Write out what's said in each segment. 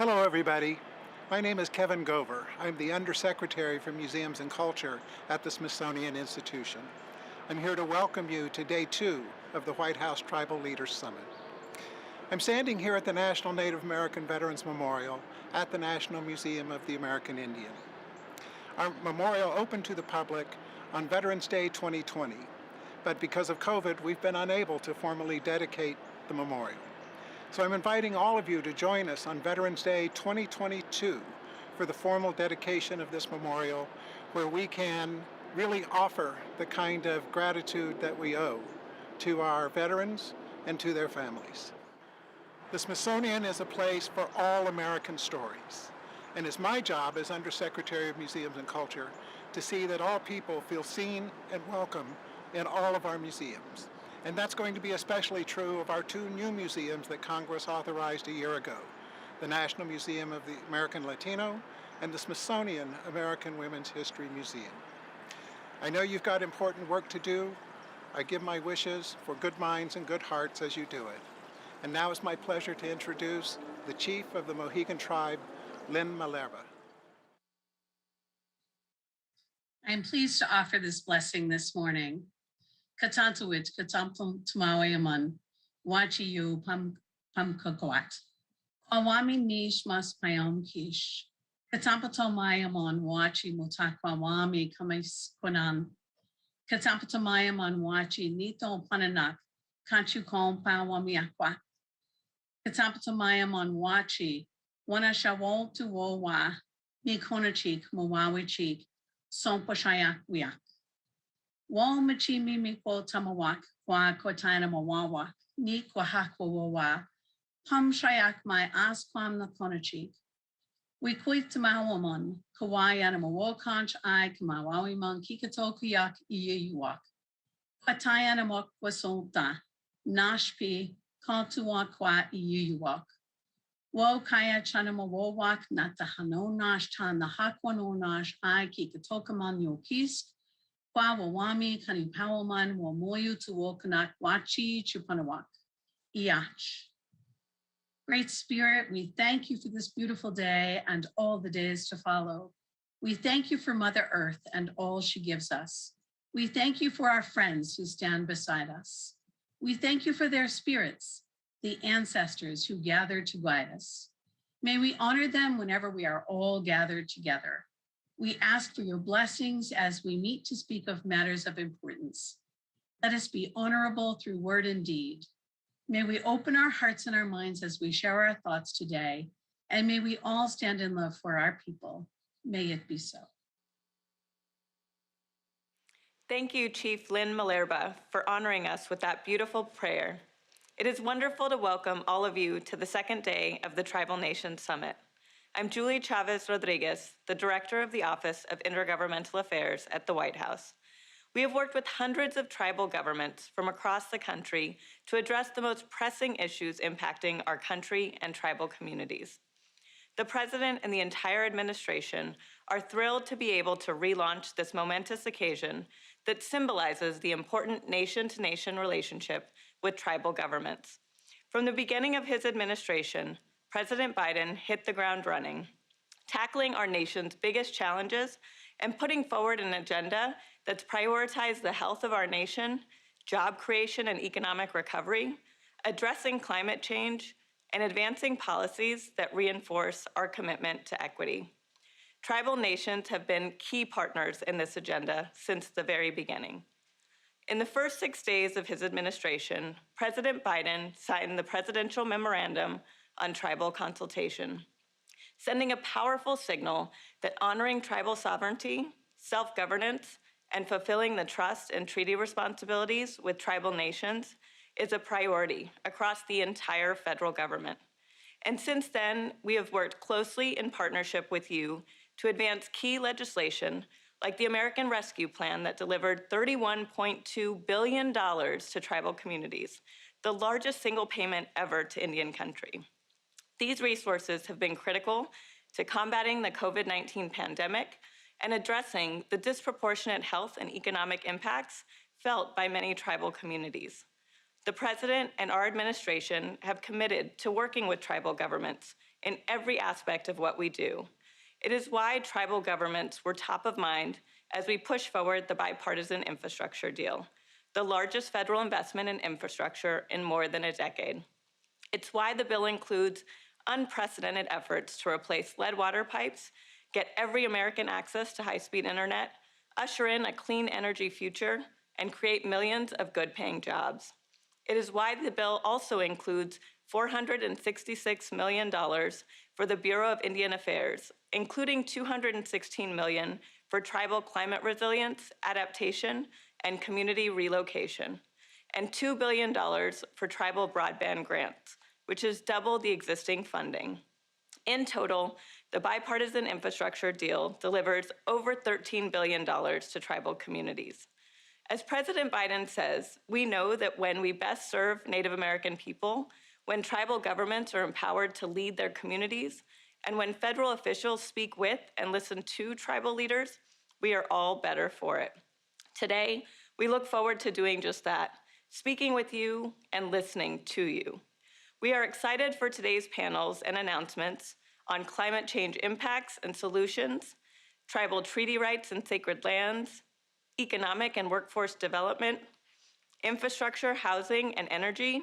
Hello, everybody. My name is Kevin Gover. I'm the Undersecretary for Museums and Culture at the Smithsonian Institution. I'm here to welcome you to Day 2 of the White House Tribal Leaders Summit. I'm standing here at the National Native American Veterans Memorial at the National Museum of the American Indian. Our memorial opened to the public on Veterans Day 2020, but because of COVID, we've been unable to formally dedicate the memorial. So I'm inviting all of you to join us on Veterans Day 2022 for the formal dedication of this memorial, where we can really offer the kind of gratitude that we owe to our veterans and to their families. The Smithsonian is a place for all American stories, and it's my job as Undersecretary of Museums and Culture to see that all people feel seen and welcome in all of our museums. And that's going to be especially true of our two new museums that Congress authorized a year ago, the National Museum of the American Latino and the Smithsonian American Women's History Museum. I know you've got important work to do. I give my wishes for good minds and good hearts as you do it. And now it's my pleasure to introduce the Chief of the Mohegan Tribe, Lynn Malerba. I am pleased to offer this blessing this morning. Katantawit, katampum tumawayaman, wachi yu pam kagwat. Kwawami nish mas payam kish. Katampatomayaman, wachi mutakwawami kamis kunan. Katampatomayaman, wachi nito pananak, kanchu kom pawami akwa. Katampatomayaman, wachi, wana shawol tu wowa, ni konachik, mawawi chik, son pashayak wiak. Wal machimi mikwo tamawak, kwa kotana mawawak, ni kwa hakwawa, pam shayak my asquam na konachik. We quit tamawaman, kawayan mawokanch I kamawawi man kikatokuyak iyuwak. Kwatayan amok wasonta, nashpi, kantuwak kwa iyuwak. Wo kaya chanamawawak natahano nash tan the hakwano nash I kikatokaman yokisk. Kwa wawami kanipawaman wamoyu tuwokanak wachi chupanawak. Iach. Great Spirit, we thank you for this beautiful day and all the days to follow. We thank you for Mother Earth and all she gives us. We thank you for our friends who stand beside us. We thank you for their spirits, the ancestors who gathered to guide us. May we honor them whenever we are all gathered together. We ask for your blessings as we meet to speak of matters of importance. Let us be honorable through word and deed. May we open our hearts and our minds as we share our thoughts today, and may we all stand in love for our people. May it be so. Thank you, Chief Lynn Malerba, for honoring us with that beautiful prayer. It is wonderful to welcome all of you to the second day of the Tribal Nation Summit. I'm Julie Chavez Rodriguez, the Director of the Office of Intergovernmental Affairs at the White House. We have worked with hundreds of tribal governments from across the country to address the most pressing issues impacting our country and tribal communities. The President and the entire administration are thrilled to be able to relaunch this momentous occasion that symbolizes the important nation-to-nation relationship with tribal governments. From the beginning of his administration, President Biden hit the ground running, tackling our nation's biggest challenges and putting forward an agenda that's prioritized the health of our nation, job creation and economic recovery, addressing climate change, and advancing policies that reinforce our commitment to equity. Tribal nations have been key partners in this agenda since the very beginning. In the first 6 days of his administration, President Biden signed the Presidential Memorandum on Tribal Consultation, sending a powerful signal that honoring tribal sovereignty, self-governance, and fulfilling the trust and treaty responsibilities with tribal nations is a priority across the entire federal government. And since then, we have worked closely in partnership with you to advance key legislation like the American Rescue Plan that delivered $31.2 billion to tribal communities, the largest single payment ever to Indian country. These resources have been critical to combating the COVID-19 pandemic and addressing the disproportionate health and economic impacts felt by many tribal communities. The President and our administration have committed to working with tribal governments in every aspect of what we do. It is why tribal governments were top of mind as we push forward the bipartisan infrastructure deal, the largest federal investment in infrastructure in more than a decade. It's why the bill includes unprecedented efforts to replace lead water pipes, get every American access to high-speed internet, usher in a clean energy future, and create millions of good-paying jobs. It is why the bill also includes $466 million for the Bureau of Indian Affairs, including $216 million for tribal climate resilience, adaptation, and community relocation, and $2 billion for tribal broadband grants, which is double the existing funding. In total, the bipartisan infrastructure deal delivers over $13 billion to tribal communities. As President Biden says, we know that when we best serve Native American people, when tribal governments are empowered to lead their communities, and when federal officials speak with and listen to tribal leaders, we are all better for it. Today, we look forward to doing just that, speaking with you and listening to you. We are excited for today's panels and announcements on climate change impacts and solutions, tribal treaty rights and sacred lands, economic and workforce development, infrastructure, housing, and energy,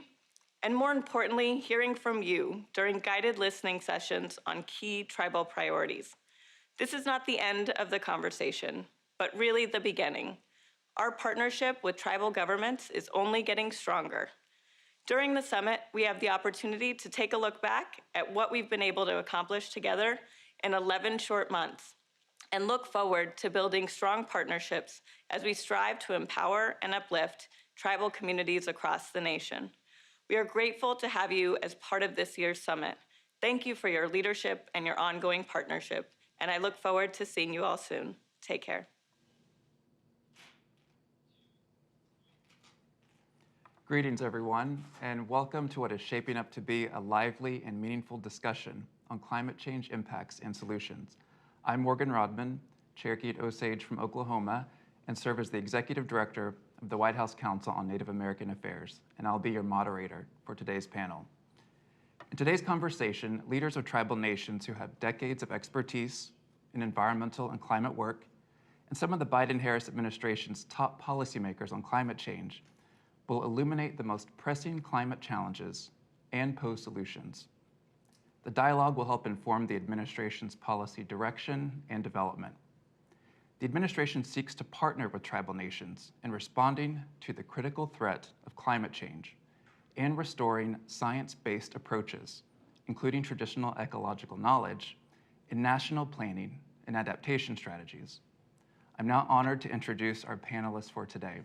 and more importantly, hearing from you during guided listening sessions on key tribal priorities. This is not the end of the conversation, but really the beginning. Our partnership with tribal governments is only getting stronger. During the summit, we have the opportunity to take a look back at what we've been able to accomplish together in 11 short months, and look forward to building strong partnerships as we strive to empower and uplift tribal communities across the nation. We are grateful to have you as part of this year's summit. Thank you for your leadership and your ongoing partnership, and I look forward to seeing you all soon. Take care. Greetings, everyone, and welcome to what is shaping up to be a lively and meaningful discussion on climate change impacts and solutions. I'm Morgan Rodman, Cherokee Osage from Oklahoma, and serve as the Executive Director of the White House Council on Native American Affairs, and I'll be your moderator for today's panel. In today's conversation, leaders of tribal nations who have decades of expertise in environmental and climate work, and some of the Biden-Harris administration's top policymakers on climate change will illuminate the most pressing climate challenges and pose solutions. The dialogue will help inform the administration's policy direction and development. The administration seeks to partner with tribal nations in responding to the critical threat of climate change and restoring science-based approaches, including traditional ecological knowledge, in national planning and adaptation strategies. I'm now honored to introduce our panelists for today.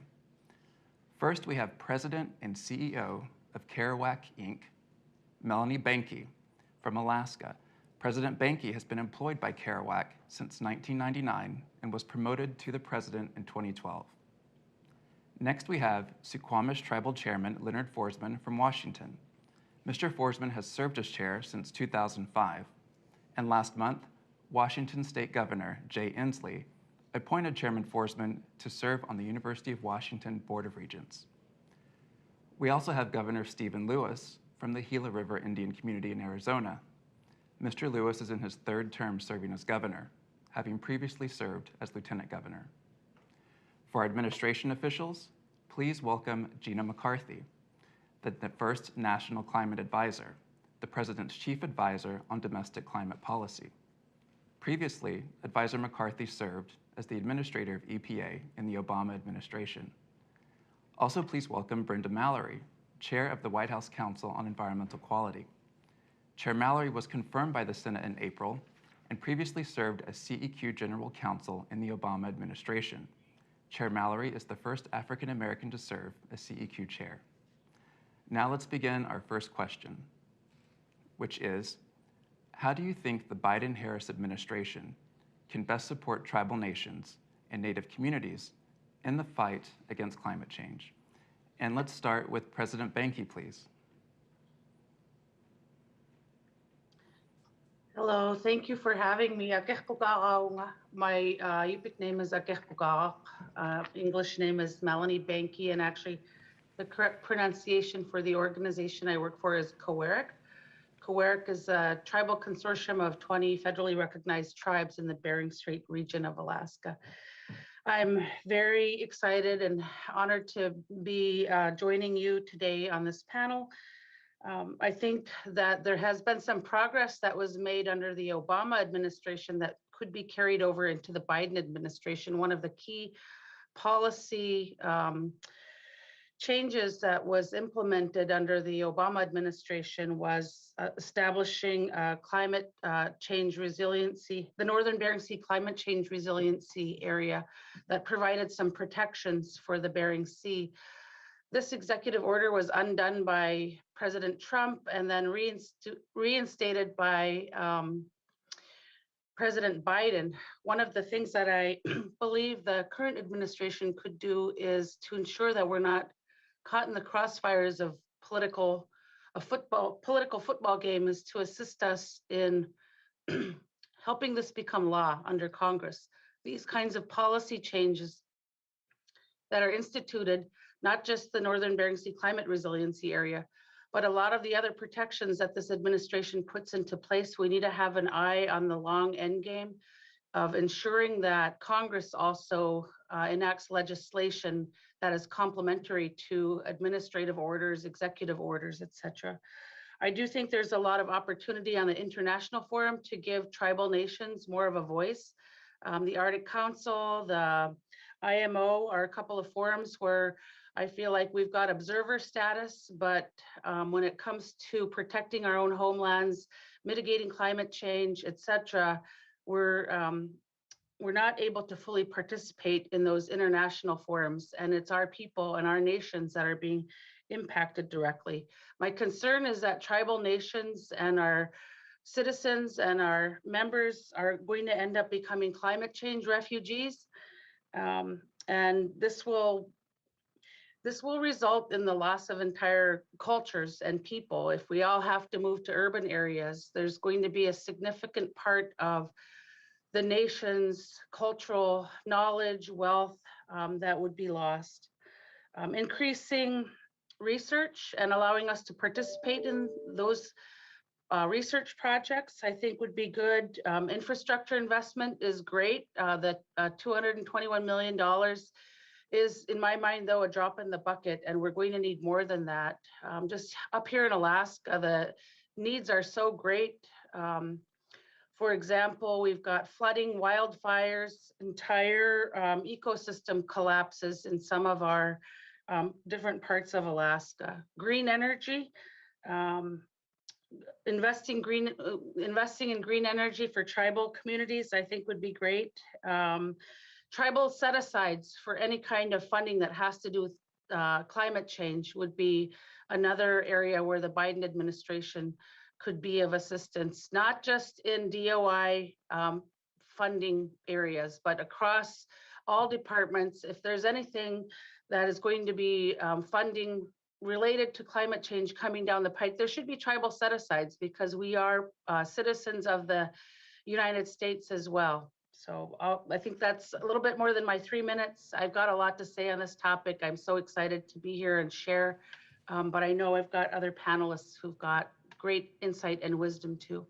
First, we have President and CEO of Kerouac, Inc., Melanie Banky from Alaska. President Banky has been employed by Kerouac since 1999 and was promoted to the president in 2012. Next, we have Suquamish Tribal Chairman Leonard Forsman from Washington. Mr. Forsman has served as chair since 2005, and last month, Washington State Governor Jay Inslee appointed Chairman Forsman to serve on the University of Washington Board of Regents. We also have Governor Stephen Lewis from the Gila River Indian Community in Arizona. Mr. Lewis is in his third term serving as governor, having previously served as lieutenant governor. For our administration officials, please welcome Gina McCarthy, the first National Climate Advisor, the President's chief advisor on domestic climate policy. Previously, Advisor McCarthy served as the administrator of EPA in the Obama administration. Also, please welcome Brenda Mallory, chair of the White House Council on Environmental Quality. Chair Mallory was confirmed by the Senate in April and previously served as CEQ General Counsel in the Obama administration. Chair Mallory is the first African American to serve as CEQ chair. Now let's begin our first question, which is, how do you think the Biden-Harris administration can best support tribal nations and Native communities in the fight against climate change? And let's start with President Banky, please. Hello, thank you for having me. My Yupik name is English name is Melanie Banky, and actually the correct pronunciation for the organization I work for is COERIC, Kewarick is a tribal consortium of 20 federally recognized tribes in the Bering Strait region of Alaska. I'm very excited and honored to be joining you today on this panel. I think that there has been some progress that was made under the Obama administration that could be carried over into the Biden administration. One of the key policy changes that was implemented under the Obama administration was establishing climate change resiliency, the Northern Bering Sea climate change resiliency area that provided some protections for the Bering Sea. This executive order was undone by President Trump and then reinstated by President Biden. One of the things that I believe the current administration could do is to ensure that we're not caught in the crossfires of political football game, is to assist us in helping this become law under Congress. These kinds of policy changes that are instituted, not just the Northern Bering Sea climate resiliency area, but a lot of the other protections that this administration puts into place, we need to have an eye on the long end game of ensuring that Congress also enacts legislation that is complementary to administrative orders, executive orders, et cetera. I do think there's a lot of opportunity on the international forum to give tribal nations more of a voice. The Arctic Council, the IMO are a couple of forums where I feel like we've got observer status, but when it comes to protecting our own homelands, mitigating climate change, et cetera, we're not able to fully participate in those international forums, and it's our people and our nations that are being impacted directly. My concern is that tribal nations and our citizens and our members are going to end up becoming climate change refugees, and this will result in the loss of entire cultures and people. If we all have to move to urban areas, there's going to be a significant part of the nation's cultural knowledge, wealth that would be lost. Increasing research and allowing us to participate in those research projects, I think would be good. Infrastructure investment is great. The $221 million is, in my mind, though, a drop in the bucket, and we're going to need more than that. Just up here in Alaska, the needs are so great. For example, we've got flooding, wildfires, entire ecosystem collapses in some of our different parts of Alaska. Green energy, investing in green energy for tribal communities, I think would be great. Tribal set-asides for any kind of funding that has to do with climate change would be another area where the Biden administration could be of assistance, not just in DOI funding areas, but across all departments. If there's anything that is going to be funding related to climate change coming down the pike, there should be tribal set-asides because we are citizens of the United States as well. So I think that's a little bit more than my 3 minutes. I've got a lot to say on this topic. I'm so excited to be here and share, but I know I've got other panelists who've got great insight and wisdom too.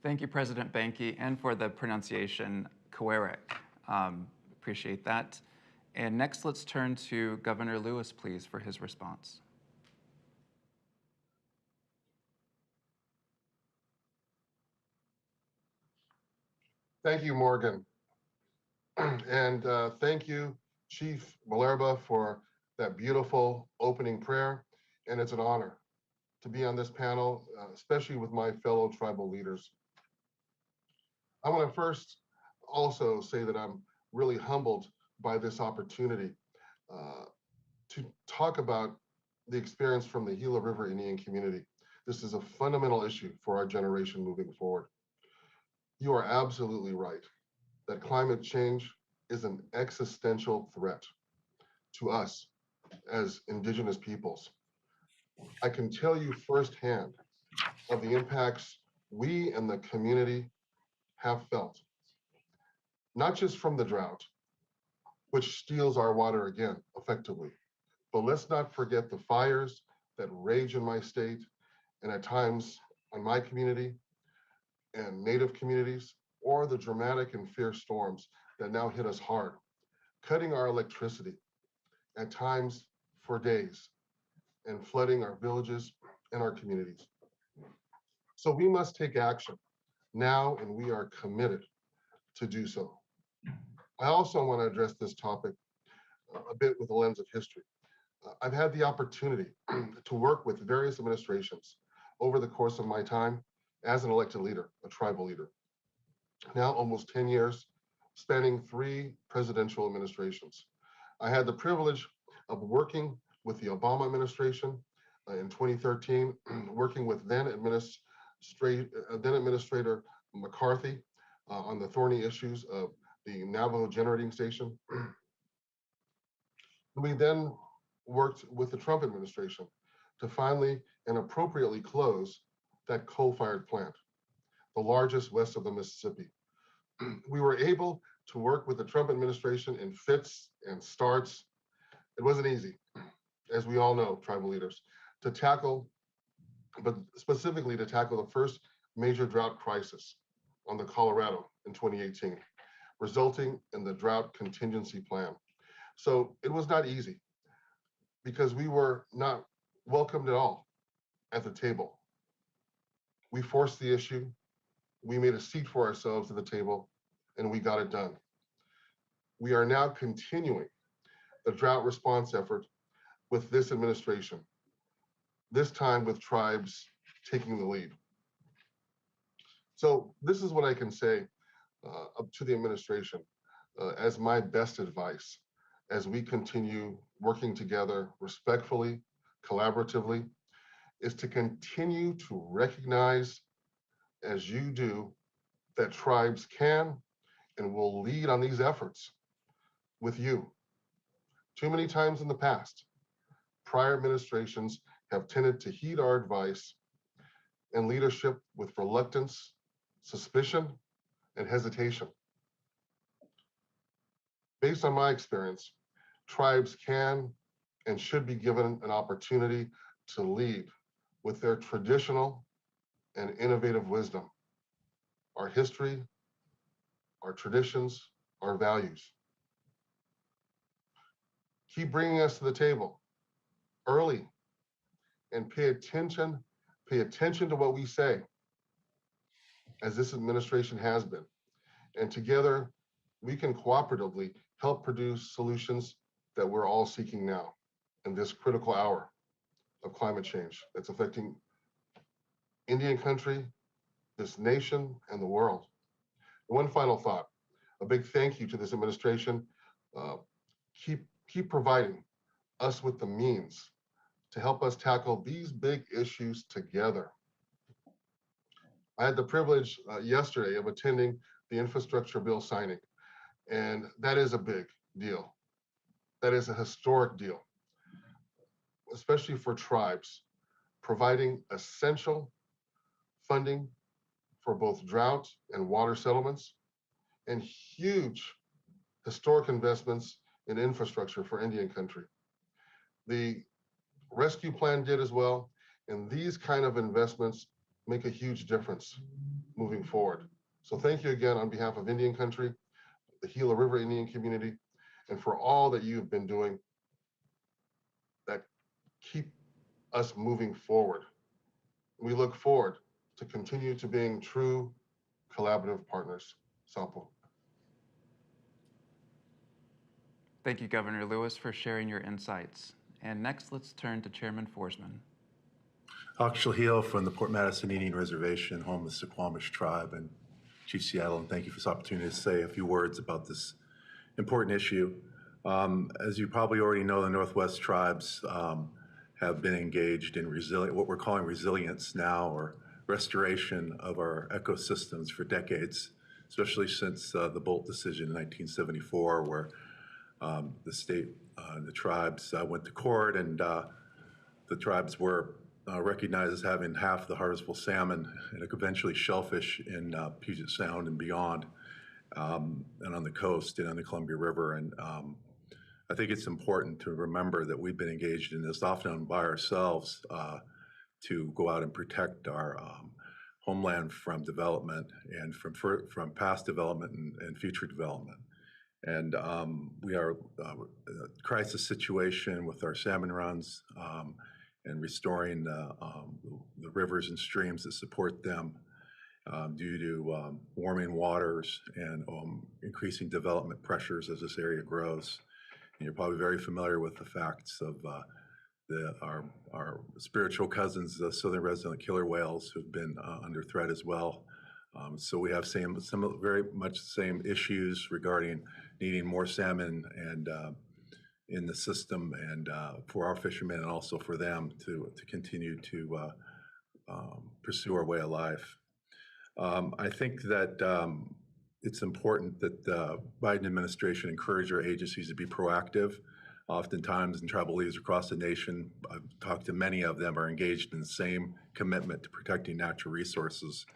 Thank you, President Banky, and for the pronunciation, Kewarick. Appreciate that. And next, let's turn to Governor Lewis, please, for his response. Thank you, Morgan. And thank you, Chief Malerba, for that beautiful opening prayer. And it's an honor to be on this panel, especially with my fellow tribal leaders. I want to first also say that I'm really humbled by this opportunity to talk about the experience from the Gila River Indian community. This is a fundamental issue for our generation moving forward. You are absolutely right that climate change is an existential threat to us as Indigenous peoples. I can tell you firsthand of the impacts we and the community have felt, not just from the drought, which steals our water again, effectively, but let's not forget the fires that rage in my state and at times on my community and Native communities, or the dramatic and fierce storms that now hit us hard, cutting our electricity at times for days and flooding our villages and our communities. So we must take action now, and we are committed to do so. I also want to address this topic a bit with a lens of history. I've had the opportunity to work with various administrations over the course of my time as an elected leader, a tribal leader. Now almost 10 years, spanning 3 presidential administrations. I had the privilege of working with the Obama administration in 2013, working with then Administrator McCarthy on the thorny issues of the Navajo generating station. We then worked with the Trump administration to finally and appropriately close that coal-fired plant, the largest west of the Mississippi. We were able to work with the Trump administration in fits and starts. It wasn't easy, as we all know, tribal leaders, to tackle, but specifically to tackle the first major drought crisis on the Colorado in 2018, resulting in the drought contingency plan. So it was not easy because we were not welcomed at all at the table. We forced the issue, we made a seat for ourselves at the table, and we got it done. We are now continuing the drought response effort with this administration, this time with tribes taking the lead. So this is what I can say up to the administration as my best advice as we continue working together respectfully, collaboratively, is to continue to recognize, as you do, that tribes can and will lead on these efforts with you. Too many times in the past, prior administrations have tended to heed our advice and leadership with reluctance, suspicion, and hesitation. Based on my experience, tribes can and should be given an opportunity to lead with their traditional and innovative wisdom, our history, our traditions, our values. Keep bringing us to the table early and pay attention to what we say, as this administration has been. And together, we can cooperatively help produce solutions that we're all seeking now in this critical hour of climate change that's affecting Indian country, this nation, and the world. One final thought, a big thank you to this administration. Keep providing us with the means to help us tackle these big issues together. I had the privilege yesterday of attending the infrastructure bill signing, and that is a big deal. That is a historic deal, especially for tribes, providing essential funding for both drought and water settlements, and huge historic investments in infrastructure for Indian country. The rescue plan did as well, and these kind of investments make a huge difference moving forward. So thank you again on behalf of Indian country, the Gila River Indian community, and for all that you've been doing that keep us moving forward. We look forward to continue to being true collaborative partners. Sampo. Thank you, Governor Lewis, for sharing your insights. And next, let's turn to Chairman Forsman. Akshal from the Port Madison Indian Reservation, home of the Suquamish tribe, and Chief Seattle, and thank you for this opportunity to say a few words about this important issue. As you probably already know, the Northwest tribes have been engaged in what we're calling resilience now, or restoration of our ecosystems for decades, especially since the Bolt decision in 1974, where the state, the tribes went to court, and the tribes were recognized as having half the harvestable salmon and eventually shellfish in Puget Sound and beyond, and on the coast and on the Columbia River. And I think it's important to remember that we've been engaged in this often by ourselves to go out and protect our homeland from development and from past development and future development. And we are in a crisis situation with our salmon runs and restoring the rivers and streams that support them due to warming waters and increasing development pressures as this area grows. And you're probably very familiar with the facts of our spiritual cousins, the southern resident killer whales, who've been under threat as well. So we have some very much the same issues regarding needing more salmon and in the system, and for our fishermen and also for them to continue to pursue our way of life. I think that it's important that the Biden administration encourage our agencies to be proactive. Oftentimes, and tribal leaders across the nation, I've talked to many of them, are engaged in the same commitment to protecting natural resources.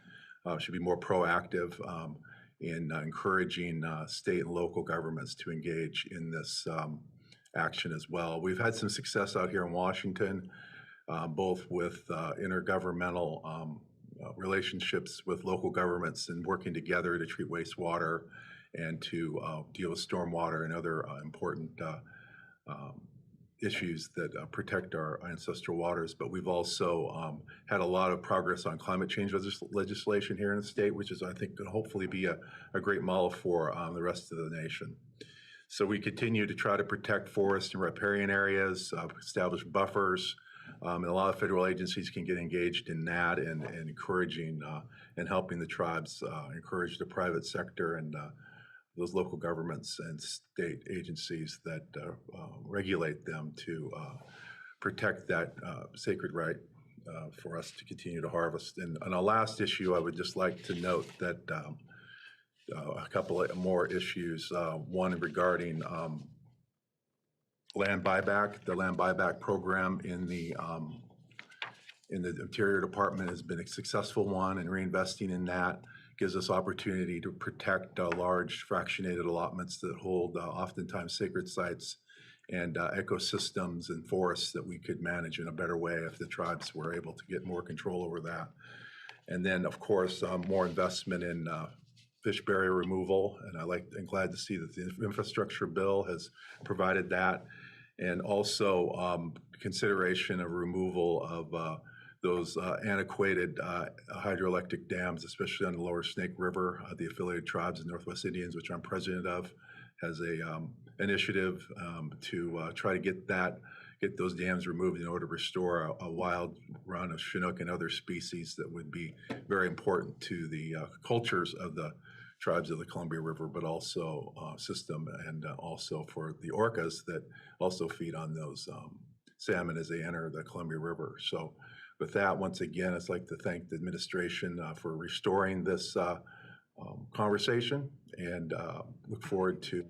Should be more proactive in encouraging state and local governments to engage in this action as well. We've had some success out here in Washington, both with intergovernmental relationships with local governments and working together to treat wastewater and to deal with stormwater and other important issues that protect our ancestral waters. But we've also had a lot of progress on climate change legislation here in the state, which is, I think, going to hopefully be a great model for the rest of the nation. So we continue to try to protect forest and riparian areas, establish buffers, and a lot of federal agencies can get engaged in that and encouraging and helping the tribes encourage the private sector and those local governments and state agencies that regulate them to protect that sacred right for us to continue to harvest. And on a last issue, I would just like to note that a couple of more issues. One regarding land buyback. The land buyback program in the Interior Department has been a successful one, and reinvesting in that gives us opportunity to protect large fractionated allotments that hold oftentimes sacred sites and ecosystems and forests that we could manage in a better way if the tribes were able to get more control over that. And then, of course, more investment in fish barrier removal, and I'm glad to see that the infrastructure bill has provided that, and also consideration of removal of those antiquated hydroelectric dams, especially on the lower Snake River. The affiliated tribes of Northwest Indians, which I'm president of, has a initiative to try to get those dams removed in order to restore a wild run of Chinook and other species that would be very important to the cultures of the tribes of the Columbia River, but also system, and also for the orcas that also feed on those salmon as they enter the Columbia River. So with that, once again, I'd like to thank the administration for restoring this conversation, and look forward to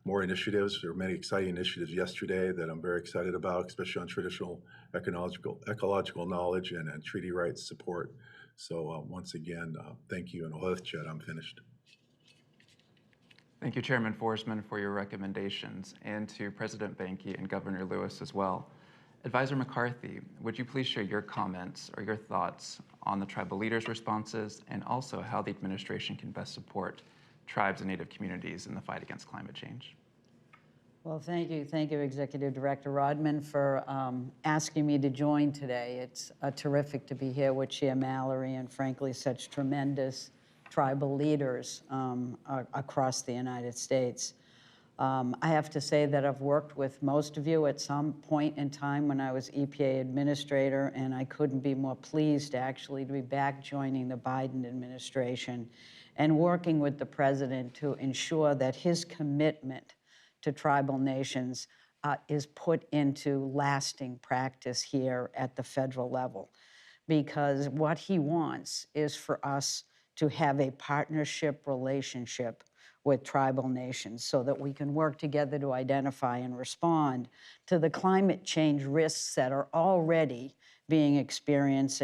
more initiatives. There were many exciting initiatives yesterday that I'm very excited about, especially on traditional ecological knowledge and treaty rights support. So once again, thank you, and I'm finished. Thank you, Chairman Forsman, for your recommendations, and to President Banky and Governor Lewis as well. Advisor McCarthy, would you please share your comments or your thoughts on the tribal leaders' responses, and also how the administration can best support tribes and Native communities in the fight against climate change? Well, thank you. Thank you, Executive Director Rodman, for asking me to join today. It's terrific to be here with Chair Mallory and, frankly, such tremendous tribal leaders across the United States. I have to say that I've worked with most of you at some point in time when I was EPA Administrator, and I couldn't be more pleased actually to be back joining the Biden administration and working with the President to ensure that his commitment to tribal nations is put into lasting practice here at the federal level. Because what he wants is for us to have a partnership relationship with tribal nations so that we can work together to identify and respond to the climate change risks that are already being experienced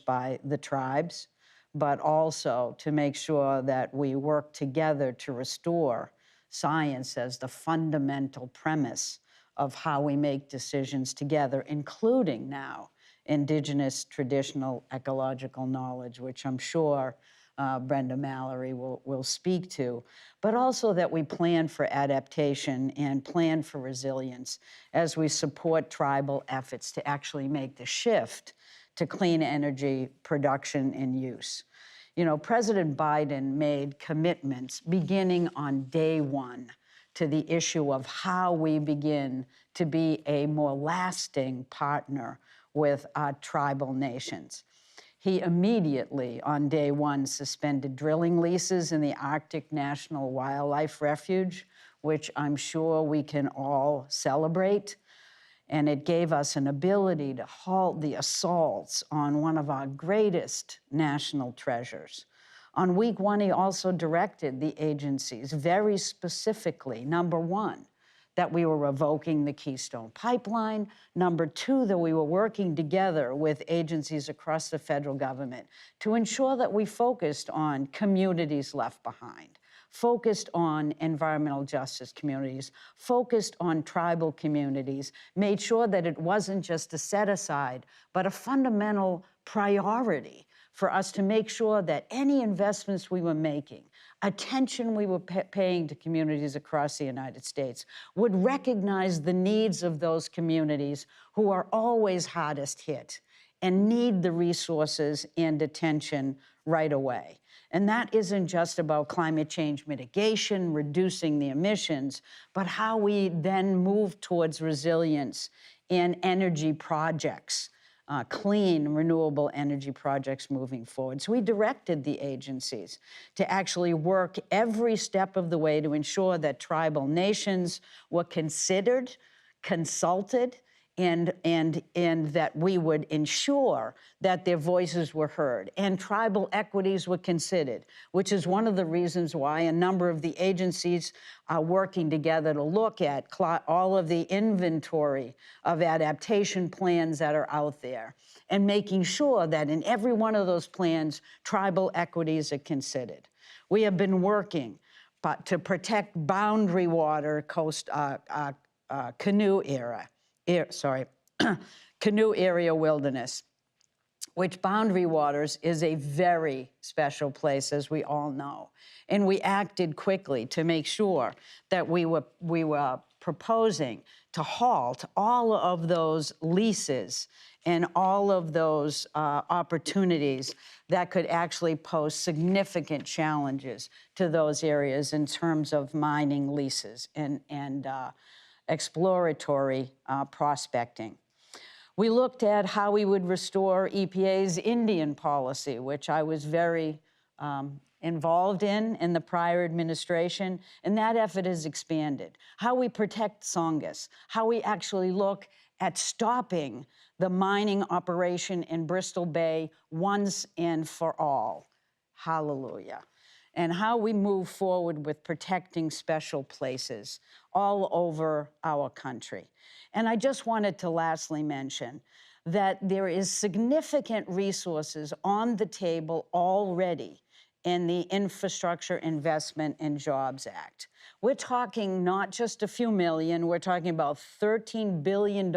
by the tribes, but also to make sure that we work together to restore science as the fundamental premise of how we make decisions together, including now indigenous traditional ecological knowledge, which I'm sure Brenda Mallory will speak to, but also that we plan for adaptation and plan for resilience as we support tribal efforts to actually make the shift to clean energy production and use. You know, President Biden made commitments beginning on day one to the issue of how we begin to be a more lasting partner with our tribal nations. He immediately, on day one, suspended drilling leases in the Arctic National Wildlife Refuge, which I'm sure we can all celebrate. And it gave us an ability to halt the assaults on one of our greatest national treasures. On week one, he also directed the agencies very specifically, number one, that we were revoking the Keystone Pipeline. Number two, that we were working together with agencies across the federal government to ensure that we focused on communities left behind, focused on environmental justice communities, focused on tribal communities, made sure that it wasn't just a set aside, but a fundamental priority for us to make sure that any investments we were making, attention we were paying to communities across the United States, would recognize the needs of those communities who are always hardest hit and need the resources and attention right away. And that isn't just about climate change mitigation, reducing the emissions, but how we then move towards resilience in energy projects, clean, renewable energy projects moving forward. So we directed the agencies to actually work every step of the way to ensure that tribal nations were considered, consulted, and that we would ensure that their voices were heard and tribal equities were considered, which is one of the reasons why a number of the agencies are working together to look at all of the inventory of adaptation plans that are out there and making sure that in every one of those plans, tribal equities are considered. We have been working to protect boundary water coast canoe area wilderness, which boundary waters is a very special place, as we all know. And we acted quickly to make sure that we were proposing to halt all of those leases and all of those opportunities that could actually pose significant challenges to those areas in terms of mining leases and exploratory prospecting. We looked at how we would restore EPA's Indian policy, which I was very involved in the prior administration, and that effort has expanded. How we protect Songus, how we actually look at stopping the mining operation in Bristol Bay once and for all. Hallelujah. And how we move forward with protecting special places all over our country. And I just wanted to lastly mention that there is significant resources on the table already in the Infrastructure Investment and Jobs Act. We're talking not just a few million, we're talking about $13 billion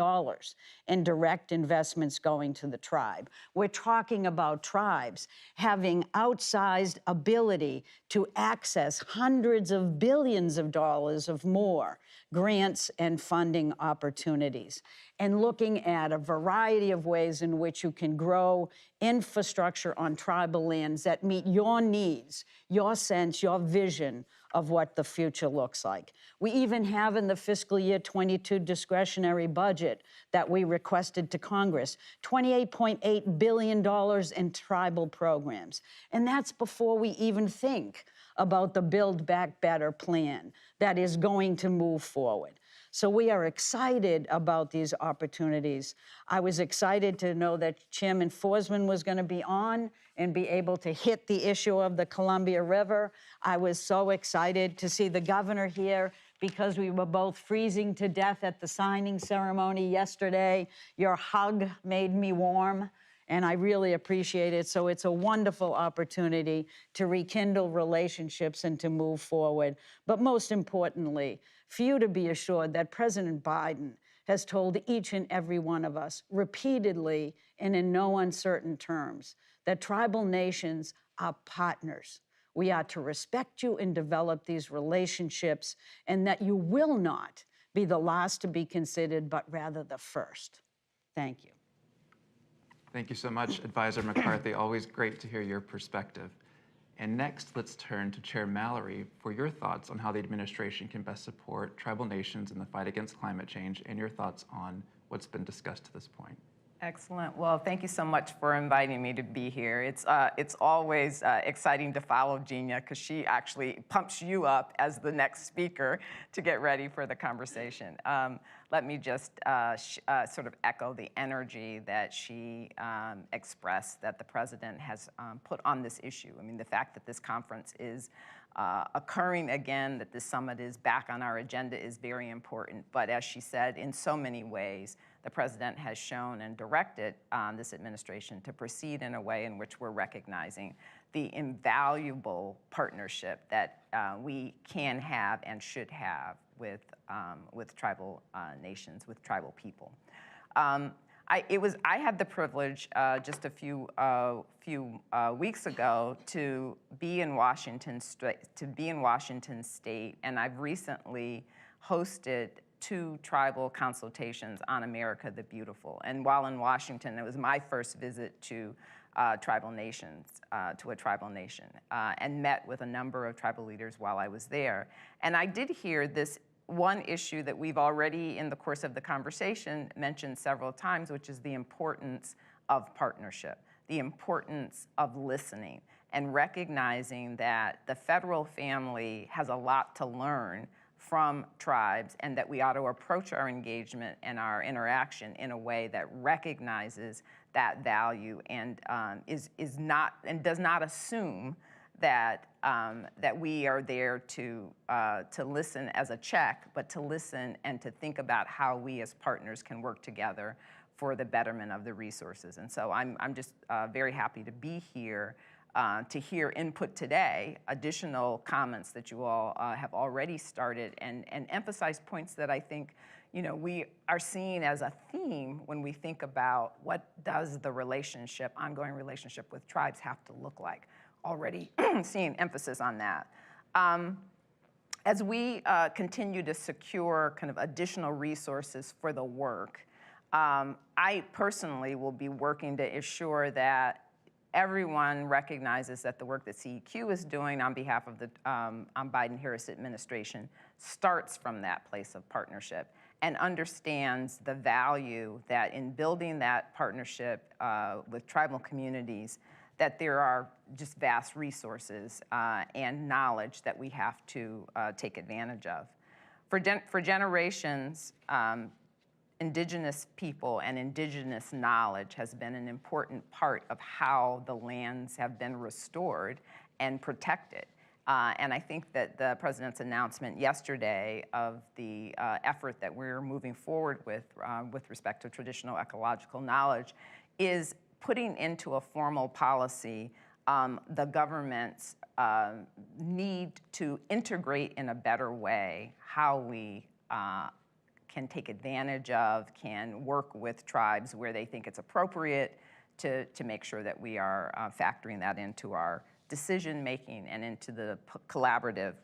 in direct investments going to the tribe. We're talking about tribes having outsized ability to access hundreds of billions of dollars of more grants and funding opportunities, and looking at a variety of ways in which you can grow infrastructure on tribal lands that meet your needs, your sense, your vision of what the future looks like. We even have in the fiscal year 22 discretionary budget that we requested to Congress, $28.8 billion in tribal programs. And that's before we even think about the Build Back Better plan that is going to move forward. So we are excited about these opportunities. I was excited to know that Chairman Forsman was going to be on and be able to hit the issue of the Columbia River. I was so excited to see the governor here because we were both freezing to death at the signing ceremony yesterday. Your hug made me warm. And I really appreciate it. So it's a wonderful opportunity to rekindle relationships and to move forward. But most importantly, for you to be assured that President Biden has told each and every one of us repeatedly and in no uncertain terms that tribal nations are partners. We are to respect you and develop these relationships, and that you will not be the last to be considered, but rather the first. Thank you. Thank you so much, Advisor McCarthy. Always great to hear your perspective. And next, let's turn to Chair Mallory for your thoughts on how the administration can best support tribal nations in the fight against climate change and your thoughts on what's been discussed to this point. Excellent. Well, thank you so much for inviting me to be here. It's always exciting to follow Gina because she actually pumps you up as the next speaker to get ready for the conversation. Let me just sort of echo the energy that she expressed that the president has put on this issue. I mean, the fact that this conference is occurring again, that this summit is back on our agenda is very important. But as she said, in so many ways, the president has shown and directed this administration to proceed in a way in which we're recognizing the invaluable partnership that we can have and should have with tribal nations, with tribal people. I had the privilege just a few weeks ago to be in Washington State, and I've recently hosted 2 tribal consultations on America the Beautiful. And while in Washington, it was my first visit to tribal nations, to a tribal nation, and met with a number of tribal leaders while I was there. And I did hear this one issue that we've already, in the course of the conversation, mentioned several times, which is the importance of partnership, the importance of listening, and recognizing that the federal family has a lot to learn from tribes, and that we ought to approach our engagement and our interaction in a way that recognizes that value and is not and does not assume that that we are there to listen as a check, but to listen and to think about how we as partners can work together for the betterment of the resources. And so I'm just very happy to be here to hear input today, additional comments that you all have already started, and emphasize points that I think we are seeing as a theme when we think about what does the ongoing relationship with tribes have to look like. Already seeing emphasis on that. As we continue to secure kind of additional resources for the work, I personally will be working to ensure that everyone recognizes that the work that CEQ is doing on behalf of the Biden-Harris administration starts from that place of partnership and understands the value that in building that partnership with tribal communities, that there are just vast resources and knowledge that we have to take advantage of. For generations, indigenous people and indigenous knowledge has been an important part of how the lands have been restored and protected. And I think that the president's announcement yesterday of the effort that we're moving forward with respect to traditional ecological knowledge is putting into a formal policy the government's need to integrate in a better way how we can take advantage of, can work with tribes where they think it's appropriate to make sure that we are factoring that into our decision-making and into the collaborative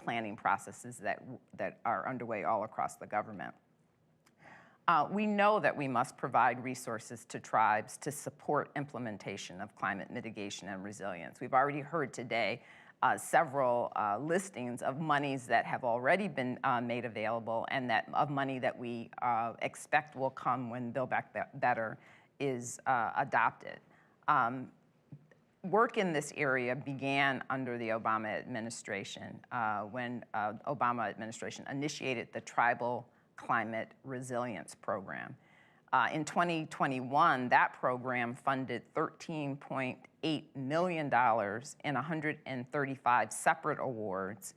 planning processes that are underway all across the government. We know that we must provide resources to tribes to support implementation of climate mitigation and resilience. We've already heard today several listings of monies that have already been made available and of money that we expect will come when Build Back Better is adopted. Work in this area began under the Obama administration when Obama administration initiated the Tribal Climate Resilience Program. In 2021, that program funded $13.8 million in 135 separate awards,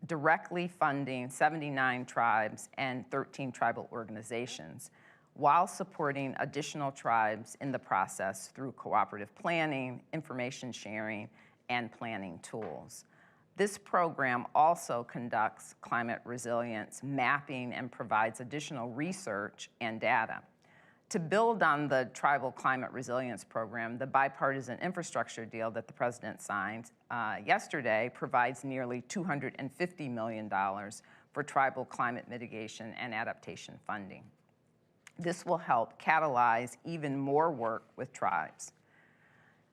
directly funding 79 tribes and 13 tribal organizations. while supporting additional tribes in the process through cooperative planning, information sharing, and planning tools. This program also conducts climate resilience mapping and provides additional research and data. To build on the Tribal Climate Resilience Program, the bipartisan infrastructure deal that the President signed yesterday provides nearly $250 million for tribal climate mitigation and adaptation funding. This will help catalyze even more work with tribes.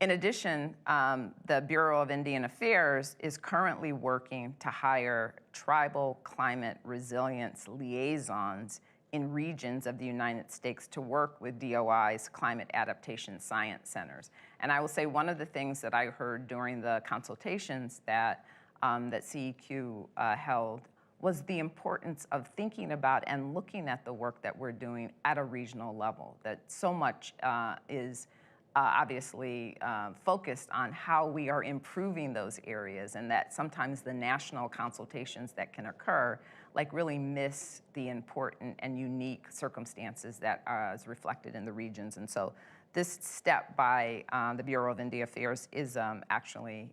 In addition, the Bureau of Indian Affairs is currently working to hire tribal climate resilience liaisons in regions of the United States to work with DOI's climate adaptation science centers. And I will say one of the things that I heard during the consultations that CEQ held was the importance of thinking about and looking at the work that we're doing at a regional level, that so much is obviously focused on how we are improving those areas, and that sometimes the national consultations that can occur like really miss the important and unique circumstances that is reflected in the regions. And so this step by the Bureau of Indian Affairs is actually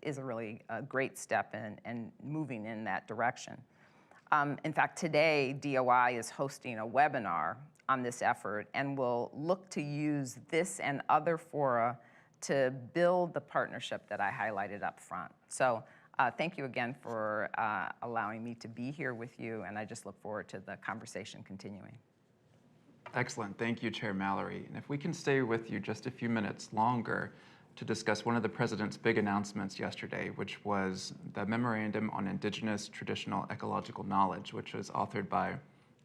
is a really great step in moving in that direction. In fact, today, DOI is hosting a webinar on this effort and will look to use this and other fora to build the partnership that I highlighted up front. So thank you again for allowing me to be here with you, and I just look forward to the conversation continuing. Excellent. Thank you, Chair Mallory. And if we can stay with you just a few minutes longer to discuss one of the President's big announcements yesterday, which was the Memorandum on Indigenous Traditional Ecological Knowledge, which was authored by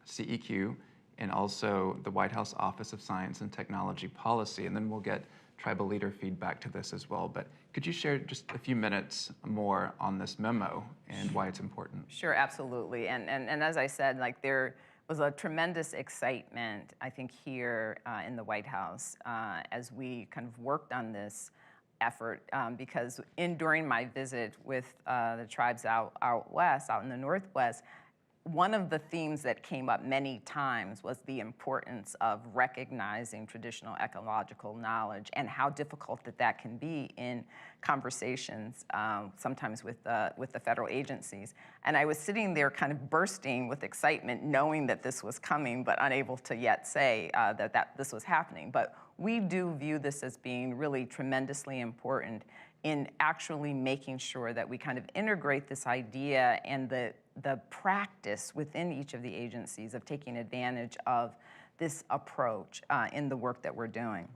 CEQ and also the White House Office of Science and Technology Policy. And then we'll get tribal leader feedback to this as well. But could you share just a few minutes more on this memo and why it's important? Sure, absolutely. And as I said, like there was a tremendous excitement, I think, here in the White House as we kind of worked on this effort because during my visit with the tribes out west, out in the Northwest, one of the themes that came up many times was the importance of recognizing traditional ecological knowledge and how difficult that can be in conversations, sometimes with the federal agencies. And I was sitting there kind of bursting with excitement, knowing that this was coming, but unable to yet say that this was happening. But we do view this as being really tremendously important in actually making sure that we kind of integrate this idea and the practice within each of the agencies of taking advantage of this approach in the work that we're doing.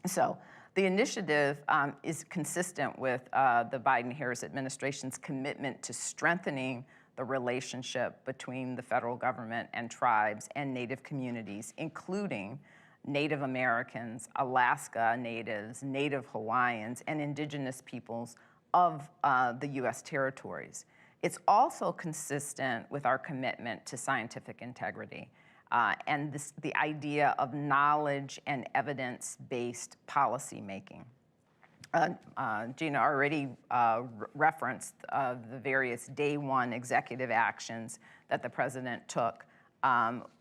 So the initiative is consistent with the Biden-Harris administration's commitment to strengthening the relationship between the federal government and tribes and Native communities, including Native Americans, Alaska Natives, Native Hawaiians, and indigenous peoples of the U.S. territories. It's also consistent with our commitment to scientific integrity and the idea of knowledge and evidence-based policy making. Gina already referenced the various day one executive actions that the president took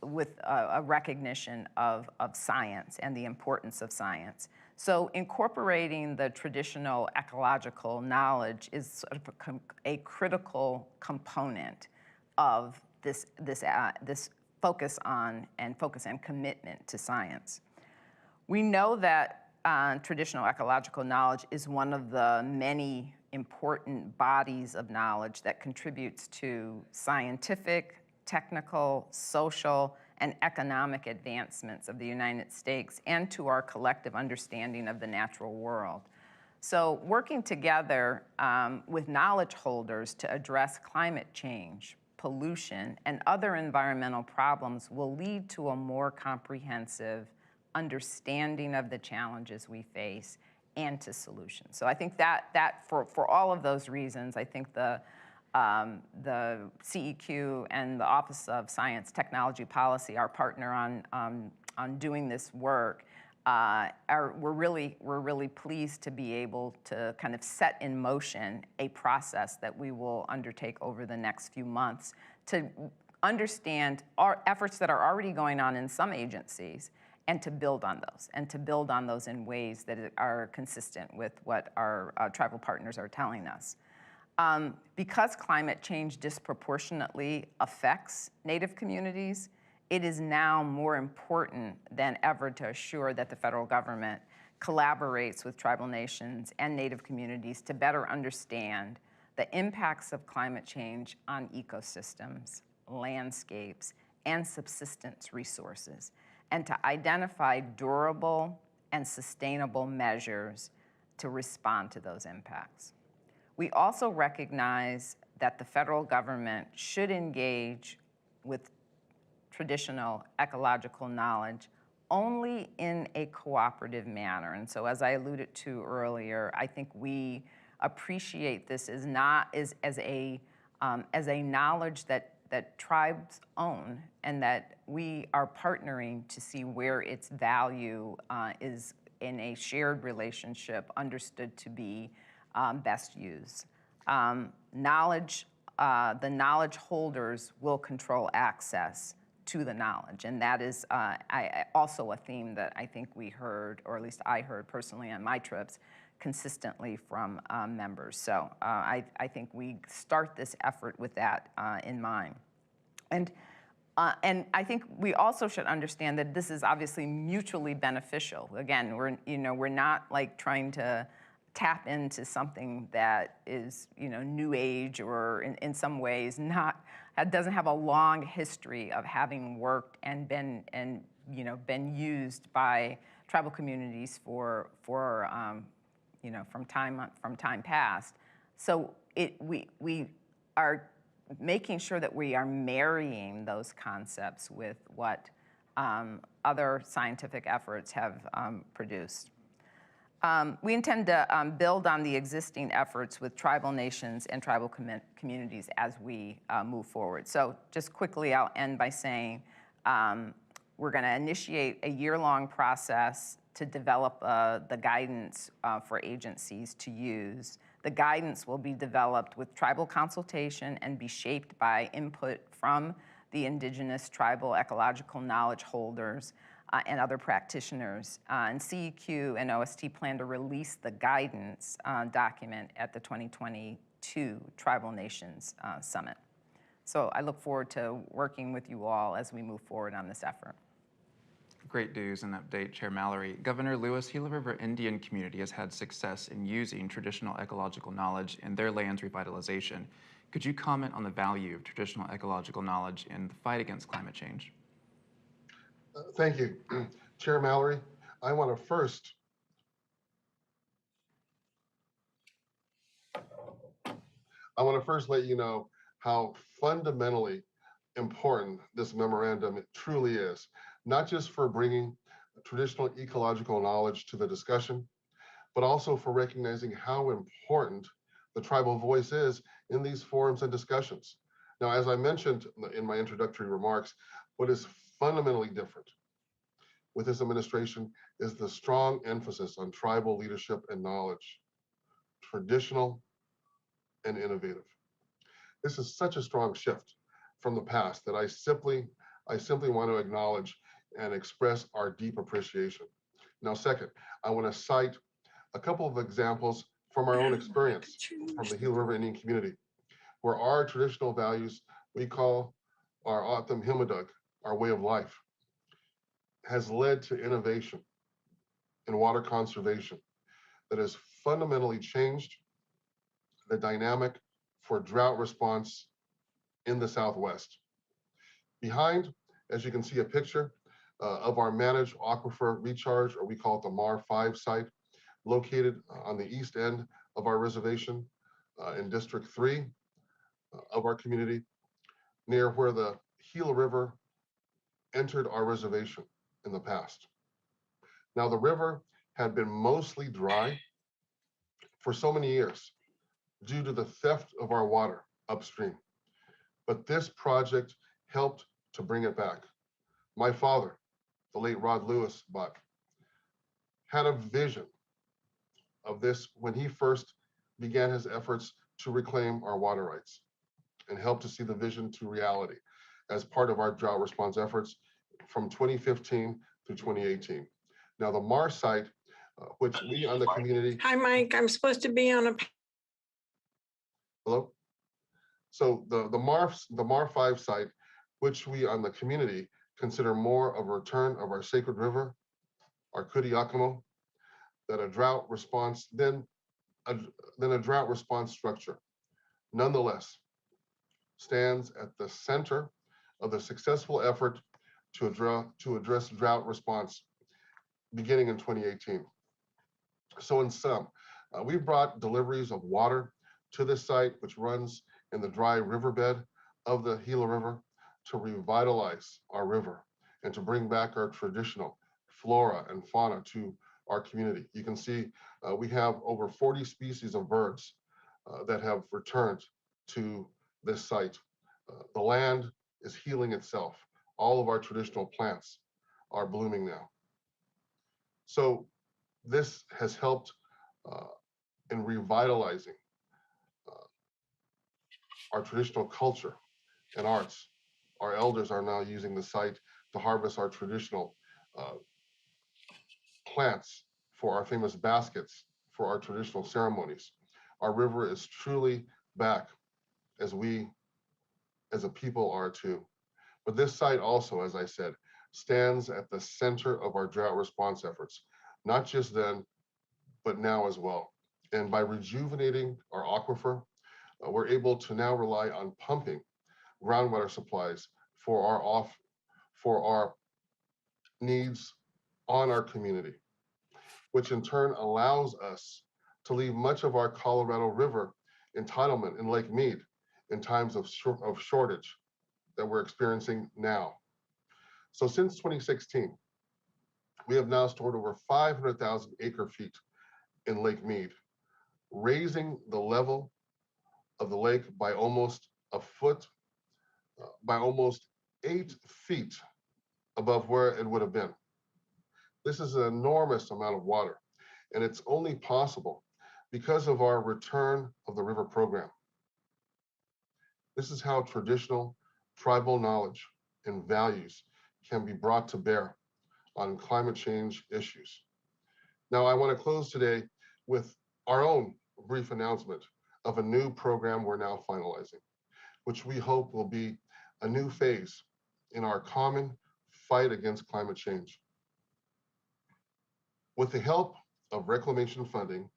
with a recognition of science and the importance of science. So incorporating the traditional ecological knowledge is sort of a critical component of this focus on and commitment to science. We know that traditional ecological knowledge is one of the many important bodies of knowledge that contributes to scientific, technical, social, and economic advancements of the United States and to our collective understanding of the natural world. So working together with knowledge holders to address climate change, pollution, and other environmental problems will lead to a more comprehensive understanding of the challenges we face and to solutions. So I think that for all of those reasons, I think the CEQ and the Office of Science Technology Policy, our partner on doing this work, we're really pleased to be able to kind of set in motion a process that we will undertake over the next few months to understand our efforts that are already going on in some agencies and to build on those, and to build on those in ways that are consistent with what our tribal partners are telling us. Because climate change disproportionately affects Native communities, it is now more important than ever to assure that the federal government collaborates with tribal nations and Native communities to better understand the impacts of climate change on ecosystems, landscapes, and subsistence resources, and to identify durable and sustainable measures to respond to those impacts. We also recognize that the federal government should engage with traditional ecological knowledge only in a cooperative manner. And so, as I alluded to earlier, I think we appreciate this as a knowledge that tribes own, and that we are partnering to see where its value is in a shared relationship understood to be best used. The knowledge holders will control access to the knowledge, and that is also a theme that I think we heard, or at least I heard personally on my trips, consistently from members. So I think we start this effort with that in mind. And I think we also should understand that this is obviously mutually beneficial. Again, we're not like trying to tap into something that is new age, or in some ways doesn't have a long history of having worked and been used by tribal communities for from time past. So we are making sure that we are marrying those concepts with what other scientific efforts have produced. We intend to build on the existing efforts with tribal nations and tribal communities as we move forward. So just quickly, I'll end by saying we're going to initiate a year-long process to develop the guidance for agencies to use. The guidance will be developed with tribal consultation and be shaped by input from the indigenous tribal ecological knowledge holders and other practitioners. And CEQ and OST plan to release the guidance document at the 2022 Tribal Nations Summit. So I look forward to working with you all as we move forward on this effort. Great news and update, Chair Mallory. Governor Lewis, Gila River Indian community has had success in using traditional ecological knowledge in their land's revitalization. Could you comment on the value of traditional ecological knowledge in the fight against climate change? Thank you. Chair Mallory, I want to first let you know how fundamentally important this memorandum truly is, not just for bringing traditional ecological knowledge to the discussion, but also for recognizing how important the tribal voice is in these forums and discussions. Now, as I mentioned in my introductory remarks, what is fundamentally different with this administration is the strong emphasis on tribal leadership and knowledge, traditional and innovative. This is such a strong shift from the past that I simply want to acknowledge and express our deep appreciation. Now, second, I want to cite a couple of examples from our own experience from the Gila River Indian community, where our traditional values we call our Autumn Himadug, our way of life, has led to innovation in water conservation that has fundamentally changed the dynamic for drought response in the Southwest. Behind, as you can see, a picture of our managed Aquifer Recharge, or we call it the MAR 5 site, located on the east end of our reservation in District 3 of our community, near where the Gila River entered our reservation in the past. Now, the river had been mostly dry for so many years due to the theft of our water upstream. But this project helped to bring it back. My father, the late Rod Lewis Buck, had a vision of this when he first began his efforts to reclaim our water rights and help to see the vision to reality. as part of our drought response efforts from 2015 through 2018. Now, the MAR site, which we on the community. Hi, Mike. I'm supposed to be on a. Hello? So the MAR 5 site, which we on the community consider more of a return of our sacred river, our Kutiakamo, than a drought response, than a drought response structure. Nonetheless, stands at the center of the successful effort to address drought response beginning in 2018. So in sum, we've brought deliveries of water to this site, which runs in the dry riverbed of the Gila River, to revitalize our river and to bring back our traditional flora and fauna to our community. You can see we have over 40 species of birds that have returned to this site. The land is healing itself. All of our traditional plants are blooming now. So this has helped in revitalizing our traditional culture and arts. Our elders are now using the site to harvest our traditional plants for our famous baskets for our traditional ceremonies. Our river is truly back, as we as a people are too. But this site also, as I said, stands at the center of our drought response efforts, not just then, but now as well. And by rejuvenating our aquifer, we're able to now rely on pumping groundwater supplies for our needs on our community, which in turn allows us to leave much of our Colorado River entitlement in Lake Mead in times of shortage that we're experiencing now. So since 2016, we have now stored over 500,000 acre feet in Lake Mead, raising the level of the lake by almost a foot, by almost 8 feet above where it would have been. This is an enormous amount of water, and it's only possible because of our Return of the River program. This is how traditional tribal knowledge and values can be brought to bear on climate change issues. Now, I want to close today with our own brief announcement of a new program we're now finalizing, which we hope will be a new phase in our common fight against climate change. With the help of reclamation funding,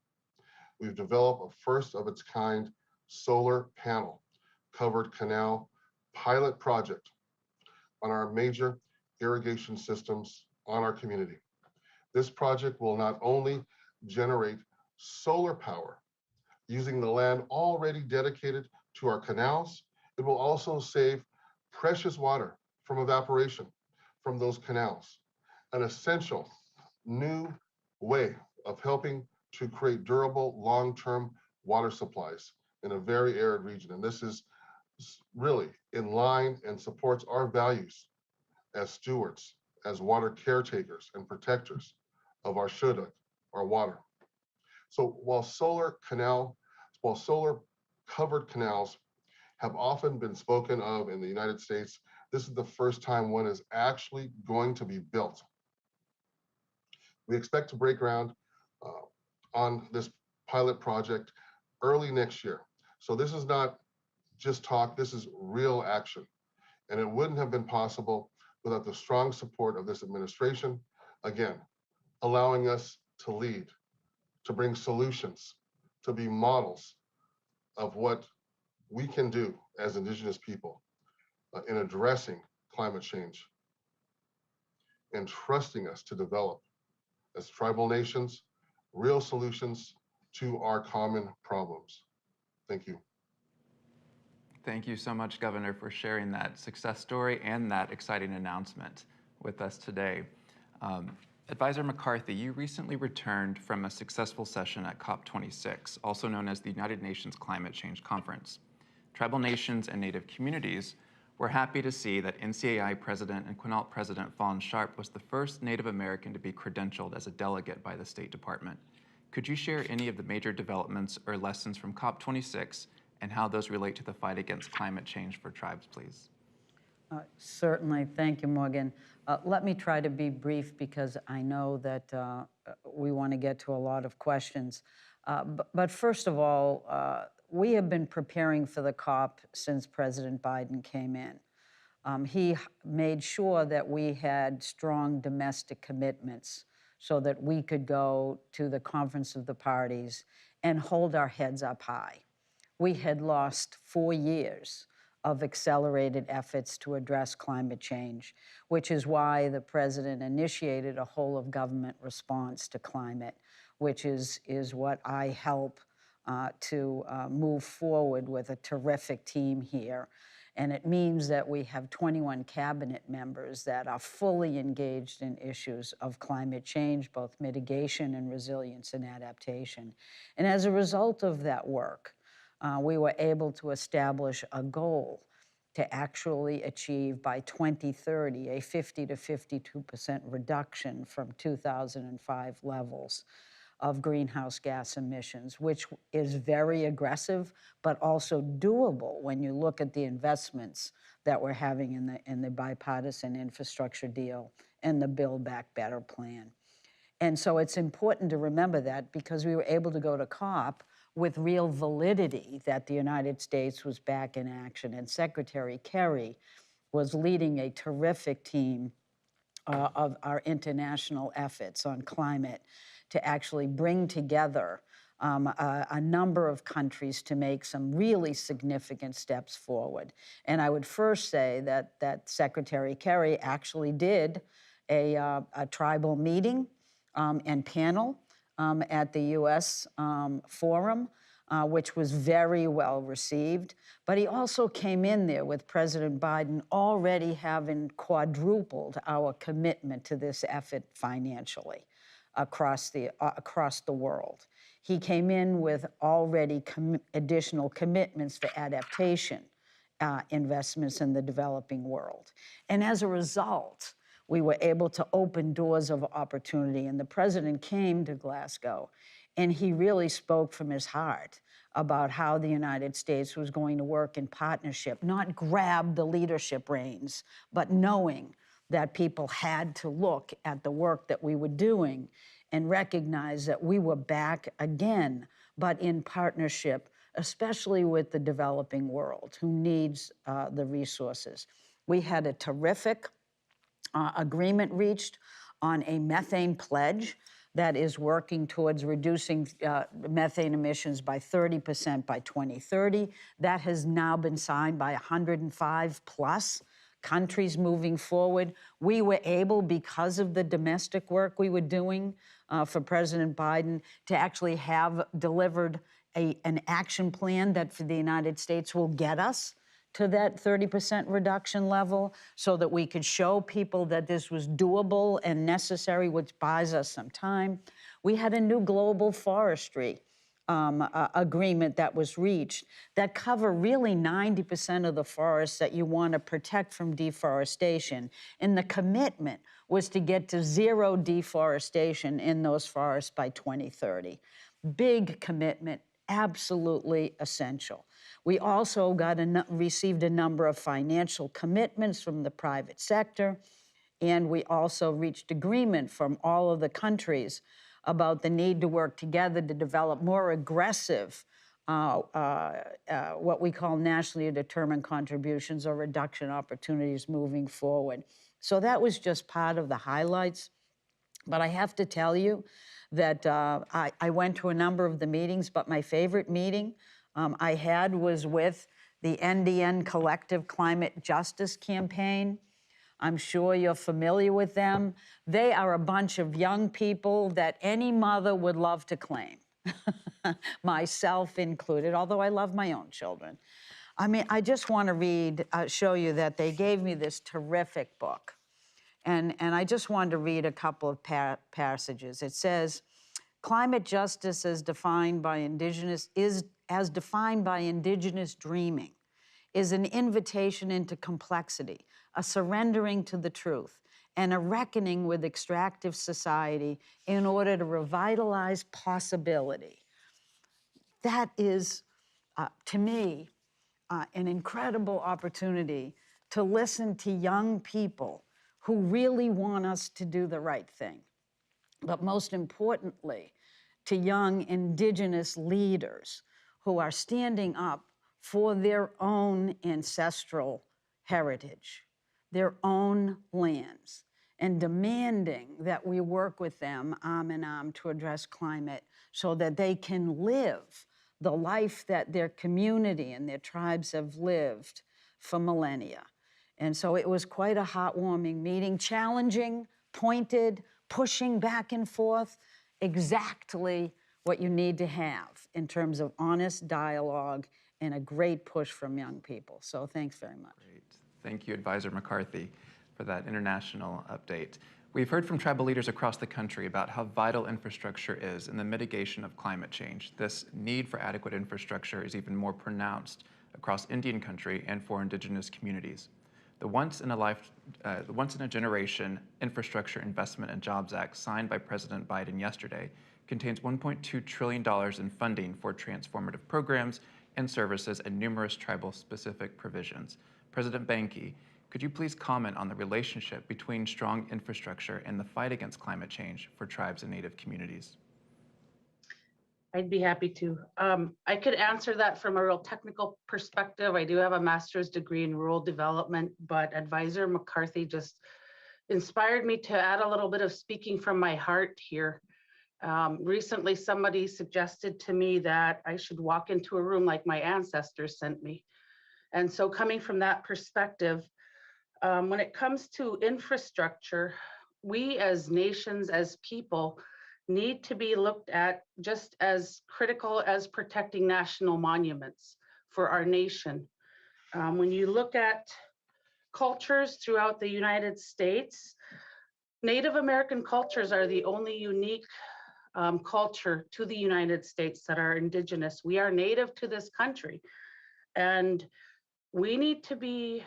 we've developed a first of its kind solar panel covered canal pilot project on our major irrigation systems on our community. This project will not only generate solar power using the land already dedicated to our canals, it will also save precious water from evaporation from those canals, an essential new way of helping to create durable long-term water supplies in a very arid region. And this is really in line and supports our values as stewards, as water caretakers and protectors of our Shuduk, our water. So while solar covered canals have often been spoken of in the United States, this is the first time one is actually going to be built. We expect to break ground on this pilot project early next year. So this is not just talk, this is real action. And it wouldn't have been possible without the strong support of this administration, again, allowing us to lead, to bring solutions, to be models of what we can do as Indigenous people in addressing climate change and trusting us to develop, as tribal nations, real solutions to our common problems. Thank you. Thank you so much, Governor, for sharing that success story and that exciting announcement with us today. Advisor McCarthy, you recently returned from a successful session at COP26, also known as the United Nations Climate Change Conference. Tribal nations and Native communities were happy to see that NCAI President and Quinault President Fawn Sharp was the first Native American to be credentialed as a delegate by the State Department. Could you share any of the major developments or lessons from COP26 and how those relate to the fight against climate change for tribes, please? Certainly. Thank you, Morgan. Let me try to be brief because I know that we want to get to a lot of questions. But first of all, we have been preparing for the COP since President Biden came in. He made sure that we had strong domestic commitments so that we could go to the Conference of the Parties and hold our heads up high. We had lost 4 years of accelerated efforts to address climate change, which is why the president initiated a whole of government response to climate, which is what I help to move forward with a terrific team here. And it means that we have 21 cabinet members that are fully engaged in issues of climate change, both mitigation and resilience and adaptation. And as a result of that work, we were able to establish a goal to actually achieve by 2030 a 50 to 52% reduction from 2005 levels of greenhouse gas emissions, which is very aggressive, but also doable when you look at the investments that we're having in the bipartisan infrastructure deal and the Build Back Better plan. And so it's important to remember that because we were able to go to COP with real validity that the United States was back in action. And Secretary Kerry was leading a terrific team of our international efforts on climate to actually bring together a number of countries to make some really significant steps forward. And I would first say that Secretary Kerry actually did a tribal meeting and panel at the U.S. Forum, which was very well received. But he also came in there with President Biden already having quadrupled our commitment to this effort financially across the world. He came in with already additional commitments for adaptation investments in the developing world. And as a result, we were able to open doors of opportunity. And the president came to Glasgow, and he really spoke from his heart about how the United States was going to work in partnership, not grab the leadership reins, but knowing that people had to look at the work that we were doing and recognize that we were back again, but in partnership, especially with the developing world who needs the resources. We had a terrific agreement reached on a methane pledge that is working towards reducing methane emissions by 30% by 2030. That has now been signed by 105 plus countries moving forward. We were able, because of the domestic work we were doing for President Biden, to actually have delivered an action plan that for the United States will get us to that 30% reduction level so that we could show people that this was doable and necessary, which buys us some time. We had a new global forestry agreement that was reached that cover really 90% of the forests that you want to protect from deforestation. And the commitment was to get to zero deforestation in those forests by 2030. Big commitment, absolutely essential. We also received a number of financial commitments from the private sector, and we also reached agreement from all of the countries about the need to work together to develop more aggressive, what we call nationally determined contributions or reduction opportunities moving forward. So that was just part of the highlights. But I have to tell you that I went to a number of the meetings, but my favorite meeting I had was with the NDN Collective Climate Justice Campaign. I'm sure you're familiar with them. They are a bunch of young people that any mother would love to claim, myself included, although I love my own children. I mean, I just want to show you that they gave me this terrific book. And I just wanted to read a couple of passages. It says, climate justice as defined by indigenous dreaming is an invitation into complexity, a surrendering to the truth, and a reckoning with extractive society in order to revitalize possibility. That is, to me, an incredible opportunity to listen to young people who really want us to do the right thing. But most importantly, to young Indigenous leaders who are standing up for their own ancestral heritage, their own lands, and demanding that we work with them arm in arm to address climate so that they can live the life that their community and their tribes have lived for millennia. And so it was quite a heartwarming meeting, challenging, pointed, pushing back and forth, exactly what you need to have in terms of honest dialogue and a great push from young people. So thanks very much. Great. Thank you, Advisor McCarthy, for that international update. We've heard from tribal leaders across the country about how vital infrastructure is in the mitigation of climate change. This need for adequate infrastructure is even more pronounced across Indian country and for Indigenous communities. The once in a generation Infrastructure Investment and Jobs Act signed by President Biden yesterday contains $1.2 trillion in funding for transformative programs and services and numerous tribal-specific provisions. President Banky, could you please comment on the relationship between strong infrastructure and the fight against climate change for tribes and Native communities? I'd be happy to. I could answer that from a real technical perspective. I do have a master's degree in rural development, but Advisor McCarthy just inspired me to add a little bit of speaking from my heart here. Recently, somebody suggested to me that I should walk into a room like my ancestors sent me. And so coming from that perspective, when it comes to infrastructure, we as nations, as people, need to be looked at just as critical as protecting national monuments for our nation. When you look at cultures throughout the United States, Native American cultures are the only unique culture to the United States that are indigenous. We are native to this country, and we need to be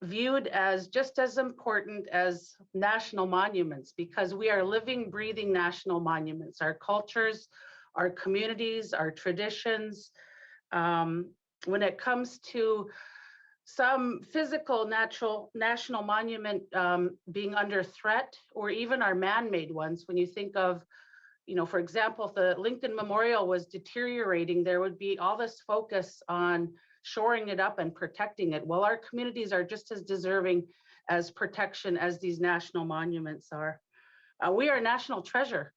viewed as just as important as national monuments because we are living, breathing national monuments. Our cultures, our communities, our traditions. When it comes to some physical national monument being under threat, or even our man-made ones, when you think of, for example, if the Lincoln Memorial was deteriorating, there would be all this focus on shoring it up and protecting it. Well, our communities are just as deserving as protection as these national monuments are. We are a national treasure,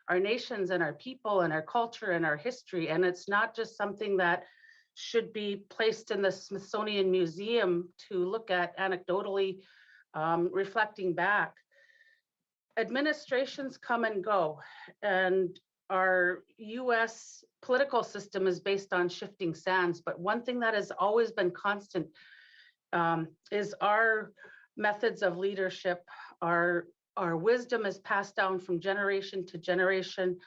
our nations and our people and our culture and our history. And it's not just something that should be placed in the Smithsonian Museum to look at anecdotally, reflecting back. Administrations come and go, and our US political system is based on shifting sands, but one thing that has always been constant is our methods of leadership. Our wisdom is passed down from generation to generation.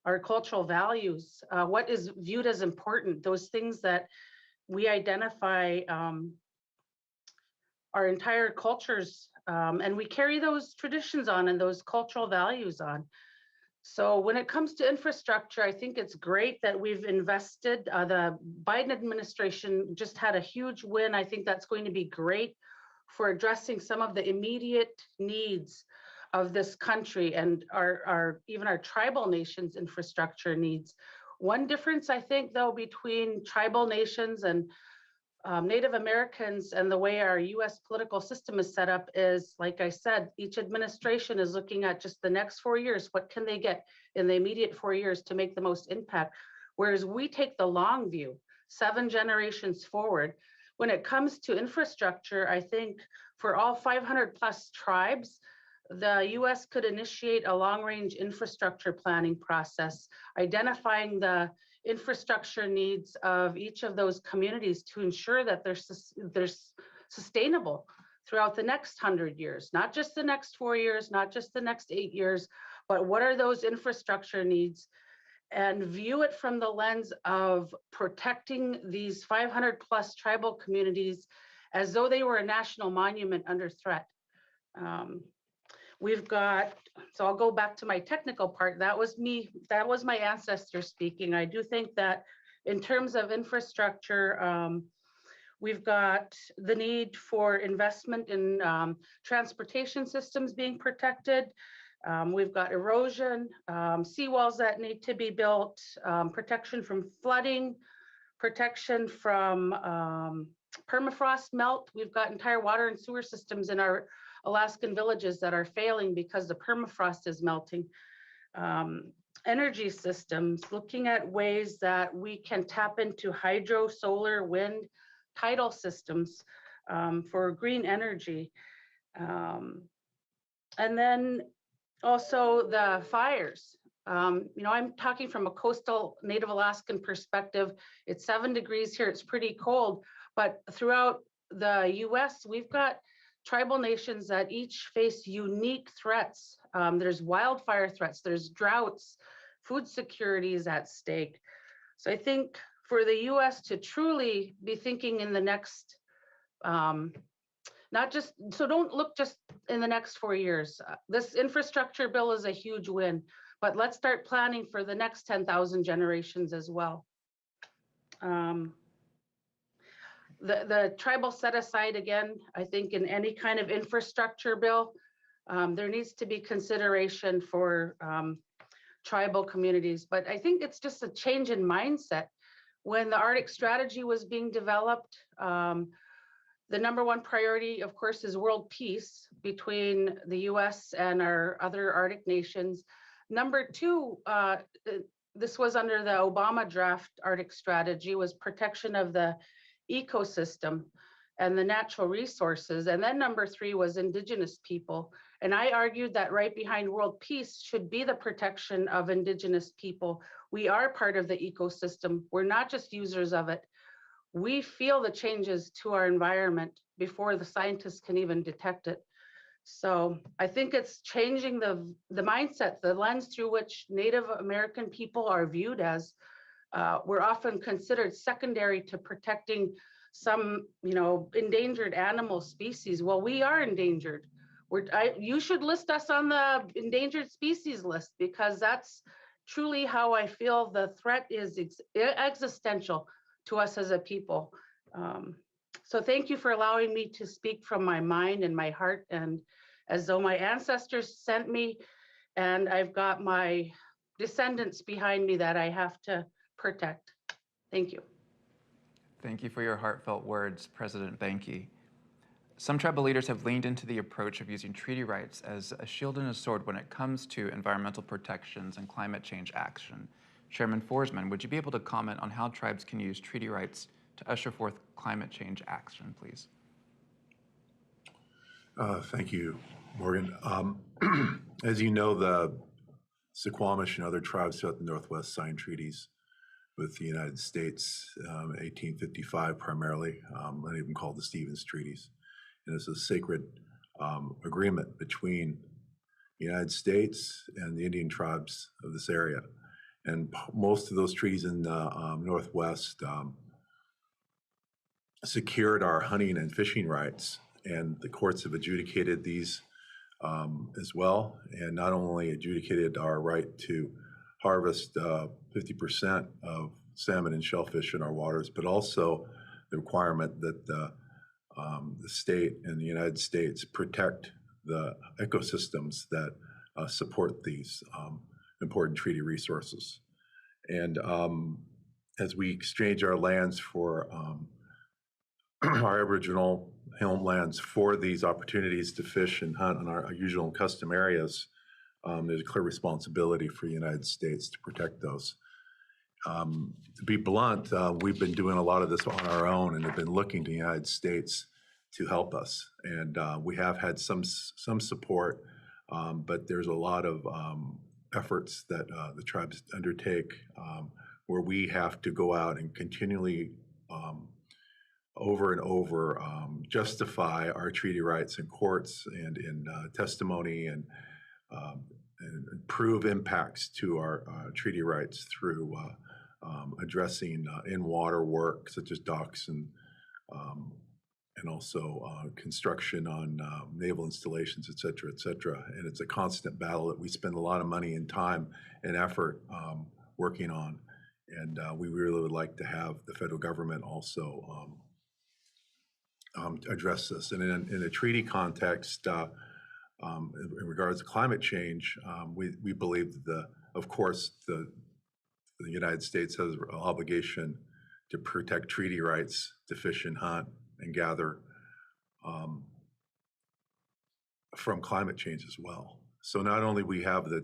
Our cultural values, what is viewed as important, those things that we identify our entire cultures, and we carry those traditions on and those cultural values on. So when it comes to infrastructure, I think it's great that we've invested. The Biden administration just had a huge win. I think that's going to be great for addressing some of the immediate needs of this country and even our tribal nations' infrastructure needs. One difference, I think, though, between tribal nations and Native Americans and the way our US political system is set up is, like I said, each administration is looking at just the next 4 years. What can they get in the immediate 4 years to make the most impact? Whereas we take the long view, 7 generations forward. When it comes to infrastructure, I think for all 500 plus tribes, the US could initiate a long-range infrastructure planning process, identifying the infrastructure needs of each of those communities to ensure that they're sustainable throughout the next 100 years, not just the next 4 years, not just the next 8 years, but what are those infrastructure needs, and view it from the lens of protecting these 500 plus tribal communities as though they were a national monument under threat. We've got, so I'll go back to my technical part. That was me, that was my ancestors speaking. I do think that in terms of infrastructure, We've got the need for investment in transportation systems being protected. We've got erosion, seawalls that need to be built, protection from flooding, protection from permafrost melt. We've got entire water and sewer systems in our Alaskan villages that are failing because the permafrost is melting. Energy systems, looking at ways that we can tap into hydro, solar, wind, tidal systems for green energy. And then also the fires. I'm talking from a coastal Native Alaskan perspective. It's 7 degrees here, it's pretty cold, but throughout the US, we've got tribal nations that each face unique threats. There's wildfire threats, there's droughts, food security is at stake. So I think for the US to truly be thinking in the next, don't look just in the next 4 years. This infrastructure bill is a huge win, but let's start planning for the next 10,000 generations as well. The tribal set aside again, I think in any kind of infrastructure bill, there needs to be consideration for tribal communities, but I think it's just a change in mindset. When the Arctic strategy was being developed, the #1 priority, of course, is world peace between the US and our other Arctic nations. #2, this was under the Obama draft Arctic strategy, was protection of the ecosystem and the natural resources. And then #3 was Indigenous people. And I argued that right behind world peace should be the protection of Indigenous people. We are part of the ecosystem. We're not just users of it. We feel the changes to our environment before the scientists can even detect it. So I think it's changing the mindset, the lens through which Native American people are viewed as. We're often considered secondary to protecting some, endangered animal species. Well, we are endangered. You should list us on the endangered species list, because that's truly how I feel the threat is existential to us as a people. So thank you for allowing me to speak from my mind and my heart, and as though my ancestors sent me, and I've got my descendants behind me that I have to protect. Thank you. Thank you for your heartfelt words, President Banky. Some tribal leaders have leaned into the approach of using treaty rights as a shield and a sword when it comes to environmental protections and climate change action. Chairman Forsman, would you be able to comment on how tribes can use treaty rights to usher forth climate change action, please? Thank you, Morgan. As you know, the Suquamish and other tribes throughout the Northwest signed treaties with the United States, 1855 primarily, many of them called the Stevens Treaties. And it's a sacred agreement between the United States and the Indian tribes of this area. And most of those treaties in the Northwest secured our hunting and fishing rights. And the courts have adjudicated these as well, and not only adjudicated our right to harvest 50% of salmon and shellfish in our waters, but also the requirement that the state and the United States protect the ecosystems that support these important treaty resources. And as we exchange our lands for our Aboriginal homelands for these opportunities to fish and hunt in our usual and custom areas, there's a clear responsibility for the United States to protect those. To be blunt, we've been doing a lot of this on our own and have been looking to the United States to help us. And we have had some support, but there's a lot of efforts that the tribes undertake where we have to go out and continually over and over justify our treaty rights in courts and in testimony and prove impacts to our treaty rights through addressing in-water work such as docks and also construction on naval installations, et cetera, et cetera. And it's a constant battle that we spend a lot of money and time and effort working on. And we really would like to have the federal government also address this. And in a treaty context, in regards to climate change, we believe that, of course, the United States has an obligation to protect treaty rights to fish and hunt and gather from climate change as well. So not only we have the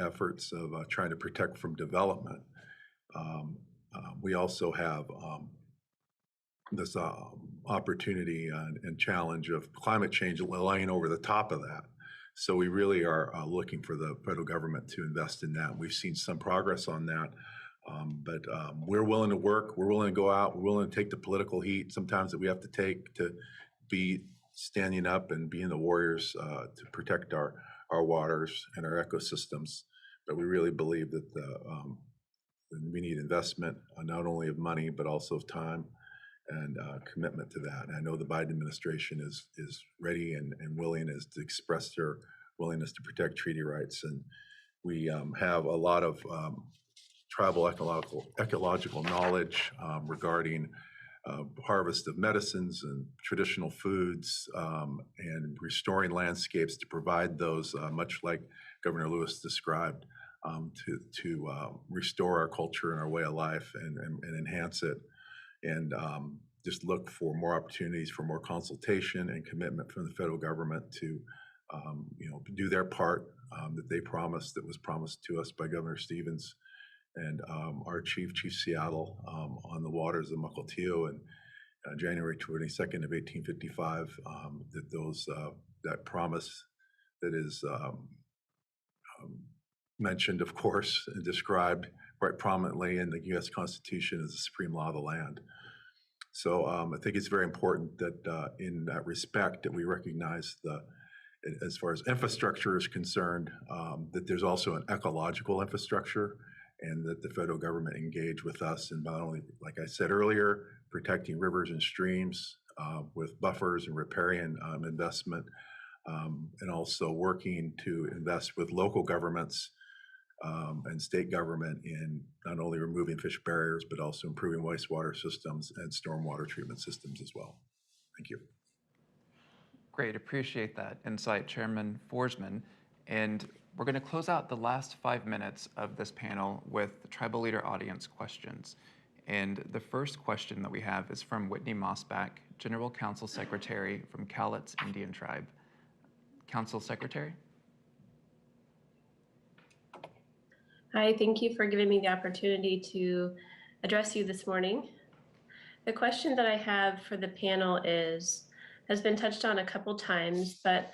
efforts of trying to protect from development, we also have this opportunity and challenge of climate change laying over the top of that. So we really are looking for the federal government to invest in that. We've seen some progress on that, but we're willing to work. We're willing to go out. We're willing to take the political heat sometimes that we have to take to be standing up and being the warriors to protect our waters and our ecosystems. But we really believe that we need investment, not only of money, but also of time and commitment to that. And I know the Biden administration is ready and willing as to express their willingness to protect treaty rights. And we have a lot of tribal ecological knowledge regarding harvest of medicines and traditional foods and restoring landscapes to provide those, much like Governor Lewis described, to restore our culture and our way of life and enhance it. And just look for more opportunities for more consultation and commitment from the federal government to, do their part that they promised, that was promised to us by Governor Stevens and our Chief Seattle on the waters of Mukilteo and January 22nd of 1855. That promise that is mentioned, of course, and described quite prominently in the U.S. Constitution as the supreme law of the land. So I think it's very important that in that respect that we recognize as far as infrastructure is concerned, that there's also an ecological infrastructure and that the federal government engage with us in not only, like I said earlier, protecting rivers and streams with buffers and riparian investment, and also working to invest with local governments and state government in not only removing fish barriers, but also improving wastewater systems and stormwater treatment systems as well. Thank you. Great, appreciate that insight, Chairman Forsman. And we're going to close out the last 5 minutes of this panel with tribal leader audience questions. And the first question that we have is from Whitney Mossback, General Counsel Secretary from Cowlitz Indian Tribe. Council Secretary. Hi, thank you for giving me the opportunity to address you this morning. The question that I have for the panel has been touched on a couple times, but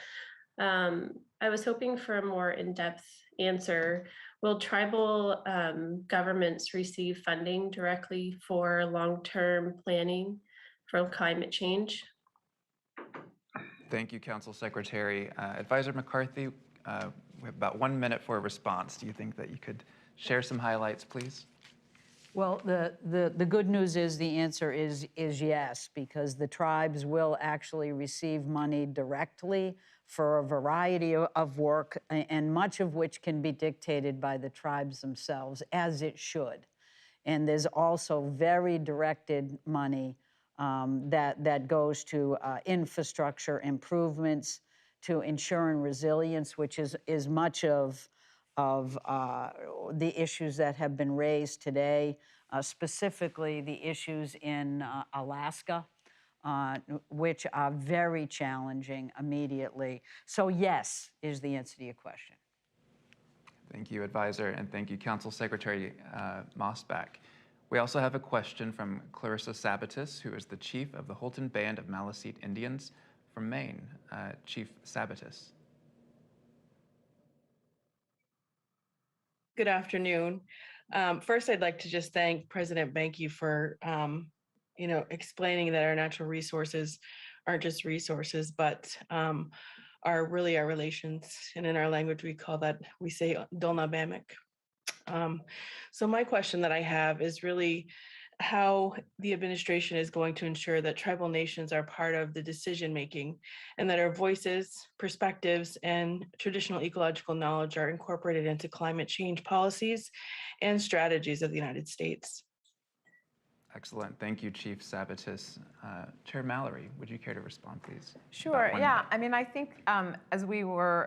I was hoping for a more in-depth answer. Will tribal governments receive funding directly for long-term planning for climate change? Thank you, Council Secretary. Advisor McCarthy, we have about 1 minute for a response. Do you think that you could share some highlights, please? Well, the good news is the answer is yes, because the tribes will actually receive money directly for a variety of work, and much of which can be dictated by the tribes themselves, as it should. And there's also very directed money that goes to infrastructure improvements, to ensuring resilience, which is much of the issues that have been raised today, specifically the issues in Alaska, which are very challenging immediately. So yes, is the answer to your question. Thank you, Advisor, and thank you, Council Secretary Mossback. We also have a question from Clarissa Sabatis, who is the Chief of the Holton Band of Maliseet Indians from Maine. Chief Sabatis. Good afternoon. First, I'd like to just thank President Banky for, explaining that our natural resources aren't just resources, but are really our relations. And in our language, we say Dolna Bamek. So my question that I have is really how the administration is going to ensure that tribal nations are part of the decision-making and that our voices, perspectives, and traditional ecological knowledge are incorporated into climate change policies and strategies of the United States. Excellent. Thank you, Chief Sabatis. Chair Mallory, would you care to respond, please? Sure. About 1 Yeah. minute. I mean, I think as we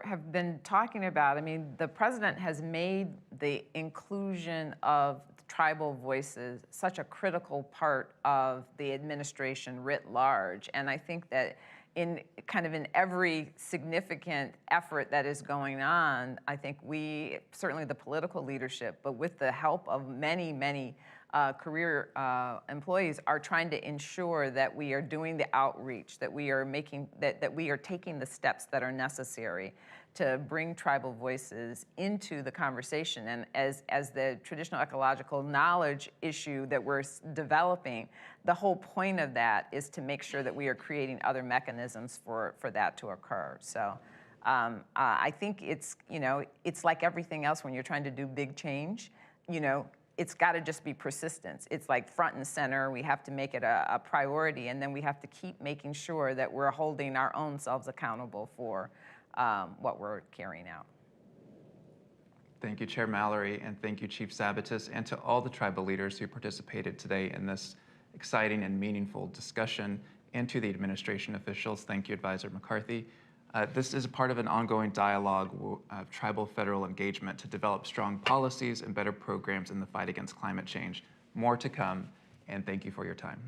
have been talking about, I mean, the president has made the inclusion of tribal voices such a critical part of the administration writ large, and I think that in every significant effort that is going on, I think we, certainly the political leadership, but with the help of many career employees, are trying to ensure that we are doing the outreach, that we are making, that we are taking the steps that are necessary to bring tribal voices into the conversation. And as the traditional ecological knowledge issue that we're developing, the whole point of that is to make sure that we are creating other mechanisms for that to occur. So I think it's, it's like everything else when you're trying to do big change, it's got to just be persistence. It's like front and center. We have to make it a priority, and then we have to keep making sure that we're holding our own selves accountable for what we're carrying out. Thank you, Chair Mallory, and thank you, Chief Sabatis, and to all the tribal leaders who participated today in this exciting and meaningful discussion, and to the administration officials. Thank you, Advisor McCarthy. This is a part of an ongoing dialogue of tribal federal engagement to develop strong policies and better programs in the fight against climate change. More to come, and thank you for your time.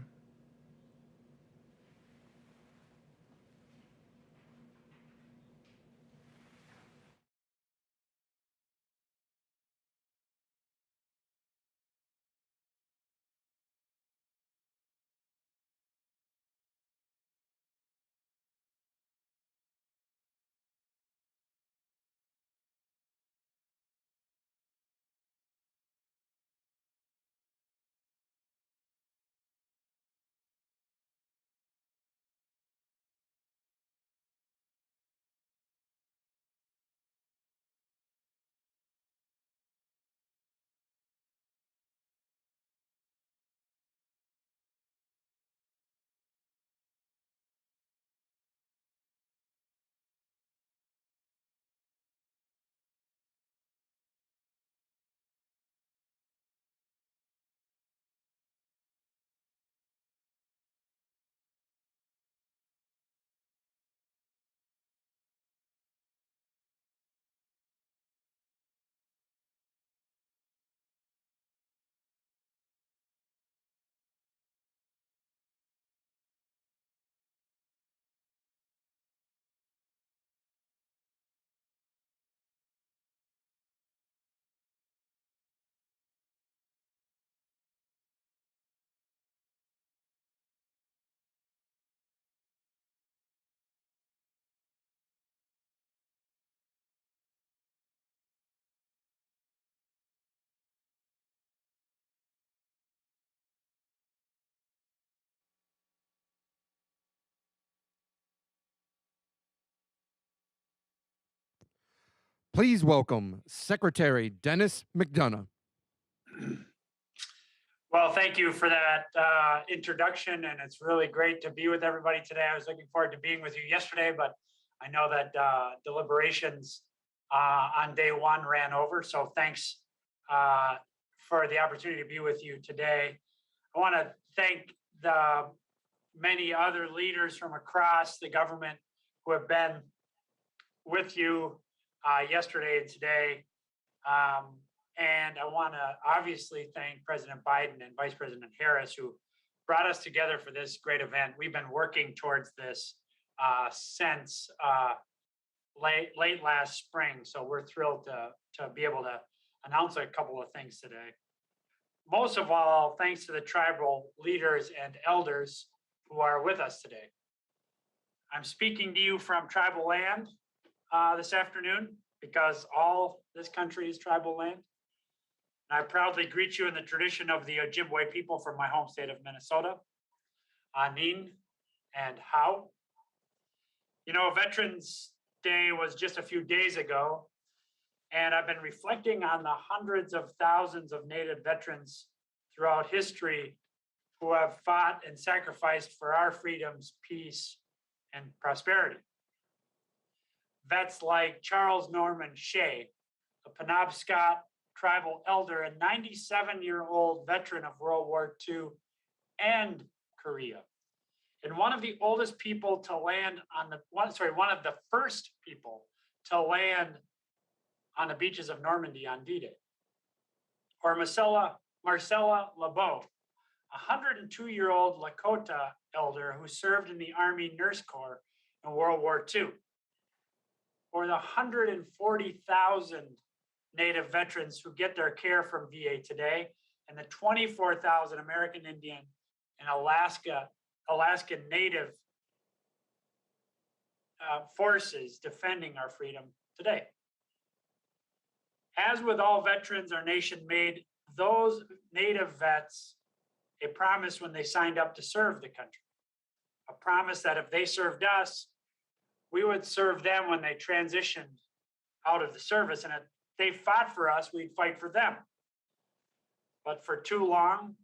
Please welcome Secretary Dennis Mcdonough. Well, thank you for that introduction, and it's really great to be with everybody today. I was looking forward to being with you yesterday, but I know that deliberations on day one ran over, so thanks for the opportunity to be with you today. I want to thank the many other leaders from across the government who have been with you yesterday and today. And I want to obviously thank President Biden and Vice President Harris, who brought us together for this great event. We've been working towards this since late last spring, so we're thrilled to be able to announce a couple of things today. Most of all, thanks to the tribal leaders and elders who are with us today. I'm speaking to you from tribal land this afternoon because all this country is tribal land. And I proudly greet you in the tradition of the Ojibwe people from my home state of Minnesota, Anin and How. You know, Veterans Day was just a few days ago, and I've been reflecting on the hundreds of thousands of Native veterans throughout history who have fought and sacrificed for our freedoms, peace, and prosperity. Vets like Charles Norman Shea, a Penobscot tribal elder and 97-year-old veteran of World War II and Korea. And one of the oldest people to land on the, one of the first people to land on the beaches of Normandy on D-Day. Or Marcella Lebeau, a 102-year-old Lakota elder who served in the Army Nurse Corps in World War II. Or the 140,000 Native veterans who get their care from VA today, and the 24,000 American Indian and Alaskan Native forces defending our freedom today. As with all veterans, our nation made those Native vets a promise when they signed up to serve the country. A promise that if they served us, we would serve them when they transitioned out of the service. And if they fought for us, we'd fight for them. But for too long,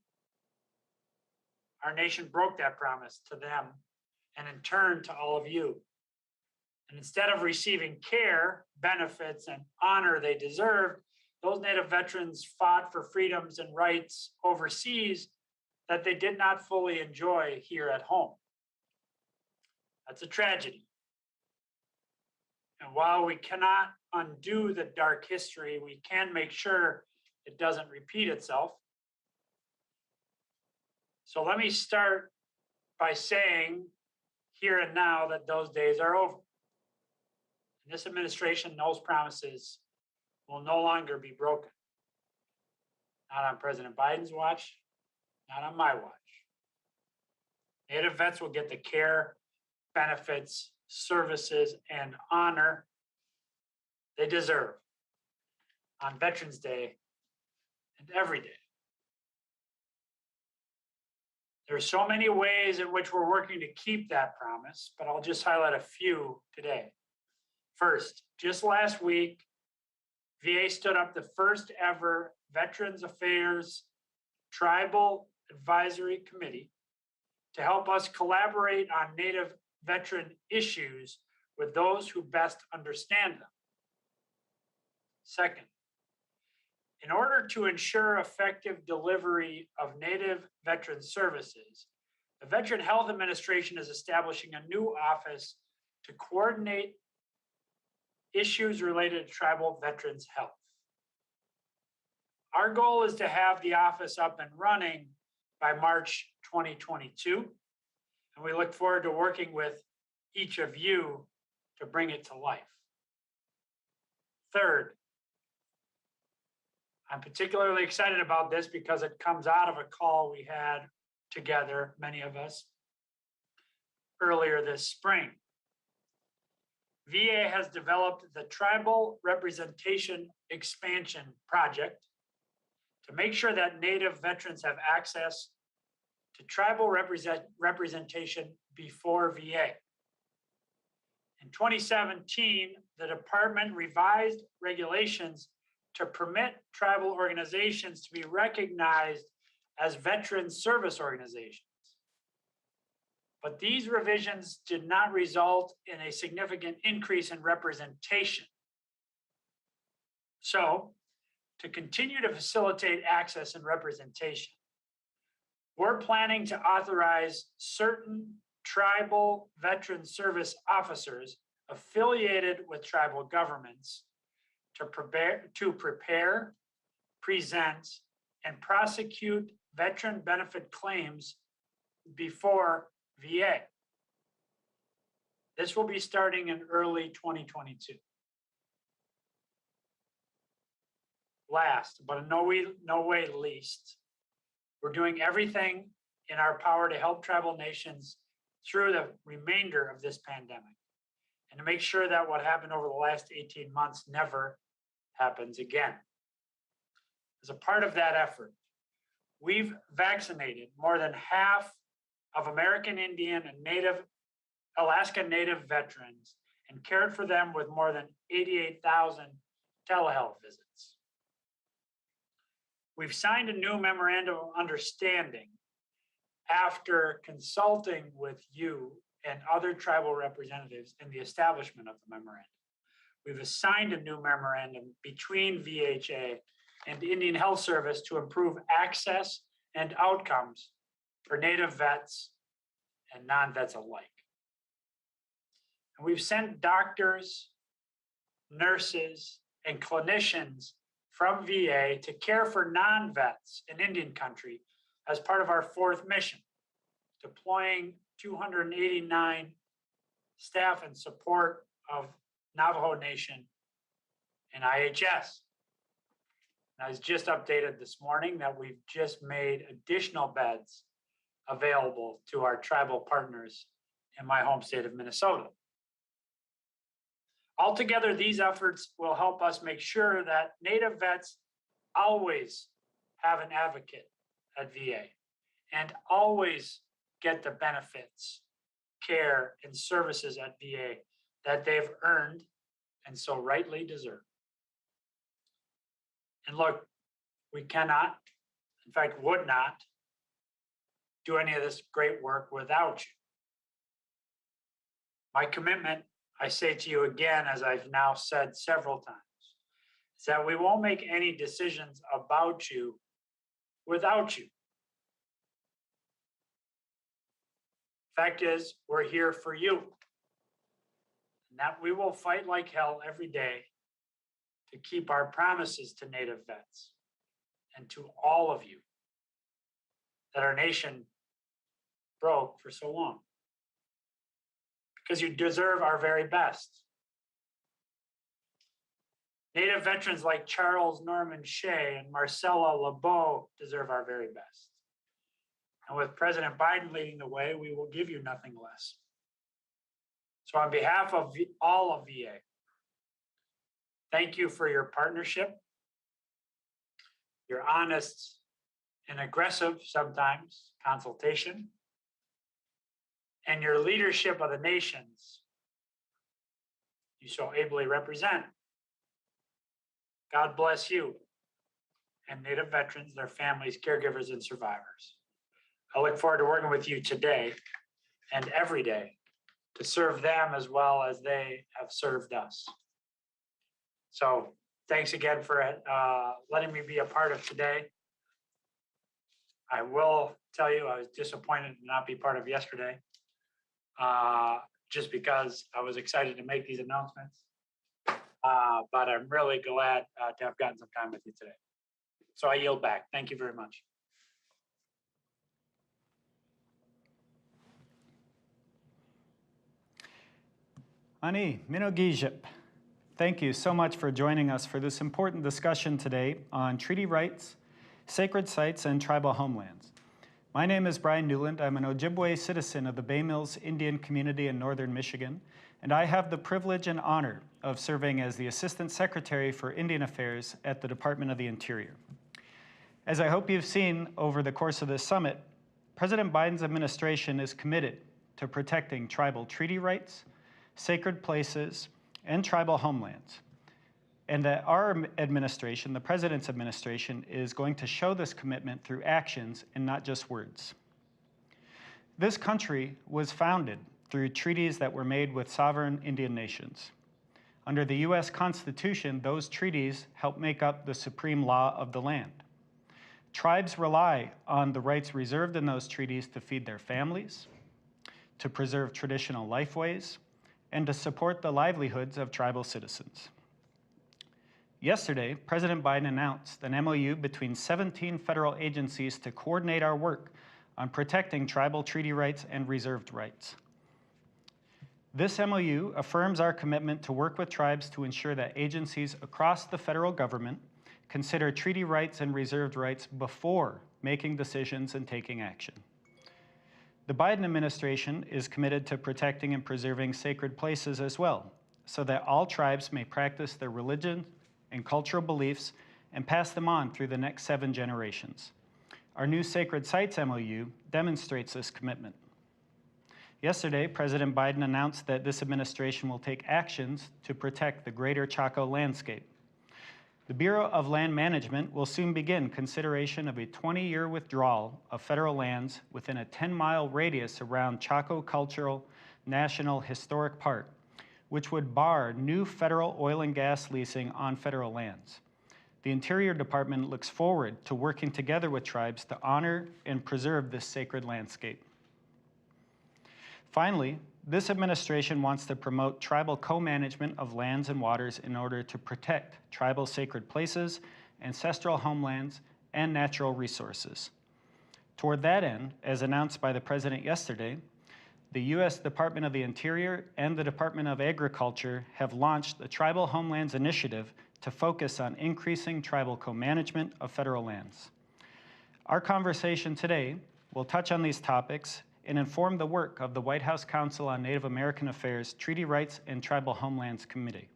our nation broke that promise to them and in turn to all of you. And instead of receiving care, benefits, and honor they deserved, those Native veterans fought for freedoms and rights overseas that they did not fully enjoy here at home. That's a tragedy. And while we cannot undo the dark history, we can make sure it doesn't repeat itself. So let me start by saying here and now that those days are over. And this administration, those promises will no longer be broken. Not on President Biden's watch, not on my watch. Native vets will get the care, benefits, services, and honor they deserve on Veterans Day and every day. There are so many ways in which we're working to keep that promise, but I'll just highlight a few today. First, just last week, VA stood up the first ever Veterans Affairs Tribal Advisory Committee to help us collaborate on Native veteran issues with those who best understand them. Second, in order to ensure effective delivery of Native veteran services, the Veteran Health Administration is establishing a new office to coordinate issues related to tribal veterans' health. Our goal is to have the office up and running by March 2022, and we look forward to working with each of you to bring it to life. Third, I'm particularly excited about this because it comes out of a call we had together, many of us, earlier this spring. VA has developed the Tribal Representation Expansion Project to make sure that Native veterans have access to tribal representation before VA. In 2017, the department revised regulations to permit tribal organizations to be recognized as veteran service organizations. But these revisions did not result in a significant increase in representation. So, to continue to facilitate access and representation, we're planning to authorize certain tribal veteran service officers affiliated with tribal governments to prepare, present, and prosecute veteran benefit claims before VA. This will be starting in early 2022. Last, but in no way least, we're doing everything in our power to help tribal nations through the remainder of this pandemic and to make sure that what happened over the last 18 months never happens again. As a part of that effort, we've vaccinated more than half of American Indian and Alaska Native veterans and cared for them with more than 88,000 telehealth visits. We've signed a new memorandum of understanding after consulting with you and other tribal representatives in the establishment of the memorandum. We've assigned a new memorandum between VHA and the Indian Health Service to improve access and outcomes for Native vets and non-vets alike. And we've sent doctors, nurses, and clinicians from VA to care for non-vets in Indian country as part of our fourth mission, deploying 289 staff in support of Navajo Nation and IHS. And I was just updated this morning that we've just made additional beds available to our tribal partners in my home state of Minnesota. Altogether, these efforts will help us make sure that Native vets always have an advocate at VA and always get the benefits, care, and services at VA that they've earned and so rightly deserve. And look, we cannot, in fact, would not do any of this great work without you. My commitment, I say to you again, as I've now said several times, is that we won't make any decisions about you without you. Fact is, we're here for you. And that we will fight like hell every day to keep our promises to Native vets and to all of you that our nation broke for so long. Because you deserve our very best. Native veterans like Charles Norman Shea and Marcella Lebeau deserve our very best. And with President Biden leading the way, we will give you nothing less. So on behalf of all of VA, thank you for your partnership, your honest and aggressive, sometimes, consultation, and your leadership of the nations you so ably represent. God bless you and Native veterans, their families, caregivers, and survivors. I look forward to working with you today and every day to serve them as well as they have served us. So thanks again for letting me be a part of today. I will tell you I was disappointed to not be part of yesterday, just because I was excited to make these announcements. But I'm really glad to have gotten some time with you today. So I yield back. Thank you very much. Ani Minogijip, thank you so much for joining us for this important discussion today on treaty rights, sacred sites, and tribal homelands. My name is Brian Newland. I'm an Ojibwe citizen of the Bay Mills Indian community in northern Michigan, and I have the privilege and honor of serving as the Assistant Secretary for Indian Affairs at the Department of the Interior. As I hope you've seen over the course of this summit, President Biden's administration is committed to protecting tribal treaty rights, sacred places, and tribal homelands. And that our administration, the President's administration, is going to show this commitment through actions and not just words. This country was founded through treaties that were made with sovereign Indian nations. Under the US Constitution, those treaties help make up the supreme law of the land. Tribes rely on the rights reserved in those treaties to feed their families, to preserve traditional lifeways, and to support the livelihoods of tribal citizens. Yesterday, President Biden announced an MOU between 17 federal agencies to coordinate our work on protecting tribal treaty rights and reserved rights. This MOU affirms our commitment to work with tribes to ensure that agencies across the federal government consider treaty rights and reserved rights before making decisions and taking action. The Biden administration is committed to protecting and preserving sacred places as well, so that all tribes may practice their religion and cultural beliefs and pass them on through the next 7 generations. Our new Sacred Sites MOU demonstrates this commitment. Yesterday, President Biden announced that this administration will take actions to protect the greater Chaco landscape. The Bureau of Land Management will soon begin consideration of a 20-year withdrawal of federal lands within a 10-mile radius around Chaco Cultural National Historic Park, which would bar new federal oil and gas leasing on federal lands. the Interior Department looks forward to working together with tribes to honor and preserve this sacred landscape. Finally, this administration wants to promote tribal co-management of lands and waters in order to protect tribal sacred places, ancestral homelands, and natural resources. Toward that end, as announced by the President yesterday, the U.S. Department of the Interior and the Department of Agriculture have launched the Tribal Homelands Initiative to focus on increasing tribal co-management of federal lands. Our conversation today will touch on these topics and inform the work of the White House Council on Native American Affairs Treaty Rights and Tribal Homelands Committee.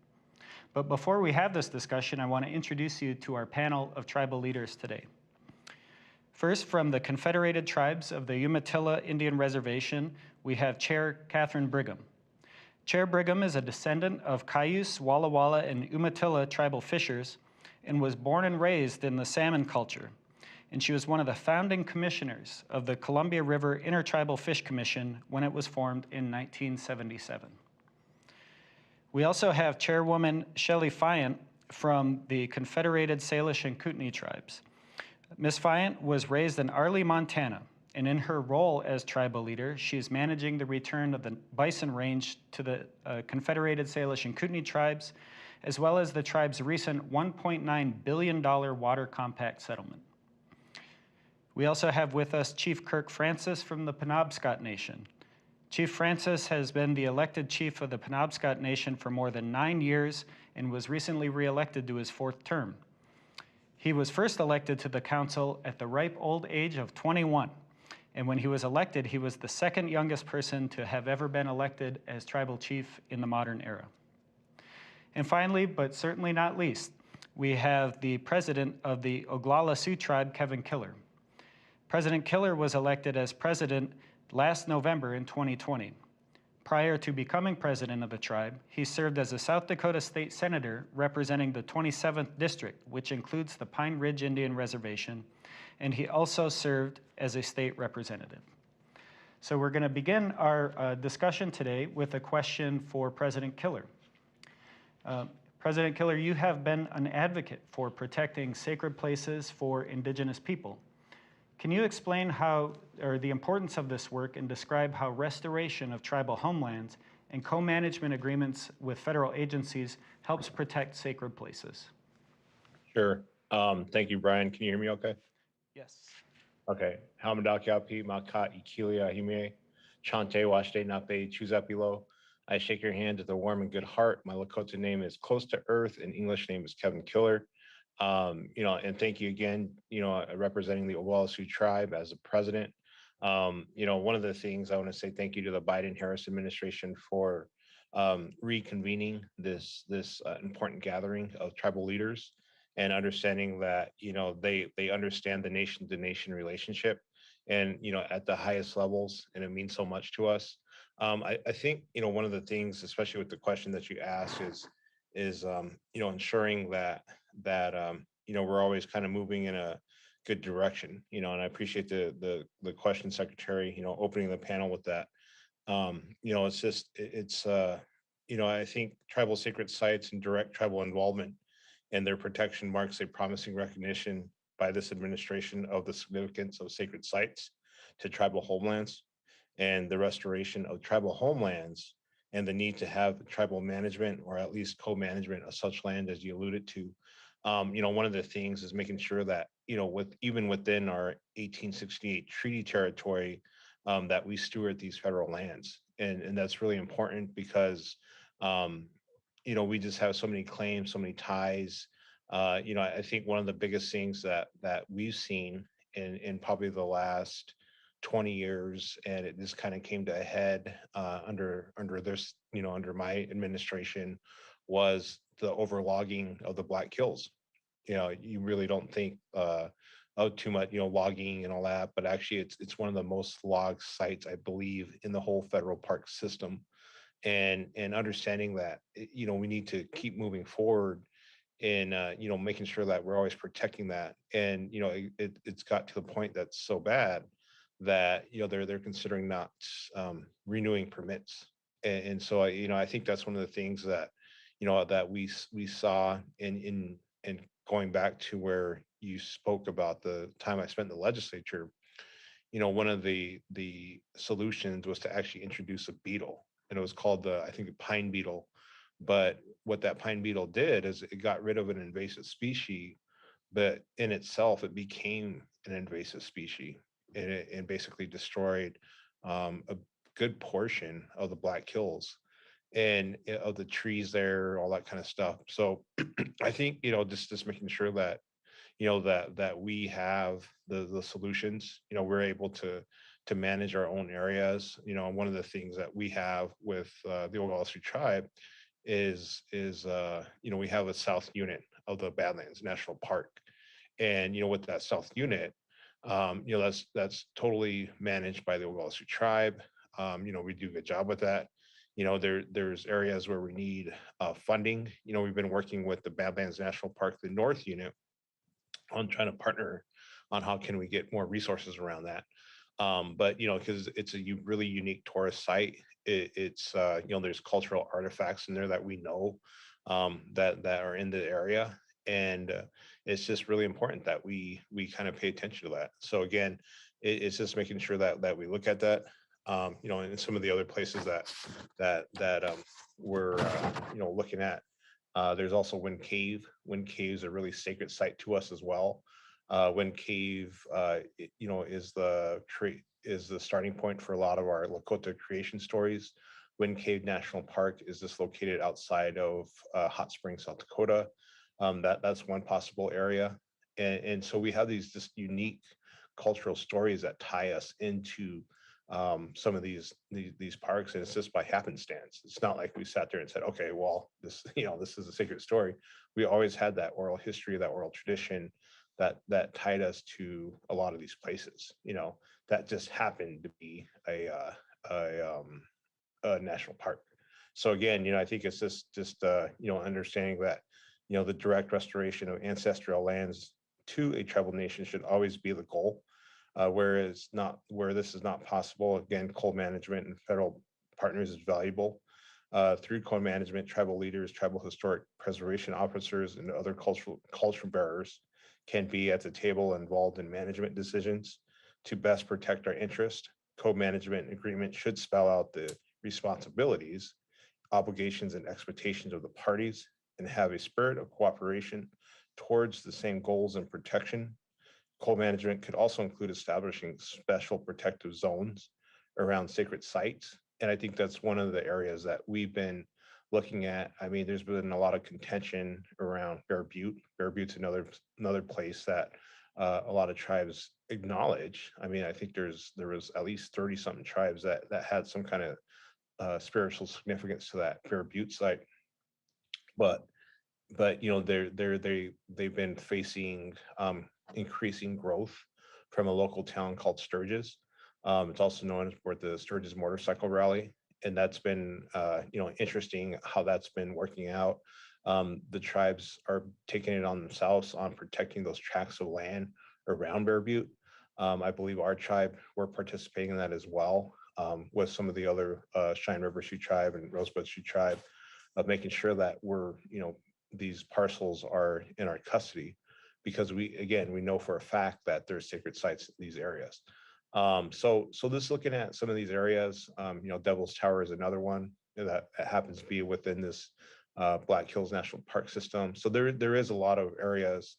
But before we have this discussion, I want to introduce you to our panel of tribal leaders today. First, from the Confederated Tribes of the Umatilla Indian Reservation, we have Chair Catherine Brigham. Chair Brigham is a descendant of Cayuse, Walla Walla, and Umatilla tribal fishers and was born and raised in the salmon culture. And she was one of the founding commissioners of the Columbia River Intertribal Fish Commission when it was formed in 1977. We also have Chairwoman Shelly Fayent from the Confederated Salish and Kootenai tribes. Ms. Fayent was raised in Arley, Montana, and in her role as tribal leader, she is managing the return of the bison range to the Confederated Salish and Kootenai tribes, as well as the tribe's recent $1.9 billion water compact settlement. We also have with us Chief Kirk Francis from the Penobscot Nation. Chief Francis has been the elected chief of the Penobscot Nation for more than 9 years and was recently reelected to his 4th term. He was first elected to the council at the ripe old age of 21, and when he was elected, he was the 2nd youngest person to have ever been elected as tribal chief in the modern era. And finally, but certainly not least, we have the president of the Oglala Sioux tribe, Kevin Killer. President Killer was elected as president last November in 2020. Prior to becoming president of the tribe, he served as a South Dakota state senator representing the 27th district, which includes the Pine Ridge Indian Reservation, and he also served as a state representative. So we're going to begin our discussion today with a question for President Killer. President Killer, you have been an advocate for protecting sacred places for Indigenous people. Can you explain the importance of this work and describe how restoration of tribal homelands and co-management agreements with federal agencies helps protect sacred places? Sure. Thank you, Brian. Can you hear me okay? Yes. Okay. Hamadakyapi, Makat, Ikilia, Hime, Chante, Washte, Nape, Chuzapilo. I shake your hand with a warm and good heart. My Lakota name is Close to Earth, and English name is Kevin Killer. And thank you again, representing the Oglala Sioux tribe as a president. One of the things I want to say thank you to the Biden-Harris administration for reconvening this important gathering of tribal leaders and understanding that, they understand the nation-to-nation relationship and, at the highest levels, and it means so much to us. I think, one of the things, especially with the question that you asked is ensuring that we're always kind of moving in a good direction, and I appreciate the question, Secretary, opening the panel with that. I think tribal sacred sites and direct tribal involvement and their protection marks a promising recognition by this administration of the significance of sacred sites to tribal homelands and the restoration of tribal homelands and the need to have tribal management or at least co-management of such land, as you alluded to. One of the things is making sure that, even within our 1868 treaty territory, that we steward these federal lands. And that's really important because, we just have so many claims, so many ties. I think one of the biggest things that we've seen in probably the last 20 years, and it just kind of came to a head under this, under my administration, was the overlogging of the Black Hills. You really don't think of too much, logging and all that, but actually it's one of the most logged sites, I believe, in the whole federal park system. And understanding that, we need to keep moving forward in, making sure that we're always protecting that. And, it's got to the point that's so bad that, they're considering not renewing permits. And so, I think that's one of the things that, that we saw in going back to where you spoke about the time I spent in the legislature, one of the solutions was to actually introduce a beetle, and it was called I think the pine beetle. But what that pine beetle did is it got rid of an invasive species, but in itself, it became an invasive species, and it basically destroyed a good portion of the Black Hills and of the trees there, all that kind of stuff. So I think, just making sure that that we have the solutions, we're able to manage our own areas. One of the things that we have with the Oglala tribe is we have a south unit of the Badlands National Park, and with that south unit, that's totally managed by the Oglala tribe. We do a good job with that. There's areas where we need funding. We've been working with the Badlands National Park, the north unit, on trying to partner on how can we get more resources around that. But because it's a really unique tourist site, it's there's cultural artifacts in there that we know that are in the area, and it's just really important that we kind of pay attention to that. So again, it's just making sure that we look at that. And some of the other places that we're looking at. There's also Wind Cave. Wind Cave is a really sacred site to us as well. Wind Cave, is the starting point for a lot of our Lakota creation stories. Wind Cave National Park is just located outside of Hot Springs, South Dakota. That's one possible area, and so we have these just unique cultural stories that tie us into some of these parks, and it's just by happenstance. It's not like we sat there and said, okay, well, this is a sacred story. We always had that oral history, that oral tradition that tied us to a lot of these places, that just happened to be a national park. So again, I think it's just understanding that the direct restoration of ancestral lands to a tribal nation should always be the goal. Where this is not possible, again, co-management and federal partners is valuable. Through co-management, tribal leaders, tribal historic preservation officers, and other culture bearers can be at the table involved in management decisions to best protect our interest. Co-management agreement should spell out the responsibilities, obligations, and expectations of the parties, and have a spirit of cooperation towards the same goals and protection. Co-management could also include establishing special protective zones around sacred sites. And I think that's one of the areas that we've been looking at. I mean, there's been a lot of contention around Bear Butte. Bear Butte's another place that a lot of tribes acknowledge. I mean, I think there was at least 30-something tribes that had some kind of spiritual significance to that Bear Butte site. But they've been facing increasing growth from a local town called Sturgis. It's also known for the Sturgis Motorcycle Rally, and that's been interesting how that's been working out. The tribes are taking it on themselves on protecting those tracts of land around Bear Butte. I believe our tribe, we're participating in that as well, with some of the other Cheyenne River Sioux tribe and Rosebud Sioux tribe, of making sure that we're these parcels are in our custody, because we know for a fact that there's sacred sites in these areas. So just looking at some of these areas, Devil's Tower is another one that happens to be within this Black Hills National Park system. So there is a lot of areas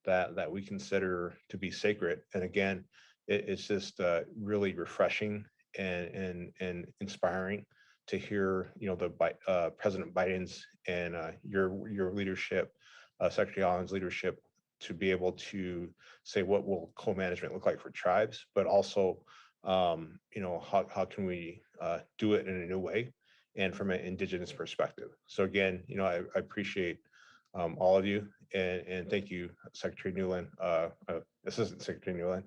that we consider to be sacred. And again, it's just really refreshing and inspiring to hear, the President Biden's and your leadership, Secretary Yellen's leadership, to be able to say what will co-management look like for tribes, but also, how can we do it in a new way and from an Indigenous perspective. So again, I appreciate all of you, and thank you, Secretary Newland, Assistant Secretary Newland,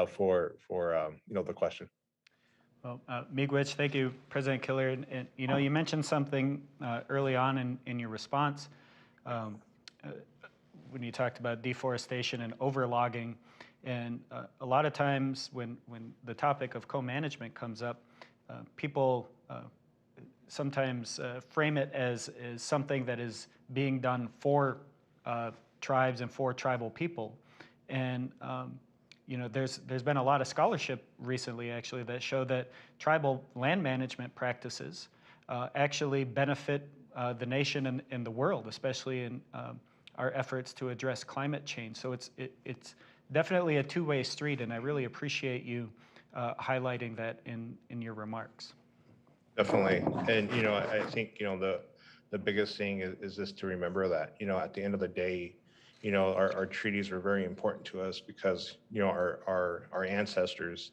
for the question. Well, Miigwech, thank you, President Killer. And you mentioned something early on in your response when you talked about deforestation and overlogging. And a lot of times when the topic of co-management comes up, people sometimes frame it as something that is being done for tribes and for tribal people. And there's been a lot of scholarship recently, actually, that show that tribal land management practices actually benefit the nation and the world, especially in our efforts to address climate change. So it's definitely a two-way street, and I really appreciate you highlighting that in your remarks. Definitely. And, I think, the biggest thing is just to remember that, at the end of the day, our treaties are very important to us because, our ancestors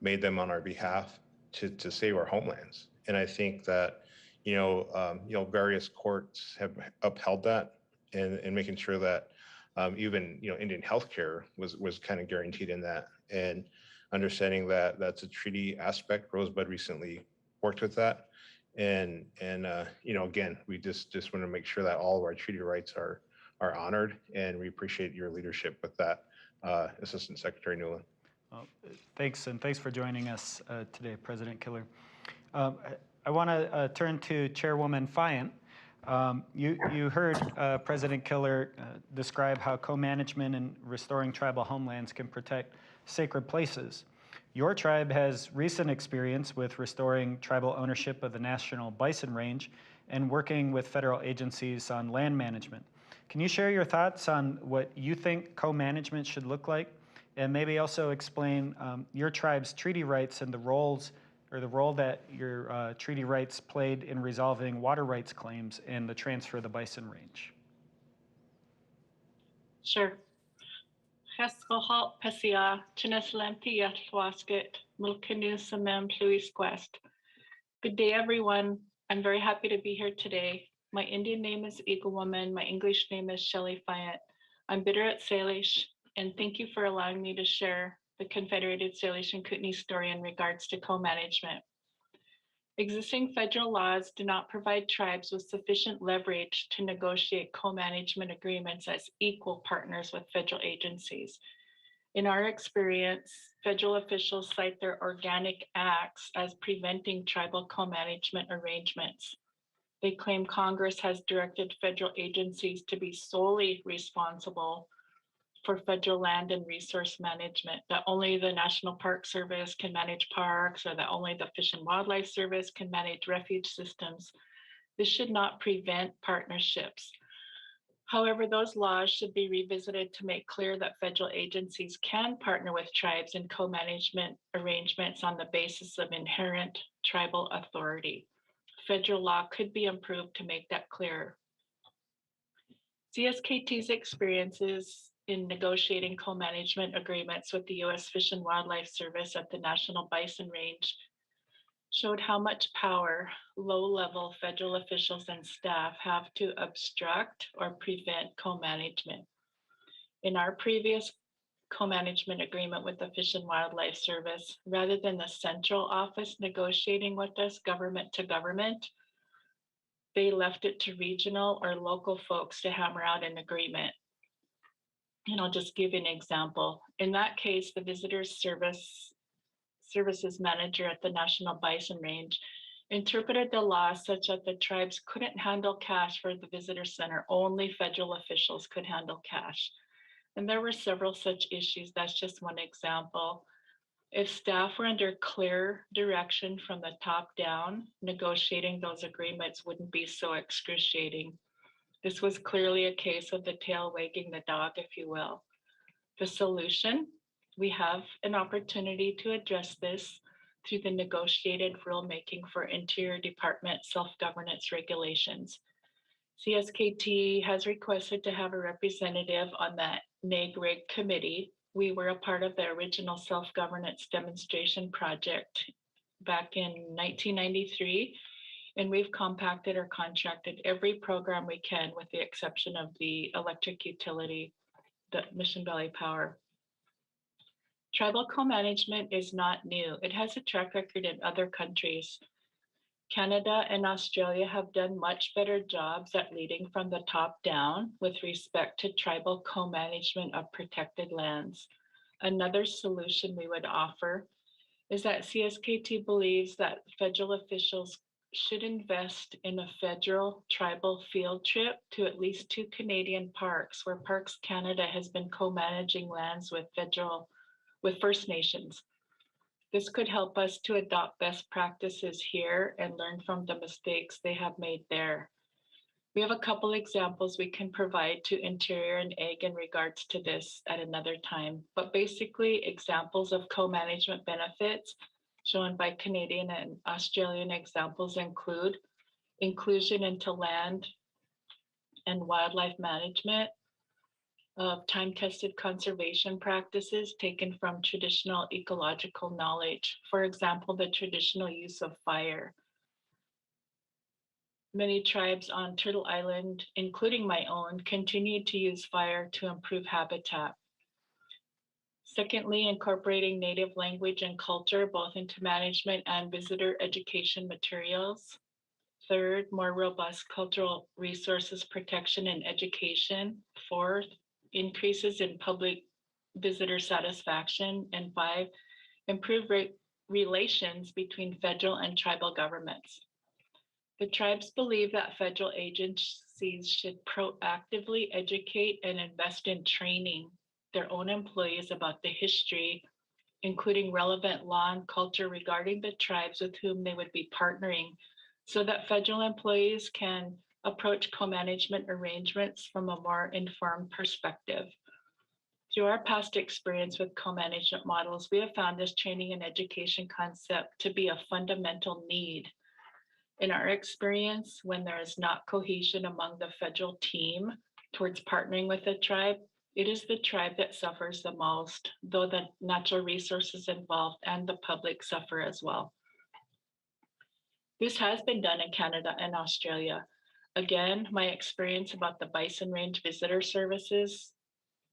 made them on our behalf to save our homelands. And I think that, various courts have upheld that and making sure that even, Indian healthcare was kind of guaranteed in that. And understanding that that's a treaty aspect. Rosebud recently worked with that. And again, we just want to make sure that all of our treaty rights are honored, and we appreciate your leadership with that, Assistant Secretary Newland. Well, thanks, and thanks for joining us today, President Killer. I want to turn to Chairwoman Fayent. You heard President Killer describe how co-management and restoring tribal homelands can protect sacred places. Your tribe has recent experience with restoring tribal ownership of the National Bison Range and working with federal agencies on land management. Can you share your thoughts on what you think co-management should look like? And maybe also explain your tribe's treaty rights and the role that your treaty rights played in resolving water rights claims and the transfer of the Bison Range. Sure. Hescohalt Pesia, Chineslampiat Wasket, Milkinu Samem Pluis Quest. Good day, everyone. I'm very happy to be here today. My Indian name is Eagle Woman. My English name is Shelly Fayent. I'm Bitter Salish, and thank you for allowing me to share the Confederated Salish and Kootenai story in regards to co-management. Existing federal laws do not provide tribes with sufficient leverage to negotiate co-management agreements as equal partners with federal agencies. In our experience, federal officials cite their organic acts as preventing tribal co-management arrangements. They claim Congress has directed federal agencies to be solely responsible for federal land and resource management, that only the National Park Service can manage parks, or that only the Fish and Wildlife Service can manage refuge systems. This should not prevent partnerships. However, those laws should be revisited to make clear that federal agencies can partner with tribes in co-management arrangements on the basis of inherent tribal authority. Federal law could be improved to make that clear. CSKT's experiences in negotiating co-management agreements with the U.S. Fish and Wildlife Service at the National Bison Range showed how much power low-level federal officials and staff have to obstruct or prevent co-management. In our previous co-management agreement with the Fish and Wildlife Service, rather than the central office negotiating with us government to government, they left it to regional or local folks to hammer out an agreement. And I'll just give you an example. In that case, the Visitors Services Manager at the National Bison Range interpreted the law such that the tribes couldn't handle cash for the visitor center. Only federal officials could handle cash. And there were several such issues. That's just one example. If staff were under clear direction from the top down, negotiating those agreements wouldn't be so excruciating. This was clearly a case of the tail wagging the dog, if you will. The solution, we have an opportunity to address this through the negotiated rulemaking for Interior Department self-governance regulations. CSKT has requested to have a representative on that NAGRIG committee. We were a part of the original self-governance demonstration project back in 1993. And we've compacted or contracted every program we can, with the exception of the electric utility, the Mission Valley Power. Tribal co-management is not new. It has a track record in other countries. Canada and Australia have done much better jobs at leading from the top down with respect to tribal co-management of protected lands. Another solution we would offer is that CSKT believes that federal officials should invest in a federal tribal field trip to at least 2 Canadian parks where Parks Canada has been co-managing lands with First Nations. This could help us to adopt best practices here and learn from the mistakes they have made there. We have a couple examples we can provide to Interior and Ag in regards to this at another time, but basically examples of co-management benefits shown by Canadian and Australian examples include inclusion into land and wildlife management of time-tested conservation practices taken from traditional ecological knowledge. For example, the traditional use of fire. Many tribes on Turtle Island, including my own, continue to use fire to improve habitat. Secondly, incorporating native language and culture both into management and visitor education materials. Third, more robust cultural resources protection and education. Fourth, increases in public visitor satisfaction. And 5, improved relations between federal and tribal governments. The tribes believe that federal agencies should proactively educate and invest in training their own employees about the history, including relevant law and culture regarding the tribes with whom they would be partnering, so that federal employees can approach co-management arrangements from a more informed perspective. Through our past experience with co-management models, we have found this training and education concept to be a fundamental need. In our experience, when there is not cohesion among the federal team towards partnering with the tribe, it is the tribe that suffers the most, though the natural resources involved and the public suffer as well. This has been done in Canada and Australia. Again, my experience about the Bison Range Visitor Services,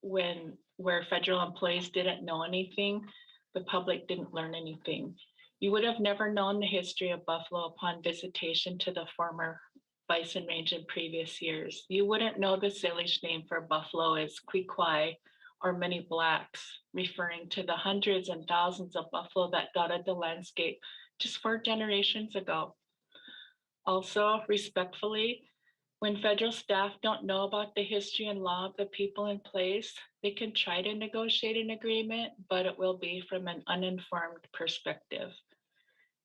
where federal employees didn't know anything, the public didn't learn anything. You would have never known the history of buffalo upon visitation to the former Bison Range in previous years. You wouldn't know the Salish name for buffalo is Kwikwai or many blacks, referring to the hundreds and thousands of buffalo that dotted the landscape just 4 generations ago. Also, respectfully, when federal staff don't know about the history and law of the people in place, they can try to negotiate an agreement, but it will be from an uninformed perspective.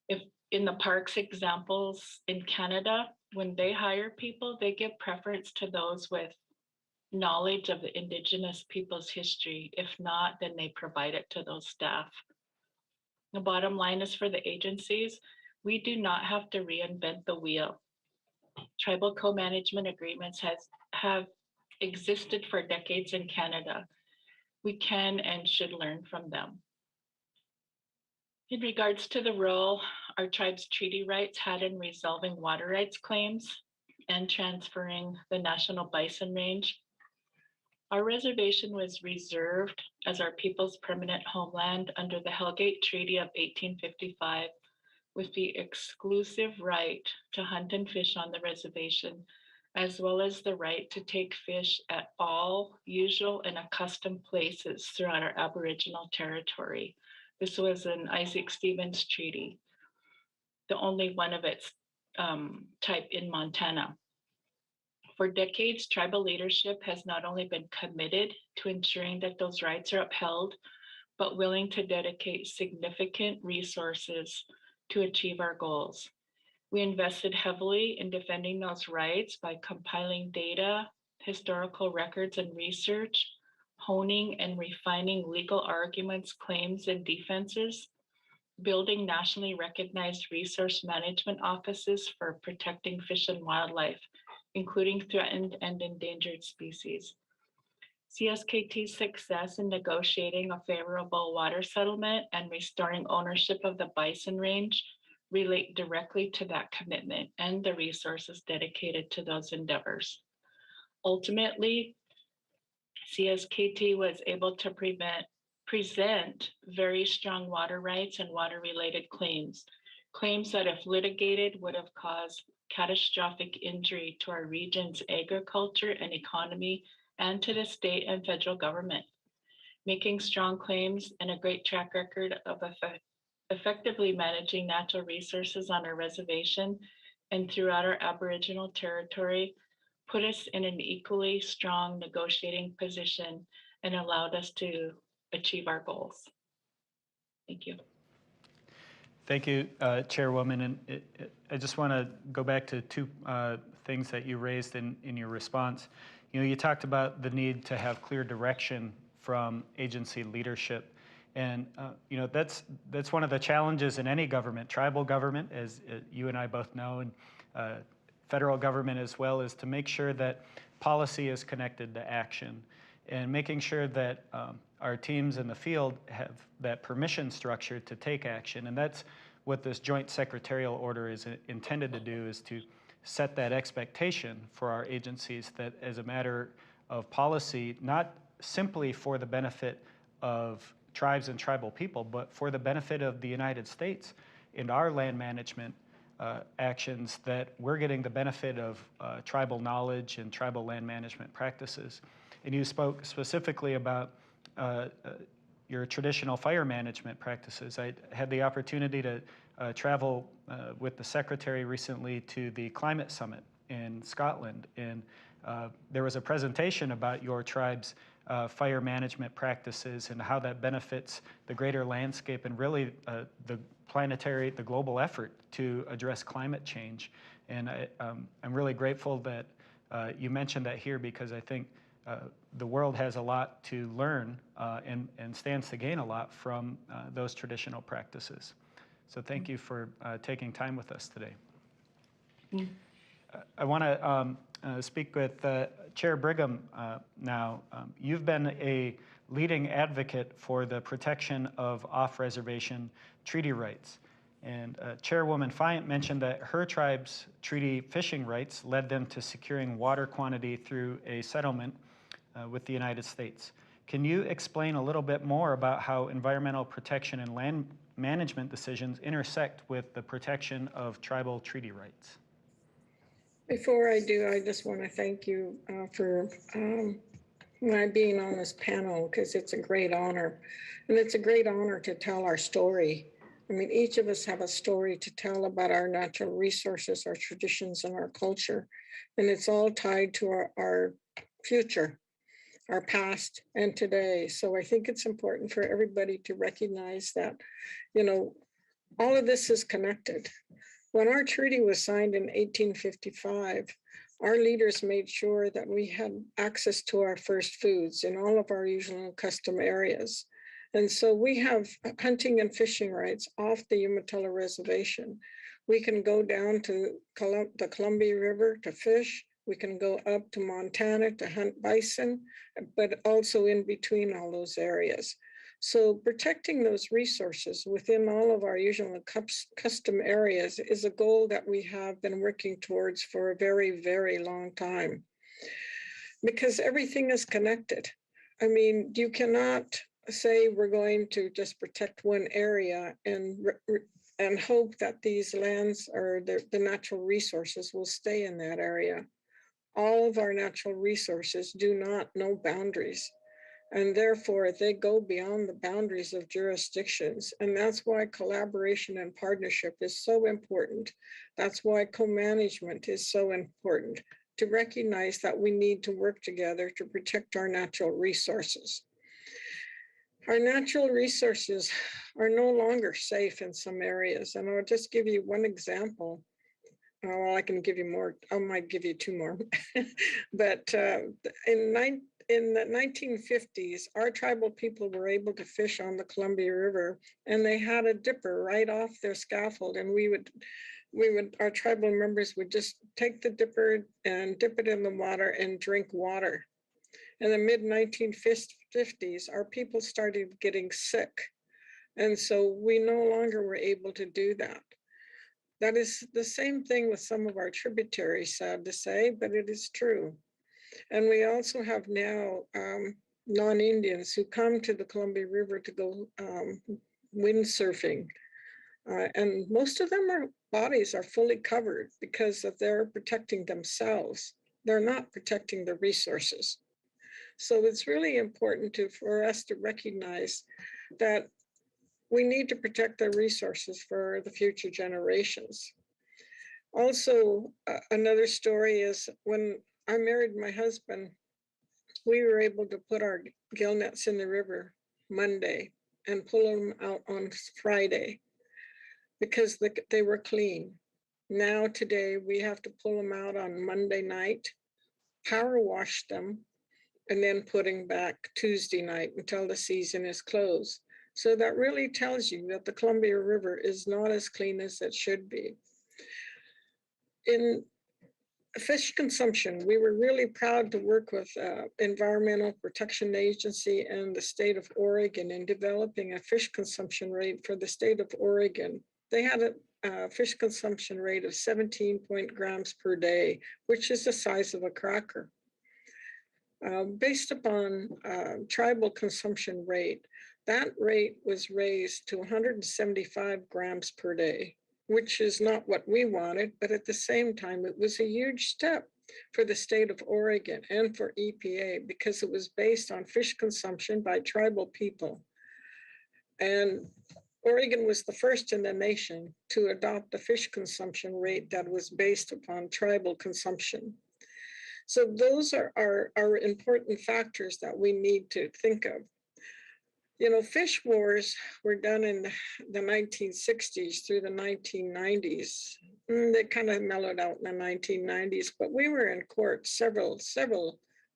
If in the parks examples in Canada, when they hire people, they give preference to those with knowledge of the Indigenous people's history. If not, then they provide it to those staff. The bottom line is for the agencies, we do not have to reinvent the wheel. Tribal co-management agreements have existed for decades in Canada. We can and should learn from them. In regards to the role our tribe's treaty rights had in resolving water rights claims and transferring the National Bison Range, our reservation was reserved as our people's permanent homeland under the Hellgate Treaty of 1855, with the exclusive right to hunt and fish on the reservation, as well as the right to take fish at all usual and accustomed places throughout our Aboriginal territory. This was an Isaac Stevens Treaty, the only one of its type in Montana. For decades, tribal leadership has not only been committed to ensuring that those rights are upheld, but willing to dedicate significant resources to achieve our goals. We invested heavily in defending those rights by compiling data, historical records and research, honing and refining legal arguments, claims, and defenses, building nationally recognized resource management offices for protecting fish and wildlife, including threatened and endangered species. CSKT's success in negotiating a favorable water settlement and restoring ownership of the Bison Range relate directly to that commitment and the resources dedicated to those endeavors. Ultimately, CSKT was able to present very strong water rights and water-related claims that if litigated would have caused catastrophic injury to our region's agriculture and economy and to the state and federal government. Making strong claims and a great track record of effectively managing natural resources on our reservation and throughout our Aboriginal territory put us in an equally strong negotiating position and allowed us to achieve our goals. Thank you. Thank you, Chairwoman. And I just want to go back to two things that you raised in your response. You talked about the need to have clear direction from agency leadership. And that's one of the challenges in any government, tribal government, as you and I both know, and federal government as well, is to make sure that policy is connected to action and making sure that our teams in the field have that permission structure to take action. And that's what this joint secretarial order is intended to do, is to set that expectation for our agencies that as a matter of policy, not simply for the benefit of tribes and tribal people, but for the benefit of the United States in our land management actions, that we're getting the benefit of tribal knowledge and tribal land management practices. And you spoke specifically about your traditional fire management practices. I had the opportunity to travel with the Secretary recently to the Climate Summit in Scotland, and there was a presentation about your tribe's fire management practices and how that benefits the greater landscape and really the global effort to address climate change. And I'm really grateful that you mentioned that here, because I think the world has a lot to learn and stands to gain a lot from those traditional practices. So thank you for taking time with us today. I want to speak with Chair Brigham now. You've been a leading advocate for the protection of off-reservation treaty rights. And Chairwoman Fayent mentioned that her tribe's treaty fishing rights led them to securing water quantity through a settlement with the United States. Can you explain a little bit more about how environmental protection and land management decisions intersect with the protection of tribal treaty rights? Before I do, I just want to thank you for my being on this panel, because it's a great honor. And it's a great honor to tell our story. I mean, each of us have a story to tell about our natural resources, our traditions, and our culture. And it's all tied to our future, our past, and today. So I think it's important for everybody to recognize that, all of this is connected. When our treaty was signed in 1855, our leaders made sure that we had access to our first foods in all of our usual and custom areas. And so we have hunting and fishing rights off the Umatilla Reservation. We can go down to the Columbia River to fish. We can go up to Montana to hunt bison, but also in between all those areas. So protecting those resources within all of our usual and custom areas is a goal that we have been working towards for a very, very long time, because everything is connected. I mean, you cannot say we're going to just protect one area and hope that these lands or the natural resources will stay in that area. All of our natural resources do not know boundaries. And therefore, they go beyond the boundaries of jurisdictions. And that's why collaboration and partnership is so important. That's why co-management is so important, to recognize that we need to work together to protect our natural resources. Our natural resources are no longer safe in some areas. And I'll just give you one example. Well, I can give you more. I might give you two more. But in the 1950s, our tribal people were able to fish on the Columbia River, and they had a dipper right off their scaffold. And our tribal members would just take the dipper and dip it in the water and drink water. In the mid-1950s, our people started getting sick. And so we no longer were able to do that. That is the same thing with some of our tributaries, sad to say, but it is true. And we also have now non-Indians who come to the Columbia River to go windsurfing. And most of their bodies are fully covered because they're protecting themselves. They're not protecting the resources. So it's really important for us to recognize that we need to protect the resources for the future generations. Also, another story is when I married my husband, we were able to put our gill nets in the river Monday and pull them out on Friday because they were clean. Now today we have to pull them out on Monday night, power wash them, and then putting back Tuesday night until the season is closed. So that really tells you that the Columbia River is not as clean as it should be. In fish consumption, we were really proud to work with Environmental Protection Agency and the state of Oregon in developing a fish consumption rate for the state of Oregon. They had a fish consumption rate of 17 grams per day, which is the size of a cracker. Based upon tribal consumption rate, that rate was raised to 175 grams per day, which is not what we wanted, but at the same time, it was a huge step for the state of Oregon and for EPA because it was based on fish consumption by tribal people. And Oregon was the first in the nation to adopt a fish consumption rate that was based upon tribal consumption. So those are important factors that we need to think of. You know, fish wars were done in the 1960s through the 1990s. They kind of mellowed out in the 1990s, but we were in court several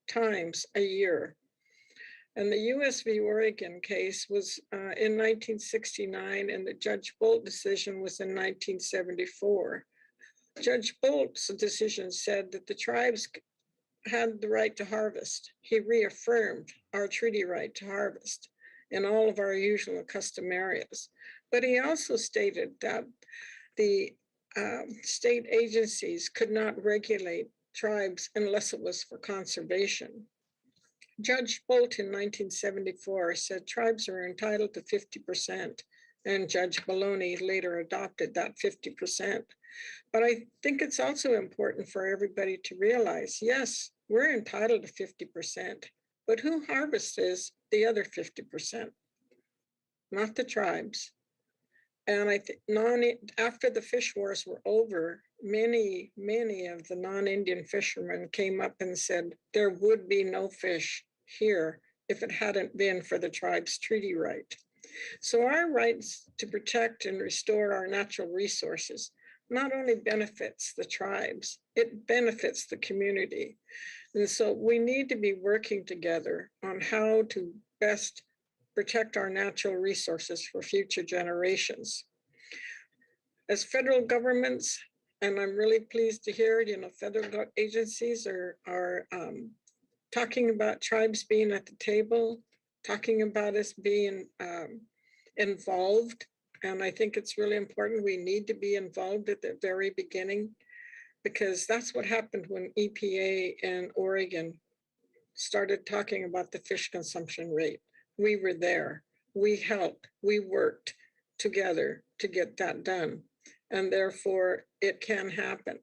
times a year. And the Usv Oregon case was in 1969, and the Judge Bolt decision was in 1974. Judge Bolt's decision said that the tribes had the right to harvest. He reaffirmed our treaty right to harvest in all of our usual and custom areas. But he also stated that the state agencies could not regulate tribes unless it was for conservation. Judge Bolt in 1974 said tribes are entitled to 50%, and Judge Maloney later adopted that 50%. But I think it's also important for everybody to realize, yes, we're entitled to 50%, but who harvests the other 50%? Not the tribes. And I think after the fish wars were over, many of the non-Indian fishermen came up and said there would be no fish here if it hadn't been for the tribe's treaty right. So our rights to protect and restore our natural resources not only benefits the tribes, it benefits the community. And so we need to be working together on how to best protect our natural resources for future generations. As federal governments, and I'm really pleased to hear, you know, federal agencies are talking about tribes being at the table, talking about us being involved. And I think it's really important. We need to be involved at the very beginning, because that's what happened when EPA and Oregon started talking about the fish consumption rate. We were there, we helped, we worked together to get that done. And therefore it can happen.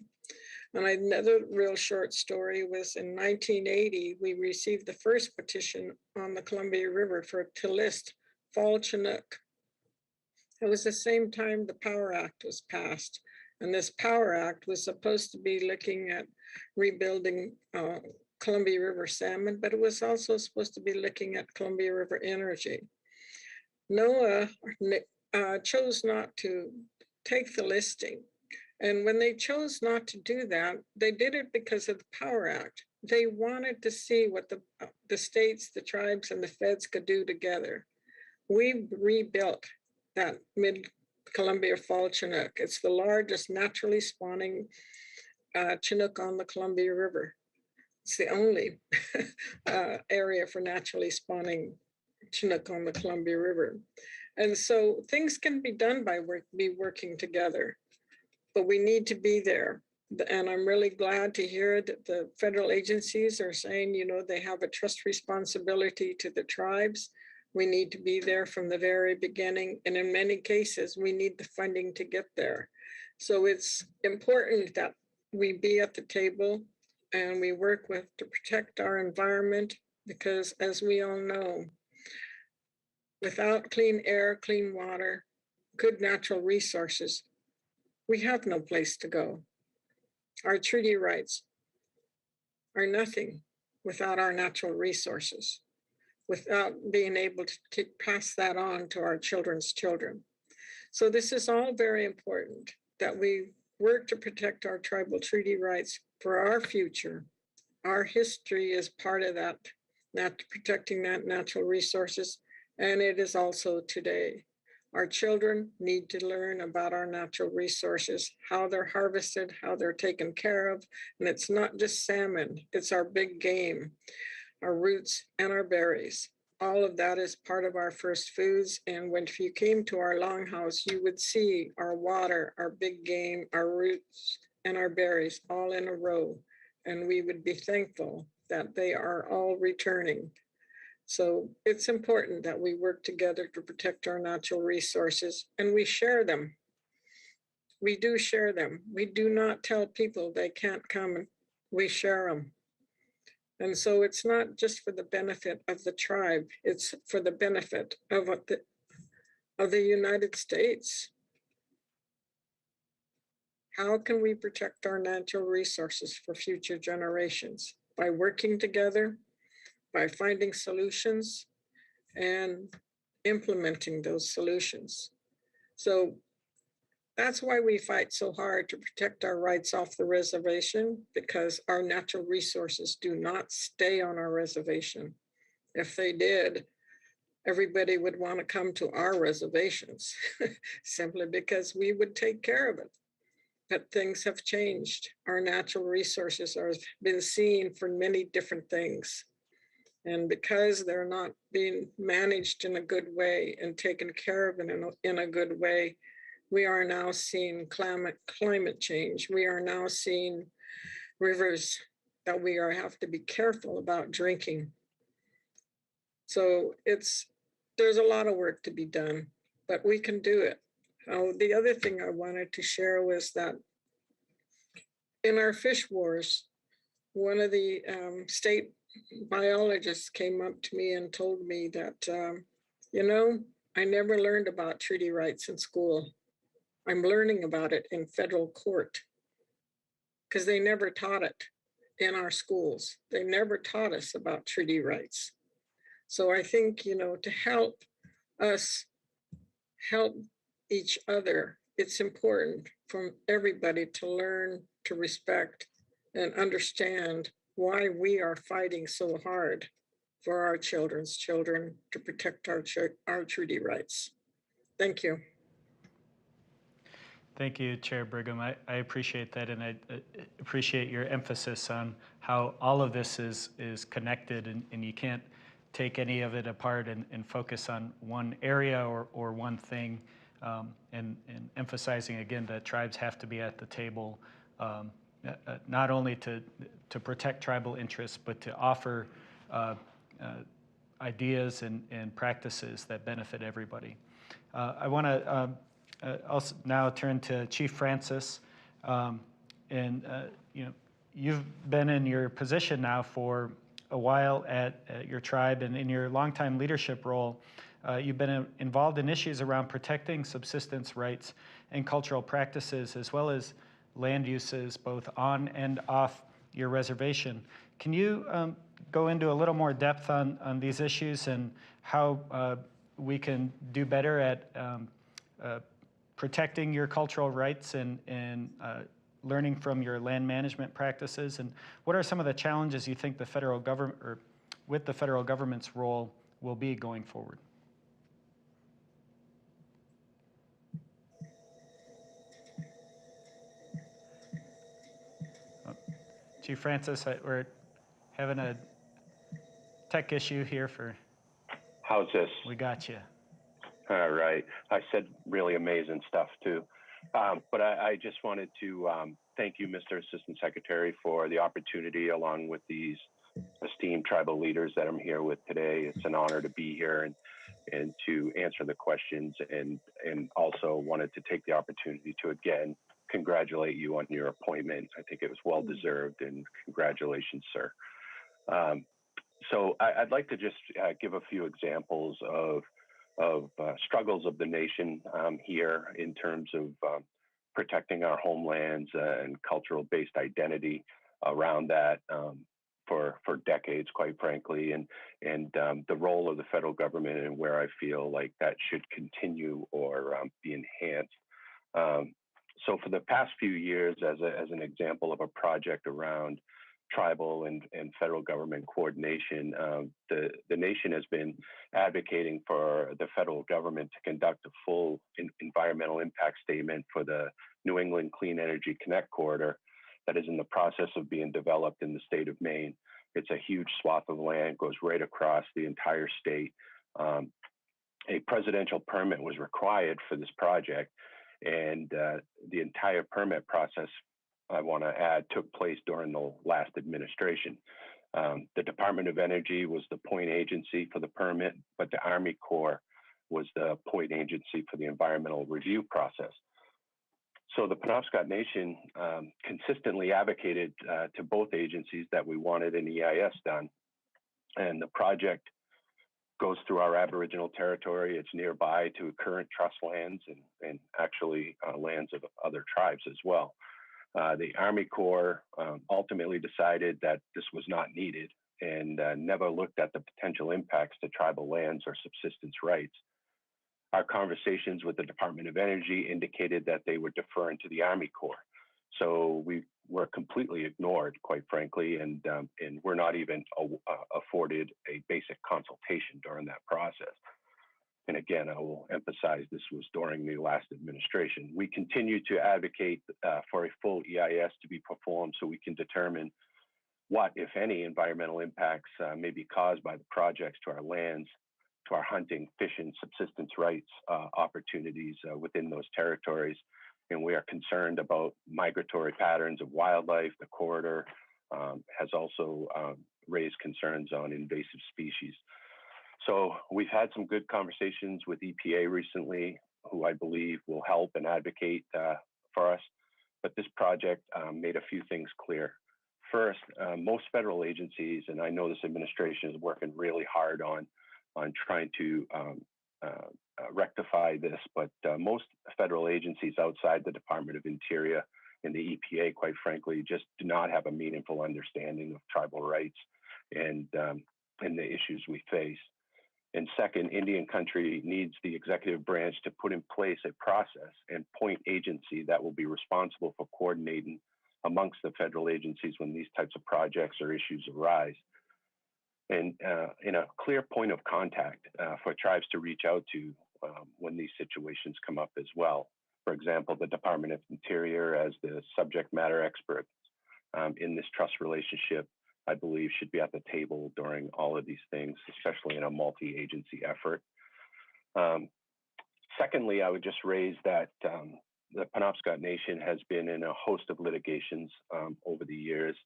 And another real short story was in 1980, we received the first petition on the Columbia River to list fall Chinook. It was the same time the Power Act was passed. And this Power Act was supposed to be looking at rebuilding Columbia River salmon, but it was also supposed to be looking at Columbia River energy. NOAA chose not to take the listing. And when they chose not to do that, they did it because of the Power Act. They wanted to see what the states, the tribes, and the feds could do together. We rebuilt that mid-Columbia fall Chinook. It's the largest naturally spawning Chinook on the Columbia River. It's the only area for naturally spawning Chinook on the Columbia River. And so things can be done by working together, but we need to be there. And I'm really glad to hear that the federal agencies are saying, you know, they have a trust responsibility to the tribes. We need to be there from the very beginning. And in many cases, we need the funding to get there. So it's important that we be at the table and we work to protect our environment, because as we all know, without clean air, clean water, good natural resources, we have no place to go. Our treaty rights are nothing without our natural resources, without being able to pass that on to our children's children. So this is all very important, that we work to protect our tribal treaty rights for our future. Our history is part of that, not protecting that natural resources, and it is also today. Our children need to learn about our natural resources, how they're harvested, how they're taken care of. And it's not just salmon, it's our big game, our roots and our berries. All of that is part of our first foods. And when if you came to our longhouse, you would see our water, our big game, our roots, and our berries all in a row. And we would be thankful that they are all returning. So it's important that we work together to protect our natural resources, and we share them. We do share them. We do not tell people they can't come. We share them. And so it's not just for the benefit of the tribe, it's for the benefit of the United States. How can we protect our natural resources for future generations? By working together, by finding solutions and implementing those solutions. So that's why we fight so hard to protect our rights off the reservation, because our natural resources do not stay on our reservation. If they did, everybody would want to come to our reservations simply because we would take care of it. But things have changed. Our natural resources have been seen for many different things. And because they're not being managed in a good way and taken care of in a good way, we are now seeing climate change. We are now seeing rivers that we have to be careful about drinking. So there's a lot of work to be done, but we can do it. The other thing I wanted to share was that in our fish wars, one of the state biologists came up to me and told me that, I never learned about treaty rights in school. I'm learning about it in federal court because they never taught it in our schools. They never taught us about treaty rights. So I think, to help us help each other, it's important for everybody to learn, to respect, and understand why we are fighting so hard for our children's children to protect our treaty rights. Thank you. Thank you, Chair Brigham. I appreciate that, and I appreciate your emphasis on how all of this is connected, and you can't take any of it apart and focus on one area or one thing, and emphasizing again that tribes have to be at the table, not only to protect tribal interests, but to offer ideas and practices that benefit everybody. I want to also now turn to Chief Francis, you've been in your position now for a while at your tribe, and in your longtime leadership role, you've been involved in issues around protecting subsistence rights and cultural practices, as well as land uses both on and off your reservation. Can you go into a little more depth on these issues and how we can do better at protecting your cultural rights and learning from your land management practices? And what are some of the challenges you think the federal government, or with the federal government's role, will be going forward? Chief Francis, we're having a tech issue here for... How's this? We got you. All right. I said really amazing stuff too. But I just wanted to thank you, Mr. Assistant Secretary, for the opportunity, along with these esteemed tribal leaders that I'm here with today. It's an honor to be here and to answer the questions, and also wanted to take the opportunity to again congratulate you on your appointment. I think it was well deserved, and congratulations, sir. So I'd like to just give a few examples of struggles of the nation here in terms of protecting our homelands and cultural-based identity around that for decades, quite frankly, and the role of the federal government and where I feel like that should continue or be enhanced. So for the past few years, as an example of a project around tribal and federal government coordination, the nation has been advocating for the federal government to conduct a full environmental impact statement for the New England Clean Energy Connect corridor that is in the process of being developed in the state of Maine. It's a huge swath of land, goes right across the entire state. A presidential permit was required for this project, and the entire permit process, I want to add, took place during the last administration. The Department of Energy was the point agency for the permit, but the Army Corps was the point agency for the environmental review process. So the Penobscot Nation consistently advocated to both agencies that we wanted an EIS done. And the project goes through our Aboriginal territory. It's nearby to current trust lands and actually lands of other tribes as well. The Army Corps ultimately decided that this was not needed and never looked at the potential impacts to tribal lands or subsistence rights. Our conversations with the Department of Energy indicated that they were deferring to the Army Corps. So we were completely ignored, quite frankly, and we're not even afforded a basic consultation during that process. And again, I will emphasize this was during the last administration. We continue to advocate for a full EIS to be performed so we can determine what, if any, environmental impacts may be caused by the projects to our lands, to our hunting, fishing, subsistence rights opportunities within those territories. And we are concerned about migratory patterns of wildlife. The corridor has also raised concerns on invasive species. So we've had some good conversations with EPA recently, who I believe will help and advocate for us. But this project made a few things clear. First, most federal agencies, and I know this administration is working really hard on trying to rectify this, but most federal agencies outside the Department of Interior and the EPA, quite frankly, just do not have a meaningful understanding of tribal rights and the issues we face. And second, Indian country needs the executive branch to put in place a process and point agency that will be responsible for coordinating amongst the federal agencies when these types of projects or issues arise. And in a clear point of contact for tribes to reach out to when these situations come up as well. For example, the Department of Interior as the subject matter expert in this trust relationship, I believe should be at the table during all of these things, especially in a multi-agency effort. Secondly, I would just raise that the Penobscot Nation has been in a host of litigations over the years,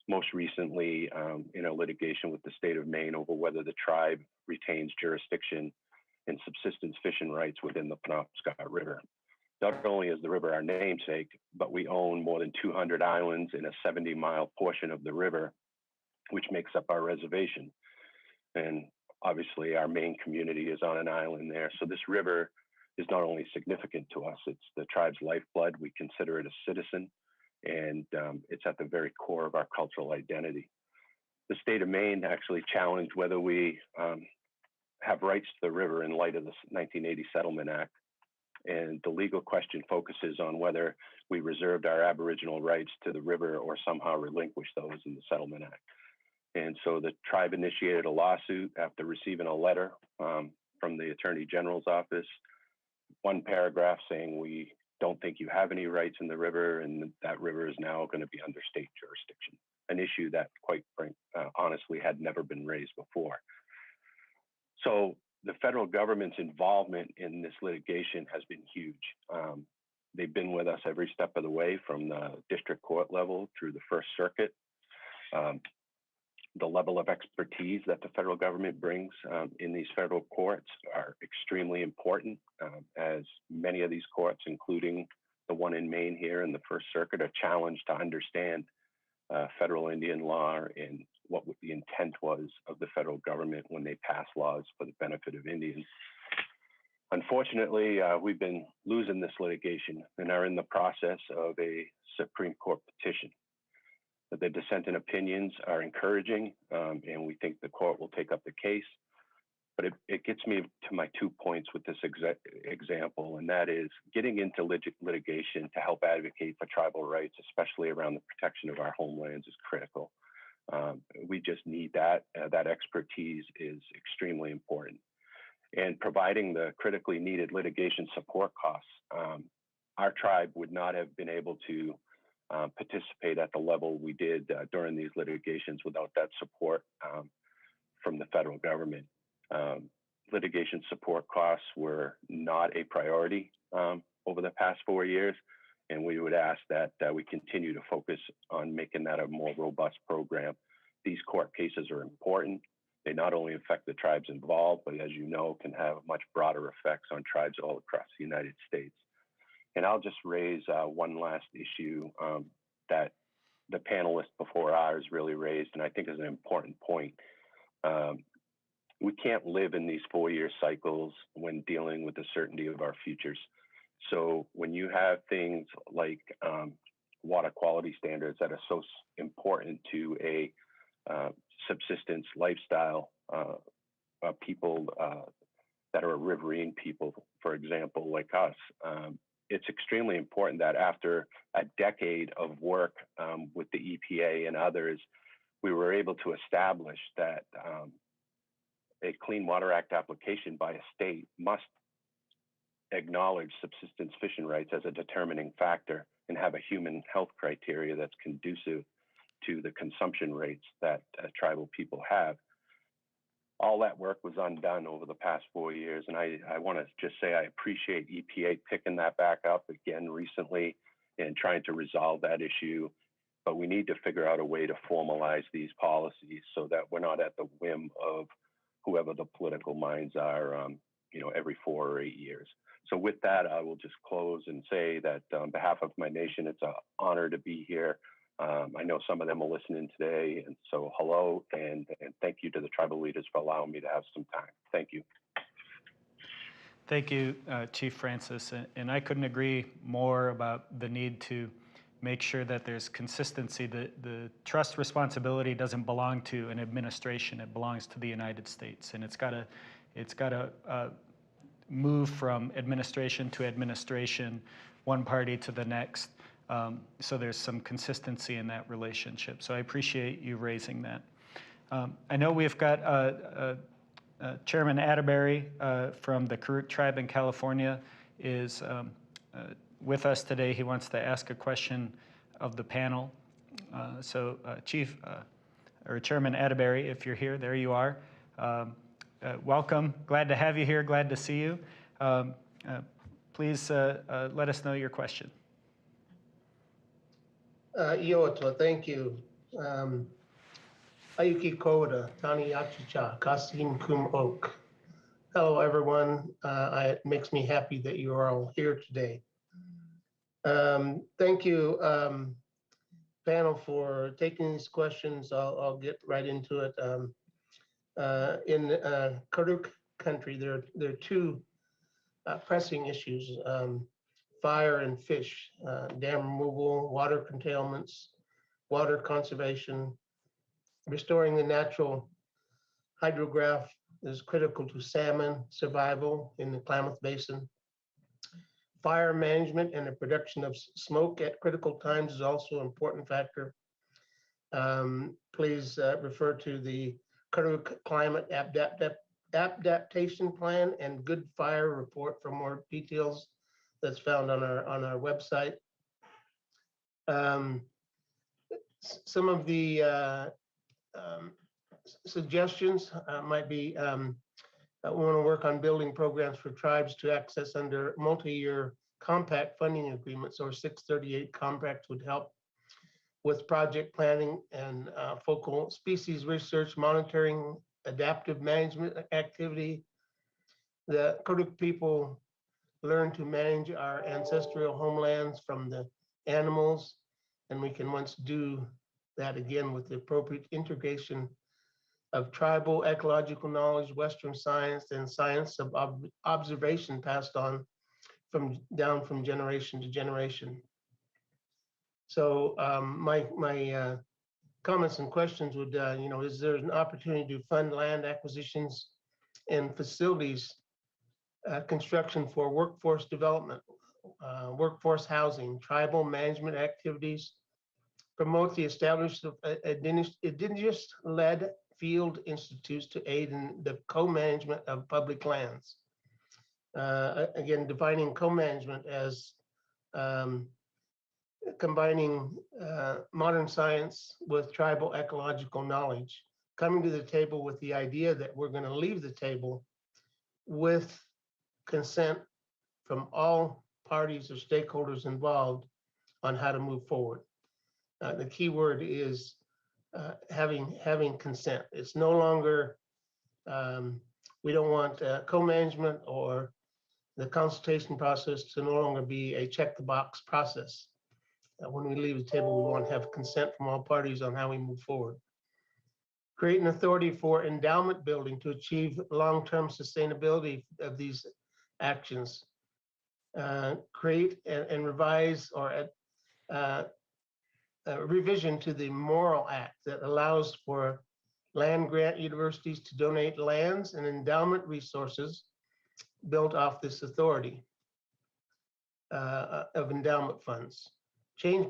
most recently in a litigation with the state of Maine over whether the tribe retains jurisdiction and subsistence fishing rights within the Penobscot River. Not only is the river our namesake, but we own more than 200 islands in a 70-mile portion of the river, which makes up our reservation. And obviously our main community is on an island there. So this river is not only significant to us, it's the tribe's lifeblood. We consider it a citizen, and it's at the very core of our cultural identity. The state of Maine actually challenged whether we have rights to the river in light of the 1980 Settlement Act. And the legal question focuses on whether we reserved our Aboriginal rights to the river or somehow relinquished those in the Settlement Act. And so the tribe initiated a lawsuit after receiving a letter from the Attorney General's office, one paragraph saying we don't think you have any rights in the river, and that river is now going to be under state jurisdiction, an issue that, quite honestly, had never been raised before. So the federal government's involvement in this litigation has been huge. They've been with us every step of the way from the district court level through the First Circuit. The level of expertise that the federal government brings in these federal courts are extremely important, as many of these courts, including the one in Maine here in the First Circuit, are challenged to understand federal Indian law and what the intent was of the federal government when they passed laws for the benefit of Indians. Unfortunately, we've been losing this litigation and are in the process of a Supreme Court petition. The dissenting opinions are encouraging, and we think the court will take up the case. But it gets me to my 2 points with this example, and that is getting into litigation to help advocate for tribal rights, especially around the protection of our homelands, is critical. We just need that. That expertise is extremely important. And providing the critically needed litigation support costs, our tribe would not have been able to participate at the level we did during these litigations without that support from the federal government. Litigation support costs were not a priority over the past 4 years, and we would ask that we continue to focus on making that a more robust program. These court cases are important. They not only affect the tribes involved, but as you know, can have much broader effects on tribes all across the United States. And I'll just raise one last issue that the panelists before ours really raised, and I think is an important point. We can't live in these 4-year cycles when dealing with the certainty of our futures. So when you have things like water quality standards that are so important to a subsistence lifestyle, people that are riverine people, for example, like us, it's extremely important that after a decade of work with the EPA and others, we were able to establish that a Clean Water Act application by a state must acknowledge subsistence fishing rights as a determining factor and have a human health criteria that's conducive to the consumption rates that tribal people have. All that work was undone over the past 4 years, and I want to just say I appreciate EPA picking that back up again recently and trying to resolve that issue. But we need to figure out a way to formalize these policies so that we're not at the whim of whoever the political minds are, every 4 or 8 years. So with that, I will just close and say that on behalf of my nation, it's an honor to be here. I know some of them are listening today, and so hello, and thank you to the tribal leaders for allowing me to have some time. Thank you. Thank you, Chief Francis, and I couldn't agree more about the need to make sure that there's consistency. The trust responsibility doesn't belong to an administration; it belongs to the United States, and it's got to move from administration to administration, one party to the next. So there's some consistency in that relationship. So I appreciate you raising that. I know we've got Chairman Atterbury from the Karuk tribe in California is with us today. He wants to ask a question of the panel. So Chairman Atterbury, if you're here, there you are. Welcome, glad to have you here, glad to see you. Please let us know your question. Iotwa, thank you. Ayuki Koda, Tani Achicha, Kasim Kum Oak. Hello, everyone. It makes me happy that you are all here today. Thank you, panel, for taking these questions. I'll get right into it. In Karuk country, there are two pressing issues. Fire and fish, dam removal, water curtailments, water conservation. Restoring the natural hydrograph is critical to salmon survival in the Klamath Basin. Fire management and the production of smoke at critical times is also an important factor. Please refer to the Karuk Climate Adaptation Plan and Good Fire Report for more details. That's found on our website. Some of the suggestions might be we want to work on building programs for tribes to access under multi-year compact funding agreements, or 638 compacts would help with project planning and focal species research, monitoring, adaptive management activity. The Karuk people learn to manage our ancestral homelands from the animals, and we can once do that again with the appropriate integration of tribal ecological knowledge, Western science, and science of observation passed on down from generation to generation. So my comments and questions would, is there an opportunity to fund land acquisitions and facilities construction for workforce development, workforce housing, tribal management activities, promote the establishment of indigenous-led field institutes to aid in the co-management of public lands. Again, defining co-management as combining modern science with tribal ecological knowledge, coming to the table with the idea that we're going to leave the table with consent from all parties or stakeholders involved on how to move forward. The key word is having consent. It's no longer, we don't want co-management or the consultation process to no longer be a check the box process. When we leave the table, we want to have consent from all parties on how we move forward. Create an authority for endowment building to achieve long-term sustainability of these actions. Create and revise or revision to the Moral Act that allows for land grant universities to donate lands and endowment resources built off this authority of endowment funds. Change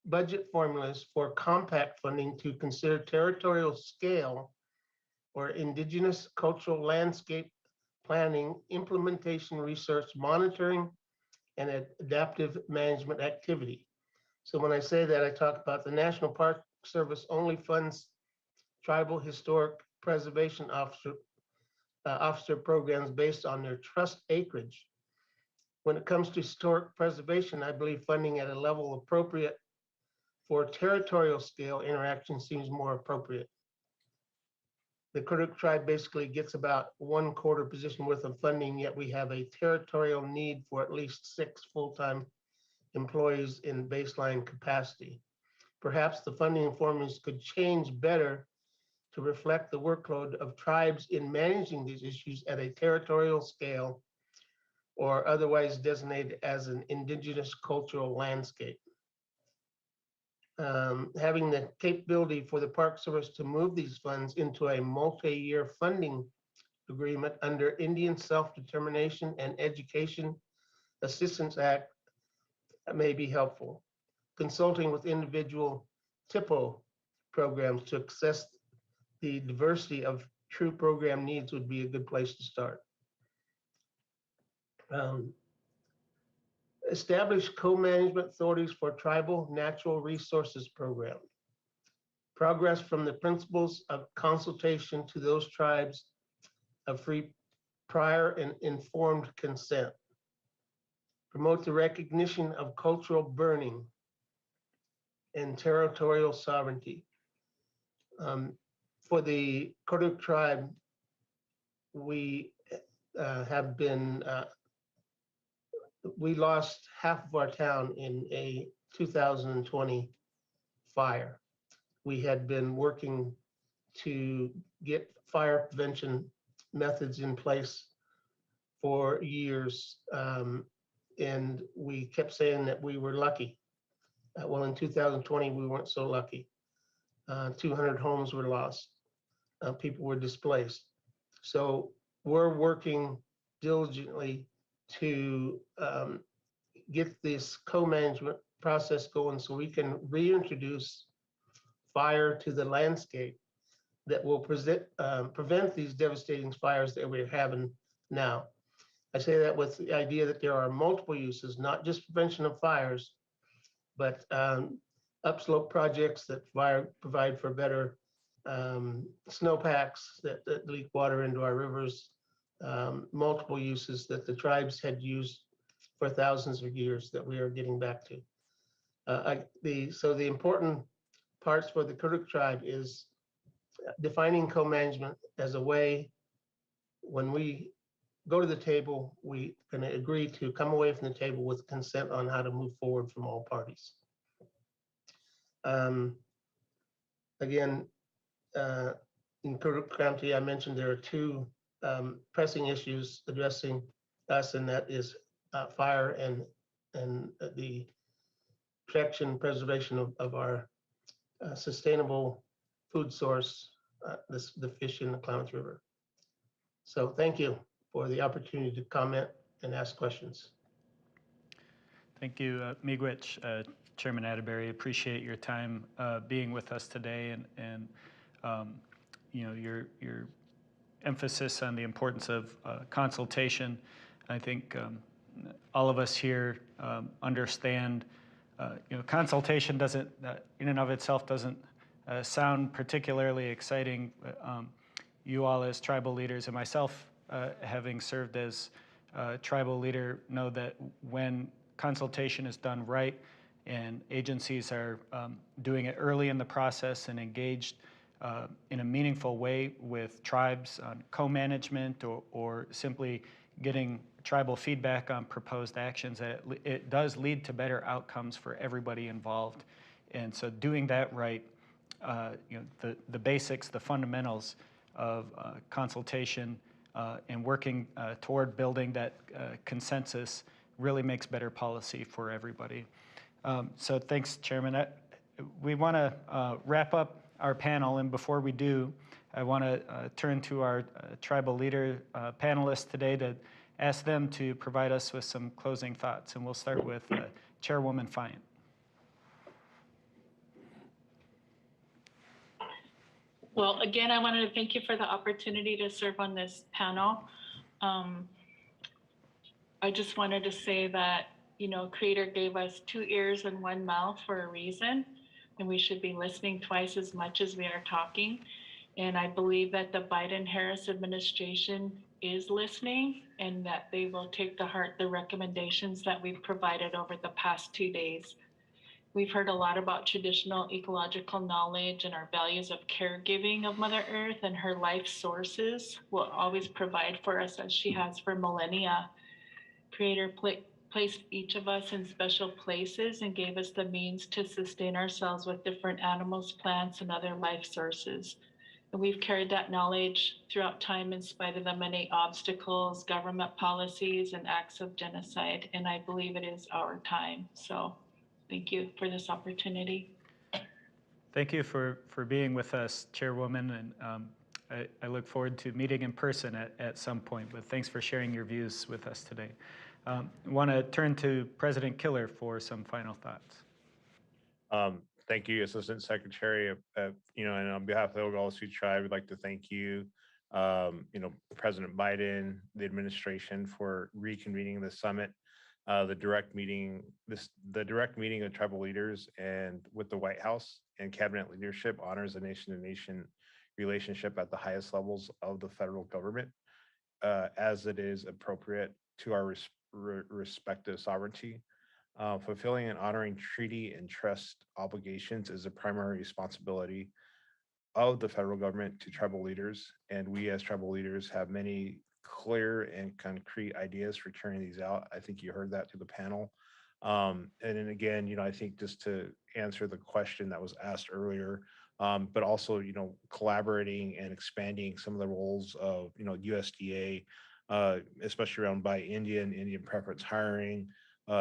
budget formulas for compact funding to consider territorial scale or indigenous cultural landscape planning, implementation, research, monitoring, and adaptive management activity. So when I say that, I talk about the National Park Service only funds tribal historic preservation officer programs based on their trust acreage. When it comes to historic preservation, I believe funding at a level appropriate for territorial scale interaction seems more appropriate. The Kuduk tribe basically gets about 1/4 position worth of funding, yet we have a territorial need for at least 6 full-time employees in baseline capacity. Perhaps the funding formulas could change better to reflect the workload of tribes in managing these issues at a territorial scale or otherwise designated as an indigenous cultural landscape. Having the capability for the Park Service to move these funds into a multi-year funding agreement under Indian Self-Determination and Education Assistance Act may be helpful. Consulting with individual TIPO programs to assess the diversity of true program needs would be a good place to start. Establish co-management authorities for tribal natural resources program. Progress from the principles of consultation to those tribes of free, prior, and informed consent. Promote the recognition of cultural burning and territorial sovereignty. For the Kuduk tribe, we have been we lost half of our town in a 2020 fire. We had been working to get fire prevention methods in place for years, and we kept saying that we were lucky. Well, in 2020, we weren't so lucky. 200 homes were lost. People were displaced. So we're working diligently to get this co-management process going so we can reintroduce fire to the landscape that will prevent these devastating fires that we're having now. I say that with the idea that there are multiple uses, not just prevention of fires, but upslope projects that provide for better snowpacks that leak water into our rivers, multiple uses that the tribes had used for thousands of years that we are getting back to. So the important parts for the Kuduk tribe is defining co-management as a way, when we go to the table, we're going to agree to come away from the table with consent on how to move forward from all parties. Again, in Kuruk County, I mentioned there are two pressing issues addressing us, and that is fire and the protection and preservation of our sustainable food source, the fish in the Klamath River. So thank you for the opportunity to comment and ask questions. Thank you, Miigwech. Chairman Atterbury, appreciate your time being with us today, and you know, your emphasis on the importance of consultation. I think all of us here understand, you know, consultation doesn't, in and of itself, doesn't sound particularly exciting. You all as tribal leaders, and myself having served as tribal leader, know that when consultation is done right and agencies are doing it early in the process and engaged in a meaningful way with tribes on co-management or simply getting tribal feedback on proposed actions, that it does lead to better outcomes for everybody involved. And so doing that right, you know, the basics, the fundamentals of consultation and working toward building that consensus really makes better policy for everybody. So thanks, Chairman. We want to wrap up our panel, and before we do, I want to turn to our tribal leader panelists today to ask them to provide us with some closing thoughts, and we'll start with Chairwoman Fayent. Well, again, I wanted to thank you for the opportunity to serve on this panel. I just wanted to say that, you know, Creator gave us 2 ears and 1 mouth for a reason, and we should be listening twice as much as we are talking. And I believe that the Biden-Harris administration is listening, and that they will take to heart the recommendations that we've provided over the past 2 days. We've heard a lot about traditional ecological knowledge and our values of caregiving of Mother Earth, and her life sources will always provide for us as she has for millennia. Creator placed each of us in special places and gave us the means to sustain ourselves with different animals, plants, and other life sources. And we've carried that knowledge throughout time in spite of the many obstacles, government policies, and acts of genocide. And I believe it is our time. So thank you for this opportunity. Thank you for being with us, Chairwoman, and I look forward to meeting in person at some point, but thanks for sharing your views with us today. I want to turn to President Killer for some final thoughts. Thank you, Assistant Secretary. You know, and on behalf of the Oglala Sioux Tribe, we'd like to thank you, you know, President Biden, the administration for reconvening the summit, the direct meeting of tribal leaders and with the White House and cabinet leadership honors a nation-to-nation relationship at the highest levels of the federal government, as it is appropriate to our respective sovereignty. Fulfilling and honoring treaty and trust obligations is a primary responsibility of the federal government to tribal leaders, and we as tribal leaders have many clear and concrete ideas for carrying these out. I think you heard that through the panel. And then again, you know, I think just to answer the question that was asked earlier, but also, you know, collaborating and expanding some of the roles of, you know, USDA, especially around by Indian preference hiring,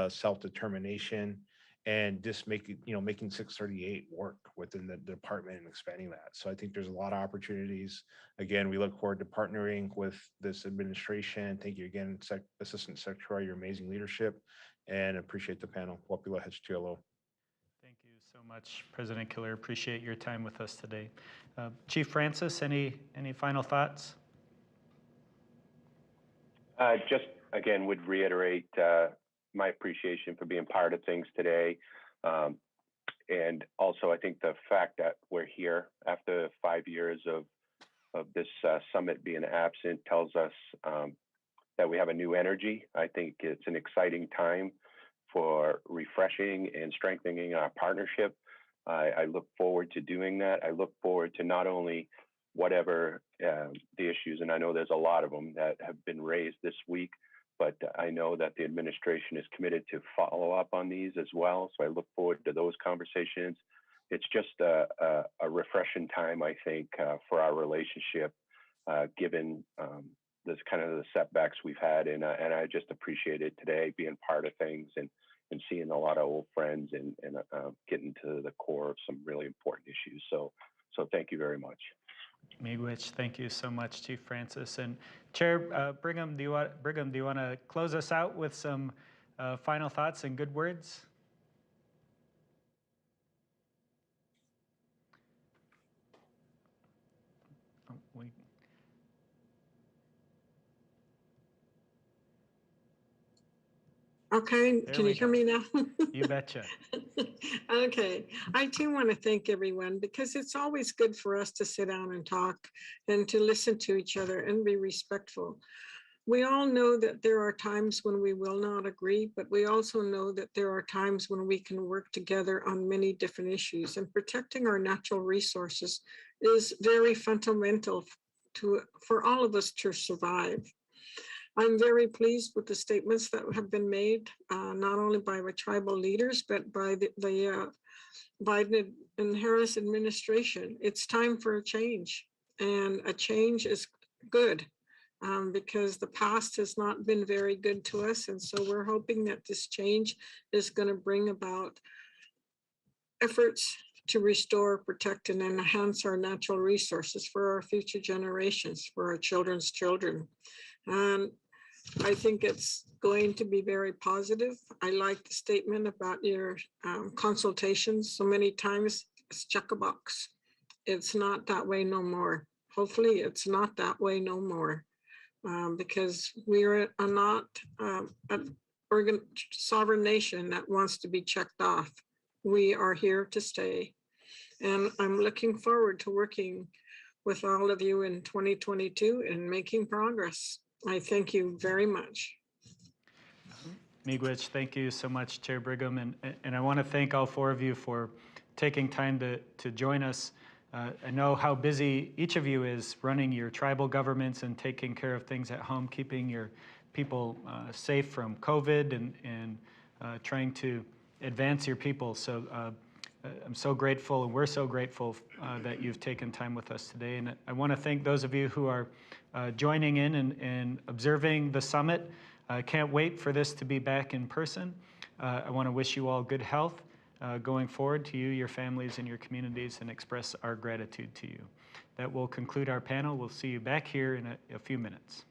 self-determination, and just making 638 work within the department and expanding that. So I think there's a lot of opportunities. Again, we look forward to partnering with this administration. Thank you again, Assistant Secretary, your amazing leadership, and appreciate the panel. Wapila Hechtiolo. Thank you so much, President Killer. Appreciate your time with us today. Chief Francis, any final thoughts? Just again, would reiterate my appreciation for being part of things today. And also, I think the fact that we're here after 5 years of this summit being absent tells us that we have a new energy. I think it's an exciting time for refreshing and strengthening our partnership. I look forward to doing that. I look forward to not only whatever the issues, and I know there's a lot of them that have been raised this week, but I know that the administration is committed to follow up on these as well. So I look forward to those conversations. it's just a refreshing time, I think, for our relationship, given this kind of the setbacks we've had. And I just appreciate it today, being part of things and seeing a lot of old friends and getting to the core of some really important issues. So thank you very much. Miigwech, thank you so much, Chief Francis. And Chair Brigham, do you want to close us out with some final thoughts and good words? Okay, can you hear me now? You betcha. Okay, I too want to thank everyone because it's always good for us to sit down and talk and to listen to each other and be respectful. We all know that there are times when we will not agree, but we also know that there are times when we can work together on many different issues, and protecting our natural resources is very fundamental for all of us to survive. I'm very pleased with the statements that have been made, not only by the tribal leaders, but by the Biden and Harris administration. It's time for a change, and a change is good because the past has not been very good to us. And so we're hoping that this change is going to bring about efforts to restore, protect, and enhance our natural resources for our future generations, for our children's children. I think it's going to be very positive. I like the statement about your consultations. So many times it's check a box. It's not that way no more. Hopefully it's not that way no more because we're not an sovereign nation that wants to be checked off. We are here to stay. And I'm looking forward to working with all of you in 2022 and making progress. I thank you very much. Miigwech, thank you so much, Chair Brigham. And I want to thank all four of you for taking time to join us. I know how busy each of you is running your tribal governments and taking care of things at home, keeping your people safe from COVID and trying to advance your people. So I'm so grateful, and we're so grateful that you've taken time with us today. And I want to thank those of you who are joining in and observing the summit. I can't wait for this to be back in person. I want to wish you all good health going forward, to you, your families, and your communities, and express our gratitude to you. That will conclude our panel. We'll see you back here in a few minutes.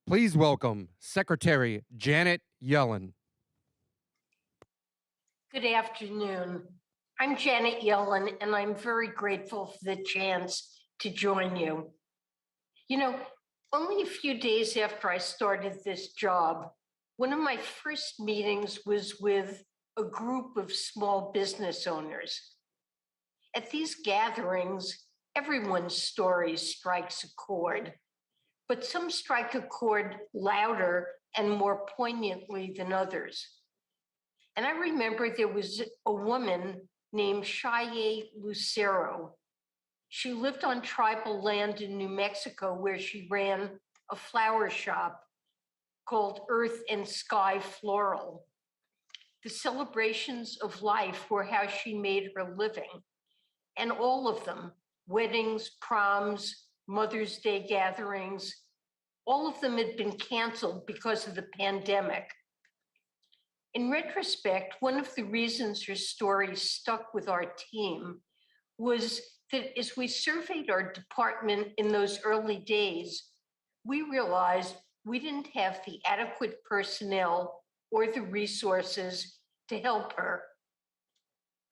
Please welcome Secretary Janet Yellen. Good afternoon. I'm Janet Yellen, and I'm very grateful for the chance to join you. You know, only a few days after I started this job, one of my first meetings was with a group of small business owners. At these gatherings, everyone's story strikes a chord, but some strike a chord louder and more poignantly than others. And I remember there was a woman named Shelly Lucero. She lived on tribal land in New Mexico where she ran a flower shop called Earth and Sky Floral. The celebrations of life were how she made her living, and all of them, weddings, proms, Mother's Day gatherings, all of them had been canceled because of the pandemic. In retrospect, one of the reasons her story stuck with our team was that as we surveyed our department in those early days, we realized we didn't have the adequate personnel or the resources to help her.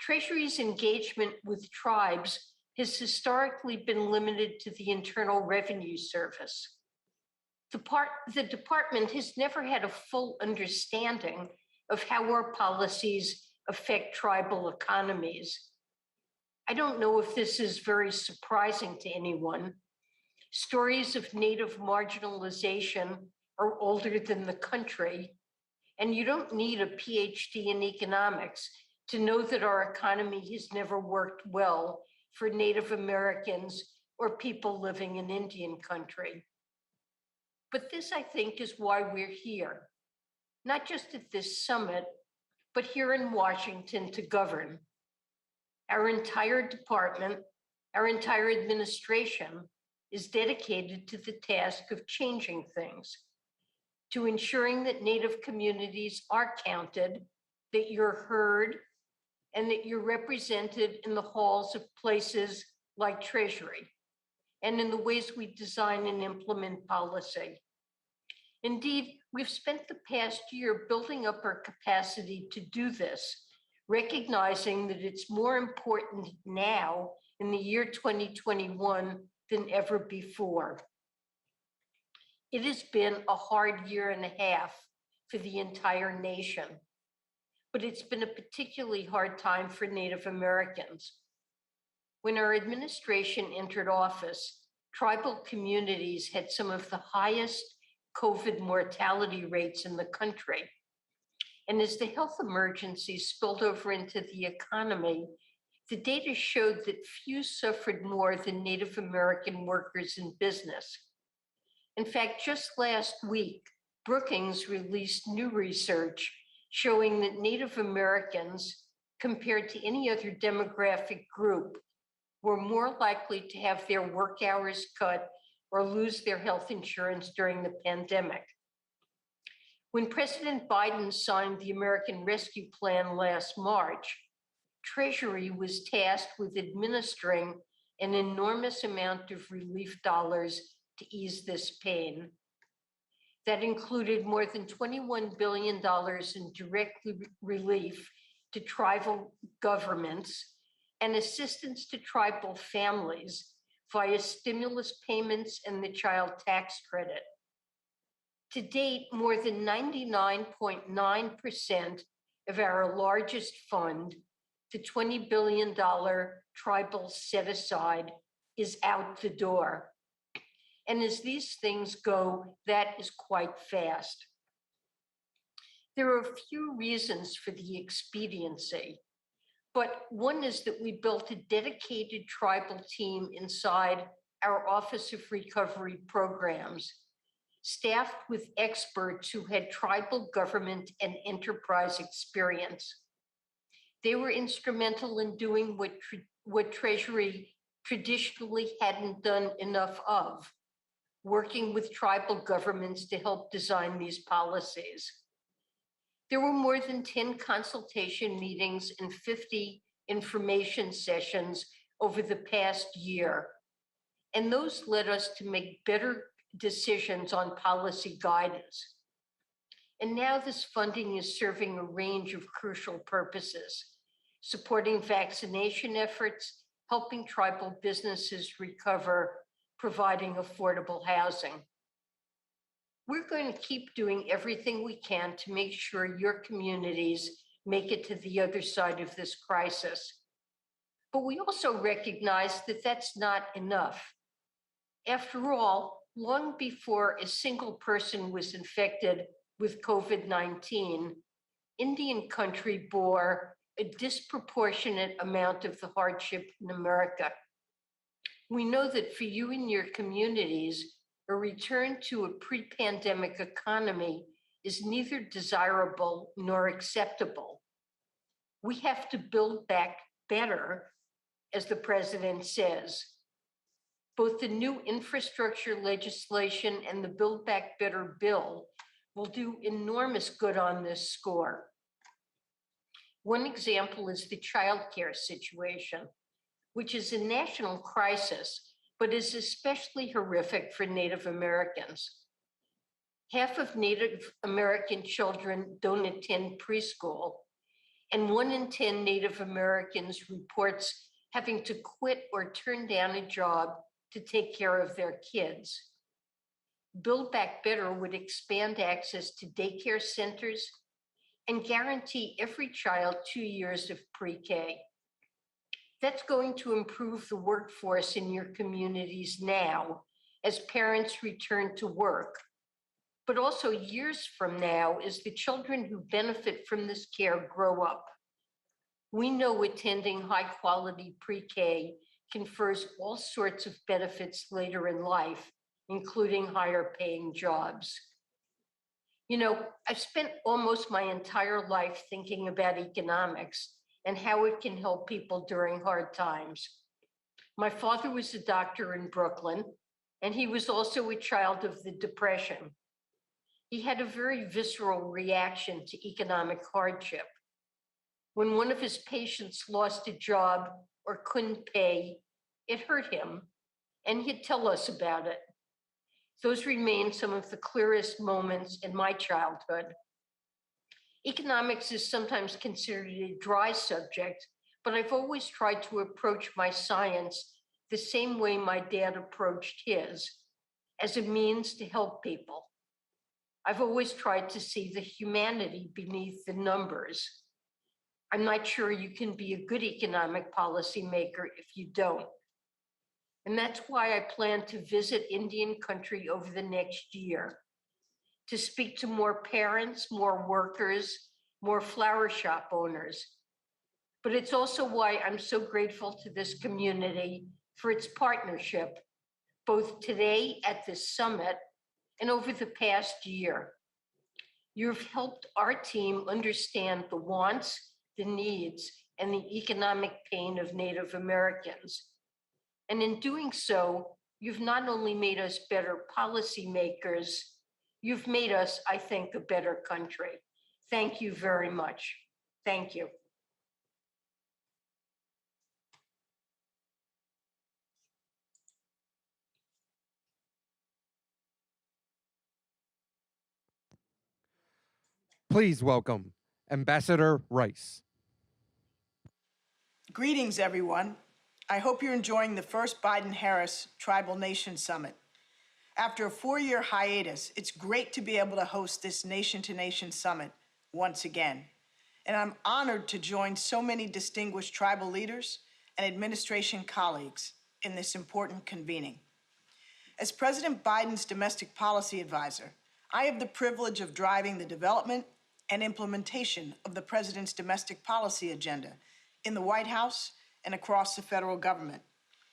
Treasury's engagement with tribes has historically been limited to the Internal Revenue Service. The department has never had a full understanding of how our policies affect tribal economies. I don't know if this is very surprising to anyone. Stories of Native marginalization are older than the country, and you don't need a PhD in economics to know that our economy has never worked well for Native Americans or people living in Indian country. But this, I think, is why we're here, not just at this summit, but here in Washington to govern. Our entire department, our entire administration is dedicated to the task of changing things, to ensuring that Native communities are counted, that you're heard, and that you're represented in the halls of places like Treasury, and in the ways we design and implement policy. Indeed, we've spent the past year building up our capacity to do this, recognizing that it's more important now in the year 2021 than ever before. It has been a hard year and a half for the entire nation, but it's been a particularly hard time for Native Americans. When our administration entered office, tribal communities had some of the highest COVID mortality rates in the country. And as the health emergency spilled over into the economy, the data showed that few suffered more than Native American workers in business. In fact, just last week, Brookings released new research showing that Native Americans, compared to any other demographic group, were more likely to have their work hours cut or lose their health insurance during the pandemic. When President Biden signed the American Rescue Plan last March, Treasury was tasked with administering an enormous amount of relief dollars to ease this pain. That included more than $21 billion in direct relief to tribal governments and assistance to tribal families via stimulus payments and the child tax credit. To date, more than 99.9% of our largest fund, the $20 billion tribal set aside, is out the door. And as these things go, that is quite fast. There are a few reasons for the expediency, but one is that we built a dedicated tribal team inside our Office of Recovery Programs, staffed with experts who had tribal government and enterprise experience. They were instrumental in doing what Treasury traditionally hadn't done enough of, working with tribal governments to help design these policies. There were more than 10 consultation meetings and 50 information sessions over the past year, and those led us to make better decisions on policy guidance. And now this funding is serving a range of crucial purposes, supporting vaccination efforts, helping tribal businesses recover, providing affordable housing. We're going to keep doing everything we can to make sure your communities make it to the other side of this crisis. But we also recognize that that's not enough. After all, long before a single person was infected with COVID-19, Indian country bore a disproportionate amount of the hardship in America. We know that for you and your communities, A return to a pre-pandemic economy is neither desirable nor acceptable. We have to build back better, as the president says. Both the new infrastructure legislation and the Build Back Better bill will do enormous good on this score. One example is the childcare situation, which is a national crisis, but is especially horrific for Native Americans. Half of Native American children don't attend preschool, and 1 in 10 Native Americans reports having to quit or turn down a job to take care of their kids. Build Back Better would expand access to daycare centers and guarantee every child 2 years of pre-K. That's going to improve the workforce in your communities now as parents return to work, but also years from now as the children who benefit from this care grow up. We know attending high-quality pre-K confers all sorts of benefits later in life, including higher-paying jobs. You know, I've spent almost my entire life thinking about economics and how it can help people during hard times. My father was a doctor in Brooklyn, and he was also a child of the Depression. He had a very visceral reaction to economic hardship. When one of his patients lost a job or couldn't pay, it hurt him, and he'd tell us about it. Those remain some of the clearest moments in my childhood. Economics is sometimes considered a dry subject, but I've always tried to approach my science the same way my dad approached his, as a means to help people. I've always tried to see the humanity beneath the numbers. I'm not sure you can be a good economic policymaker if you don't. And that's why I plan to visit Indian country over the next year, to speak to more parents, more workers, more flower shop owners. But it's also why I'm so grateful to this community for its partnership, both today at this summit and over the past year. You've helped our team understand the wants, the needs, and the economic pain of Native Americans. And in doing so, you've not only made us better policymakers, you've made us, I think, a better country. Thank you very much. Thank you. Please welcome Ambassador Rice. Greetings, everyone. I hope you're enjoying the first Biden-Harris Tribal Nation Summit. After a 4-year hiatus, it's great to be able to host this nation-to-nation summit once again. And I'm honored to join so many distinguished tribal leaders and administration colleagues in this important convening. As President Biden's domestic policy advisor, I have the privilege of driving the development and implementation of the president's domestic policy agenda in the White House and across the federal government,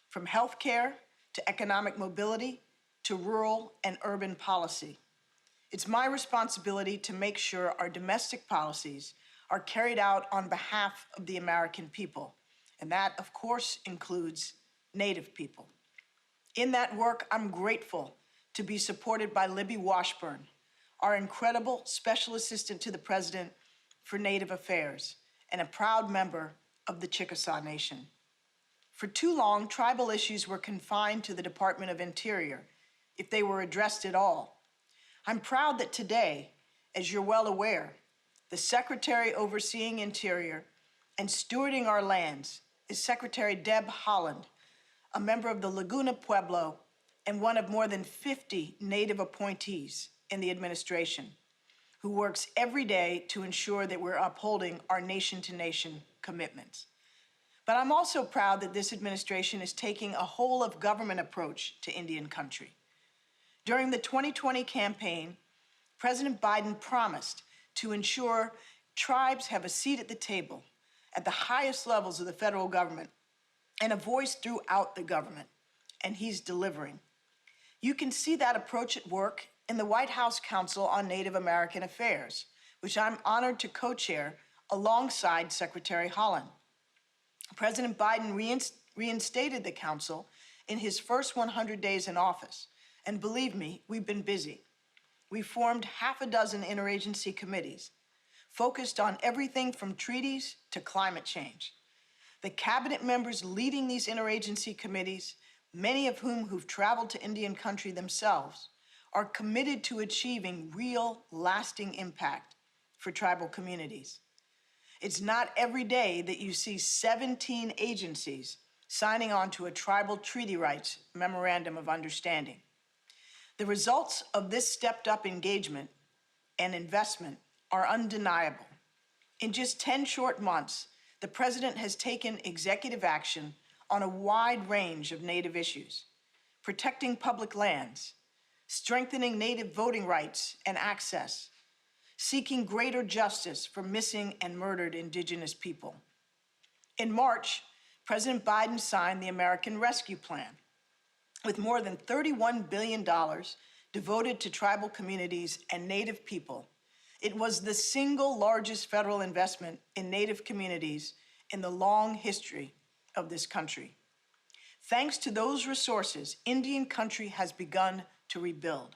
from healthcare to economic mobility to rural and urban policy. It's my responsibility to make sure our domestic policies are carried out on behalf of the American people, and that, of course, includes Native people. In that work, I'm grateful to be supported by Libby Washburn, our incredible Special Assistant to the President for Native Affairs and a proud member of the Chickasaw Nation. For too long, tribal issues were confined to the Department of Interior, if they were addressed at all. I'm proud that today, as you're well aware, the Secretary overseeing Interior and stewarding our lands is Secretary Deb Haaland, a member of the Laguna Pueblo and one of more than 50 Native appointees in the administration, who works every day to ensure that we're upholding our nation-to-nation commitments. But I'm also proud that this administration is taking a whole-of-government approach to Indian country. During the 2020 campaign, President Biden promised to ensure tribes have a seat at the table at the highest levels of the federal government and a voice throughout the government, and he's delivering. You can see that approach at work in the White House Council on Native American Affairs, which I'm honored to co-chair alongside Secretary Haaland. President Biden reinstated the council in his first 100 days in office, and believe me, we've been busy. We formed half a dozen interagency committees, focused on everything from treaties to climate change. The cabinet members leading these interagency committees, many of who've traveled to Indian country themselves, are committed to achieving real, lasting impact for tribal communities. It's not every day that you see 17 agencies signing on to a tribal treaty rights memorandum of understanding. The results of this stepped-up engagement and investment are undeniable. In just 10 short months, the President has taken executive action on a wide range of Native issues, protecting public lands, strengthening Native voting rights and access, seeking greater justice for missing and murdered Indigenous people. In March, President Biden signed the American Rescue Plan, with more than $31 billion devoted to tribal communities and Native people. It was the single largest federal investment in Native communities in the long history of this country. Thanks to those resources, Indian country has begun to rebuild.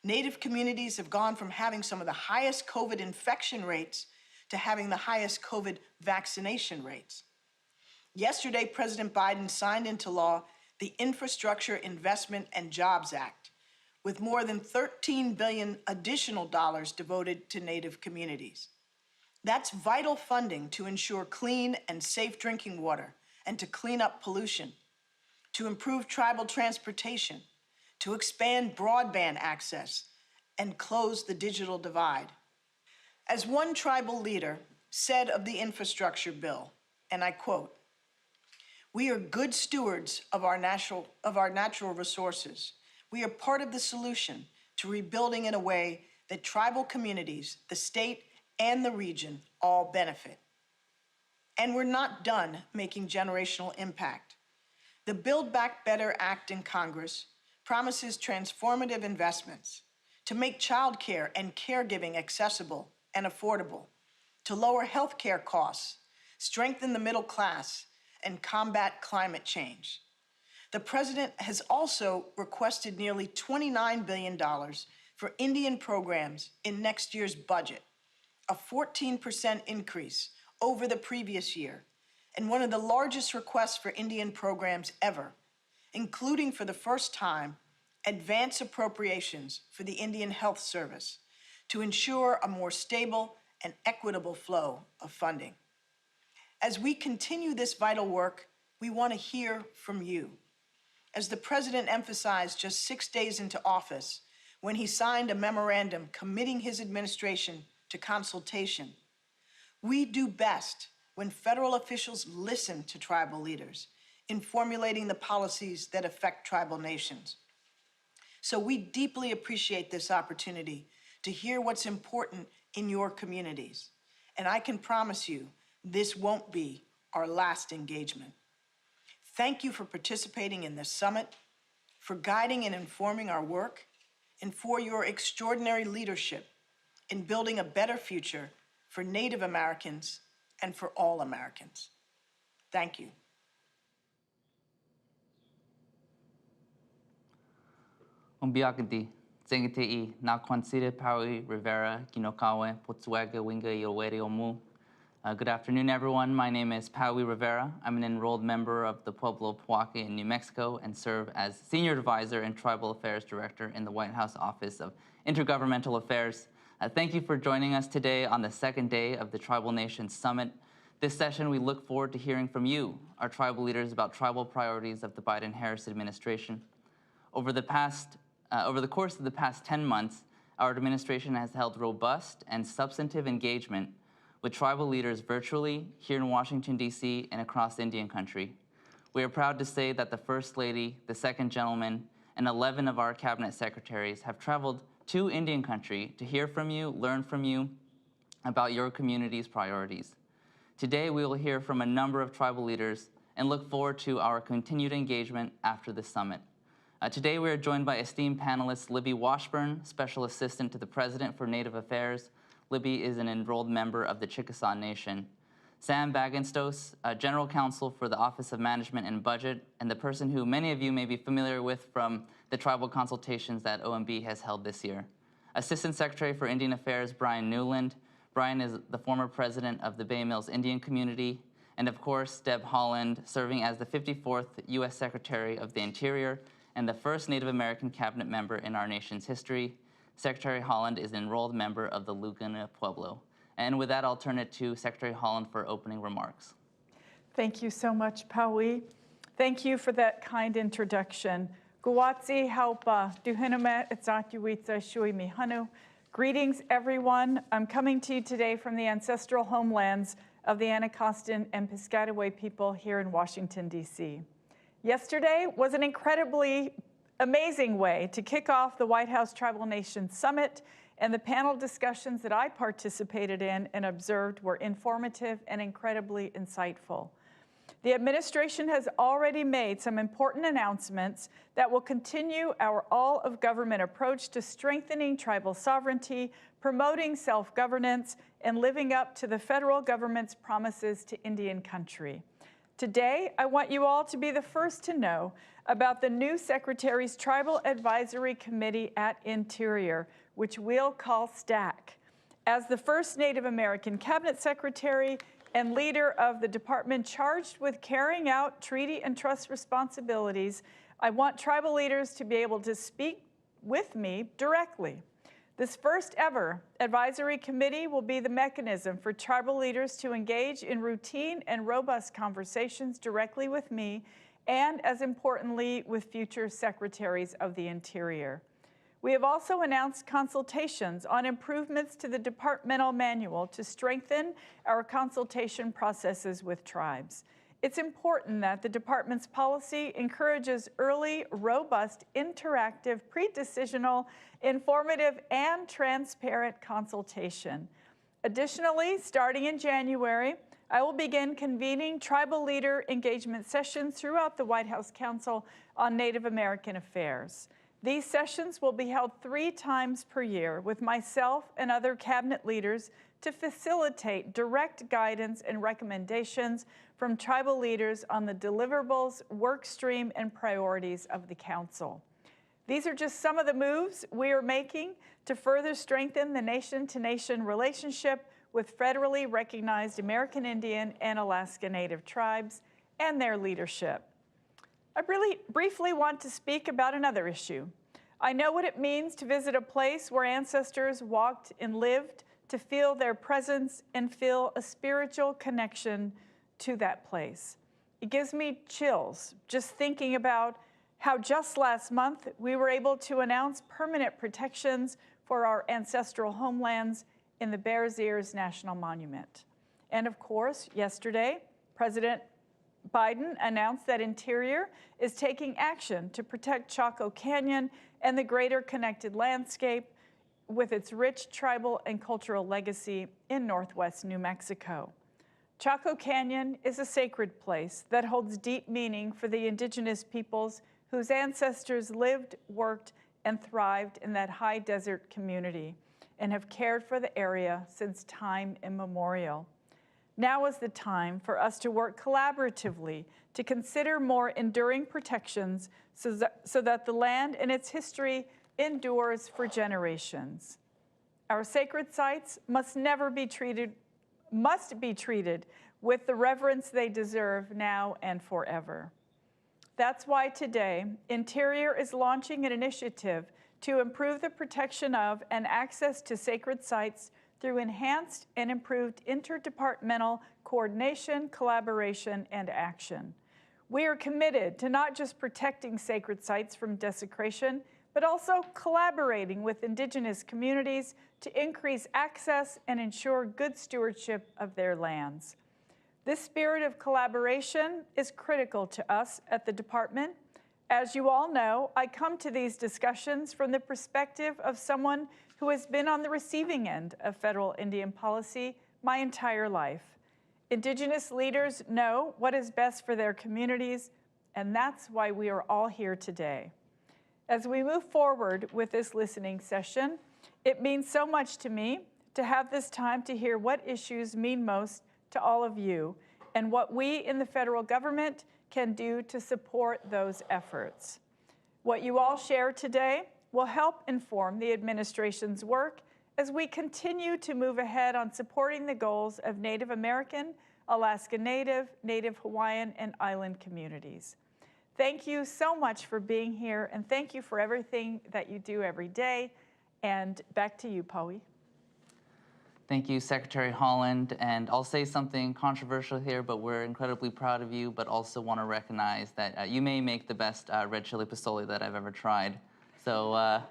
Native communities have gone from having some of the highest COVID infection rates to having the highest COVID vaccination rates. Yesterday, President Biden signed into law the Infrastructure Investment and Jobs Act, with more than $13 billion additional dollars devoted to Native communities. That's vital funding to ensure clean and safe drinking water and to clean up pollution, to improve tribal transportation, to expand broadband access, and close the digital divide. As one tribal leader said of the infrastructure bill, and I quote, "We are good stewards of our natural resources. We are part of the solution to rebuilding in a way that tribal communities, the state, and the region all benefit." And we're not done making generational impact. The Build Back Better Act in Congress promises transformative investments to make childcare and caregiving accessible and affordable, to lower healthcare costs, strengthen the middle class, and combat climate change. The President has also requested nearly $29 billion for Indian programs in next year's budget, a 14% increase over the previous year, and one of the largest requests for Indian programs ever, including for the first time, advance appropriations for the Indian Health Service to ensure a more stable and equitable flow of funding. As we continue this vital work, we want to hear from you. As the President emphasized just 6 days into office, when he signed a memorandum committing his administration to consultation, we do best when federal officials listen to tribal leaders in formulating the policies that affect tribal nations. So we deeply appreciate this opportunity to hear what's important in your communities. And I can promise you, this won't be our last engagement. Thank you for participating in this summit, for guiding and informing our work, and for your extraordinary leadership in building a better future for Native Americans and for all Americans. Thank you. Umbiagandi, Zengiti, na Kwansida Paui, Rivera, Kinokawe, Potsuega, Winga, Yoweri Omu. Good afternoon, everyone. My name is Paui Rivera. I'm an enrolled member of the Pueblo Poake in New Mexico and serve as Senior Advisor and Tribal Affairs Director in the White House Office of Intergovernmental Affairs. Thank you for joining us today on the second day of the Tribal Nations Summit. This session, we look forward to hearing from you, our tribal leaders, about tribal priorities of the Biden-Harris administration. Over the course of the past 10 months, our administration has held robust and substantive engagement with tribal leaders virtually here in Washington, D.C. and across Indian country. We are proud to say that the First Lady, the Second Gentleman, and 11 of our cabinet secretaries have traveled to Indian country to hear from you, learn from you about your community's priorities. Today, we will hear from a number of tribal leaders and look forward to our continued engagement after the summit. Today we are joined by esteemed panelist Libby Washburn, Special Assistant to the President for Native Affairs. Libby is an enrolled member of the Chickasaw Nation. Sam Bagenstos, General Counsel for the Office of Management and Budget, and the person who many of you may be familiar with from the tribal consultations that OMB has held this year. Assistant Secretary for Indian Affairs, Brian Newland. Brian is the former president of the Bay Mills Indian Community. And of course, Deb Haaland, serving as the 54th U.S. Secretary of the Interior and the first Native American cabinet member in our nation's history. Secretary Haaland is an enrolled member of the Laguna Pueblo. And with that, I'll turn it to Secretary Haaland for opening remarks. Thank you so much, Paui. Thank you for that kind introduction. Guwatsi haupa duhiname etzatuitza shui mihanu. Greetings, everyone. I'm coming to you today from the ancestral homelands of the Anacostan and Piscataway people here in Washington, D.C. Yesterday was an incredibly amazing way to kick off the White House Tribal Nation Summit, and the panel discussions that I participated in and observed were informative and incredibly insightful. The administration has already made some important announcements that will continue our all-of-government approach to strengthening tribal sovereignty, promoting self-governance, and living up to the federal government's promises to Indian country. Today, I want you all to be the first to know about the new Secretary's Tribal Advisory Committee at Interior, which we'll call STAC. As the first Native American Cabinet Secretary and leader of the department charged with carrying out treaty and trust responsibilities, I want tribal leaders to be able to speak with me directly. This first ever advisory committee will be the mechanism for tribal leaders to engage in routine and robust conversations directly with me and, as importantly, with future secretaries of the Interior. We have also announced consultations on improvements to the departmental manual to strengthen our consultation processes with tribes. It's important that the department's policy encourages early, robust, interactive, pre-decisional, informative, and transparent consultation. Additionally, starting in January, I will begin convening tribal leader engagement sessions throughout the White House Council on Native American Affairs. These sessions will be held 3 times per year with myself and other cabinet leaders to facilitate direct guidance and recommendations from tribal leaders on the deliverables, work stream, and priorities of the council. These are just some of the moves we are making to further strengthen the nation-to-nation relationship with federally recognized American Indian and Alaska Native tribes and their leadership. I really briefly want to speak about another issue. I know what it means to visit a place where ancestors walked and lived, to feel their presence and feel a spiritual connection to that place. It gives me chills just thinking about how just last month we were able to announce permanent protections for our ancestral homelands in the Bears Ears National Monument. And of course, yesterday, President Biden announced that Interior is taking action to protect Chaco Canyon and the greater connected landscape with its rich tribal and cultural legacy in northwest New Mexico. Chaco Canyon is a sacred place that holds deep meaning for the indigenous peoples whose ancestors lived, worked, and thrived in that high desert community and have cared for the area since time immemorial. Now is the time for us to work collaboratively to consider more enduring protections so that the land and its history endures for generations. Our sacred sites must be treated with the reverence they deserve now and forever. That's why today, Interior is launching an initiative to improve the protection of and access to sacred sites through enhanced and improved interdepartmental coordination, collaboration, and action. We are committed to not just protecting sacred sites from desecration, but also collaborating with Indigenous communities to increase access and ensure good stewardship of their lands. This spirit of collaboration is critical to us at the department. As you all know, I come to these discussions from the perspective of someone who has been on the receiving end of federal Indian policy my entire life. Indigenous leaders know what is best for their communities, and that's why we are all here today. As we move forward with this listening session, it means so much to me to have this time to hear what issues mean most to all of you and what we in the federal government can do to support those efforts. What you all share today will help inform the administration's work as we continue to move ahead on supporting the goals of Native American, Alaska Native, Native Hawaiian, and island communities. Thank you so much for being here, and thank you for everything that you do every day. And back to you, Paui. Thank you, Secretary Holland. And I'll say something controversial here, but we're incredibly proud of you, but also want to recognize that you may make the best red chili pasoli that I've ever tried. So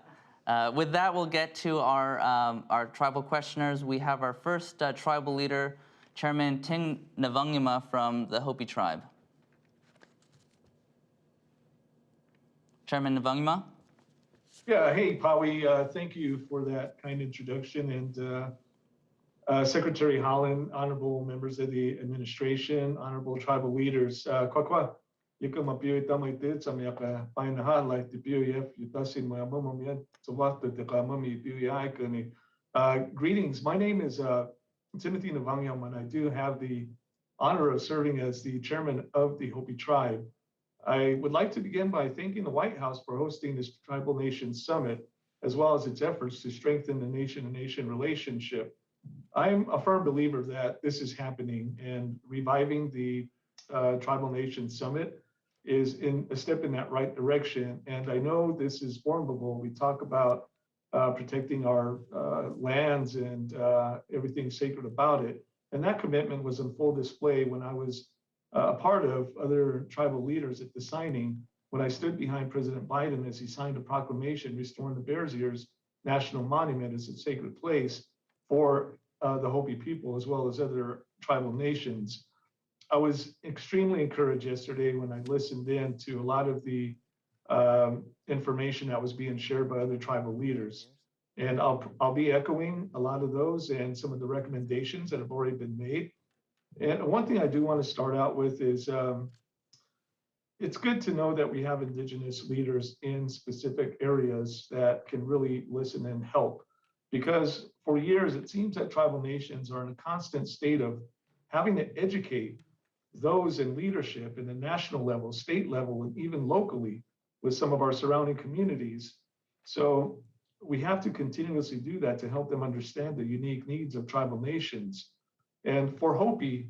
with that, we'll get to our tribal questioners. We have our first tribal leader, Chairman Ting Navangima from the Hopi tribe. Chairman Navangima? Yeah, hey, Paui, thank you for that kind introduction. And Secretary Holland, honorable members of the administration, honorable tribal leaders, kwa yaka mapiyo tamay tit sa miyaka painahan like the piyo yef yutasin mga mamamiyad so what the mami piyo yakani. Greetings. My name is Timothy Navangam, and I do have the honor of serving as the chairman of the Hopi tribe. I would like to begin by thanking the White House for hosting this Tribal Nation Summit, as well as its efforts to strengthen the nation-to-nation relationship. I'm a firm believer that this is happening, and reviving the Tribal Nation Summit is a step in that right direction. And I know this is formidable. We talk about protecting our lands and everything sacred about it. And that commitment was in full display when I was a part of other tribal leaders at the signing, when I stood behind President Biden as he signed a proclamation restoring the Bears Ears National Monument as a sacred place for the Hopi people, as well as other tribal nations. I was extremely encouraged yesterday when I listened in to a lot of the information that was being shared by other tribal leaders. And I'll be echoing a lot of those and some of the recommendations that have already been made. And one thing I do want to start out with is it's good to know that we have Indigenous leaders in specific areas that can really listen and help. Because for years, it seems that tribal nations are in a constant state of having to educate those in leadership in the national level, state level, and even locally with some of our surrounding communities. So we have to continuously do that to help them understand the unique needs of tribal nations. And for Hopi,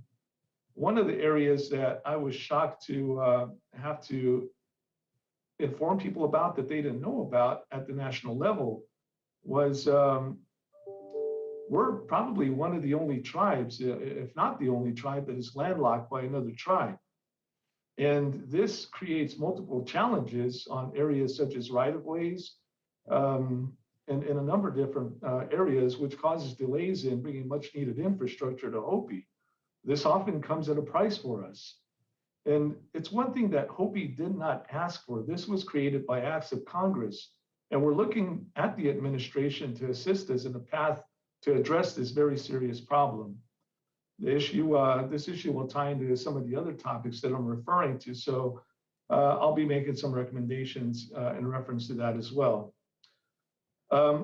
one of the areas that I was shocked to have to inform people about that they didn't know about at the national level was we're probably one of the only tribes, if not the only tribe, that is landlocked by another tribe. And this creates multiple challenges on areas such as right-of-ways and in a number of different areas, which causes delays in bringing much needed infrastructure to Hopi. This often comes at a price for us. And it's one thing that Hopi did not ask for. This was created by acts of Congress. And we're looking at the administration to assist us in a path to address this very serious problem. This issue will tie into some of the other topics that I'm referring to. So I'll be making some recommendations in reference to that as well.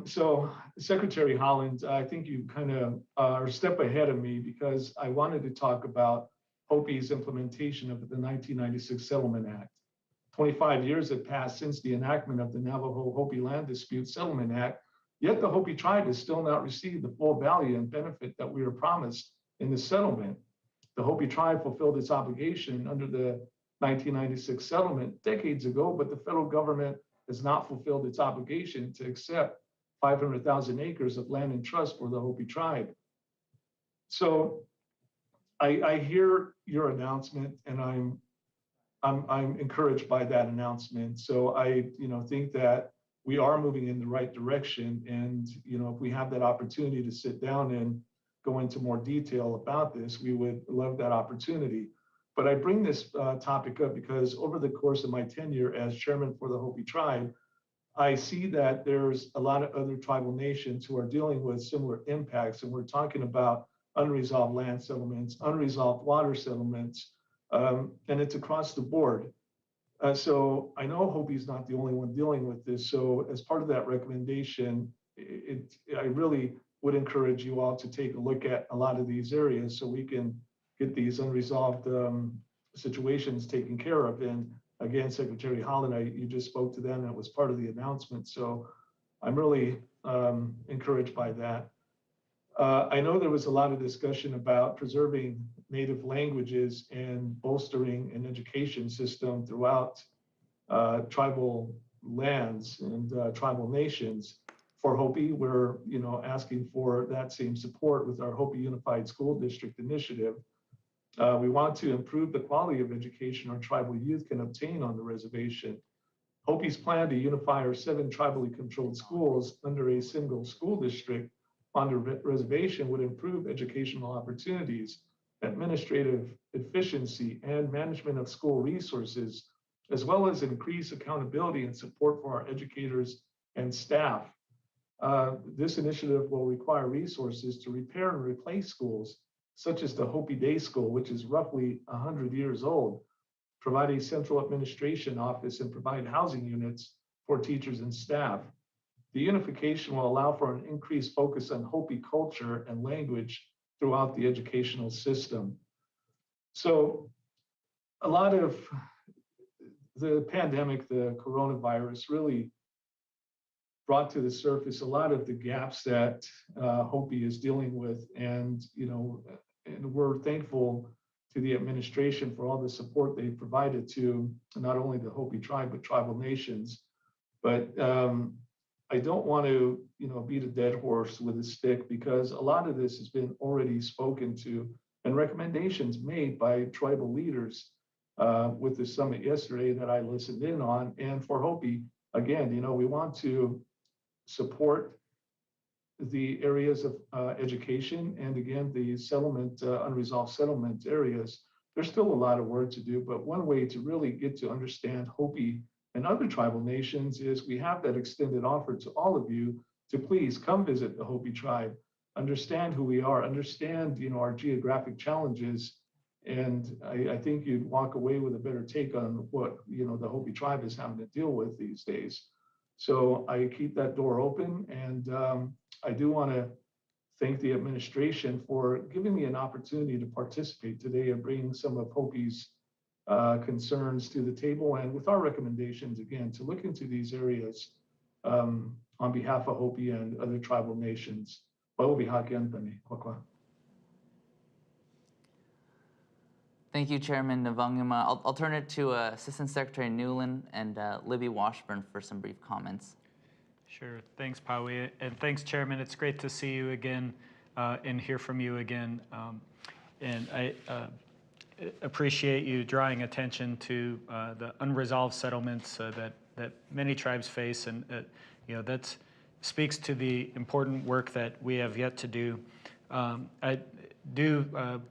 So Secretary Holland, I think you kind of are a step ahead of me, because I wanted to talk about Hopi's implementation of the 1996 Settlement Act. 25 years have passed since the enactment of the Navajo-Hopi Land Dispute Settlement Act, yet the Hopi tribe has still not received the full value and benefit that we were promised in the settlement. The Hopi tribe fulfilled its obligation under the 1996 settlement decades ago, but the federal government has not fulfilled its obligation to accept 500,000 acres of land in trust for the Hopi tribe. So I hear your announcement, and I'm encouraged by that announcement. So I think that we are moving in the right direction. And if we have that opportunity to sit down and go into more detail about this, we would love that opportunity. But I bring this topic up because over the course of my tenure as chairman for the Hopi tribe, I see that there's a lot of other tribal nations who are dealing with similar impacts. And we're talking about unresolved land settlements, unresolved water settlements, and it's across the board. So I know Hopi's not the only one dealing with this. So as part of that recommendation, I really would encourage you all to take a look at a lot of these areas so we can get these unresolved situations taken care of. And again, Secretary Holland, you just spoke to them. That was part of the announcement. So I'm really encouraged by that. I know there was a lot of discussion about preserving native languages and bolstering an education system throughout tribal lands and tribal nations. For Hopi, we're asking for that same support with our Hopi Unified School District initiative. We want to improve the quality of education our tribal youth can obtain on the reservation. Hopi's plan to unify our 7 tribally controlled schools under a single school district on the reservation would improve educational opportunities, administrative efficiency, and management of school resources, as well as increase accountability and support for our educators and staff. This initiative will require resources to repair and replace schools, such as the Hopi Day School, which is roughly 100 years old, provide a central administration office, and provide housing units for teachers and staff. The unification will allow for an increased focus on Hopi culture and language throughout the educational system. So a lot of the pandemic, the coronavirus, really brought to the surface a lot of the gaps that Hopi is dealing with. And, and we're thankful to the administration for all the support they've provided to not only the Hopi tribe, but tribal nations. But I don't want to, beat a dead horse with a stick, because a lot of this has been already spoken to and recommendations made by tribal leaders with the summit yesterday that I listened in on. And for Hopi, again, we want to support the areas of education, and again, the settlement, unresolved settlement areas. There's still a lot of work to do, but one way to really get to understand Hopi and other tribal nations is we have that extended offer to all of you to please come visit the Hopi tribe, understand who we are, understand our geographic challenges, and I think you'd walk away with a better take on what the Hopi tribe is having to deal with these days. So I keep that door open, and I do want to thank the administration for giving me an opportunity to participate today and bring some of Hopi's concerns to the table, and with our recommendations, again, to look into these areas on behalf of Hopi and other tribal nations. Thank you, Chairman Navanguma. I'll turn it to Assistant Secretary Newland and Libby Washburn for some brief comments. Sure. Thanks, Paui. And thanks, Chairman. It's great to see you again and hear from you again. And I appreciate you drawing attention to the unresolved settlements that many tribes face. And that speaks to the important work that we have yet to do. I do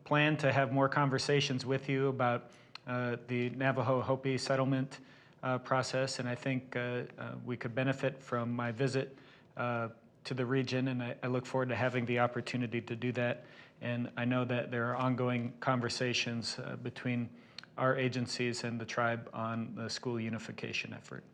plan to have more conversations with you about the Navajo-Hopi settlement process, and I think we could benefit from my visit to the region, and I look forward to having the opportunity to do that. And I know that there are ongoing conversations between our agencies and the tribe on the school unification effort.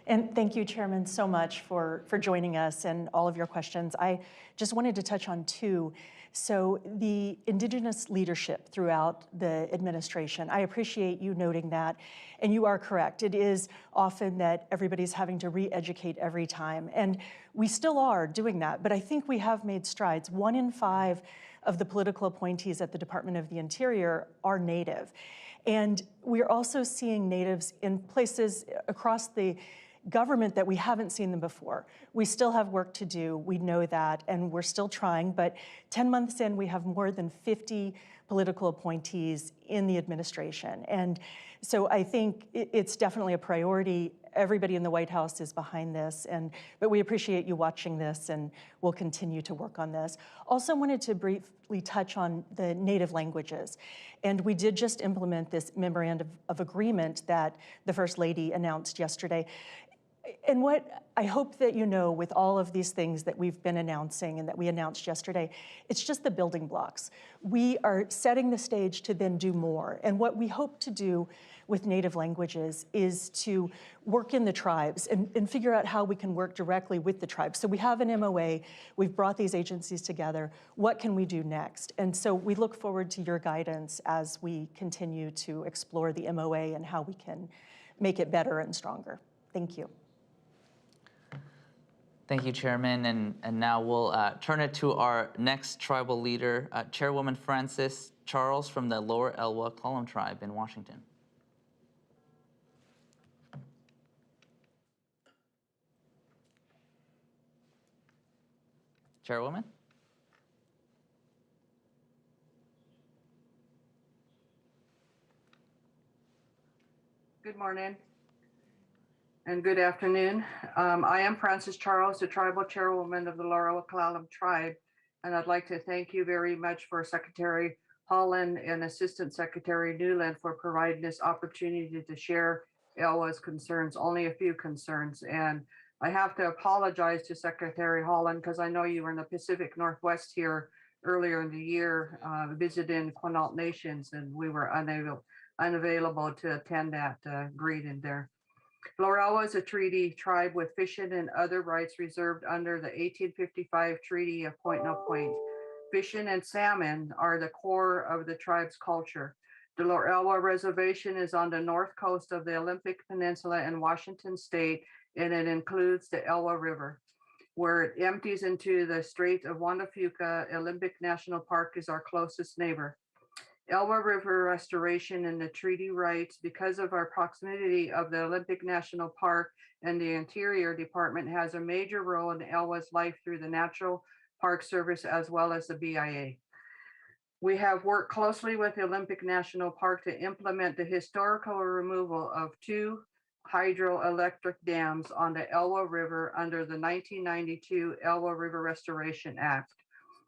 And thank you, Chairman, so much for joining us and all of your questions. I just wanted to touch on 2. So the Indigenous leadership throughout the administration, I appreciate you noting that, and you are correct. It is often that everybody's having to re-educate every time, and we still are doing that, but I think we have made strides. 1 in 5 of the political appointees at the Department of the Interior are Native, and we're also seeing Natives in places across the government that we haven't seen them before. We still have work to do, we know that, and we're still trying, but 10 months in, we have more than 50 political appointees in the administration. And so I think it's definitely a priority. Everybody in the White House is behind this, but we appreciate you watching this, and we'll continue to work on this. Also wanted to briefly touch on the Native languages. And we did just implement this memorandum of agreement that the First Lady announced yesterday. And what I hope that you know with all of these things that we've been announcing and that we announced yesterday, it's just the building blocks. We are setting the stage to then do more. And what we hope to do with native languages is to work in the tribes and figure out how we can work directly with the tribes. So we have an MOA, we've brought these agencies together. What can we do next? And so we look forward to your guidance as we continue to explore the MOA and how we can make it better and stronger. Thank you. Thank you, Chairman. And now we'll turn it to our next tribal leader, Chairwoman Frances Charles from the Lower Elwha Column Tribe in Washington. Chairwoman? Good morning and good afternoon. I am Frances Charles, the Tribal Chairwoman of the Lower Elwha Column Tribe, and I'd like to thank you very much for Secretary Holland and Assistant Secretary Newland for providing this opportunity to share Elwha's concerns, only a few concerns. And I have to apologize to Secretary Holland because I know you were in the Pacific Northwest here earlier in the year visiting Quinault Nations, and we were unavailable to attend that greeting there. Lower Elwha is a treaty tribe with fishing and other rights reserved under the 1855 Treaty of Point-No-Point. Fishing and salmon are the core of the tribe's culture. The Lower Elwha Reservation is on the north coast of the Olympic Peninsula in Washington State, and it includes the Elwha River, where it empties into the Strait of Juan de Fuca. Olympic National Park is our closest neighbor. Elwha River restoration and the treaty rights, because of our proximity of the Olympic National Park and the Interior Department, has a major role in Elwha's life through the Natural Park Service as well as the BIA. We have worked closely with the Olympic National Park to implement the historical removal of 2 hydroelectric dams on the Elwha River under the 1992 Elwha River Restoration Act.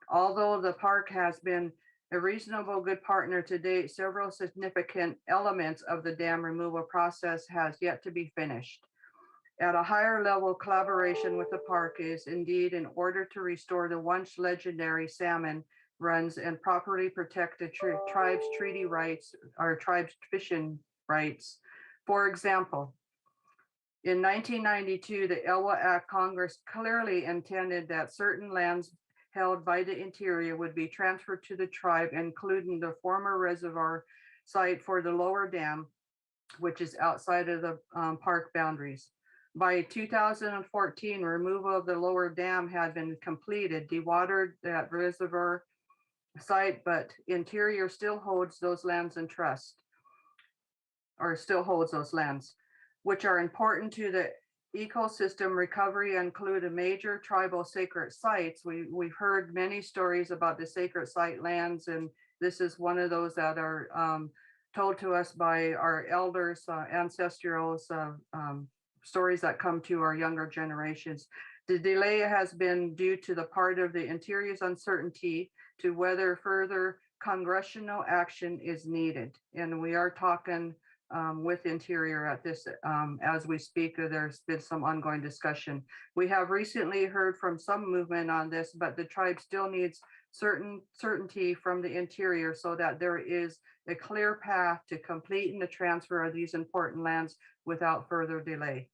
Although the park has been a reasonable good partner to date, several significant elements of the dam removal process has yet to be finished. At a higher level, collaboration with the park is indeed in order to restore the once legendary salmon runs and properly protect the tribe's treaty rights, or tribe's fishing rights. For example, in 1992, the Elwha Act Congress clearly intended that certain lands held by the Interior would be transferred to the tribe, including the former reservoir site for the lower dam, which is outside of the park boundaries. By 2014, removal of the lower dam had been completed, dewatered that reservoir site, but Interior still holds those lands in trust, or still holds those lands, which are important to the ecosystem recovery, include a major tribal sacred sites. We've heard many stories about the sacred site lands, and this is one of those that are told to us by our elders, ancestral stories that come to our younger generations. The delay has been due to the part of the Interior's uncertainty to whether further congressional action is needed. And we are talking with Interior at this as we speak. There's been some ongoing discussion. We have recently heard from some movement on this, but the tribe still needs certainty from the Interior so that there is a clear path to completing the transfer of these important lands without further delay.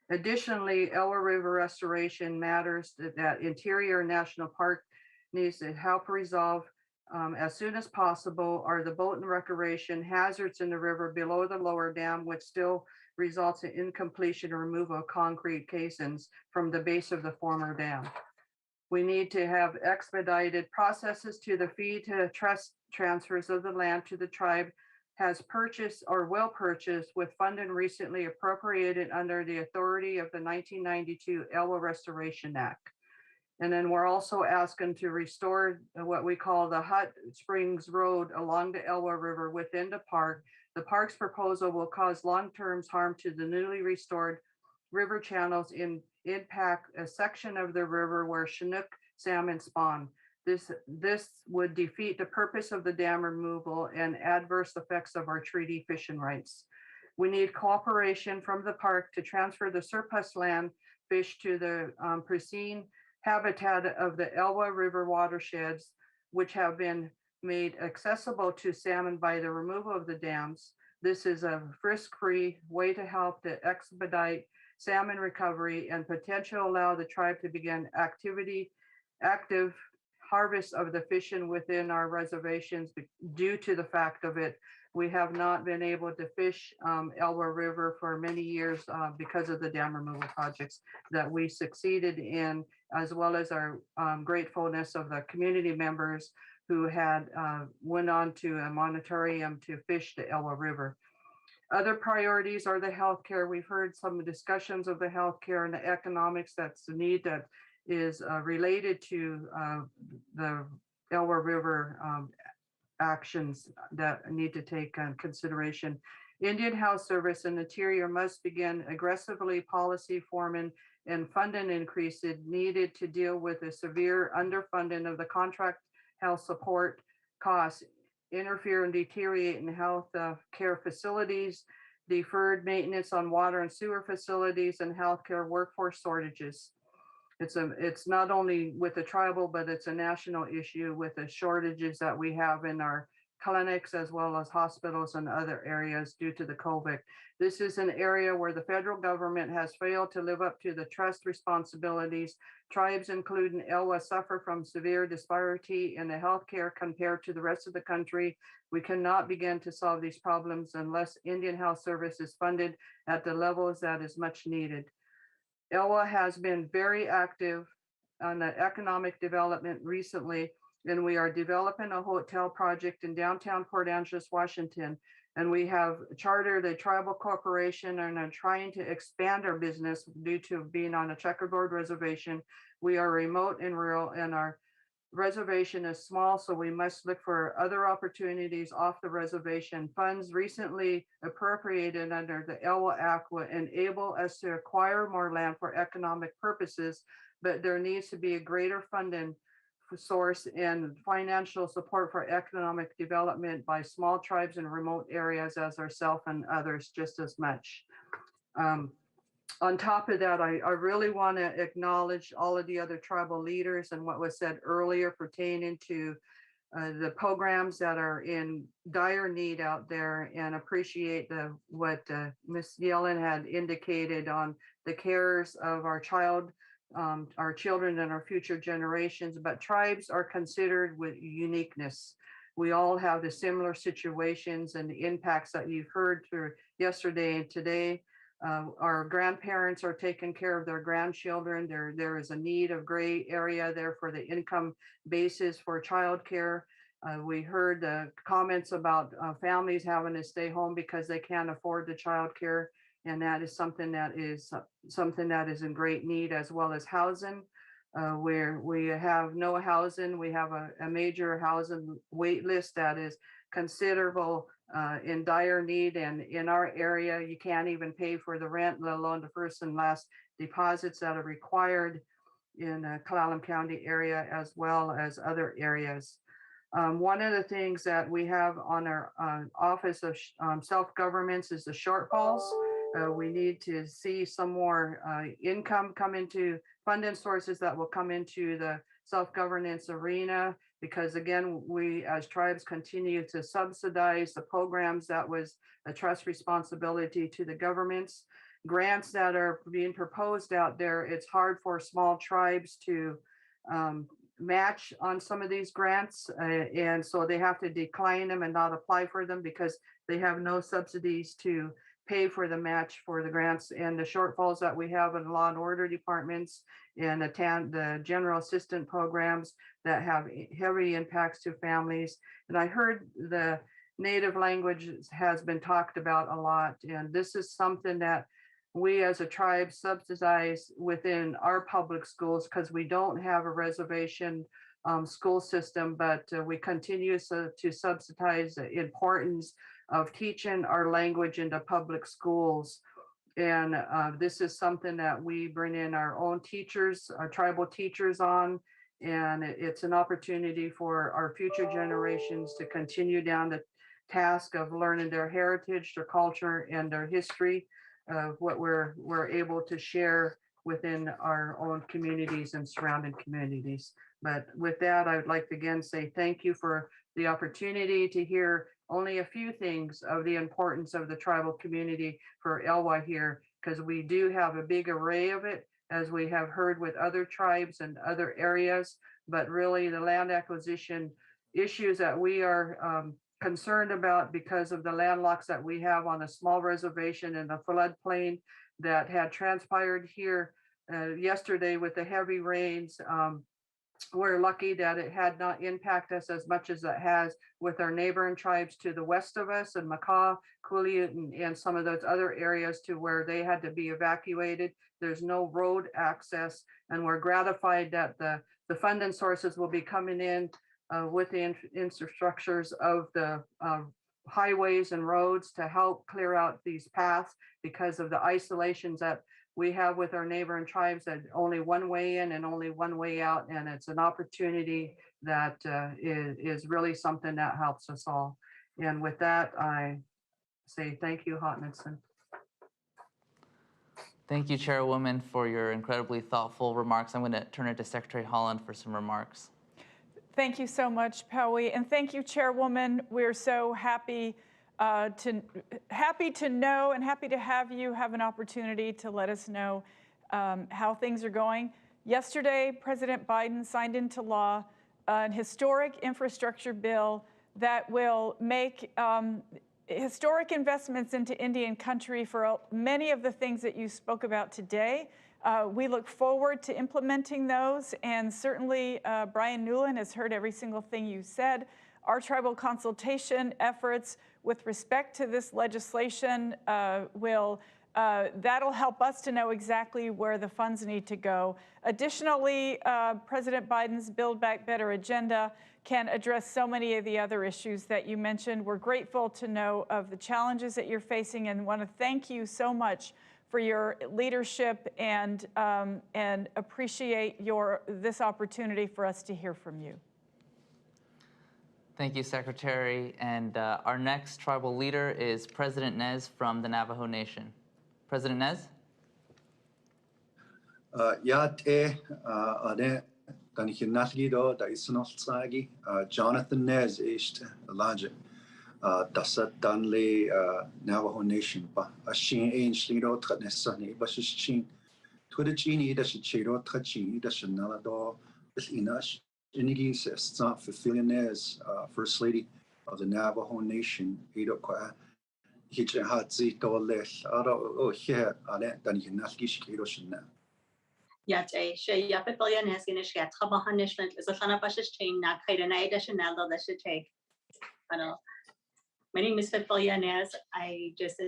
Additionally, Elwha River restoration matters that Interior National Park needs to help resolve as soon as possible are the boat and recreation hazards in the river below the lower dam, which still results in incompletion or removal of concrete casings from the base of the former dam. We need to have expedited processes to the fee to trust transfers of the land to the tribe has purchased or will purchase with funding recently appropriated under the authority of the 1992 Elwha Restoration Act. And then we're also asking to restore what we call the Hot Springs Road along the Elwha River within the park. The park's proposal will cause long-term harm to the newly restored river channels and impact a section of the river where Chinook salmon spawn. This would defeat the purpose of the dam removal and adverse effects of our treaty fishing rights. We need cooperation from the park to transfer the surplus land fish to the pristine habitat of the Elwha River watersheds, which have been made accessible to salmon by the removal of the dams. This is a risk-free way to help to expedite salmon recovery and potentially allow the tribe to begin active harvest of the fishing within our reservations due to the fact of it. We have not been able to fish Elwha River for many years because of the dam removal projects that we succeeded in, as well as our gratefulness of the community members who had went on to a moratorium to fish the Elwha River. Other priorities are the healthcare. We've heard some discussions of the healthcare and the economics. That's the need that is related to the Elwha River actions that need to take consideration. Indian Health Service and Interior must begin aggressively policy forming and funding increases needed to deal with the severe underfunding of the contract health support costs, interfere and deteriorate in health care facilities, deferred maintenance on water and sewer facilities, and healthcare workforce shortages. It's not only with the tribal, but it's a national issue with the shortages that we have in our clinics as well as hospitals and other areas due to the COVID. This is an area where the federal government has failed to live up to the trust responsibilities. Tribes, including Elwha, suffer from severe disparity in the healthcare compared to the rest of the country. We cannot begin to solve these problems unless Indian Health Service is funded at the levels that is much needed. Elwha has been very active on the economic development recently, and we are developing a hotel project in downtown Port Angeles, Washington. And we have chartered a tribal corporation and are trying to expand our business due to being on a checkerboard reservation. We are remote and rural, and our reservation is small, so we must look for other opportunities off the reservation. Funds recently appropriated under the Elwha Act will enable us to acquire more land for economic purposes, but there needs to be a greater funding source and financial support for economic development by small tribes in remote areas as ourselves and others just as much. On top of that, I really want to acknowledge all of the other tribal leaders and what was said earlier pertaining to the programs that are in dire need out there, and appreciate what Ms. Yellen had indicated on the cares of our children and our future generations. But tribes are considered with uniqueness. We all have the similar situations and the impacts that you've heard through yesterday and today. Our grandparents are taking care of their grandchildren. There is a need of gray area there for the income basis for childcare. We heard the comments about families having to stay home because they can't afford the childcare, and that is something that is in great need, as well as housing. Where we have no housing, we have a major housing wait list that is considerable in dire need, and in our area you can't even pay for the rent, let alone the first and last deposits that are required in Clallam County area as well as other areas. One of the things that we have on our Office of Self-Governments is the shortfalls. We need to see some more income come into funding sources that will come into the self-governance arena, because again, we as tribes continue to subsidize the programs that was a trust responsibility to the governments. Grants that are being proposed out there, it's hard for small tribes to match on some of these grants, and so they have to decline them and not apply for them because they have no subsidies to pay for the match for the grants, and the shortfalls that we have in law and order departments and the general assistant programs that have heavy impacts to families. And I heard the native language has been talked about a lot, and this is something that we as a tribe subsidize within our public schools because we don't have a reservation school system, but we continue to subsidize the importance of teaching our language into public schools. And this is something that we bring in our own teachers, our tribal teachers on, and it's an opportunity for our future generations to continue down the task of learning their heritage, their culture, and their history of what we're able to share within our own communities and surrounding communities. But with that, I would like to again say thank you for the opportunity to hear only a few things of the importance of the tribal community for Elwha here, because we do have a big array of it, as we have heard with other tribes and other areas. But really, the land acquisition issues that we are concerned about because of the landlocks that we have on a small reservation in the floodplain that had transpired here yesterday with the heavy rains. We're lucky that it had not impacted us as much as it has with our neighboring tribes to the west of us, and Makah, Cooley, and some of those other areas to where they had to be evacuated. There's no road access, and we're gratified that the funding sources will be coming in with the infrastructures of the highways and roads to help clear out these paths because of the isolations that we have with our neighboring tribes, that only one way in and only one way out. And it's an opportunity that is really something that helps us all. And with that, I say thank you, Hotnitson. Thank you, Chairwoman, for your incredibly thoughtful remarks. I'm going to turn it to Secretary Holland for some remarks. Thank you so much, Pauwi, and thank you, Chairwoman. We're so happy to know and happy to have you have an opportunity to let us know how things are going. Yesterday, President Biden signed into law an historic infrastructure bill that will make historic investments into Indian country for many of the things that you spoke about today. We look forward to implementing those, and certainly Brian Newland has heard every single thing you said. Our tribal consultation efforts with respect to this legislation that'll help us to know exactly where the funds need to go. Additionally, President Biden's Build Back Better agenda can address so many of the other issues that you mentioned. We're grateful to know of the challenges that you're facing and want to thank you so much for your leadership and appreciate this opportunity for us to hear from you. Thank you, Secretary. And our next tribal leader is President Nez from the Navajo Nation. President Nez? Jonathan Nez ist Elijah. Dasat Danle Navajo Nation pa ashin ein slido tradnesani bashin twidachini da shiro trachini da shanala do is inash inigis sta Fillionnaires, First Lady of the Navajo Nation, Edo Kwa Hitchatzi Doles Ado oh here ale dan hinaskish Edo Shana. Yate, she Yapilianes in a shat, Habahanishment is a fan of Bash's chain, not Kaidanaida Chanel that should take. My name is Fillionnaires. I just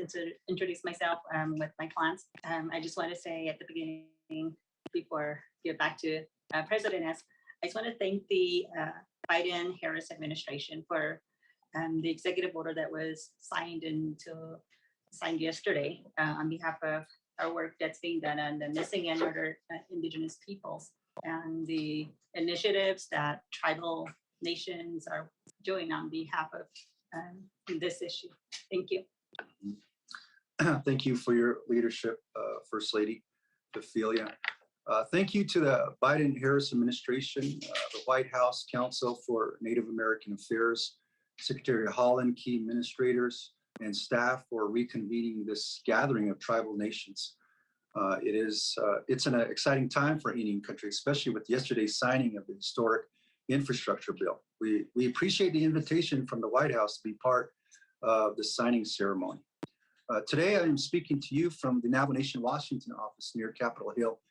introduced myself with my clients. I just want to say at the beginning, before I get back to President Nez, I just want to thank the Biden-Harris administration for the executive order that was signed yesterday on behalf of our work that's being done on the missing and murdered Indigenous peoples and the initiatives that tribal nations are doing on behalf of this issue. Thank you. Thank you for your leadership, First Lady Ophelia. Thank you to the Biden-Harris administration, the White House Council for Native American Affairs, Secretary Holland, key administrators, and staff for reconvening this gathering of tribal nations. It's an exciting time for Indian country, especially with yesterday's signing of the historic infrastructure bill. We appreciate the invitation from the White House to be part of the signing ceremony. Today, I am speaking to you from the Navajo Nation Washington office near Capitol Hill.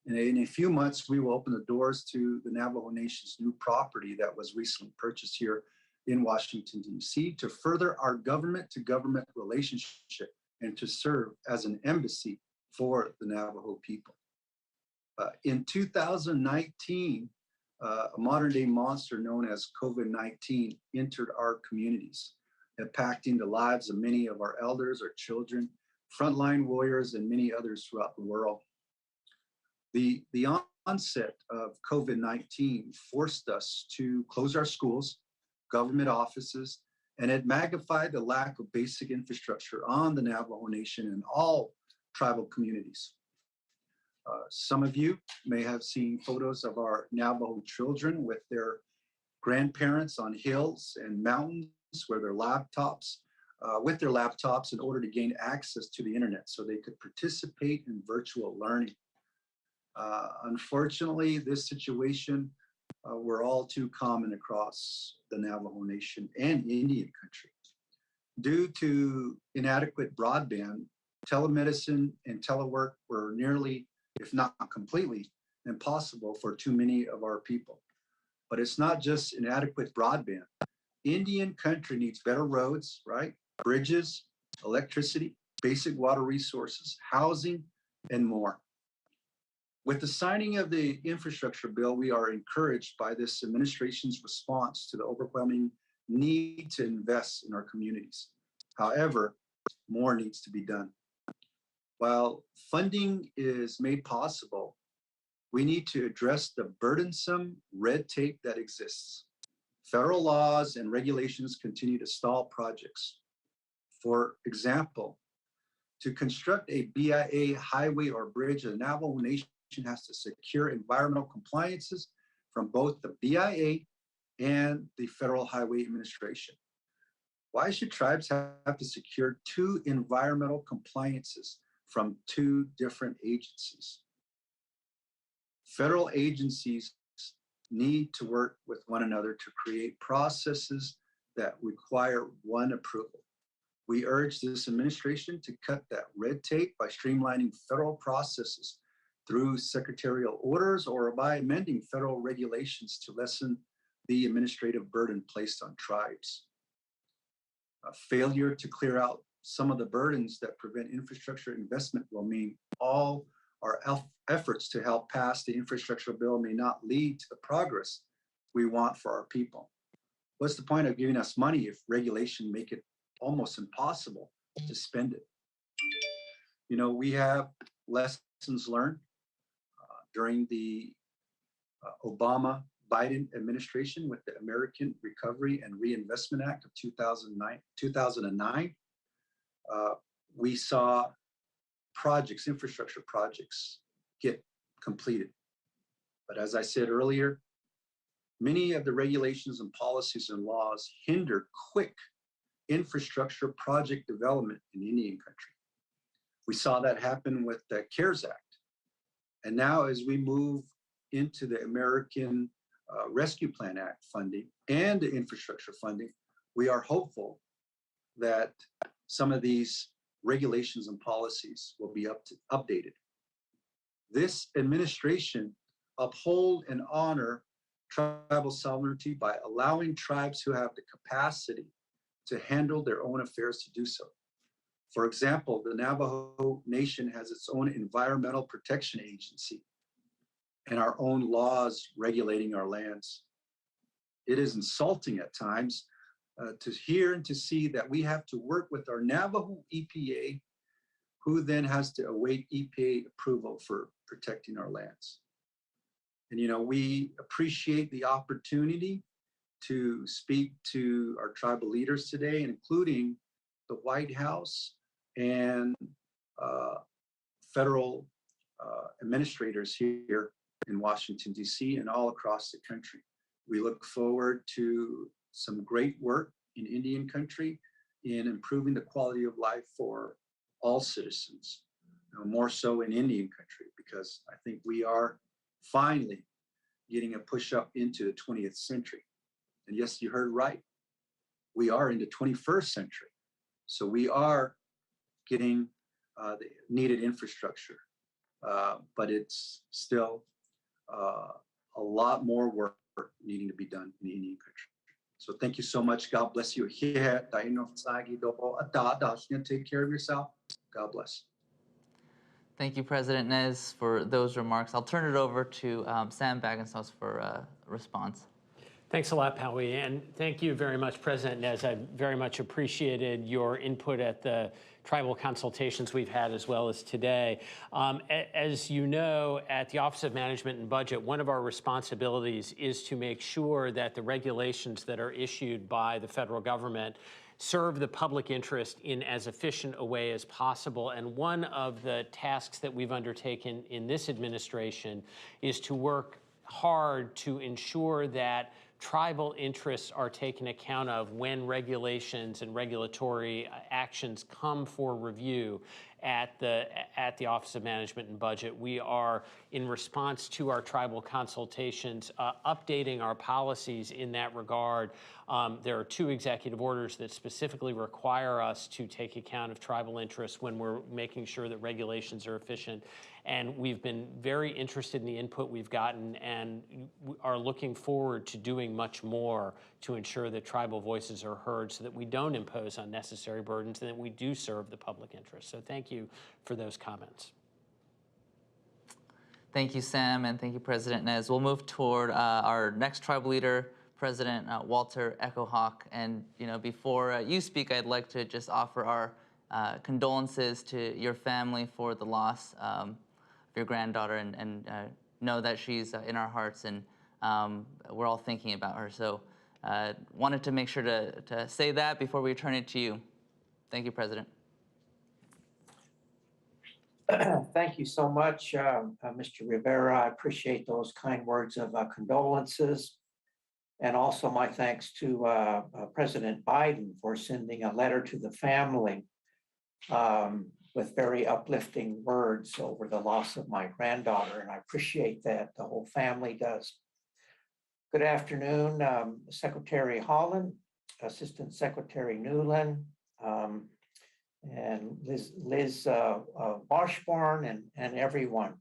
And in a few months, we will open the doors to the Navajo Nation's new property that was recently purchased here in Washington, D.C. to further our government-to-government relationship and to serve as an embassy for the Navajo people. In 2019, a modern-day monster known as COVID-19 entered our communities, impacting the lives of many of our elders, our children, frontline warriors, and many others throughout the world. The onset of COVID-19 forced us to close our schools, government offices, and it magnified the lack of basic infrastructure on the Navajo Nation and all tribal communities. Some of you may have seen photos of our Navajo children with their grandparents on hills and mountains with their laptops in order to gain access to the internet so they could participate in virtual learning. Unfortunately, this situation were all too common across the Navajo Nation and Indian country. Due to inadequate broadband, telemedicine and telework were nearly, if not completely, impossible for too many of our people. But it's not just inadequate broadband. Indian country needs better roads, right? Bridges, electricity, basic water resources, housing, and more. With the signing of the infrastructure bill, we are encouraged by this administration's response to the overwhelming need to invest in our communities. However, more needs to be done. While funding is made possible, we need to address the burdensome red tape that exists. Federal laws and regulations continue to stall projects. For example, to construct a BIA highway or bridge, the Navajo Nation has to secure environmental compliances from both the BIA and the Federal Highway Administration. Why should tribes have to secure two environmental compliances from two different agencies? Federal agencies need to work with one another to create processes that require one approval. We urge this administration to cut that red tape by streamlining federal processes through secretarial orders or by amending federal regulations to lessen the administrative burden placed on tribes. A failure to clear out some of the burdens that prevent infrastructure investment will mean all our efforts to help pass the infrastructure bill may not lead to the progress we want for our people. What's the point of giving us money if regulation make it almost impossible to spend it? You know, we have lessons learned during the Obama-Biden administration with the American Recovery and Reinvestment Act of 2009. We saw projects, infrastructure projects, get completed. But as I said earlier, many of the regulations and policies and laws hinder quick infrastructure project development in Indian country. We saw that happen with the CARES Act. And now as we move into the American Rescue Plan Act funding and the infrastructure funding, we are hopeful that some of these regulations and policies will be updated. This administration uphold and honor tribal sovereignty by allowing tribes who have the capacity to handle their own affairs to do so. For example, the Navajo Nation has its own environmental protection agency and our own laws regulating our lands. It is insulting at times to hear and to see that we have to work with our Navajo EPA, who then has to await EPA approval for protecting our lands. And, you know, we appreciate the opportunity to speak to our tribal leaders today, including the White House and federal administrators here in Washington, D.C. and all across the country. We look forward to some great work in Indian country in improving the quality of life for all citizens, more so in Indian country, because I think we are finally getting a push up into the 20th century. And yes, you heard right. We are in the 21st century. So we are getting the needed infrastructure, but it's still a lot more work needing to be done in the Indian country. So thank you so much. God bless you. Take care of yourself. God bless. Thank you, President Nez, for those remarks. I'll turn it over to Sam Bagenshaus for a response. Thanks a lot, Howie, and thank you very much, President Nez. I very much appreciated your input at the tribal consultations we've had as well as today. As you know, at the Office of Management and Budget, one of our responsibilities is to make sure that the regulations that are issued by the federal government serve the public interest in as efficient a way as possible. And one of the tasks that we've undertaken in this administration is to work hard to ensure that tribal interests are taken account of when regulations and regulatory actions come for review at the Office of Management and Budget. We are, in response to our tribal consultations, updating our policies in that regard. There are 2 executive orders that specifically require us to take account of tribal interests when we're making sure that regulations are efficient. And we've been very interested in the input we've gotten and are looking forward to doing much more to ensure that tribal voices are heard so that we don't impose unnecessary burdens and that we do serve the public interest. So thank you for those comments. Thank you, Sam, and thank you, President Nez. We'll move toward our next tribal leader, President Walter Echohawk. And before you speak, I'd like to just offer our condolences to your family for the loss of your granddaughter, and know that she's in our hearts, and we're all thinking about her. So wanted to make sure to say that before we turn it to you. Thank you, President. Thank you so much, Mr. Rivera. I appreciate those kind words of condolences. And also my thanks to President Biden for sending a letter to the family with very uplifting words over the loss of my granddaughter. And I appreciate that. The whole family does. Good afternoon, Secretary Holland, Assistant Secretary Newland, and Liz Washburn, and everyone.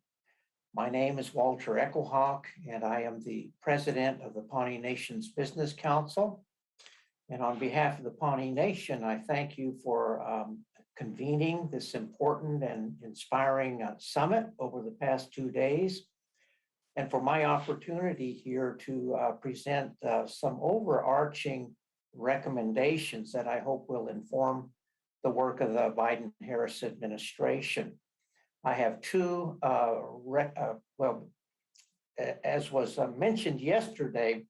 My name is Walter Echohawk, and I am the president of the Pawnee Nation's Business Council. And on behalf of the Pawnee Nation, I thank you for convening this important and inspiring summit over the past 2 days, and for my opportunity here to present some overarching recommendations that I hope will inform the work of the Biden-Harris administration. I have 2, as was mentioned yesterday,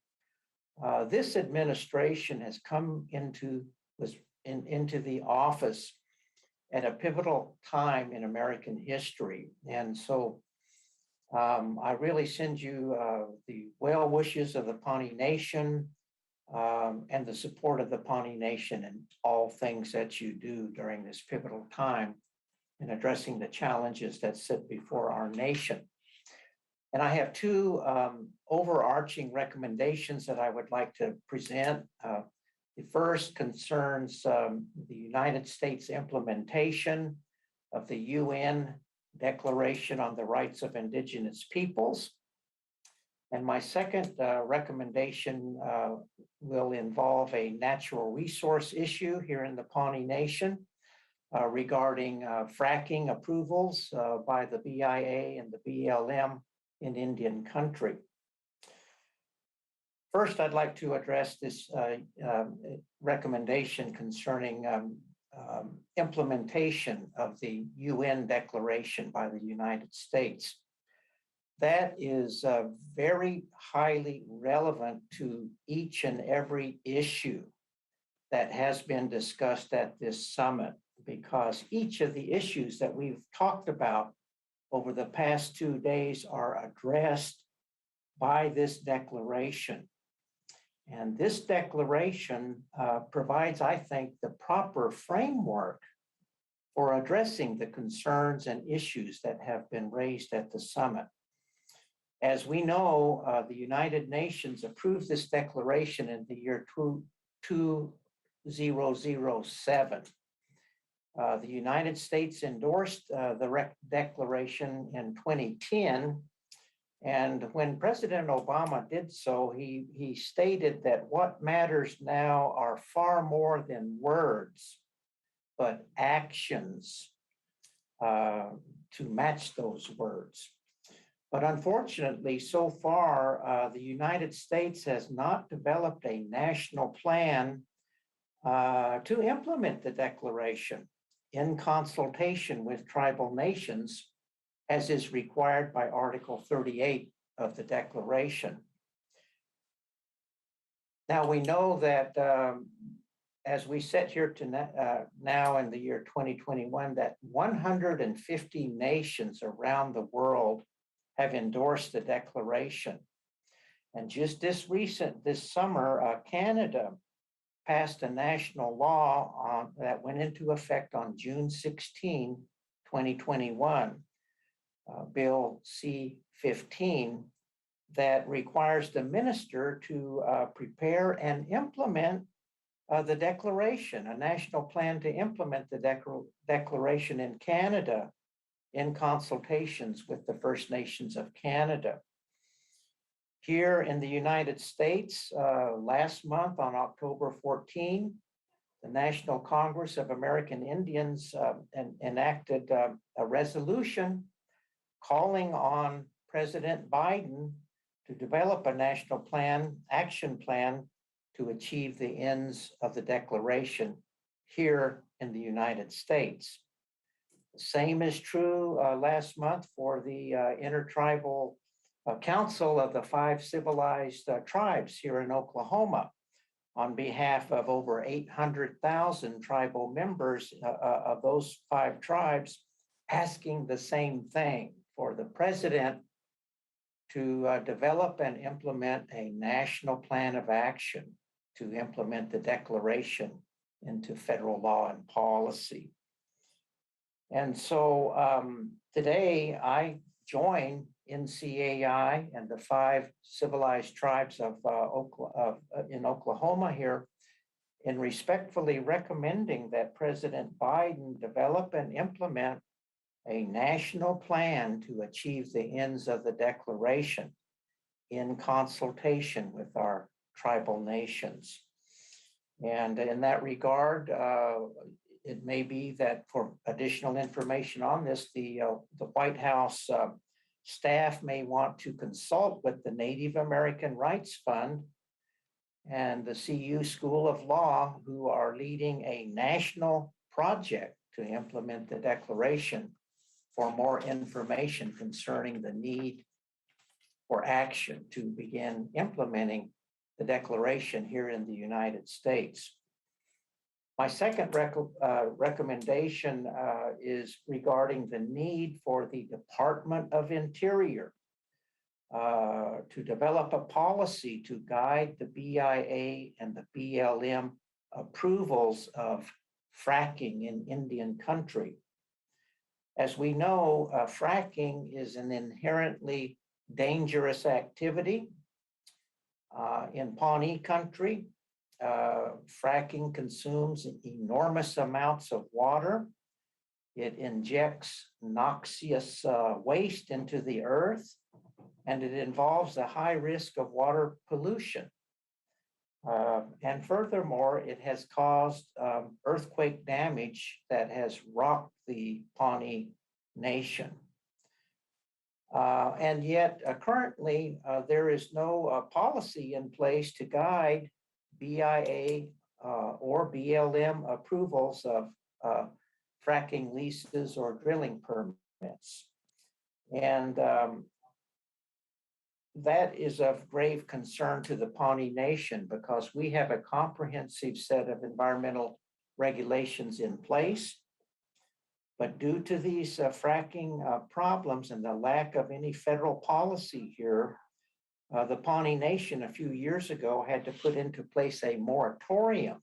this administration has come into the office at a pivotal time in American history. And so I really send you the well wishes of the Pawnee Nation and the support of the Pawnee Nation in all things that you do during this pivotal time in addressing the challenges that sit before our nation. And I have 2 overarching recommendations that I would like to present. The first concerns the United States implementation of the UN Declaration on the Rights of Indigenous Peoples. And my second recommendation will involve a natural resource issue here in the Pawnee Nation regarding fracking approvals by the BIA and the BLM in Indian country. First, I'd like to address this recommendation concerning implementation of the UN Declaration by the United States. That is very highly relevant to each and every issue that has been discussed at this summit, because each of the issues that we've talked about over the past 2 days are addressed by this declaration. And this declaration provides, I think, the proper framework for addressing the concerns and issues that have been raised at the summit. As we know, the United Nations approved this declaration in the year 2007. The United States endorsed the declaration in 2010. And when President Obama did so, he stated that what matters now are far more than words, but actions to match those words. But unfortunately, so far, the United States has not developed a national plan to implement the declaration in consultation with tribal nations, as is required by Article 38 of the Declaration. Now, we know that as we sit here now in the year 2021, that 150 nations around the world have endorsed the Declaration. And just this summer, Canada passed a national law that went into effect on June 16, 2021, Bill C-15, that requires the minister to prepare and implement the declaration, a national plan to implement the declaration in Canada in consultations with the First Nations of Canada. Here in the United States, last month on October 14, the National Congress of American Indians enacted a resolution calling on President Biden to develop a national action plan to achieve the ends of the declaration here in the United States. The same is true last month for the Intertribal Council of the 5 Civilized Tribes here in Oklahoma, on behalf of over 800,000 tribal members of those 5 tribes, asking the same thing for the president to develop and implement a national plan of action to implement the declaration into federal law and policy. And so today I join NCAI and the 5 civilized tribes in Oklahoma here in respectfully recommending that President Biden develop and implement a national plan to achieve the ends of the declaration in consultation with our tribal nations. And in that regard, it may be that for additional information on this, the White House staff may want to consult with the Native American Rights Fund and the CU School of Law, who are leading a national project to implement the declaration, for more information concerning the need for action to begin implementing the declaration here in the United States. My second recommendation is regarding the need for the Department of Interior to develop a policy to guide the BIA and the BLM approvals of fracking in Indian country. As we know, fracking is an inherently dangerous activity. In Pawnee country, fracking consumes enormous amounts of water. It injects noxious waste into the earth, and it involves a high risk of water pollution. And furthermore, it has caused earthquake damage that has rocked the Pawnee Nation. And yet, currently, there is no policy in place to guide BIA or BLM approvals of fracking leases or drilling permits. And that is of grave concern to the Pawnee Nation because we have a comprehensive set of environmental regulations in place. But due to these fracking problems and the lack of any federal policy here, the Pawnee Nation a few years ago had to put into place a moratorium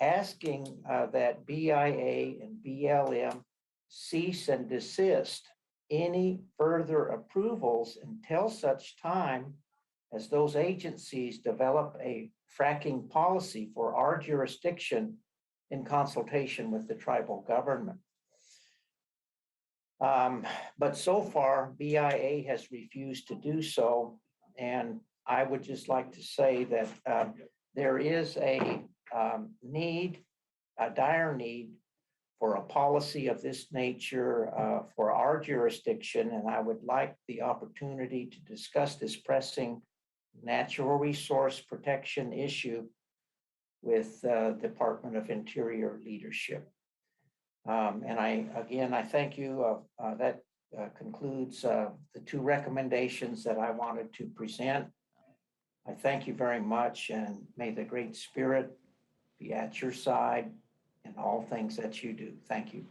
asking that BIA and BLM cease and desist any further approvals until such time as those agencies develop a fracking policy for our jurisdiction in consultation with the tribal government. But so far, BIA has refused to do so. And I would just like to say that there is a dire need for a policy of this nature for our jurisdiction. And I would like the opportunity to discuss this pressing natural resource protection issue with the Department of Interior leadership. And I thank you. That concludes the 2 recommendations that I wanted to present. I thank you very much, and may the Great Spirit be at your side in all things that you do. Thank you.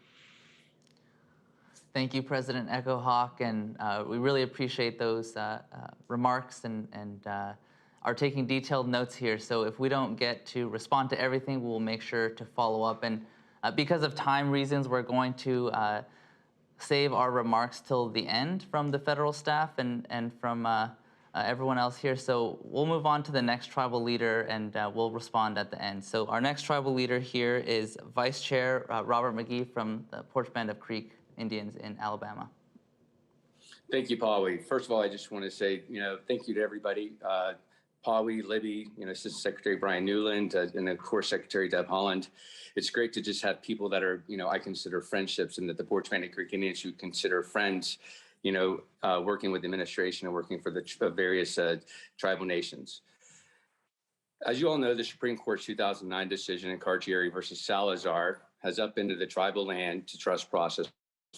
Thank you, President Echo Hawk, and we really appreciate those remarks and are taking detailed notes here. So if we don't get to respond to everything, we'll make sure to follow up. And because of time reasons, we're going to save our remarks till the end from the federal staff and from everyone else here. So we'll move on to the next tribal leader and we'll respond at the end. So our next tribal leader here is Vice Chair Robert McGee from the Porch Band of Creek Indians in Alabama. Thank you, Pawi. First of all, I just want to say, thank you to everybody. Pawi, Libby, Assistant Secretary Brian Newland, and of course, Secretary Deb Haaland. It's great to just have people that are, I consider friendships, and that the Porch Band of Creek Indians you consider friends, working with the administration and working for the various tribal nations. As you all know, the Supreme Court's 2009 decision in Carcieri versus Salazar has upended the tribal land to trust process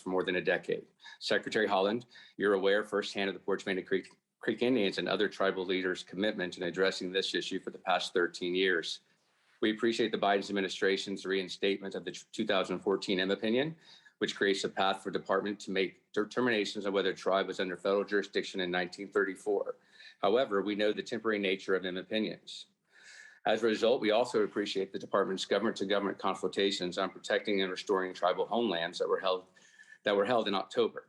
for more than a decade. Secretary Haaland, you're aware firsthand of the Porch Band of Creek Indians and other tribal leaders' commitment in addressing this issue for the past 13 years. We appreciate the Biden administration's reinstatement of the 2014 M opinion, which creates a path for department to make determinations on whether a tribe was under federal jurisdiction in 1934. However, we know the temporary nature of M opinions. As a result, we also appreciate the department's government-to-government consultations on protecting and restoring tribal homelands that were held in October.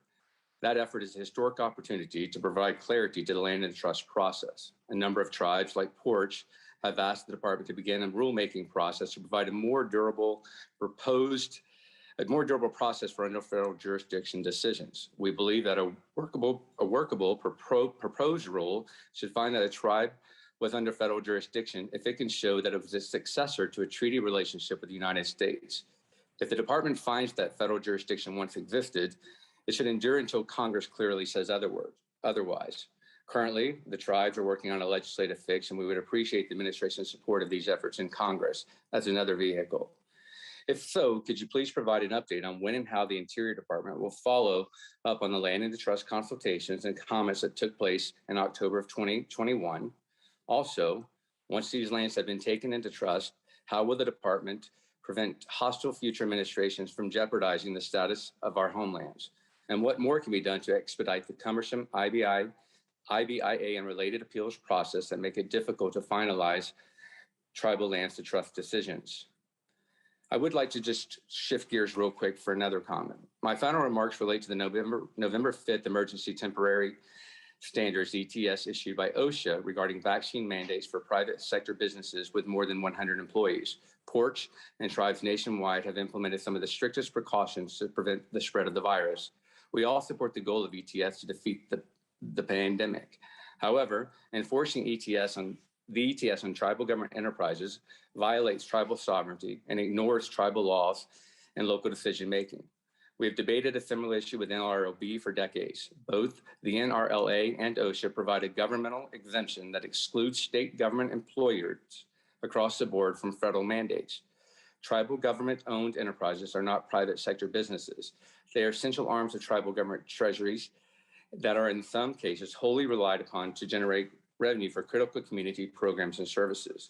That effort is a historic opportunity to provide clarity to the land and trust process. A number of tribes, like Porch, have asked the department to begin a rulemaking process to provide a more durable process for under federal jurisdiction decisions. We believe that a workable proposed rule should find that a tribe was under federal jurisdiction if it can show that it was a successor to a treaty relationship with the United States. If the department finds that federal jurisdiction once existed, it should endure until Congress clearly says otherwise. Currently, the tribes are working on a legislative fix, and we would appreciate the administration's support of these efforts in Congress as another vehicle. If so, could you please provide an update on when and how the Interior Department will follow up on the land and the trust consultations and comments that took place in October of 2021? Also, once these lands have been taken into trust, how will the department prevent hostile future administrations from jeopardizing the status of our homelands? And what more can be done to expedite the cumbersome IBIA and related appeals process that make it difficult to finalize tribal lands to trust decisions? I would like to just shift gears real quick for another comment. My final remarks relate to the November 5th Emergency Temporary Standards, ETS, issued by OSHA regarding vaccine mandates for private sector businesses with more than 100 employees. Porch and tribes nationwide have implemented some of the strictest precautions to prevent the spread of the virus. We all support the goal of ETS to defeat the pandemic. However, enforcing the ETS on tribal government enterprises violates tribal sovereignty and ignores tribal laws and local decision-making. We have debated a similar issue with NLRB for decades. Both the NRLA and OSHA provide a governmental exemption that excludes state government employers across the board from federal mandates. Tribal government-owned enterprises are not private sector businesses. They are essential arms of tribal government treasuries that are in some cases wholly relied upon to generate revenue for critical community programs and services.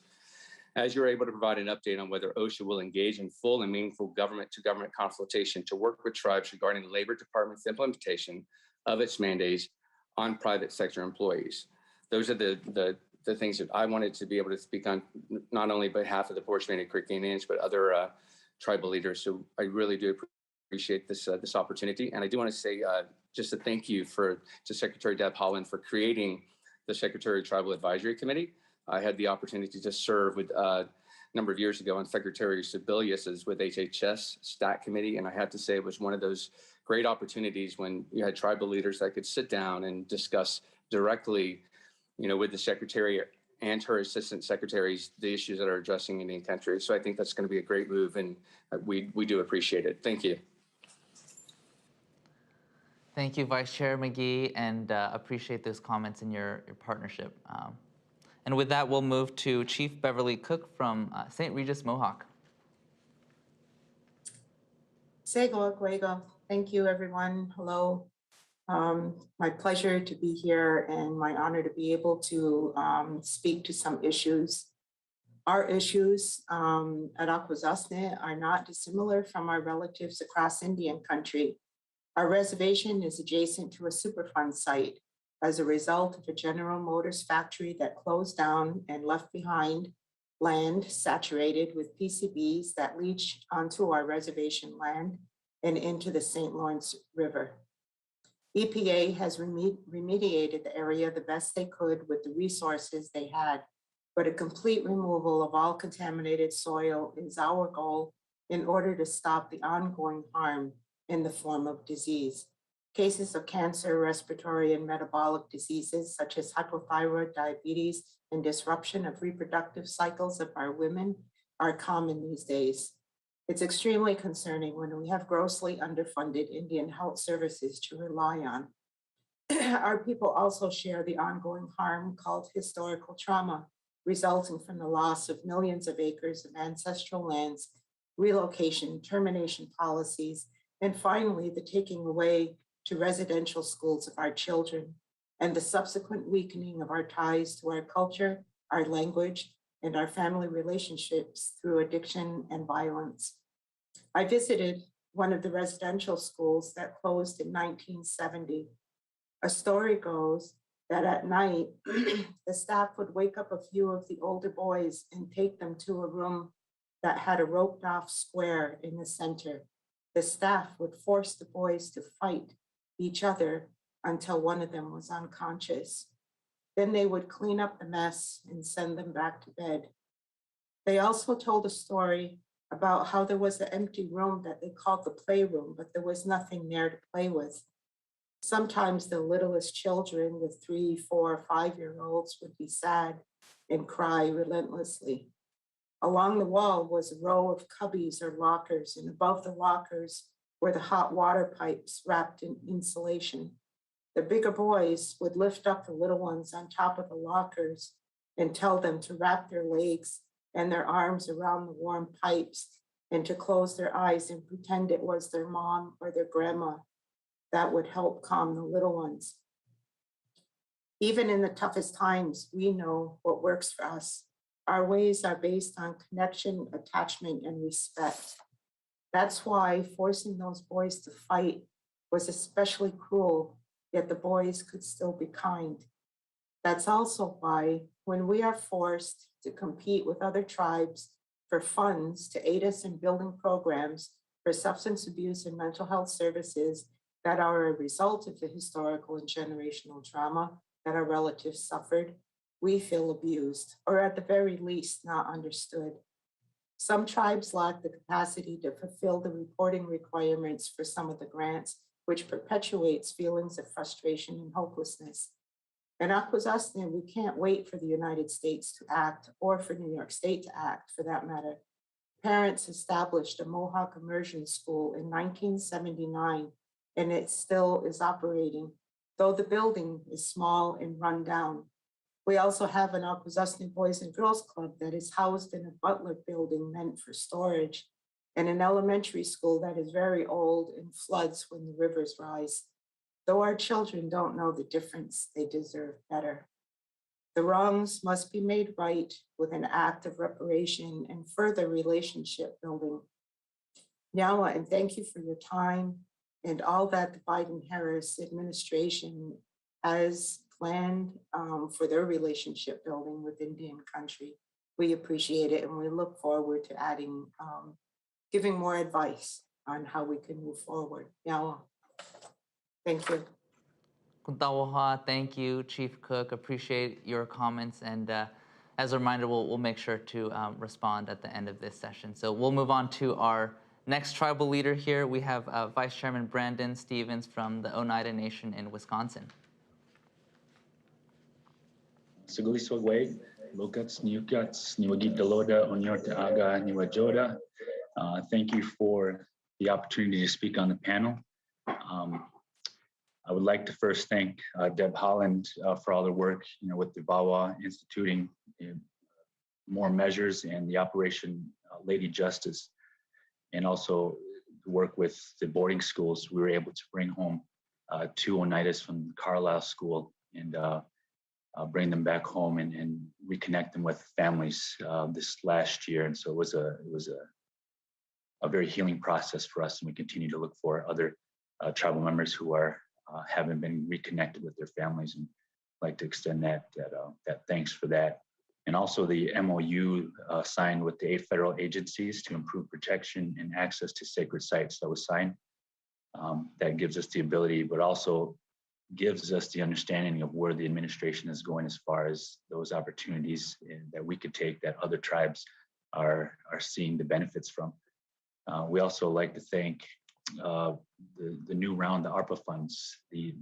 As you're able to provide an update on whether OSHA will engage in full and meaningful government-to-government consultation to work with tribes regarding the Labor Department's implementation of its mandates on private sector employees. Those are the things that I wanted to be able to speak on, not only on behalf of the Porch Band of Creek Indians, but other tribal leaders. So I really do appreciate this opportunity. And I do want to say just a thank you to Secretary Deb Haaland for creating the Secretary Tribal Advisory Committee. I had the opportunity to serve with a number of years ago on Secretary Sebelius's with HHS STAT Committee. And I have to say it was one of those great opportunities when you had tribal leaders that could sit down and discuss directly, with the Secretary and her assistant secretaries, the issues that are addressing Indian country. So I think that's going to be a great move, and we do appreciate it. Thank you. Thank you, Vice Chair McGee, and appreciate those comments in your partnership. And with that, we'll move to Chief Beverly Cook from St. Regis Mohawk. Thank you, everyone. Hello. My pleasure to be here and my honor to be able to speak to some issues. Our issues at Akwesasne are not dissimilar from our relatives across Indian country. Our reservation is adjacent to a Superfund site as a result of a General Motors factory that closed down and left behind land saturated with PCBs that leached onto our reservation land and into the St. Lawrence River. EPA has remediated the area the best they could with the resources they had, but a complete removal of all contaminated soil is our goal in order to stop the ongoing harm in the form of disease. Cases of cancer, respiratory, and metabolic diseases such as hypothyroid, diabetes, and disruption of reproductive cycles of our women are common these days. It's extremely concerning when we have grossly underfunded Indian health services to rely on. Our people also share the ongoing harm called historical trauma, resulting from the loss of millions of acres of ancestral lands, relocation, termination policies, and finally, the taking away to residential schools of our children, and the subsequent weakening of our ties to our culture, our language, and our family relationships through addiction and violence. I visited one of the residential schools that closed in 1970. A story goes that at night, the staff would wake up a few of the older boys and take them to a room that had a roped off square in the center. The staff would force the boys to fight each other until one of them was unconscious. Then they would clean up the mess and send them back to bed. They also told a story about how there was an empty room that they called the playroom, but there was nothing there to play with. Sometimes the littlest children, the 3, 4, 5-year-olds, would be sad and cry relentlessly. Along the wall was a row of cubbies or lockers, and above the lockers were the hot water pipes wrapped in insulation. The bigger boys would lift up the little ones on top of the lockers and tell them to wrap their legs and their arms around the warm pipes and to close their eyes and pretend it was their mom or their grandma. That would help calm the little ones. Even in the toughest times, we know what works for us. Our ways are based on connection, attachment, and respect. That's why forcing those boys to fight was especially cruel, yet the boys could still be kind. That's also why when we are forced to compete with other tribes for funds to aid us in building programs for substance abuse and mental health services that are a result of the historical and generational trauma that our relatives suffered, we feel abused, or at the very least, not understood. Some tribes lack the capacity to fulfill the reporting requirements for some of the grants, which perpetuates feelings of frustration and hopelessness. In Akwesasne, we can't wait for the United States to act, or for New York State to act, for that matter. Parents established a Mohawk immersion school in 1979, and it still is operating, though the building is small and run down. We also have an Akwesasne Boys and Girls Club that is housed in a Butler building meant for storage, and an elementary school that is very old and floods when the rivers rise. Though our children don't know the difference, they deserve better. The wrongs must be made right with an act of reparation and further relationship building. Nyawa, and thank you for your time and all that the Biden-Harris administration has planned for their relationship building with Indian country. We appreciate it, and we look forward to adding, giving more advice on how we can move forward. Nyawa. Thank you. Kuntawaha, thank you, Chief Cook. Appreciate your comments, and as a reminder, we'll make sure to respond at the end of this session. So we'll move on to our next tribal leader here. We have Vice Chairman Brandon Stevens from the Oneida Nation in Wisconsin. Suguliswagweg, Lukats, Newcuts, Niwagitaloda, Onyorta Aga, Niwajoda. Thank you for the opportunity to speak on the panel. I would like to first thank Deb Holland for all the work, with the VAWA instituting more measures and the Operation Lady Justice, and also the work with the boarding schools. We were able to bring home 2 Oneidas from Carlisle School and bring them back home and reconnect them with families this last year. And so it was a very healing process for us, and we continue to look for other tribal members who are haven't been reconnected with their families, and I'd like to extend that thanks for that. And also the MOU signed with the 8 federal agencies to improve protection and access to sacred sites that was signed. That gives us the ability, but also gives us the understanding of where the administration is going as far as those opportunities that we could take that other tribes are seeing the benefits from. We also like to thank the new round, the ARPA funds, the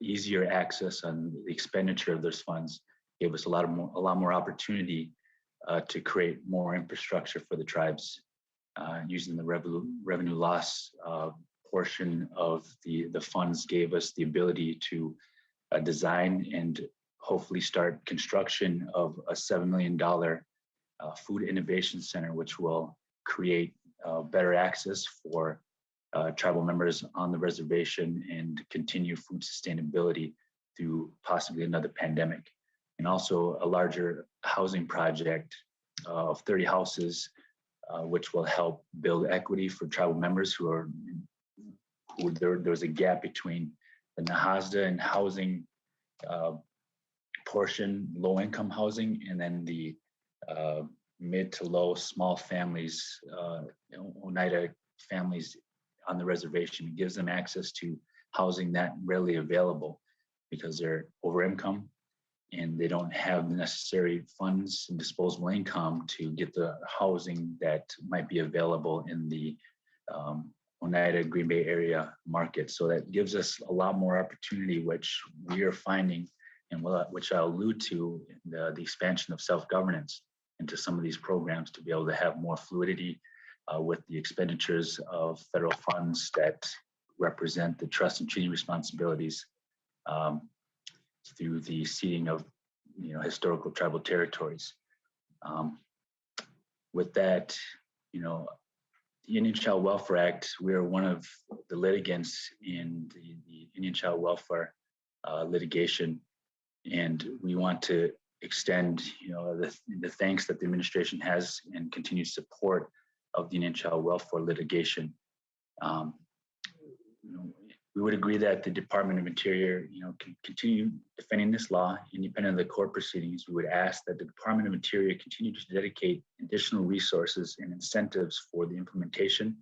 easier access on the expenditure of those funds gave us a lot more opportunity to create more infrastructure for the tribes using the revenue loss portion of the funds gave us the ability to design and hopefully start construction of a $7 million food innovation center, which will create better access for tribal members on the reservation and continue food sustainability through possibly another pandemic. And also a larger housing project of 30 houses, which will help build equity for tribal members who there's a gap between the Nahasda and housing portion, low income housing, and then the mid to low small families, Oneida families on the reservation. It gives them access to housing that readily available because they're over income and they don't have the necessary funds and disposable income to get the housing that might be available in the Oneida Green Bay area market. So that gives us a lot more opportunity, which we are finding, and which I'll allude to in the expansion of self-governance into some of these programs to be able to have more fluidity with the expenditures of federal funds that represent the trust and treaty responsibilities through the ceding of historical tribal territories. With that, the Indian Child Welfare Act, we are one of the litigants in the Indian Child Welfare litigation, and we want to extend the thanks that the administration has and continued support of the Indian Child Welfare litigation. We would agree that the Department of Interior, can continue defending this law independent of the court proceedings. We would ask that the Department of Interior continue to dedicate additional resources and incentives for the implementation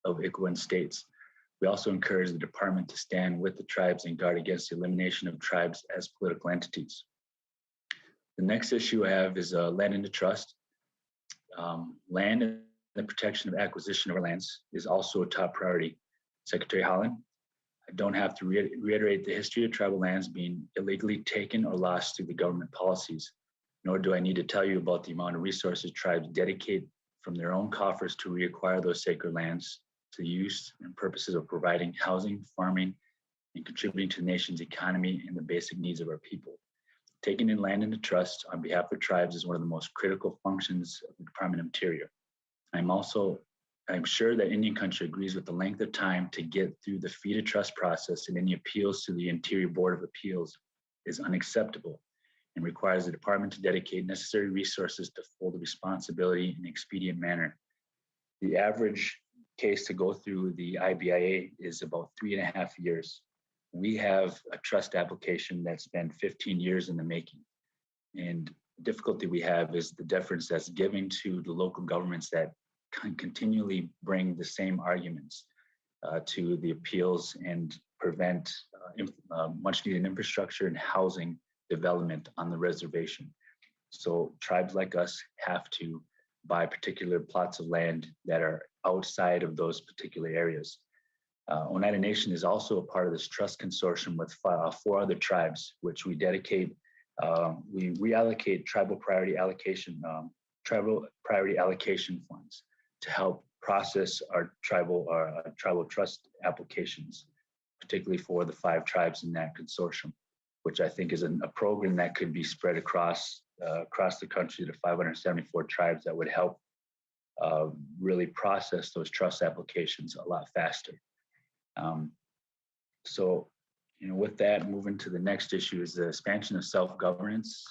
of ICWA in states. We also encourage the department to stand with the tribes and guard against the elimination of tribes as political entities. The next issue I have is land into trust. Land and the protection of acquisition of our lands is also a top priority. Secretary Holland, I don't have to reiterate the history of tribal lands being illegally taken or lost through the government policies, nor do I need to tell you about the amount of resources tribes dedicate from their own coffers to reacquire those sacred lands to the use and purposes of providing housing, farming, and contributing to the nation's economy and the basic needs of our people. Taking in land into trust on behalf of tribes is one of the most critical functions of the Department of Interior. I'm sure that Indian country agrees with the length of time to get through the fee to trust process and any appeals to the Interior Board of Appeals is unacceptable and requires the department to dedicate necessary resources to full the responsibility in an expedient manner. The average case to go through the IBIA is about 3.5 years. We have a trust application that's been 15 years in the making. And the difficulty we have is the deference that's given to the local governments that continually bring the same arguments to the appeals and prevent much needed infrastructure and housing development on the reservation. So tribes like us have to buy particular plots of land that are outside of those particular areas. Oneida Nation is also a part of this trust consortium with 4 other tribes, which we dedicate, we reallocate tribal priority allocation funds to help process our tribal trust applications, particularly for the 5 tribes in that consortium, which I think is a program that could be spread across the country to 574 tribes that would help really process those trust applications a lot faster. So, with that, moving to the next issue is the expansion of self-governance.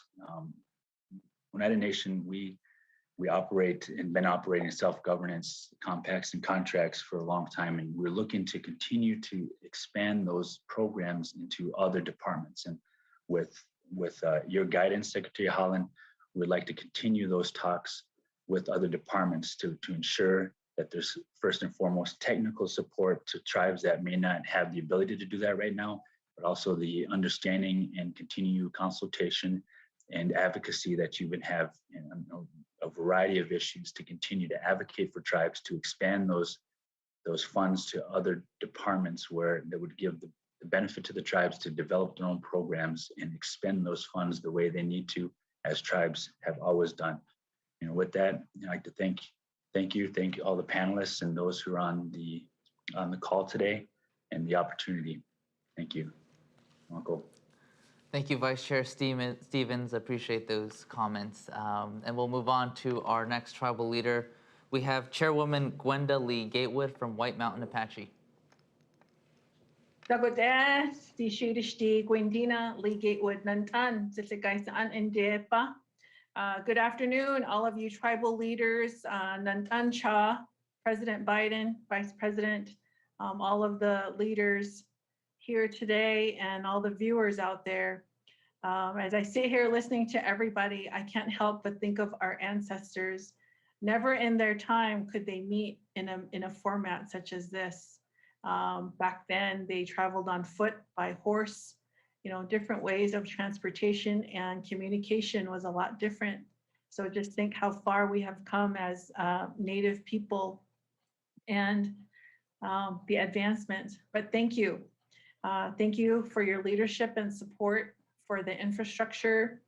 Oneida Nation, we we operate and been operating self-governance compacts and contracts for a long time, and we're looking to continue to expand those programs into other departments. And with your guidance, Secretary Holland, we'd like to continue those talks with other departments to ensure that there's first and foremost technical support to tribes that may not have the ability to do that right now, but also the understanding and continued consultation and advocacy that you would have in a variety of issues to continue to advocate for tribes to expand those funds to other departments where that would give the benefit to the tribes to develop their own programs and expend those funds the way they need to, as tribes have always done. With that, I'd like to thank all the panelists and those who are on the call today and the opportunity. Thank you, Uncle. Thank you, Vice Chair Stevens. Appreciate those comments. And we'll move on to our next tribal leader. We have Chairwoman Gwenda Lee Gatewood from White Mountain Apache. Dagodes, di Shirish Gwendina Lee Gatewood Nantan, Zitsigaisan Indepa. Good afternoon, all of you tribal leaders, Nantan Cha, President Biden, Vice President, all of the leaders here today and all the viewers out there. As I sit here listening to everybody, I can't help but think of our ancestors. Never in their time could they meet in a format such as this. Back then, they traveled on foot, by horse, different ways of transportation, and communication was a lot different. So just think how far we have come as Native people and the advancement. But thank you. Thank you for your leadership and support for the Infrastructure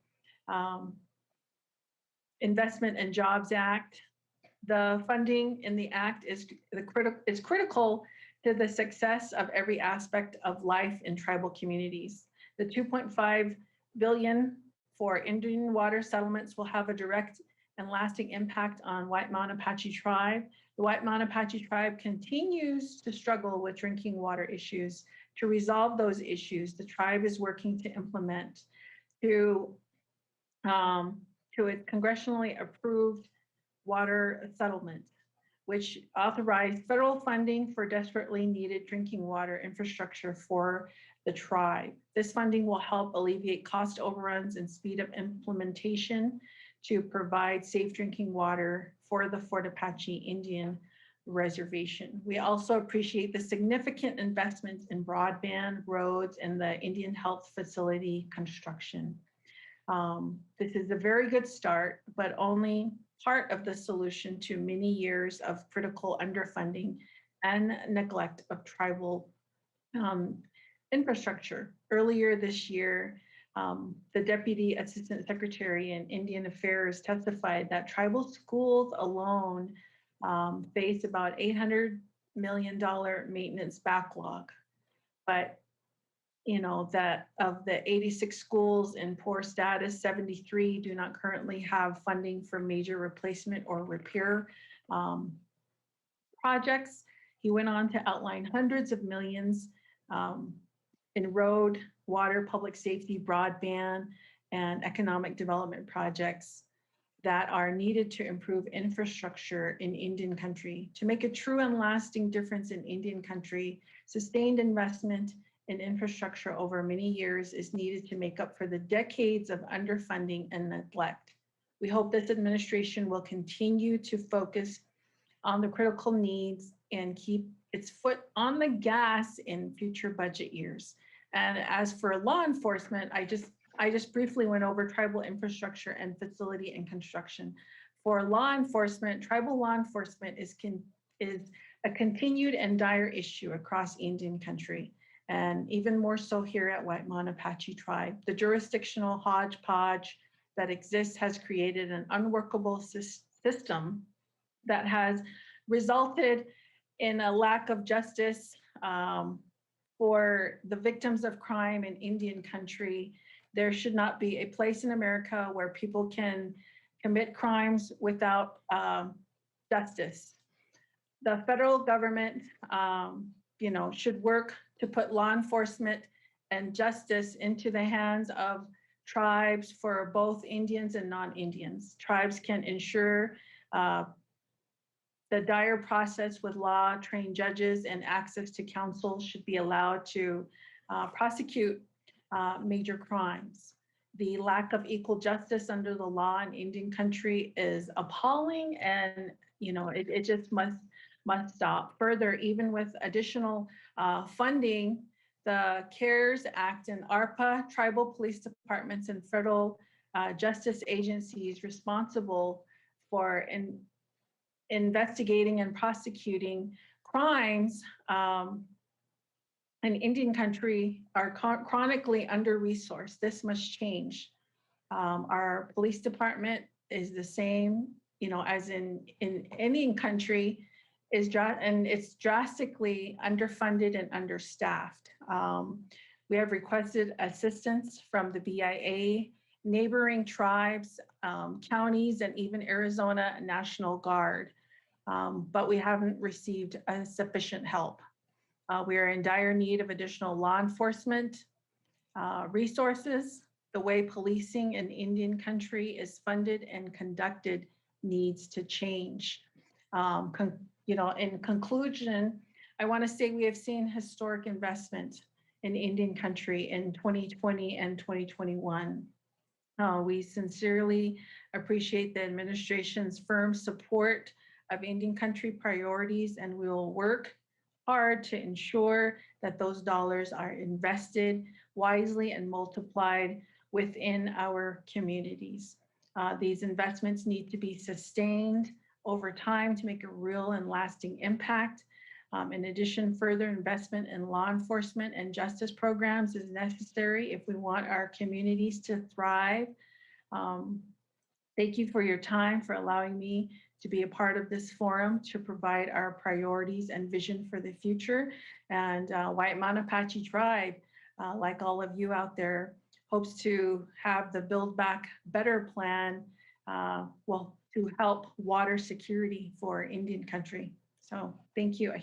Investment and Jobs Act. The funding in the act is critical to the success of every aspect of life in tribal communities. The $2.5 billion for Indian water settlements will have a direct and lasting impact on White Mountain Apache Tribe. The White Mountain Apache Tribe continues to struggle with drinking water issues. To resolve those issues, the tribe is working to implement to its congressionally approved water settlement, which authorized federal funding for desperately needed drinking water infrastructure for the tribe. This funding will help alleviate cost overruns and speed up implementation to provide safe drinking water for the Fort Apache Indian Reservation. We also appreciate the significant investments in broadband, roads, and the Indian Health Facility construction. This is a very good start, but only part of the solution to many years of critical underfunding and neglect of tribal infrastructure. Earlier this year, the Deputy Assistant Secretary in Indian Affairs testified that tribal schools alone face about $800 million maintenance backlog. But that of the 86 schools in poor status, 73 do not currently have funding for major replacement or repair projects. He went on to outline hundreds of millions in road, water, public safety, broadband, and economic development projects that are needed to improve infrastructure in Indian country. To make a true and lasting difference in Indian country, sustained investment in infrastructure over many years is needed to make up for the decades of underfunding and neglect. We hope this administration will continue to focus on the critical needs and keep its foot on the gas in future budget years. And as for law enforcement, I just briefly went over tribal infrastructure and facility and construction. For law enforcement, tribal law enforcement is a continued and dire issue across Indian country, and even more so here at White Mountain Apache Tribe. The jurisdictional hodgepodge that exists has created an unworkable system that has resulted in a lack of justice for the victims of crime in Indian country. There should not be a place in America where people can commit crimes without justice. The federal government, should work to put law enforcement and justice into the hands of tribes for both Indians and non-Indians. Tribes can ensure the dire process with law-trained judges and access to counsel should be allowed to prosecute major crimes. The lack of equal justice under the law in Indian country is appalling, and it just must stop. Further, even with additional funding, the CARES Act and ARPA, tribal police departments and federal justice agencies responsible for investigating and prosecuting crimes in Indian country are chronically under-resourced. This must change. Our police department is the same, as in Indian country, and it's drastically underfunded and understaffed. We have requested assistance from the BIA, neighboring tribes, counties, and even Arizona National Guard, but we haven't received sufficient help. We are in dire need of additional law enforcement resources. The way policing in Indian country is funded and conducted needs to change. In conclusion, I want to say we have seen historic investment in Indian country in 2020 and 2021. We sincerely appreciate the administration's firm support of Indian country priorities, and we will work hard to ensure that those dollars are invested wisely and multiplied within our communities. These investments need to be sustained over time to make a real and lasting impact. In addition, further investment in law enforcement and justice programs is necessary if we want our communities to thrive. Thank you for your time, for allowing me to be a part of this forum to provide our priorities and vision for the future. And White Mountain Apache Tribe, like all of you out there, hopes to have the Build Back Better plan, to help water security for Indian country. So thank you.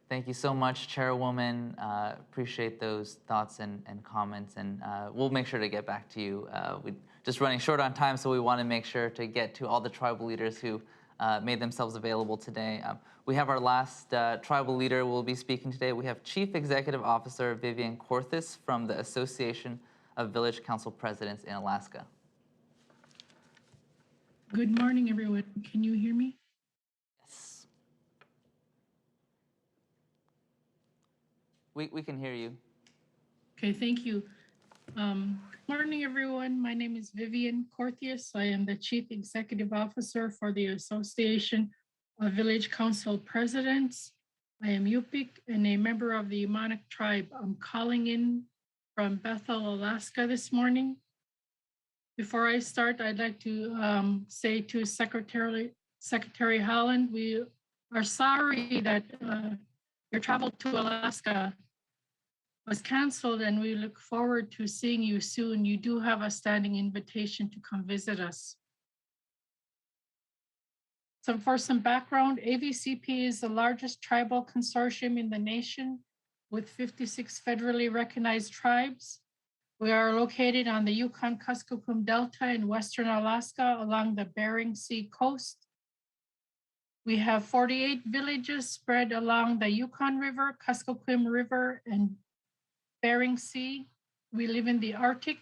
Thank you so much, Chairwoman. Appreciate those thoughts and comments, and we'll make sure to get back to you. We're just running short on time, so we want to make sure to get to all the tribal leaders who made themselves available today. We have our last tribal leader who will be speaking today. We have Chief Executive Officer Vivian Corthis from the Association of Village Council Presidents in Alaska. Good morning, everyone. Can you hear me? Yes. We can hear you. Okay, thank you. Good morning, everyone. My name is Vivian Corthius. I am the Chief Executive Officer for the Association of Village Council Presidents. I am Yupik and a member of the Yupik tribe. I'm calling in from Bethel, Alaska this morning. Before I start, I'd like to say to Secretary Holland, we are sorry that your travel to Alaska was canceled, and we look forward to seeing you soon. You do have a standing invitation to come visit us. So for some background, AVCP is the largest tribal consortium in the nation with 56 federally recognized tribes. We are located on the Yukon-Kuskokwim Delta in Western Alaska along the Bering Sea coast. We have 48 villages spread along the Yukon River, Kuskokwim River, and Bering Sea. We live in the Arctic,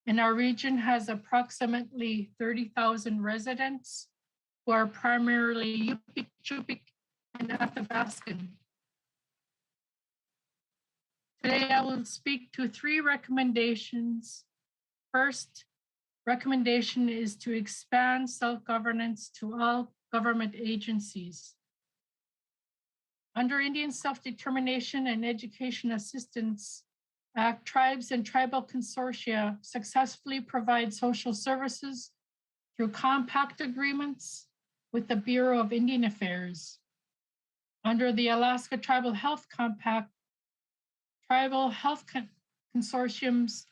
and our region has approximately 30,000 residents who are primarily Yupik, Chupik, and Athabaskan. Today, I will speak to 3 recommendations. First recommendation is to expand self-governance to all government agencies. Under Indian Self-Determination and Education Assistance Act, tribes and tribal consortia successfully provide social services through compact agreements with the Bureau of Indian Affairs. Under the Alaska Tribal Health Compact, tribal health consortiums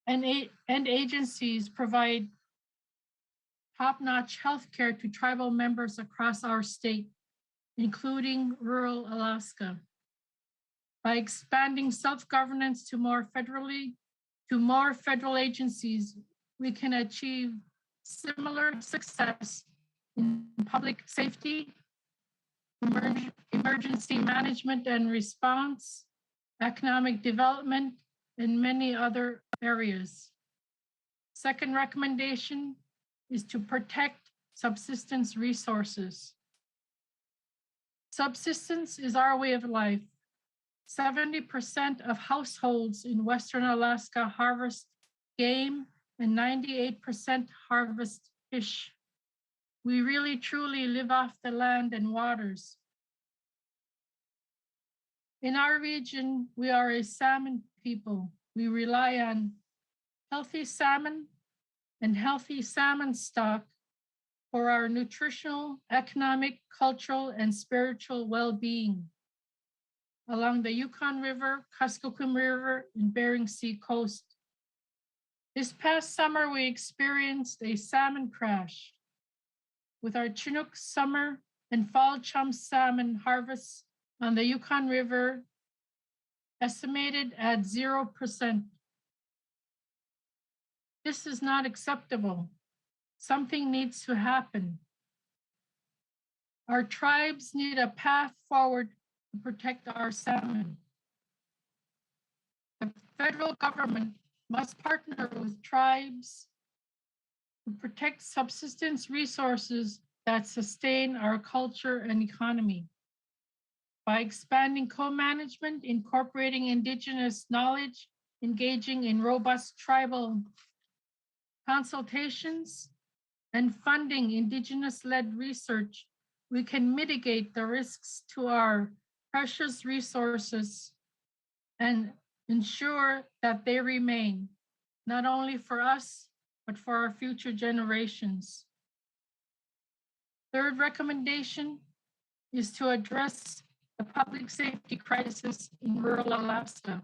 and agencies provide top-notch health care to tribal members across our state, including rural Alaska. By expanding self-governance to more federal agencies, we can achieve similar success in public safety, emergency management and response, economic development, and many other areas. Second recommendation is to protect subsistence resources. Subsistence is our way of life. 70% of households in Western Alaska harvest game and 98% harvest fish. We really truly live off the land and waters. In our region, we are a salmon people. We rely on healthy salmon and healthy salmon stock for our nutritional, economic, cultural, and spiritual well-being along the Yukon River, Kuskokwim River, and Bering Sea coast. This past summer, we experienced a salmon crash with our Chinook summer and fall chum salmon harvests on the Yukon River estimated at 0%. This is not acceptable. Something needs to happen. Our tribes need a path forward to protect our salmon. The federal government must partner with tribes to protect subsistence resources that sustain our culture and economy. By expanding co-management, incorporating Indigenous knowledge, engaging in robust tribal consultations, and funding Indigenous-led research, we can mitigate the risks to our precious resources and ensure that they remain, not only for us, but for our future generations. Third recommendation is to address the public safety crisis in rural Alaska.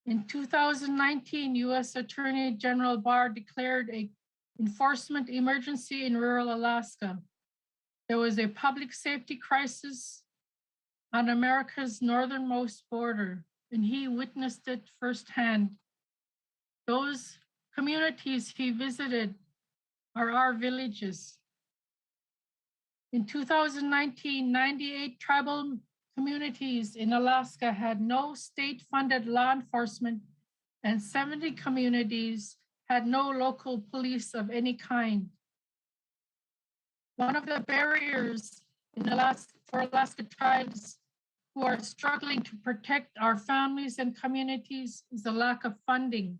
In 2019, U.S. Attorney General Barr declared an enforcement emergency in rural Alaska. There was a public safety crisis on America's northernmost border, and he witnessed it firsthand. Those communities he visited are our villages. In 2019, 98 tribal communities in Alaska had no state-funded law enforcement, and 70 communities had no local police of any kind. One of the barriers in for Alaska tribes who are struggling to protect our families and communities is the lack of funding.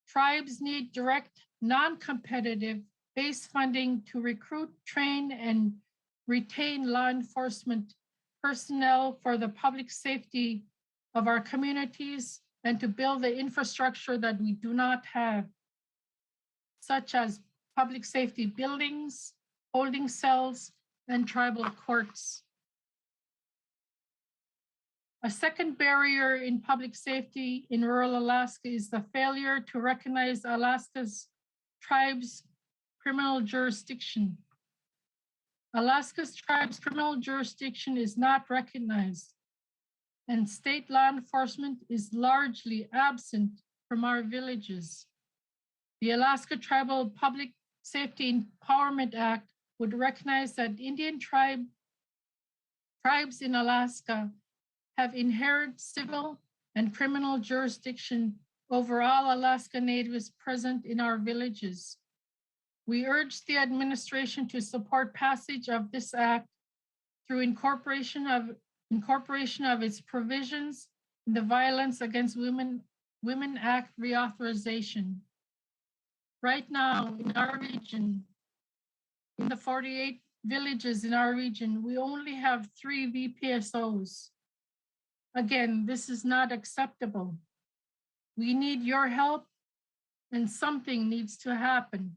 Tribes need direct, non-competitive base funding to recruit, train, and retain law enforcement personnel for the public safety of our communities and to build the infrastructure that we do not have, such as public safety buildings, holding cells, and tribal courts. A second barrier in public safety in rural Alaska is the failure to recognize Alaska's tribes' criminal jurisdiction. Alaska's tribes' criminal jurisdiction is not recognized, and state law enforcement is largely absent from our villages. The Alaska Tribal Public Safety Empowerment Act would recognize that Indian tribes in Alaska have inherent civil and criminal jurisdiction over all Alaska Natives present in our villages. We urge the administration to support passage of this act through incorporation of its provisions in the Violence Against Women Act reauthorization. Right now in our region, in the 48 villages in our region, we only have 3 VPSOs. Again, this is not acceptable. We need your help, and something needs to happen.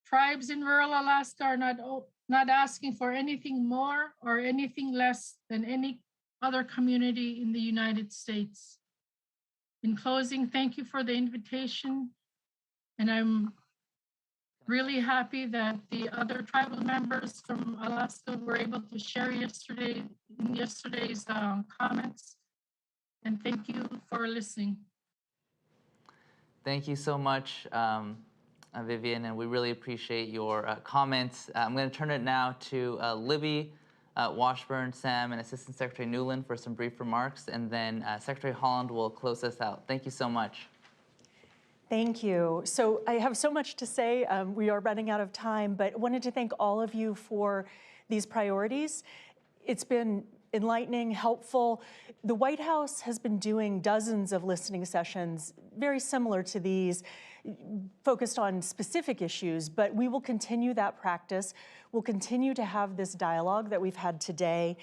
Tribes in rural Alaska are not asking for anything more or anything less than any other community in the United States. In closing, thank you for the invitation, and I'm Really happy that the other tribal members from Alaska were able to share in yesterday's comments. And thank you for listening. Thank you so much, Vivian, and we really appreciate your comments. I'm going to turn it now to Libby, Washburn, Sam, and Assistant Secretary Newland for some brief remarks, and then Secretary Holland will close us out. Thank you so much. Thank you. So I have so much to say. We are running out of time, but wanted to thank all of you for these priorities. It's been enlightening, helpful. The White House has been doing dozens of listening sessions, very similar to these, focused on specific issues, but we will continue that practice. We'll continue to have this dialogue that we've had today.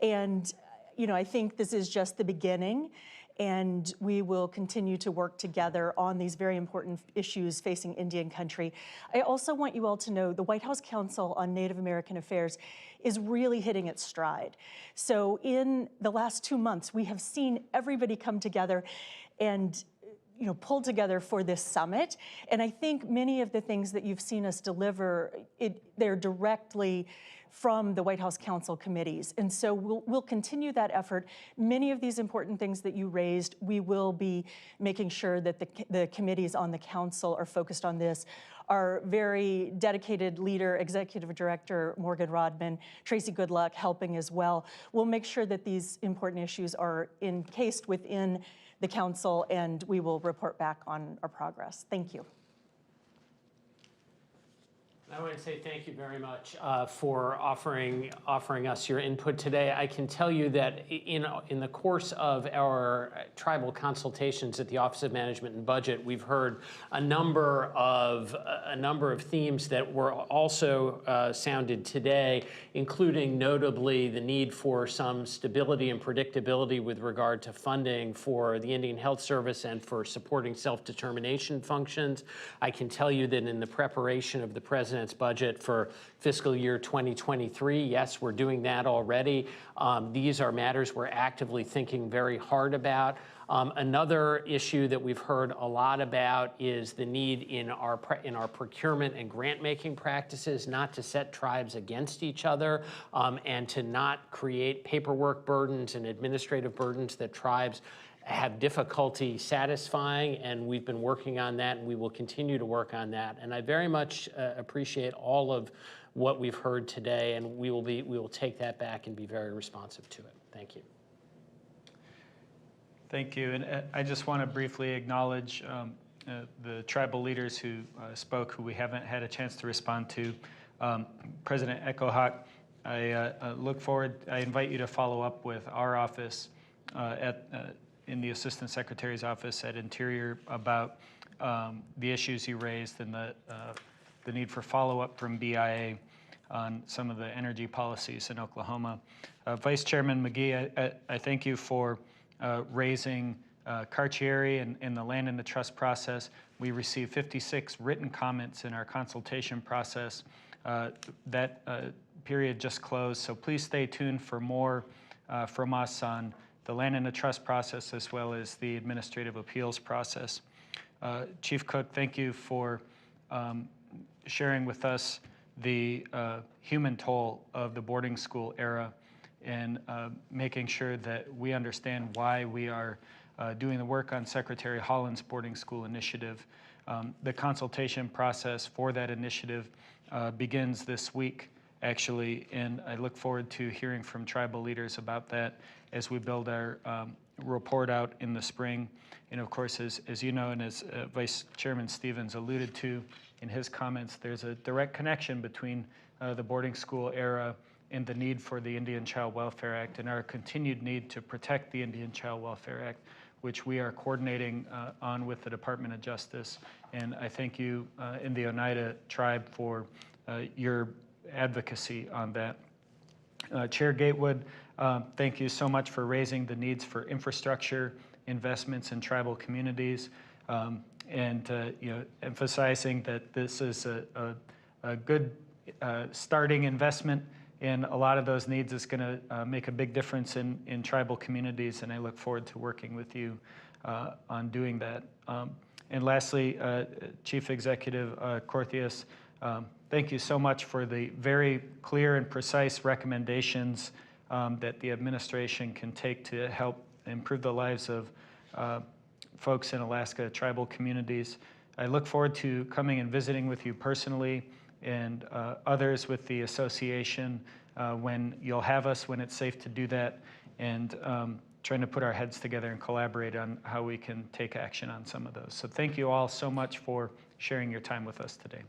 And, I think this is just the beginning, and we will continue to work together on these very important issues facing Indian country. I also want you all to know the White House Council on Native American Affairs is really hitting its stride. So in the last 2 months, we have seen everybody come together and pull together for this summit. And I think many of the things that you've seen us deliver, they're directly from the White House Council committees. And so we'll continue that effort. Many of these important things that you raised, we will be making sure that the committees on the council are focused on this. Our very dedicated leader, Executive Director Morgan Rodman, Tracy Goodluck helping as well. We'll make sure that these important issues are encased within the council, and we will report back on our progress. Thank you. I want to say thank you very much for offering us your input today. I can tell you that in the course of our tribal consultations at the Office of Management and Budget, we've heard a number of themes that were also sounded today, including notably the need for some stability and predictability with regard to funding for the Indian Health Service and for supporting self-determination functions. I can tell you that in the preparation of the President's budget for fiscal year 2023. Yes, we're doing that already. These are matters we're actively thinking very hard about. Another issue that we've heard a lot about is the need in our procurement and grant-making practices not to set tribes against each other and to not create paperwork burdens and administrative burdens that tribes have difficulty satisfying, and we've been working on that, and we will continue to work on that. And I very much appreciate all of what we've heard today, and we will take that back and be very responsive to it. Thank you. Thank you. And I just want to briefly acknowledge the tribal leaders who spoke, who we haven't had a chance to respond to. President Echohawk, I look forward, I invite you to follow up with our office in the Assistant Secretary's office at Interior about the issues you raised and the need for follow-up from BIA on some of the energy policies in Oklahoma. Vice Chairman McGee, I thank you for raising Carcieri and the land in the trust process. We received 56 written comments in our consultation process. That period just closed, so please stay tuned for more from us on the land in the trust process as well as the administrative appeals process. Chief Cook, thank you for sharing with us the human toll of the boarding school era and making sure that we understand why we are doing the work on Secretary Holland's boarding school initiative. The consultation process for that initiative begins this week, actually, and I look forward to hearing from tribal leaders about that as we build our report out in the spring. And of course, as you know, and as Vice Chairman Stevens alluded to in his comments, there's a direct connection between the boarding school era and the need for the Indian Child Welfare Act and our continued need to protect the Indian Child Welfare Act, which we are coordinating on with the Department of Justice. And I thank you in the Oneida tribe for your advocacy on that. Chair Gatewood, thank you so much for raising the needs for infrastructure investments in tribal communities and emphasizing that this is a good starting investment, and a lot of those needs is going to make a big difference in tribal communities, and I look forward to working with you on doing that. And lastly, Chief Executive Corthias, thank you so much for the very clear and precise recommendations that the administration can take to help improve the lives of folks in Alaska tribal communities. I look forward to coming and visiting with you personally and others with the association when you'll have us, when it's safe to do that, and trying to put our heads together and collaborate on how we can take action on some of those. So thank you all so much for sharing your time with us today.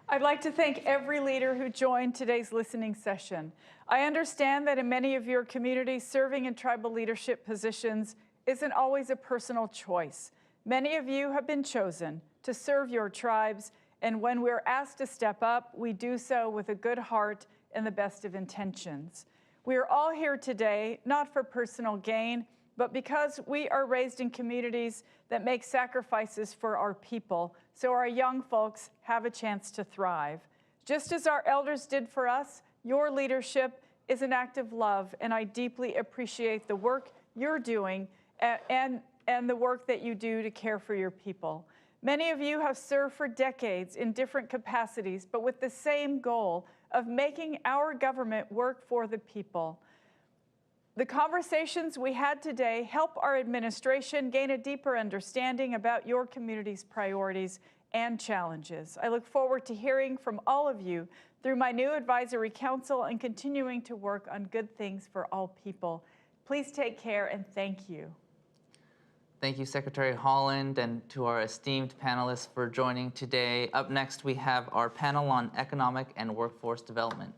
I'd like to thank every leader who joined today's listening session. I understand that in many of your communities, serving in tribal leadership positions isn't always a personal choice. Many of you have been chosen to serve your tribes, and when we're asked to step up, we do so with a good heart and the best of intentions. We are all here today, not for personal gain, but because we are raised in communities that make sacrifices for our people, so our young folks have a chance to thrive. Just as our elders did for us, your leadership is an act of love, and I deeply appreciate the work you're doing and the work that you do to care for your people. Many of you have served for decades in different capacities, but with the same goal of making our government work for the people. The conversations we had today help our administration gain a deeper understanding about your community's priorities and challenges. I look forward to hearing from all of you through my new advisory council and continuing to work on good things for all people. Please take care and thank you. Thank you, Secretary Holland, and to our esteemed panelists for joining today. Up next, we have our panel on economic and workforce development.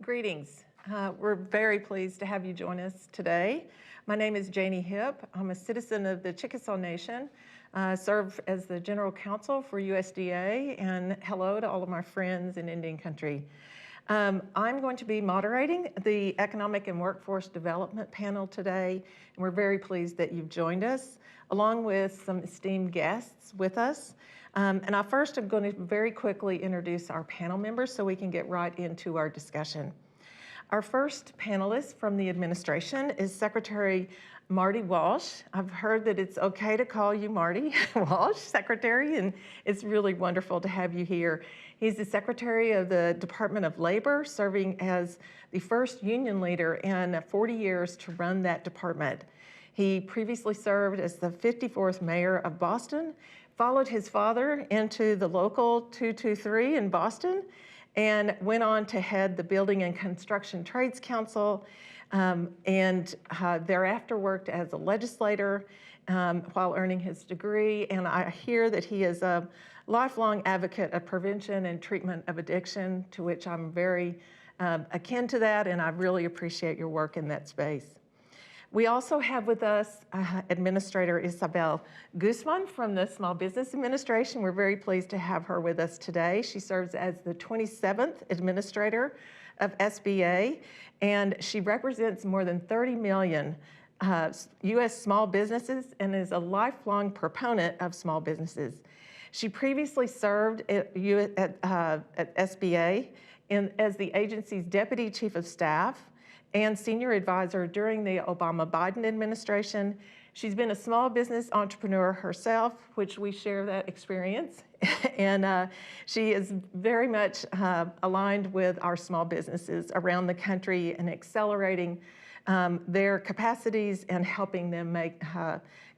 Greetings. We're very pleased to have you join us today. My name is Janie Hipp. I'm a citizen of the Chickasaw Nation. Serve as the General Counsel for USDA, and hello to all of my friends in Indian Country. I'm going to be moderating the Economic and Workforce Development panel today, and we're very pleased that you've joined us, along with some esteemed guests with us. And I first am going to very quickly introduce our panel members so we can get right into our discussion. Our first panelist from the administration is Secretary Marty Walsh. I've heard that it's okay to call you Marty Walsh, Secretary, and it's really wonderful to have you here. He's the Secretary of the Department of Labor, serving as the first union leader in 40 years to run that department. He previously served as the 54th mayor of Boston, followed his father into the local 223 in Boston, and went on to head the Building and Construction Trades Council, and thereafter worked as a legislator while earning his degree. And I hear that he is a lifelong advocate of prevention and treatment of addiction, to which I'm very akin to that, and I really appreciate your work in that space. We also have with us Administrator Isabel Guzman from the Small Business Administration. We're very pleased to have her with us today. She serves as the 27th Administrator of SBA, and she represents more than 30 million U.S. small businesses and is a lifelong proponent of small businesses. She previously served at SBA as the agency's Deputy Chief of Staff and Senior Advisor during the Obama-Biden administration. She's been a small business entrepreneur herself, which we share that experience. And she is very much aligned with our small businesses around the country and accelerating their capacities and helping them make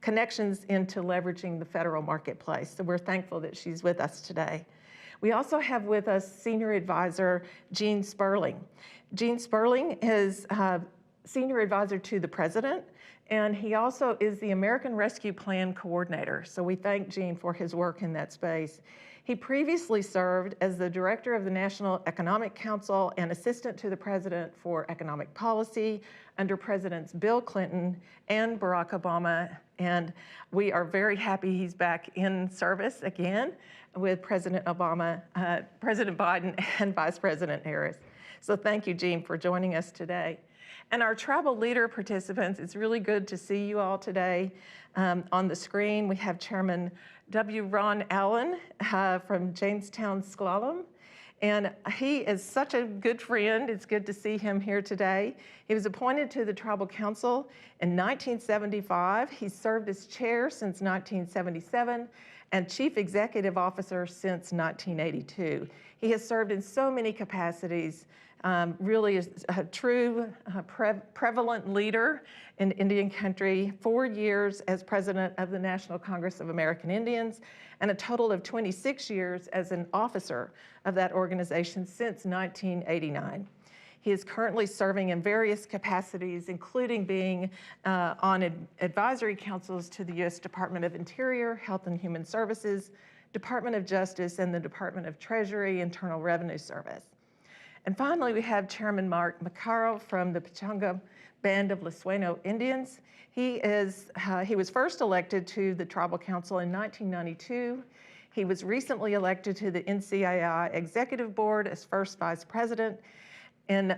connections into leveraging the federal marketplace. So we're thankful that she's with us today. We also have with us Senior Advisor Gene Sperling. Gene Sperling is Senior Advisor to the President, and he also is the American Rescue Plan Coordinator. So we thank Gene for his work in that space. He previously served as the Director of the National Economic Council and Assistant to the President for Economic Policy under Presidents Bill Clinton and Barack Obama. And we are very happy he's back in service again with President Obama, President Biden, and Vice President Harris. So thank you, Gene, for joining us today. And our tribal leader participants, it's really good to see you all today. On the screen, we have Chairman W. Ron Allen from Jamestown S'Klallam. And he is such a good friend. It's good to see him here today. He was appointed to the Tribal Council in 1975. He served as chair since 1977 and Chief Executive Officer since 1982. He has served in so many capacities, really is a true prevalent leader in Indian Country, 4 years as president of the National Congress of American Indians, and a total of 26 years as an officer of that organization since 1989. He is currently serving in various capacities, including being on advisory councils to the U.S. Department of Interior, Health and Human Services, Department of Justice, and the Department of Treasury, Internal Revenue Service. And finally, we have Chairman Mark Macaro from the Pechanga Band of Lisueno Indians. He was first elected to the Tribal Council in 1992. He was recently elected to the NCAI Executive Board as first Vice President in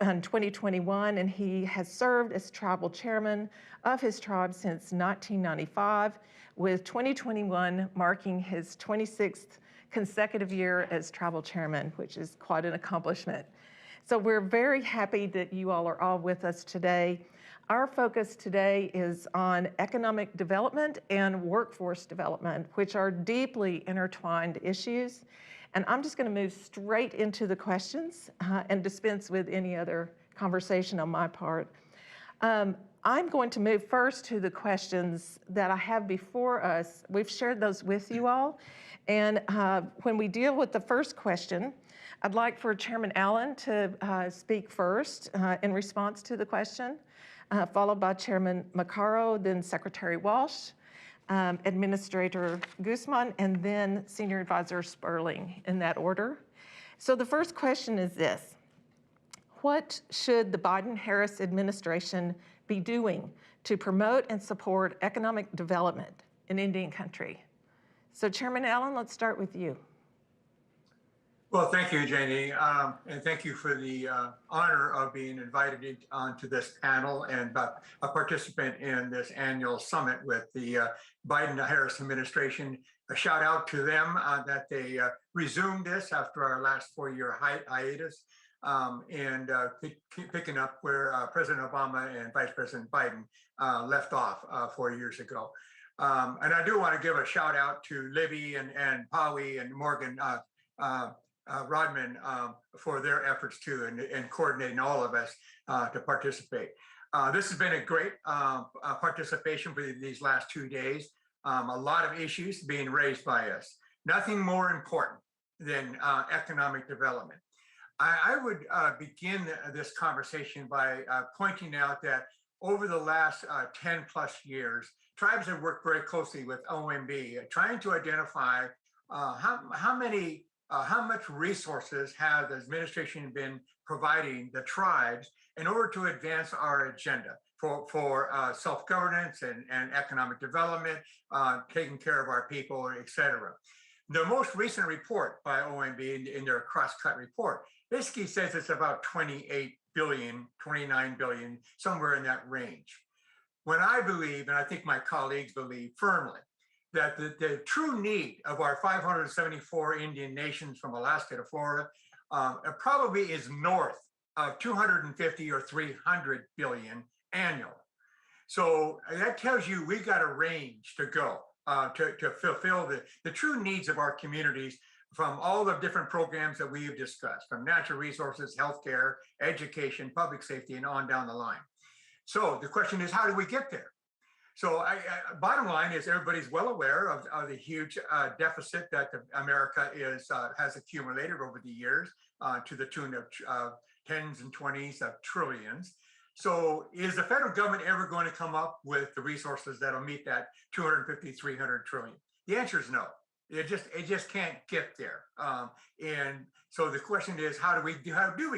2021, and he has served as tribal chairman of his tribe since 1995, with 2021 marking his 26th consecutive year as tribal chairman, which is quite an accomplishment. So we're very happy that you all are all with us today. Our focus today is on economic development and workforce development, which are deeply intertwined issues. And I'm just going to move straight into the questions and dispense with any other conversation on my part. I'm going to move first to the questions that I have before us. We've shared those with you all. And when we deal with the first question, I'd like for Chairman Allen to speak first in response to the question, followed by Chairman Macaro, then Secretary Walsh, Administrator Guzman, and then Senior Advisor Sperling, in that order. So the first question is this: what should the Biden-Harris administration be doing to promote and support economic development in Indian country? So Chairman Allen, let's start with you. Well, thank you, Janie, and thank you for the honor of being invited onto this panel and a participant in this annual summit with the Biden-Harris administration. A shout out to them that they resumed this after our last 4-year hiatus and picking up where President Obama and Vice President Biden left off 4 years ago. And I do want to give a shout out to Libby and Powie and Morgan Rodman for their efforts too, and coordinating all of us to participate. This has been a great participation for these last 2 days. A lot of issues being raised by us. Nothing more important than economic development. I would begin this conversation by pointing out that over the last 10 plus years, tribes have worked very closely with OMB, trying to identify how much resources has the administration been providing the tribes in order to advance our agenda for self-governance and economic development, taking care of our people, et cetera. The most recent report by OMB in their cross-cut report basically says it's about 28 billion, 29 billion, somewhere in that range. When I believe, and I think my colleagues believe firmly, that the true need of our 574 Indian nations from Alaska to Florida probably is north of 250 or 300 billion annually. So that tells you we got a range to go to fulfill the true needs of our communities from all the different programs that we have discussed, from natural resources, healthcare, education, public safety, and on down the line. So the question is, how do we get there? So bottom line is everybody's well aware of the huge deficit that America has accumulated over the years to the tune of tens and 20s of trillions. So is the federal government ever going to come up with the resources that'll meet that 250, 300 trillion? The answer is no. It just can't get there. And so the question is, how do we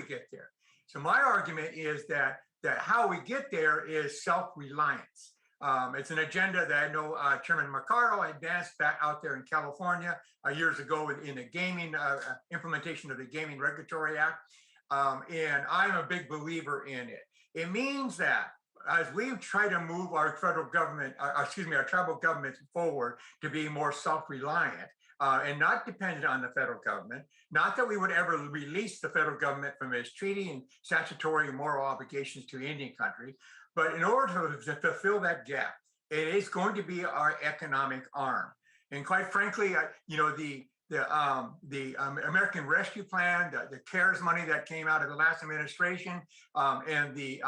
get there? So my argument is that how we get there is self-reliance. It's an agenda that I know Chairman Maccaro advanced back out there in California years ago in the gaming implementation of the Gaming Regulatory Act. And I'm a big believer in it. It means that as we try to move our federal government, our tribal governments forward to be more self-reliant and not dependent on the federal government, not that we would ever release the federal government from its treaty and statutory and moral obligations to Indian country, but in order to fulfill that gap, it is going to be our economic arm. And quite frankly, the American Rescue Plan, the CARES money that came out of the last administration, and the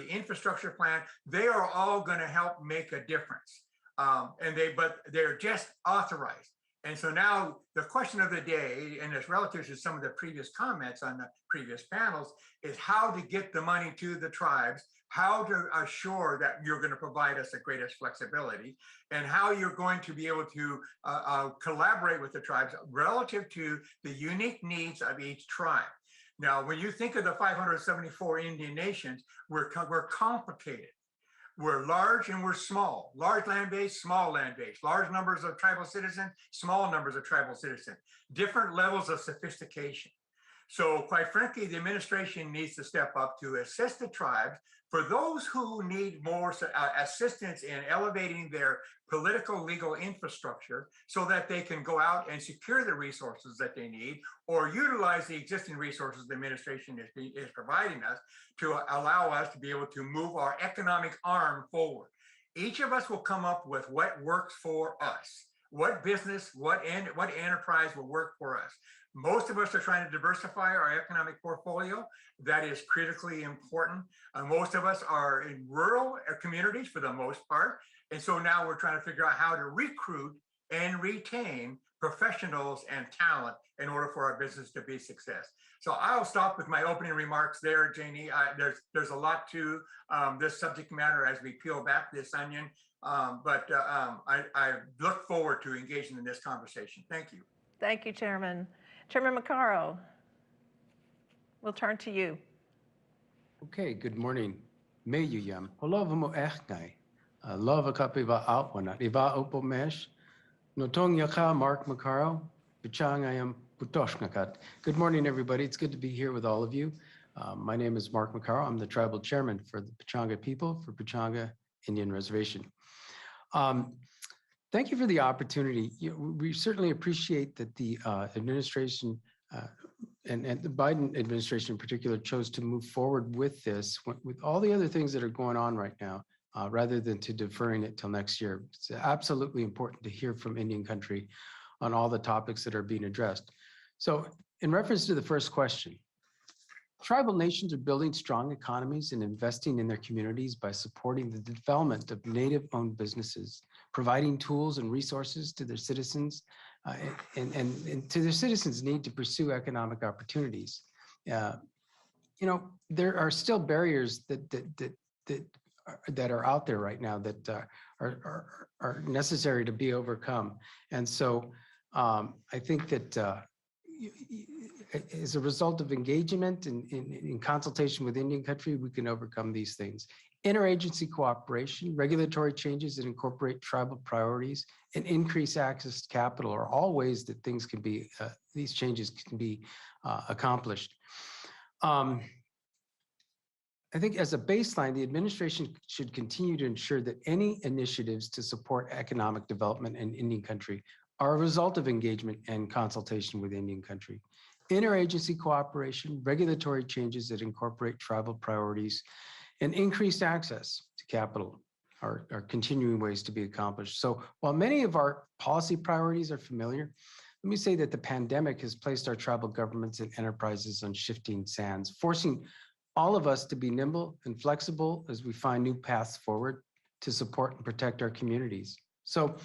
infrastructure plan, they are all going to help make a difference. But they're just authorized. And so now the question of the day, and it's relative to some of the previous comments on the previous panels, is how to get the money to the tribes, how to assure that you're going to provide us the greatest flexibility, and how you're going to be able to collaborate with the tribes relative to the unique needs of each tribe. Now, when you think of the 574 Indian nations, we're complicated. We're large and we're small. Large land-based, small land-based. Large numbers of tribal citizens, small numbers of tribal citizens. Different levels of sophistication. So quite frankly, the administration needs to step up to assist the tribes for those who need more assistance in elevating their political legal infrastructure so that they can go out and secure the resources that they need or utilize the existing resources the administration is providing us to allow us to be able to move our economic arm forward. Each of us will come up with what works for us. What business, what enterprise will work for us. Most of us are trying to diversify our economic portfolio. That is critically important. Most of us are in rural communities for the most part. And so now we're trying to figure out how to recruit and retain professionals and talent in order for our business to be success. So I'll stop with my opening remarks there, Janie. There's a lot to this subject matter as we peel back this onion. But I look forward to engaging in this conversation. Thank you. Thank you, Chairman. Chairman Maccaro, we'll turn to you. Okay, good morning. Mayuyam. Holova mo echnai. Lova kapiva outwana. Iva opo mesh. Notong yaka Mark Macaro. Pichang I am putoshnakat. Good morning, everybody. It's good to be here with all of you. My name is Mark Macaro. I'm the tribal chairman for the Pechanga people for Pechanga Indian Reservation. Thank you for the opportunity. We certainly appreciate that the administration and the Biden administration in particular chose to move forward with this, with all the other things that are going on right now, rather than to deferring it till next year. It's absolutely important to hear from Indian country on all the topics that are being addressed. So in reference to the first question, tribal nations are building strong economies and investing in their communities by supporting the development of native-owned businesses, providing tools and resources to their citizens, and to their citizens' need to pursue economic opportunities. There are still barriers that are out there right now that are necessary to be overcome. And so I think that as a result of engagement in consultation with Indian country, we can overcome these things. Interagency cooperation, regulatory changes that incorporate tribal priorities, and increase access to capital are all ways that things can be, these changes can be accomplished. I think as a baseline, the administration should continue to ensure that any initiatives to support economic development in Indian country are a result of engagement and consultation with Indian country. Interagency cooperation, regulatory changes that incorporate tribal priorities, and increased access to capital are continuing ways to be accomplished. So while many of our policy priorities are familiar, let me say that the pandemic has placed our tribal governments and enterprises on shifting sands, forcing all of us to be nimble and flexible as we find new paths forward to support and protect our communities. So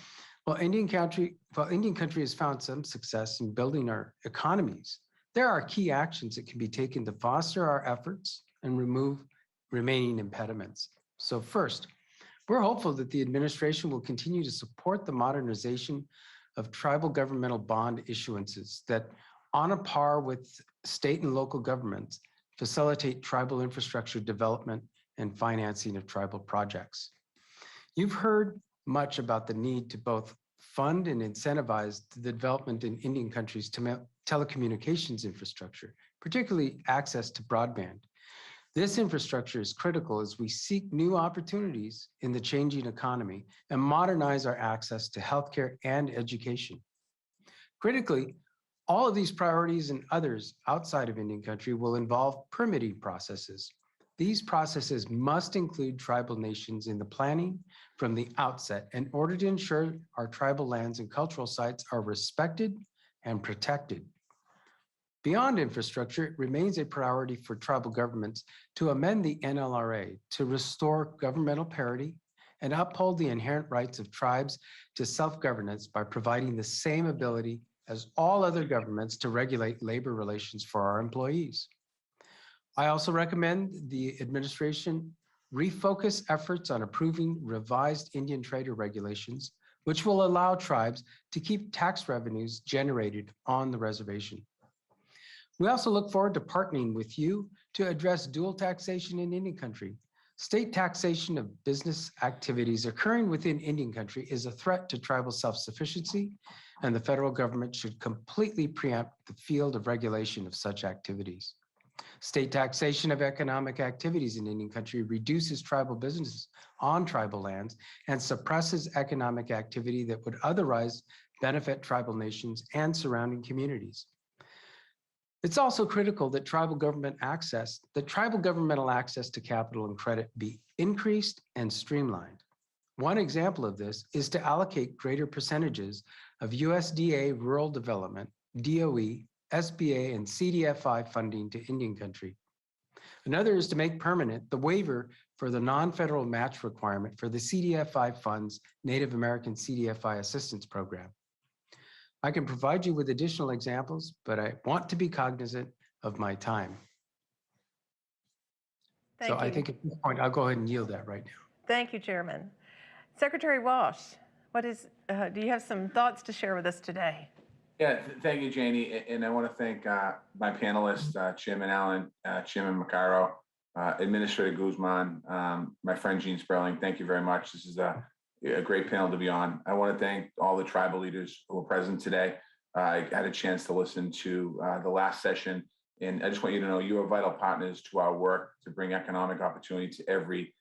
while Indian country has found some success in building our economies, there are key actions that can be taken to foster our efforts and remove remaining impediments. So first, we're hopeful that the administration will continue to support the modernization of tribal governmental bond issuances that, on a par with state and local governments, facilitate tribal infrastructure development and financing of tribal projects. You've heard much about the need to both fund and incentivize the development in Indian countries to telecommunications infrastructure, particularly access to broadband. This infrastructure is critical as we seek new opportunities in the changing economy and modernize our access to healthcare and education. Critically, all of these priorities and others outside of Indian country will involve permitting processes. These processes must include tribal nations in the planning from the outset in order to ensure our tribal lands and cultural sites are respected and protected. Beyond infrastructure, it remains a priority for tribal governments to amend the NLRA to restore governmental parity and uphold the inherent rights of tribes to self-governance by providing the same ability as all other governments to regulate labor relations for our employees. I also recommend the administration refocus efforts on approving revised Indian trader regulations, which will allow tribes to keep tax revenues generated on the reservation. We also look forward to partnering with you to address dual taxation in Indian country. State taxation of business activities occurring within Indian country is a threat to tribal self-sufficiency, and the federal government should completely preempt the field of regulation of such activities. State taxation of economic activities in Indian country reduces tribal businesses on tribal lands and suppresses economic activity that would otherwise benefit tribal nations and surrounding communities. It's also critical that tribal governmental access to capital and credit be increased and streamlined. One example of this is to allocate greater percentages of USDA rural development, DOE, SBA, and CDFI funding to Indian country. Another is to make permanent the waiver for the non-federal match requirement for the CDFI funds Native American CDFI Assistance Program. I can provide you with additional examples, but I want to be cognizant of my time. Thank you. I think at this point, I'll go ahead and yield that right now. Thank you, Chairman. Secretary Walsh, do you have some thoughts to share with us today? Yeah, thank you, Janie. And I want to thank my panelists, Chairman Allen, Chairman Macaro, Administrator Guzman, my friend Gene Sperling, thank you very much. This is a great panel to be on. I want to thank all the tribal leaders who were present today. I had a chance to listen to the last session, and I just want you to know you are vital partners to our work to bring economic opportunity to every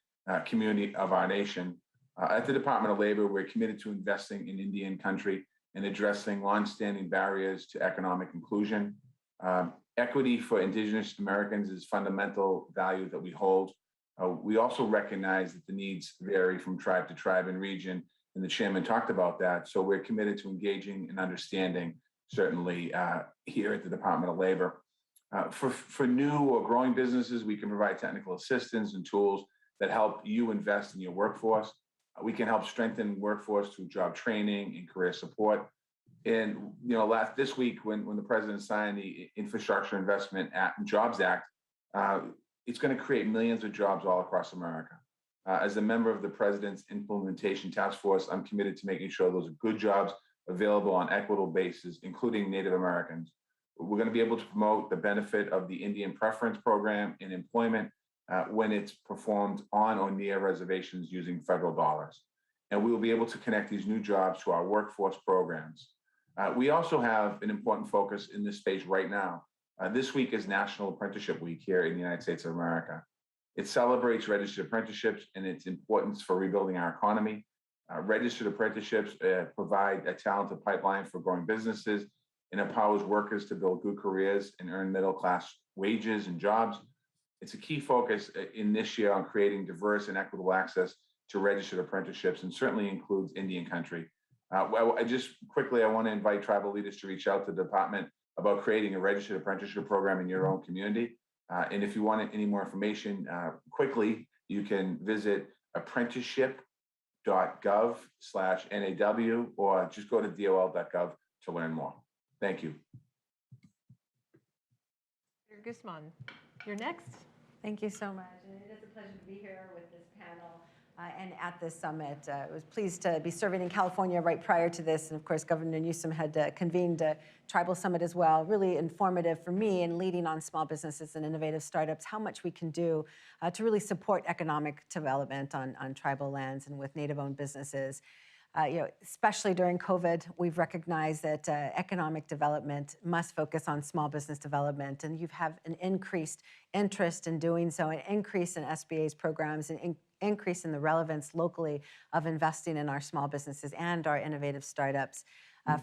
community of our nation. At the Department of Labor, we're committed to investing in Indian country and addressing longstanding barriers to economic inclusion. Equity for Indigenous Americans is fundamental value that we hold. We also recognize that the needs vary from tribe to tribe and region, and the chairman talked about that. So we're committed to engaging and understanding, certainly here at the Department of Labor. For new or growing businesses, we can provide technical assistance and tools that help you invest in your workforce. We can help strengthen workforce through job training and career support. And this week, when the president signed the Infrastructure Investment and Jobs Act, it's going to create millions of jobs all across America. As a member of the president's implementation task force, I'm committed to making sure those are good jobs available on equitable basis, including Native Americans. We're going to be able to promote the benefit of the Indian Preference Program in employment when it's performed on or near reservations using federal dollars. And we will be able to connect these new jobs to our workforce programs. We also have an important focus in this space right now. This week is National Apprenticeship Week here in the United States of America. It celebrates registered apprenticeships and its importance for rebuilding our economy. Registered apprenticeships provide a talented pipeline for growing businesses and empowers workers to build good careers and earn middle-class wages and jobs. It's a key focus in this year on creating diverse and equitable access to registered apprenticeships, and certainly includes Indian country. I want to invite tribal leaders to reach out to the department about creating a registered apprenticeship program in your own community. And if you want any more information quickly, you can visit apprenticeship.gov/NAW or just go to dol.gov to learn more. Thank you. Guzman, you're next. Thank you so much. And it is a pleasure to be here with this panel and at this summit. I was pleased to be serving in California right prior to this. And of course, Governor Newsom had convened a tribal summit as well. Really informative for me in leading on small businesses and innovative startups, how much we can do to really support economic development on tribal lands and with Native-owned businesses. Especially during COVID, we've recognized that economic development must focus on small business development, and you have an increased interest in doing so, an increase in SBA's programs, an increase in the relevance locally of investing in our small businesses and our innovative startups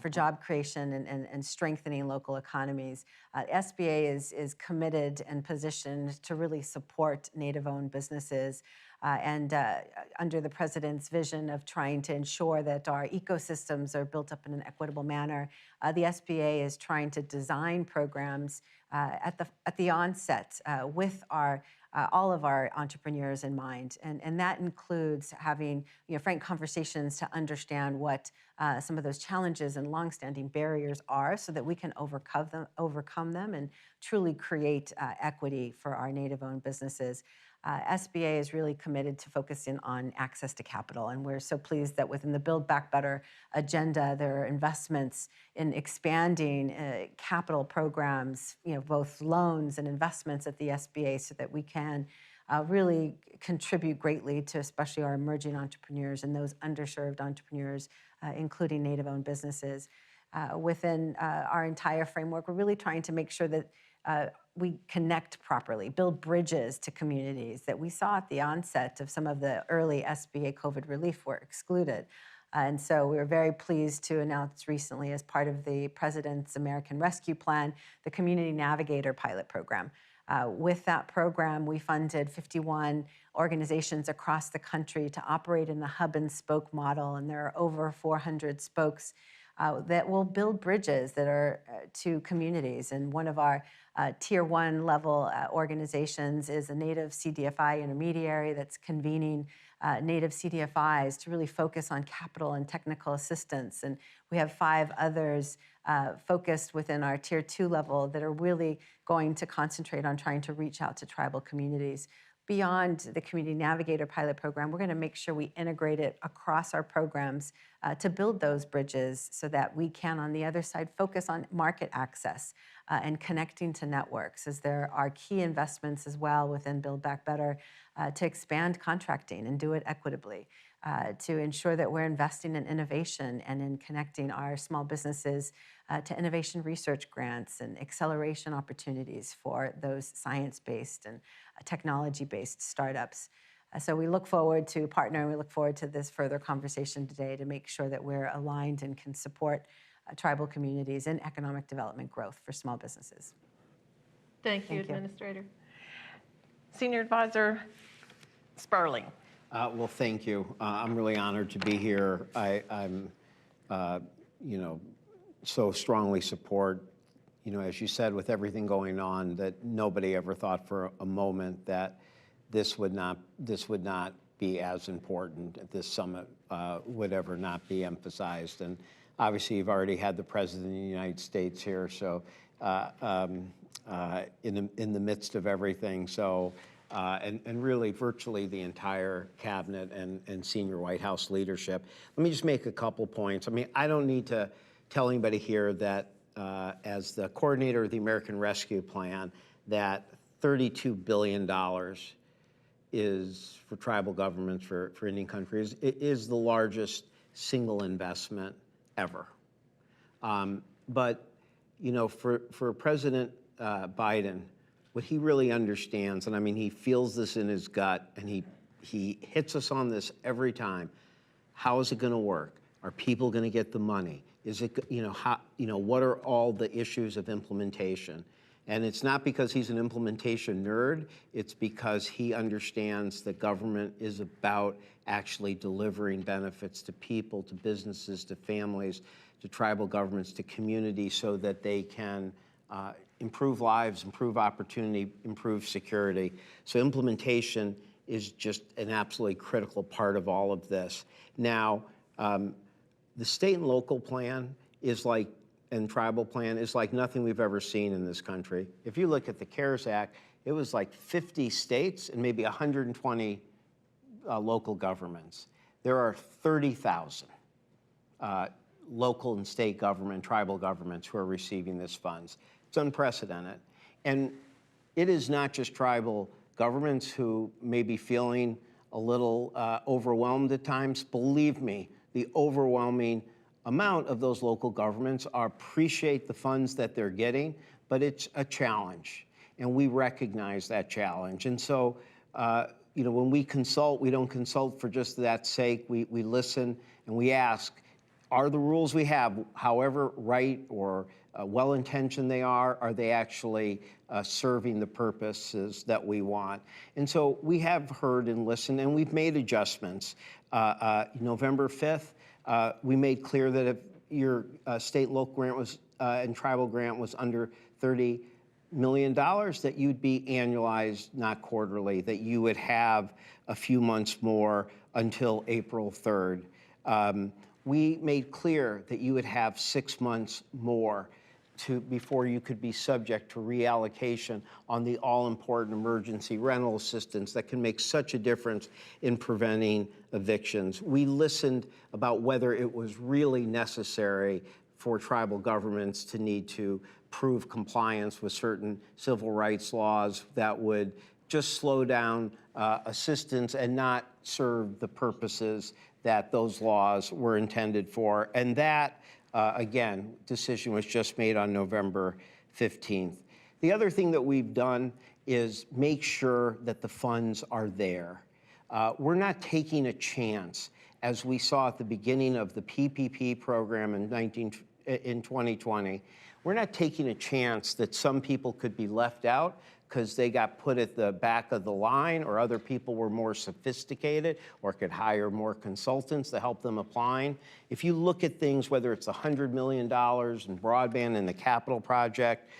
for job creation and strengthening local economies. SBA is committed and positioned to really support Native-owned businesses under the president's vision of trying to ensure that our ecosystems are built up in an equitable manner. The SBA is trying to design programs at the onset with all of our entrepreneurs in mind, and that includes having frank conversations to understand what some of those challenges and longstanding barriers are, so that we can overcome them and truly create equity for our Native-owned businesses. SBA is really committed to focusing on access to capital, and we're so pleased that within the Build Back Better agenda, there are investments in expanding capital programs, both loans and investments at the SBA, so that we can really contribute greatly to especially our emerging entrepreneurs and those underserved entrepreneurs, including Native-owned businesses. Within our entire framework, we're really trying to make sure that we connect properly, build bridges to communities that we saw at the onset of some of the early SBA COVID relief were excluded. And so we were very pleased to announce recently, as part of the President's American Rescue Plan, the Community Navigator pilot program. With that program, we funded 51 organizations across the country to operate in the hub and spoke model, and there are over 400 spokes that will build bridges that are to communities. And one of our Tier 1 level organizations is a Native CDFI intermediary that's convening Native CDFIs to really focus on capital and technical assistance. And we have 5 others focused within our Tier 2 level that are really going to concentrate on trying to reach out to tribal communities. beyond the Community Navigator pilot program, we're going to make sure we integrate it across our programs to build those bridges so that we can, on the other side, focus on market access and connecting to networks, as there are key investments as well within Build Back Better to expand contracting and do it equitably, to ensure that we're investing in innovation and in connecting our small businesses to innovation research grants and acceleration opportunities for those science-based and technology-based startups. So we look forward to partnering. We look forward to this further conversation today to make sure that we're aligned and can support tribal communities in economic development growth for small businesses. Thank you, Administrator. Senior Advisor Sperling. Well, thank you. I'm really honored to be here. I'm, so strongly support, as you said, with everything going on, that nobody ever thought for a moment that this would not be as important. This summit would ever not be emphasized. And obviously, you've already had the President of the United States here, so in the midst of everything. So. And really virtually the entire cabinet and senior White House leadership. Let me just make a couple points. I mean, I don't need to tell anybody here that as the coordinator of the American Rescue Plan, that $32 billion is for tribal governments, for Indian countries. It is the largest single investment ever. But, for President Biden, what he really understands, and I mean, he feels this in his gut, and he hits us on this every time. How is it going to work? Are people going to get the money? Is it, what are all the issues of implementation? And it's not because he's an implementation nerd. It's because he understands that government is about actually delivering benefits to people, to businesses, to families, to tribal governments, to communities, so that they can improve lives, improve opportunity, improve security. So implementation is just an absolutely critical part of all of this. Now, the state and local plan is like, and tribal plan is like nothing we've ever seen in this country. If you look at the CARES Act, it was like 50 states and maybe 120 local governments. There are 30,000 local and state government, tribal governments who are receiving this funds. It's unprecedented. And it is not just tribal governments who may be feeling a little overwhelmed at times. Believe me, the overwhelming amount of those local governments appreciate the funds that they're getting, but it's a challenge. And we recognize that challenge. And so, when we consult, we don't consult for just that sake. We listen and we ask, are the rules we have, however right or well-intentioned they are they actually serving the purposes that we want? And so we have heard and listened, and we've made adjustments. November 5th, we made clear that if your state local grant was and tribal grant was under $30 million, that you'd be annualized, not quarterly, that you would have a few months more until April 3rd. We made clear that you would have 6 months more before you could be subject to reallocation on the all-important emergency rental assistance that can make such a difference in preventing evictions. We listened about whether it was really necessary for tribal governments to need to prove compliance with certain civil rights laws that would just slow down assistance and not serve the purposes that those laws were intended for. And that, again, decision was just made on November 15th. The other thing that we've done is make sure that the funds are there. We're not taking a chance, as we saw at the beginning of the PPP program in 2020. We're not taking a chance that some people could be left out because they got put at the back of the line, or other people were more sophisticated or could hire more consultants to help them applying. If you look at things, whether it's $100 million in broadband in the capital project,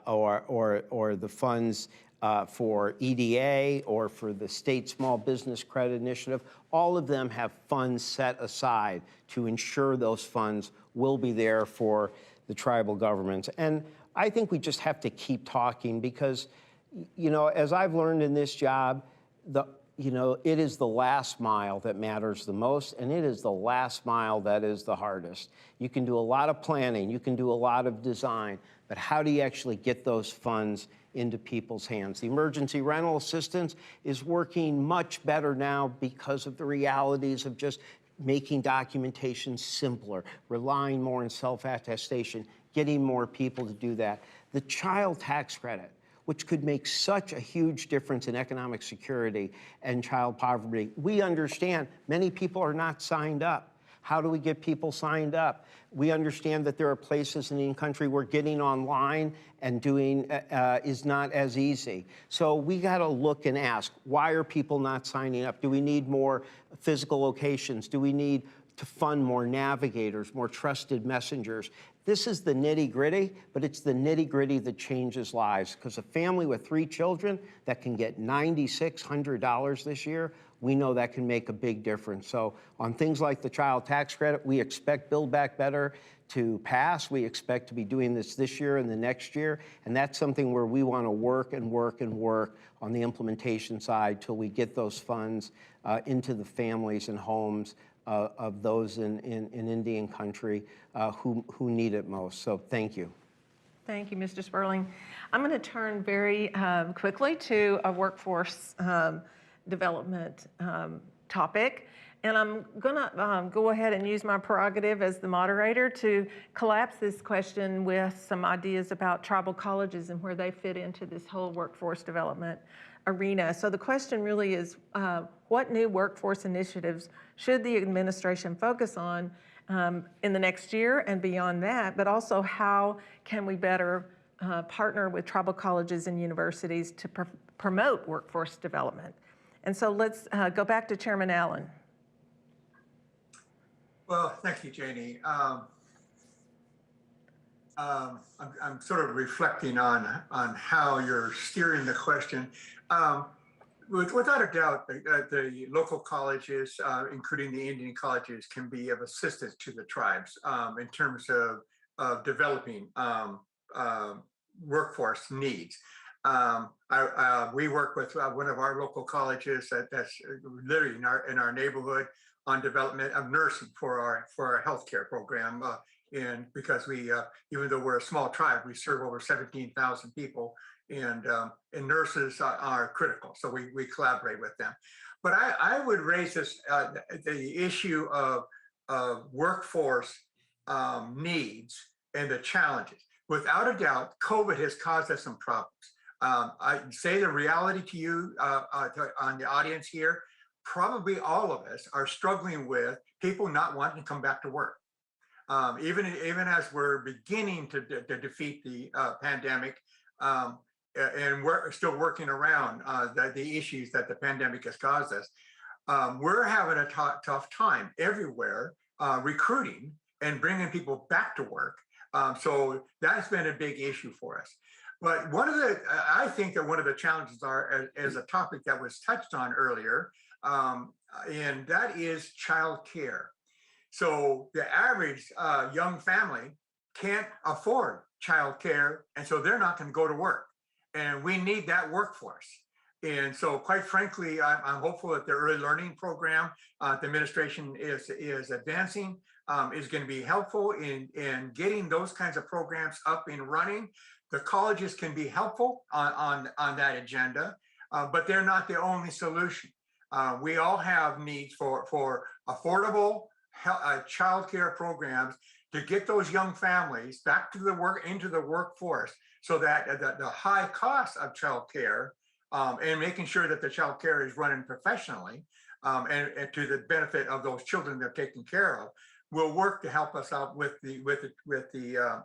or the funds for EDA, or for the state small business credit initiative, all of them have funds set aside to ensure those funds will be there for the tribal governments. And I think we just have to keep talking because, as I've learned in this job, it is the last mile that matters the most, and it is the last mile that is the hardest. You can do a lot of planning, you can do a lot of design, but how do you actually get those funds into people's hands? The emergency rental assistance is working much better now because of the realities of just making documentation simpler, relying more on self-attestation, getting more people to do that. The child tax credit, which could make such a huge difference in economic security and child poverty. We understand many people are not signed up. How do we get people signed up? We understand that there are places in the country where getting online and doing is not as easy. So we got to look and ask, why are people not signing up? Do we need more physical locations? Do we need to fund more navigators, more trusted messengers? This is the nitty-gritty, but it's the nitty-gritty that changes lives, because a family with 3 children that can get $9,600 this year, we know that can make a big difference. So on things like the child tax credit, we expect Build Back Better to pass. We expect to be doing this year and the next year, and that's something where we want to work and work and work on the implementation side till we get those funds into the families and homes of those in Indian country who need it most. So thank you. Thank you, Mr. Sperling. I'm going to turn very quickly to a workforce development topic. And I'm going to go ahead and use my prerogative as the moderator to collapse this question with some ideas about tribal colleges and where they fit into this whole workforce development arena. So the question really is, what new workforce initiatives should the administration focus on in the next year and beyond that, but also how can we better partner with tribal colleges and universities to promote workforce development? And so let's go back to Chairman Allen. Well, thank you, Janie. I'm sort of reflecting on how you're steering the question. Without a doubt, the local colleges, including the Indian colleges, can be of assistance to the tribes in terms of developing workforce needs. We work with one of our local colleges that's literally in our neighborhood on development of nursing for our healthcare program. And because we, even though we're a small tribe, we serve over 17,000 people, and nurses are critical. So we collaborate with them. But I would raise this, the issue of workforce needs and the challenges. Without a doubt, COVID has caused us some problems. I say the reality to you on the audience here, probably all of us are struggling with people not wanting to come back to work. Even as we're beginning to defeat the pandemic, and we're still working around the issues that the pandemic has caused us, we're having a tough time everywhere recruiting and bringing people back to work. So that's been a big issue for us. But I think that one of the challenges is a topic that was touched on earlier, and that is childcare. So the average young family can't afford childcare, and so they're not going to go to work. And we need that workforce. And so, quite frankly, I'm hopeful that the early learning program the administration is advancing is going to be helpful in getting those kinds of programs up and running. The colleges can be helpful on that agenda, but they're not the only solution. We all have needs for affordable childcare programs to get those young families back to into the workforce, so that the high cost of childcare and making sure that the childcare is running professionally and to the benefit of those children they're taking care of, will work to help us out with the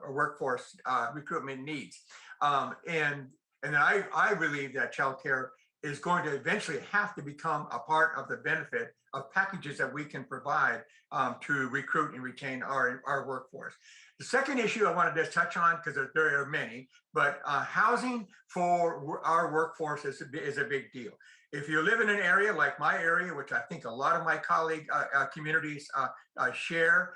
workforce recruitment needs. And I believe that childcare is going to eventually have to become a part of the benefit of packages that we can provide to recruit and retain our workforce. The second issue I wanted to touch on, because there are many, but housing for our workforce is a big deal. If you live in an area like my area, which I think a lot of my colleague communities share,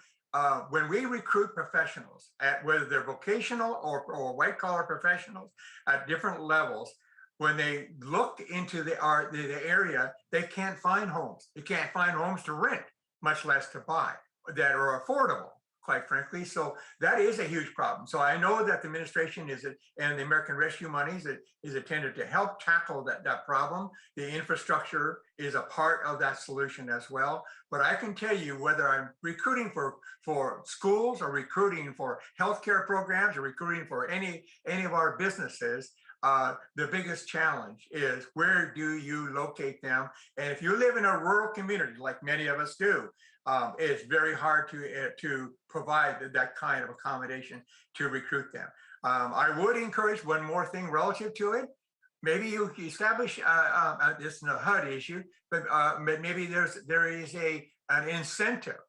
when we recruit professionals, whether they're vocational or white collar professionals at different levels, when they look into the area, they can't find homes. They can't find homes to rent, much less to buy, that are affordable, quite frankly. So that is a huge problem. So I know that the administration and the American Rescue monies is intended to help tackle that problem. The infrastructure is a part of that solution as well. But I can tell you, whether I'm recruiting for schools or recruiting for healthcare programs or recruiting for any of our businesses, the biggest challenge is, where do you locate them? And if you live in a rural community, like many of us do, it's very hard to provide that kind of accommodation to recruit them. I would encourage one more thing relative to it. Maybe you establish this is a HUD issue, but maybe there is an incentive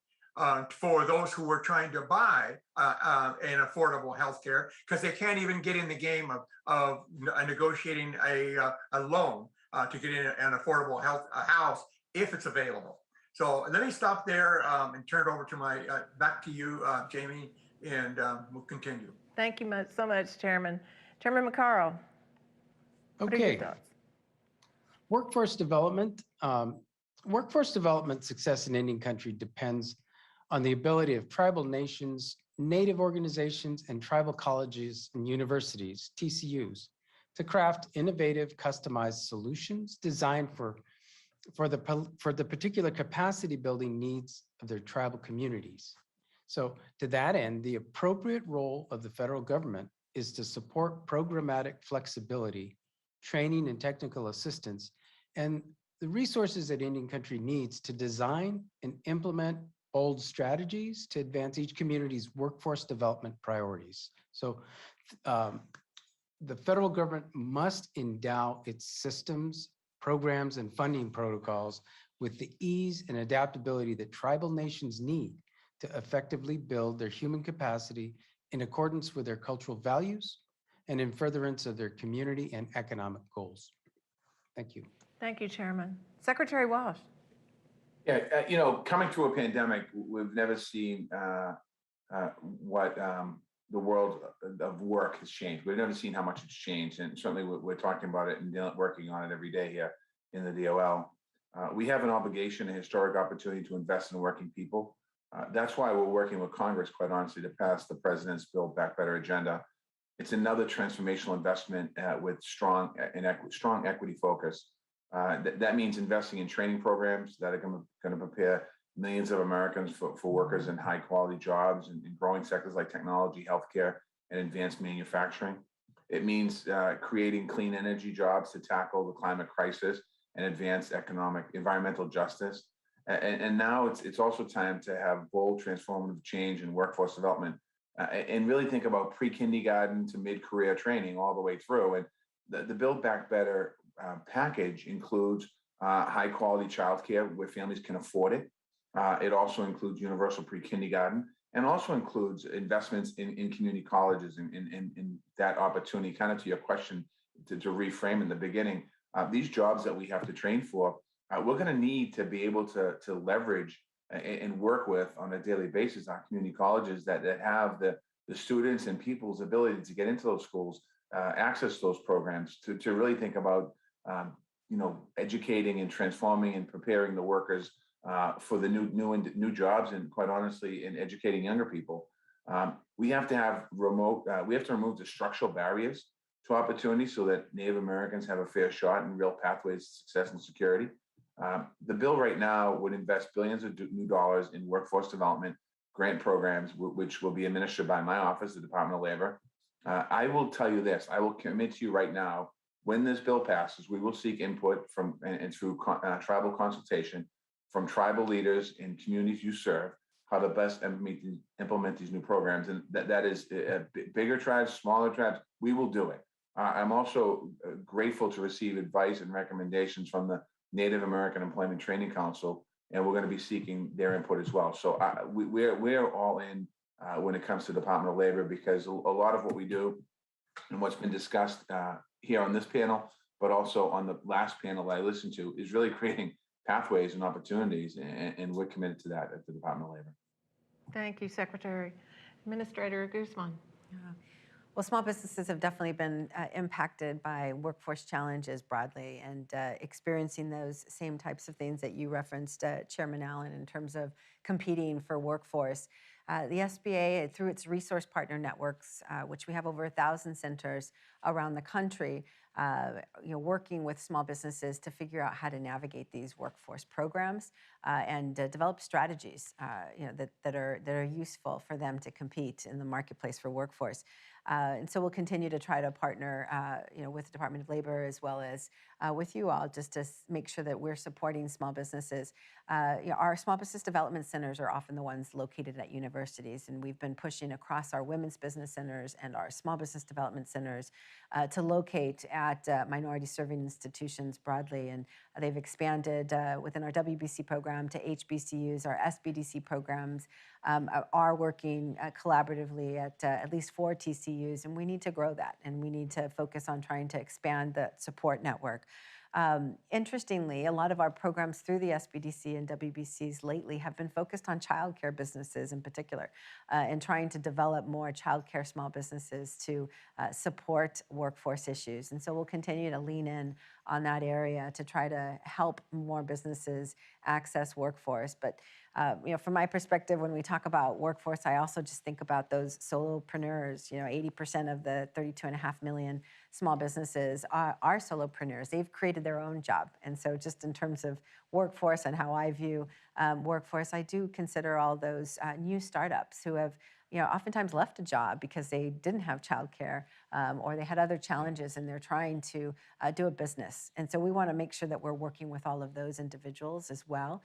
for those who are trying to buy an affordable healthcare, because they can't even get in the game of negotiating a loan to get in an affordable house if it's available. So let me stop there and turn it over to back to you, Jamie, and we'll continue. Thank you so much, Chairman. Chairman McCarl. Okay. Workforce development. Workforce development success in Indian country depends on the ability of tribal nations, Native organizations, and tribal colleges and universities, TCUs, to craft innovative, customized solutions designed for the particular capacity building needs of their tribal communities. So to that end, the appropriate role of the federal government is to support programmatic flexibility, training and technical assistance, and the resources that Indian country needs to design and implement bold strategies to advance each community's workforce development priorities. So the federal government must endow its systems, programs, and funding protocols with the ease and adaptability that tribal nations need to effectively build their human capacity in accordance with their cultural values and in furtherance of their community and economic goals. Thank you. Thank you, Chairman. Secretary Walsh. Yeah, coming through a pandemic, we've never seen what the world of work has changed. We've never seen how much it's changed, and certainly we're talking about it and working on it every day here in the DOL. We have an obligation, a historic opportunity to invest in working people. That's why we're working with Congress, quite honestly, to pass the President's Build Back Better agenda. It's another transformational investment with strong equity focus. That means investing in training programs that are going to prepare millions of Americans for workers in high quality jobs and in growing sectors like technology, healthcare, and advanced manufacturing. It means creating clean energy jobs to tackle the climate crisis and advance environmental justice. And now it's also time to have bold transformative change in workforce development and really think about pre-kindergarten to mid-career training all the way through. And the Build Back Better package includes high quality childcare where families can afford it. It also includes universal pre-kindergarten and also includes investments in community colleges and that opportunity, kind of to your question, to reframe in the beginning. These jobs that we have to train for, we're going to need to be able to leverage and work with on a daily basis our community colleges that have the students and people's ability to get into those schools, access those programs, to really think about educating and transforming and preparing the workers for the new jobs, and quite honestly, in educating younger people. We have to remove the structural barriers to opportunity so that Native Americans have a fair shot and real pathways to success and security. The bill right now would invest billions of new dollars in workforce development grant programs, which will be administered by my office, the Department of Labor. I will tell you this, I will commit to you right now, when this bill passes, we will seek input from and through tribal consultation from tribal leaders in communities you serve, how to best implement these new programs. And that is bigger tribes, smaller tribes, we will do it. I'm also grateful to receive advice and recommendations from the Native American Employment Training Council, and we're going to be seeking their input as well. So we're all in when it comes to the Department of Labor, because a lot of what we do and what's been discussed here on this panel, but also on the last panel that I listened to, is really creating pathways and opportunities, and we're committed to that at the Department of Labor. Thank you, Secretary. Administrator Guzman. Well, Well, small businesses have definitely been impacted by workforce challenges broadly, and experiencing those same types of things that you referenced, Chairman Allen, in terms of competing for workforce. The SBA, through its resource partner networks, which we have over 1,000 centers around the country, working with small businesses to figure out how to navigate these workforce programs and develop strategies, that are useful for them to compete in the marketplace for workforce. And so we'll continue to try to partner, with the Department of Labor as well as with you all, just to make sure that we're supporting small businesses. Our small business development centers are often the ones located at universities, and we've been pushing across our women's business centers and our small business development centers to locate at minority serving institutions broadly. And they've expanded within our WBC program to HBCUs. Our SBDC programs are working collaboratively at least 4 TCUs, and we need to grow that, and we need to focus on trying to expand the support network. Interestingly, a lot of our programs through the SBDC and WBCs lately have been focused on childcare businesses in particular, and trying to develop more childcare small businesses to support workforce issues. And so we'll continue to lean in on that area to try to help more businesses access workforce. But from my perspective, when we talk about workforce, I also just think about those solopreneurs. 80% of the 32.5 million small businesses are solopreneurs. They've created their own job. And so just in terms of workforce and how I view workforce, I do consider all those new startups who have oftentimes left a job because they didn't have childcare or they had other challenges, and they're trying to do a business. And so we want to make sure that we're working with all of those individuals as well,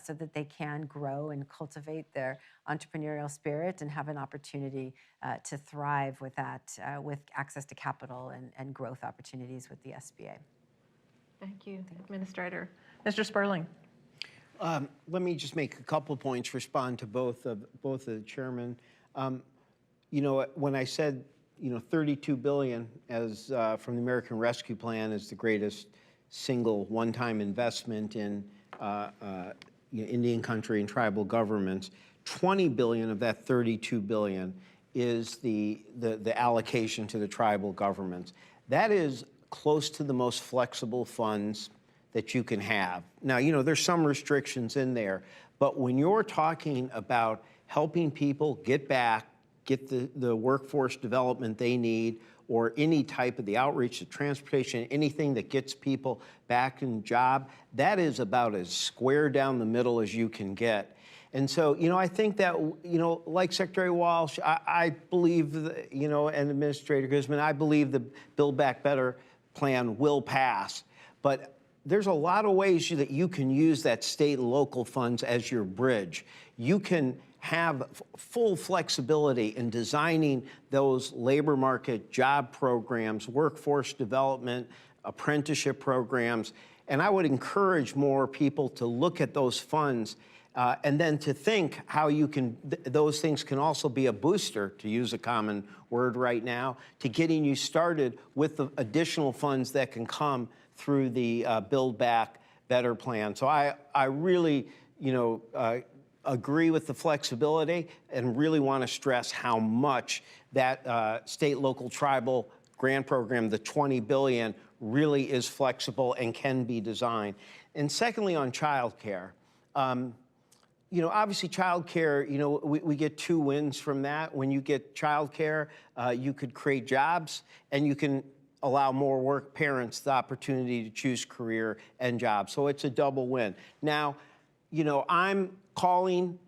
so that they can grow and cultivate their entrepreneurial spirit and have an opportunity to thrive with that, with access to capital and growth opportunities with the SBA. Thank you, Administrator. Mr. Sperling. Let me just make a couple points, respond to both of the chairmen. When I said, $32 billion as from the American Rescue Plan is the greatest single one-time investment in Indian country and tribal governments, $20 billion of that $32 billion is the allocation to the tribal governments. That is close to the most flexible funds that you can have. Now, there's some restrictions in there, but when you're talking about helping people get the workforce development they need, or any type of the outreach, the transportation, anything that gets people back in job, that is about as square down the middle as you can get. And so, I think that, like Secretary Walsh, I believe, and Administrator Guzman, I believe the Build Back Better plan will pass. But there's a lot of ways that you can use that state and local funds as your bridge. You can have full flexibility in designing those labor market job programs, workforce development, apprenticeship programs. And I would encourage more people to look at those funds and then to think how you can, those things can also be a booster, to use a common word right now, to getting you started with the additional funds that can come through the Build Back Better plan. So I really, agree with the flexibility and really want to stress how much that state, local, tribal grant program, the $20 billion, really is flexible and can be designed. And secondly, on childcare, obviously childcare, we get 2 wins from that. When you get childcare, you could create jobs, and you can allow more parents the opportunity to choose career and job. So it's a double win. Now, I'm calling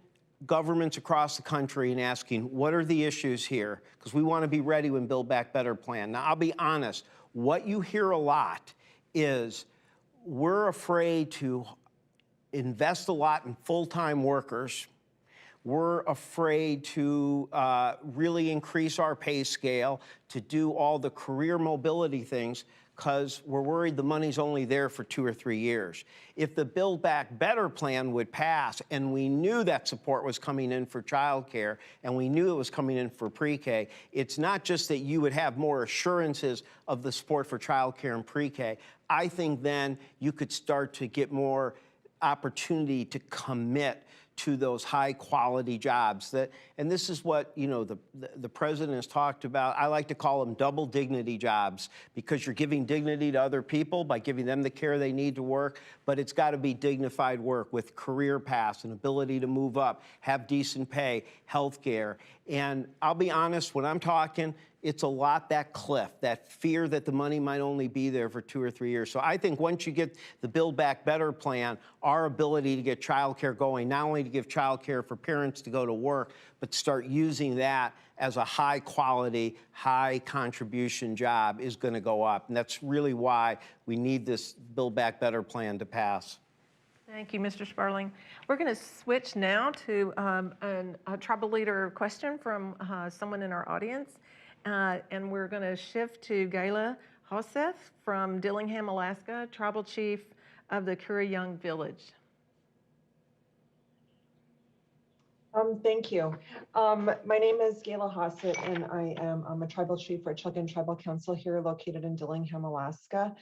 governments across the country and asking, what are the issues here? Because we want to be ready when Build Back Better plan. Now, I'll be honest, what you hear a lot is we're afraid to invest a lot in full-time workers. We're afraid to really increase our pay scale, to do all the career mobility things, because we're worried the money's only there for 2 or 3 years. If the Build Back Better plan would pass, and we knew that support was coming in for childcare, and we knew it was coming in for pre-K, it's not just that you would have more assurances of the support for childcare and pre-K. I think then you could start to get more opportunity to commit to those high quality jobs. And this is what, you know, the president has talked about. I like to call them double dignity jobs, because you're giving dignity to other people by giving them the care they need to work, but it's got to be dignified work with career paths and ability to move up, have decent pay, health care. And I'll be honest, when I'm talking, it's a lot that cliff, that fear that the money might only be there for 2 or 3 years. So I think once you get the Build Back Better plan, our ability to get childcare going, not only to give childcare for parents to go to work, but start using that as a high quality, high contribution job is going to go up. And that's really why we need this Build Back Better plan to pass. Thank you, Mr. Sperling. We're going to switch now to a tribal leader question from someone in our audience. And we're going to shift to Gila Hoseth from Dillingham, Alaska, Tribal Chief of the Currayung Village. Thank you. My name is Gila Hoseth, and I'm a Tribal Chief for Chilligan Tribal Council here located in Dillingham, Alaska.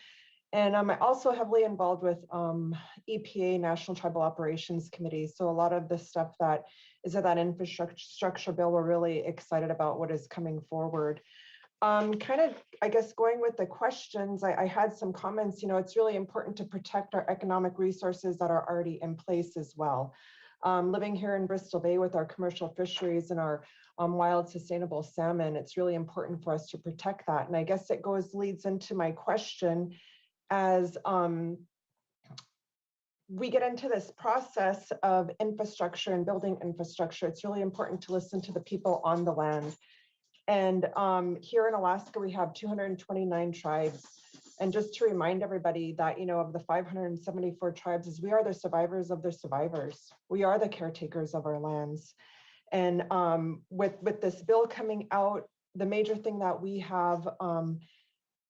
And I'm also heavily involved with EPA, National Tribal Operations Committee. So a lot of the stuff that is in that infrastructure bill, we're really excited about what is coming forward. Kind of, I guess, going with the questions, I had some comments. You know, it's really important to protect our economic resources that are already in place as well. Living here in Bristol Bay with our commercial fisheries and our wild sustainable salmon, it's really important for us to protect that. And I guess it leads into my question. As we get into this process of infrastructure and building infrastructure, it's really important to listen to the people on the land. And here in Alaska, we have 229 tribes. And just to remind everybody that, you know, of the 574 tribes, we are the survivors of the survivors. We are the caretakers of our lands. And with this bill coming out, the major thing that we have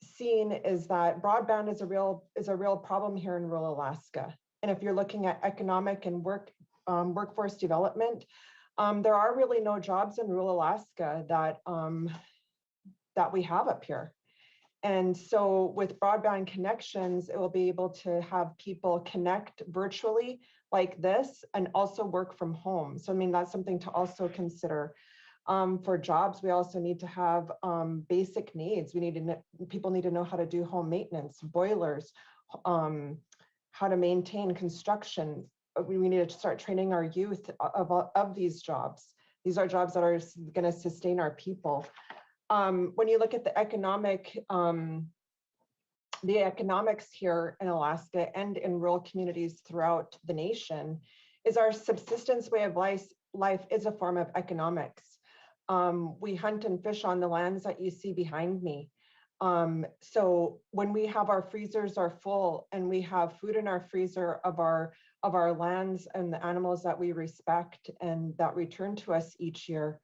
seen is that broadband is a real problem here in rural Alaska. And if you're looking at economic and workforce development, there are really no jobs in rural Alaska that we have up here. And so with broadband connections, it will be able to have people connect virtually like this and also work from home. So I mean, that's something to also consider. For jobs, we also need to have basic needs. People need to know how to do home maintenance, boilers, how to maintain construction. We need to start training our youth of these jobs. These are jobs that are going to sustain our people. When you look at the economics here in Alaska and in rural communities throughout the nation, is our subsistence way of life is a form of economics. We hunt and fish on the lands that you see behind me. So when we have our freezers are full and we have food in our freezer of our lands and the animals that we respect and that return to us each year,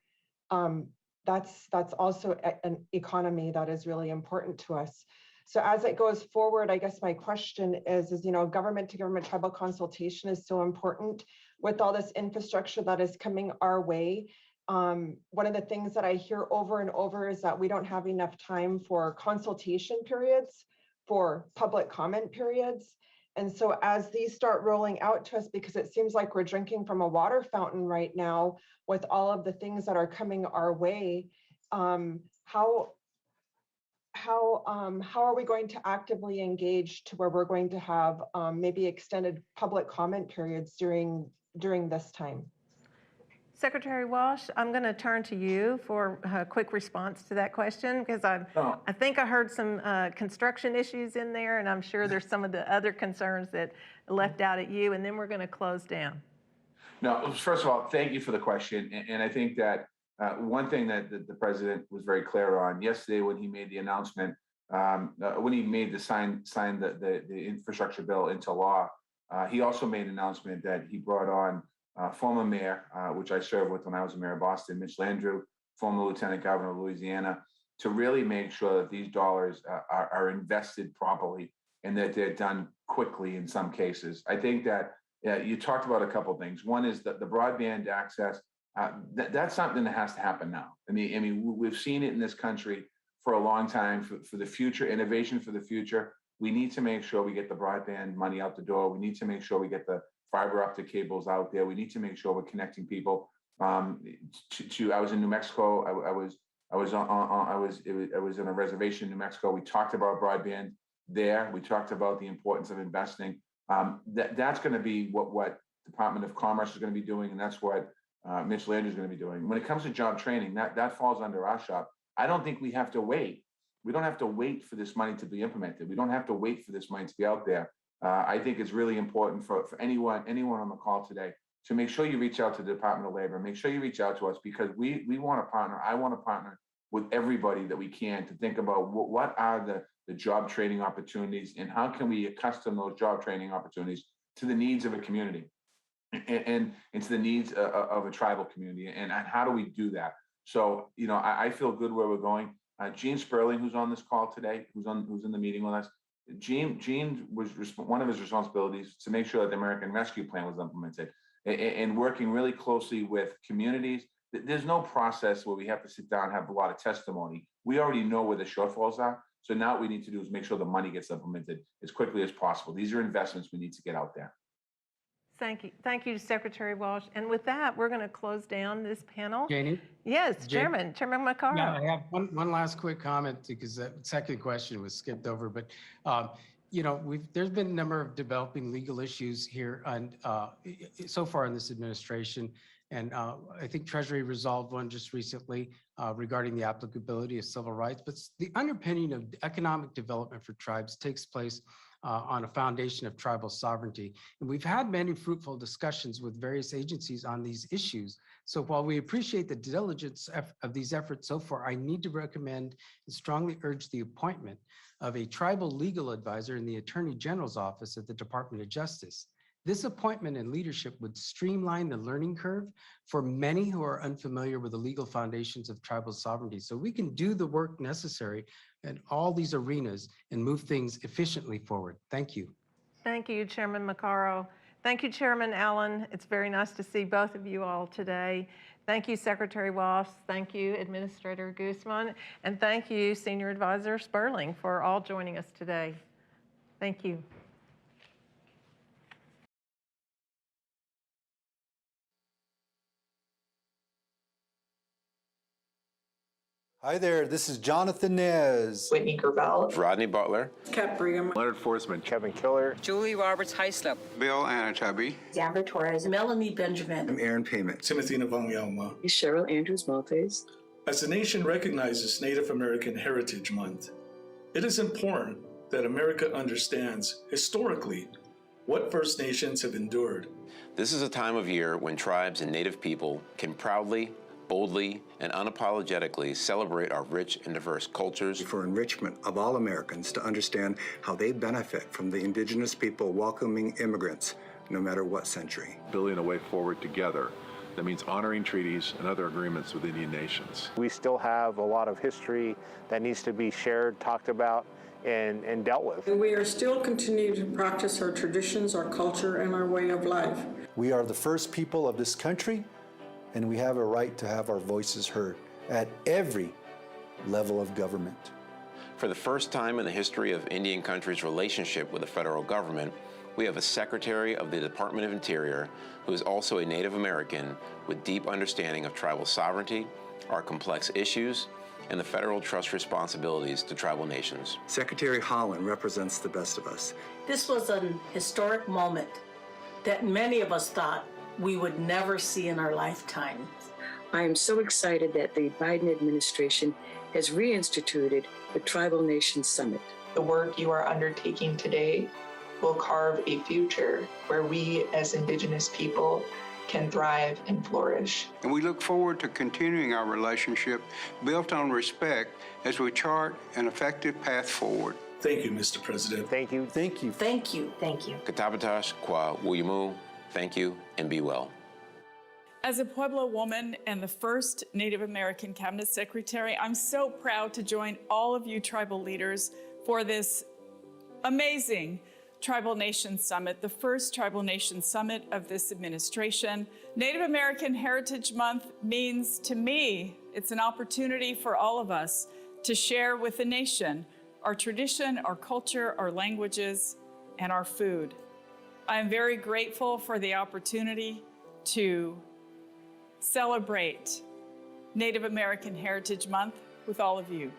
that's also an economy that is really important to us. So as it goes forward, I guess my question is, you know, government to government tribal consultation is so important with all this infrastructure that is coming our way. One of the things that I hear over and over is that we don't have enough time for consultation periods, for public comment periods. And so as these start rolling out to us, because it seems like we're drinking from a water fountain right now with all of the things that are coming our way, how are we going to actively engage to where we're going to have maybe extended public comment periods during this time? Secretary Walsh, I'm going to turn to you for a quick response to that question, because I think I heard some construction issues in there, and I'm sure there's some of the other concerns that left out at you, and then we're going to close down. No, first of all, thank you for the question. And I think that one thing that the president was very clear on yesterday when he made the announcement, when he made signed the infrastructure bill into law, he also made an announcement that he brought on former mayor, which I served with when I was mayor of Boston, Mitch Landrieu, former lieutenant governor of Louisiana, to really make sure that these dollars are invested properly and that they're done quickly in some cases. I think that you talked about a couple of things. One is that the broadband access, that's something that has to happen now. I mean, we've seen it in this country for a long time. For the future, innovation for the future, we need to make sure we get the broadband money out the door. We need to make sure we get the fiber optic cables out there. We need to make sure we're connecting people. I was in New Mexico. I was in a reservation in New Mexico. We talked about broadband there. We talked about the importance of investing. That's going to be what Department of Commerce is going to be doing, and that's what Mitch Landry is going to be doing. When it comes to job training, that falls under our shop. I don't think we have to wait. We don't have to wait for this money to be implemented. We don't have to wait for this money to be out there. I think it's really important for anyone on the call today to make sure you reach out to the Department of Labor. Make sure you reach out to us, because we want to partner. I want to partner with everybody that we can to think about what are the job training opportunities, and how can we accustom those job training opportunities to the needs of a community and to the needs of a tribal community, and how do we do that? So, I feel good where we're going. Gene Sperling, who's on this call today, who's in the meeting with us, Gene was one of his responsibilities to make sure that the American Rescue Plan was implemented, and working really closely with communities. There's no process where we have to sit down and have a lot of testimony. We already know where the shortfalls are. So now what we need to do is make sure the money gets implemented as quickly as possible. These are investments we need to get out there. Thank you. Thank you, Secretary Walsh. And with that, we're going to close down this panel. Janie? Yes, Chairman Maccaro. Yeah, I have one last quick comment, because the second question was skipped over. But, there's been a number of developing legal issues here so far in this administration. And I think Treasury resolved one just recently regarding the applicability of civil rights. But the underpinning of economic development for tribes takes place on a foundation of tribal sovereignty. And we've had many fruitful discussions with various agencies on these issues. So while we appreciate the diligence of these efforts so far, I need to recommend and strongly urge the appointment of a tribal legal advisor in the Attorney General's office at the Department of Justice. This appointment and leadership would streamline the learning curve for many who are unfamiliar with the legal foundations of tribal sovereignty, so we can do the work necessary in all these arenas and move things efficiently forward. Thank you. Thank you, Chairman Maccaro. Thank you, Chairman Allen. It's very nice to see both of you all today. Thank you, Secretary Walsh. Thank you, Administrator Guzman. And thank you, Senior Advisor Sperling, for all joining us today. Thank you. Hi there, this is Jonathan Nez. Whitney Gravel. Rodney Butler. Kat Brigham. Leonard Forsman. Kevin Killer. Julie Roberts Heislip. Bill Anatabi. Amber Torres. Melanie Benjamin. I'm Aaron Payment. Timothy Navong-Yalma. Cheryl Andrews Maltese. As the nation recognizes Native American Heritage Month, it is important that America understands historically what First Nations have endured. This is a time of year when tribes and Native people can proudly, boldly, and unapologetically celebrate our rich and diverse cultures. For enrichment of all Americans to understand how they benefit from the indigenous people welcoming immigrants, no matter what century. Building a way forward together. That means honoring treaties and other agreements with Indian nations. We still have a lot of history that needs to be shared, talked about, and dealt with. And we are still continuing to practice our traditions, our culture, and our way of life. We are the first people of this country, and we have a right to have our voices heard at every level of government. For the first time in the history of Indian country's relationship with the federal government, we have a Secretary of the Department of Interior who is also a Native American with deep understanding of tribal sovereignty, our complex issues, and the federal trust responsibilities to tribal nations. Secretary Holland represents the best of us. This was an historic moment that many of us thought we would never see in our lifetimes. I am so excited that the Biden administration has reinstituted the Tribal Nation Summit. The work you are undertaking today will carve a future where we as Indigenous people can thrive and flourish. And we look forward to continuing our relationship built on respect as we chart an effective path forward. Thank you, Mr. President. Thank you. Thank you. Thank you. Thank you. Katapatash kwa Wuyamu, thank you and be well. As a Pueblo woman and the first Native American Cabinet Secretary, I'm so proud to join all of you tribal leaders for this amazing Tribal Nation Summit, the first Tribal Nation Summit of this administration. Native American Heritage Month means to me, it's an opportunity for all of us to share with the nation our tradition, our culture, our languages, and our food. I am very grateful for the opportunity to celebrate Native American Heritage Month with all of you.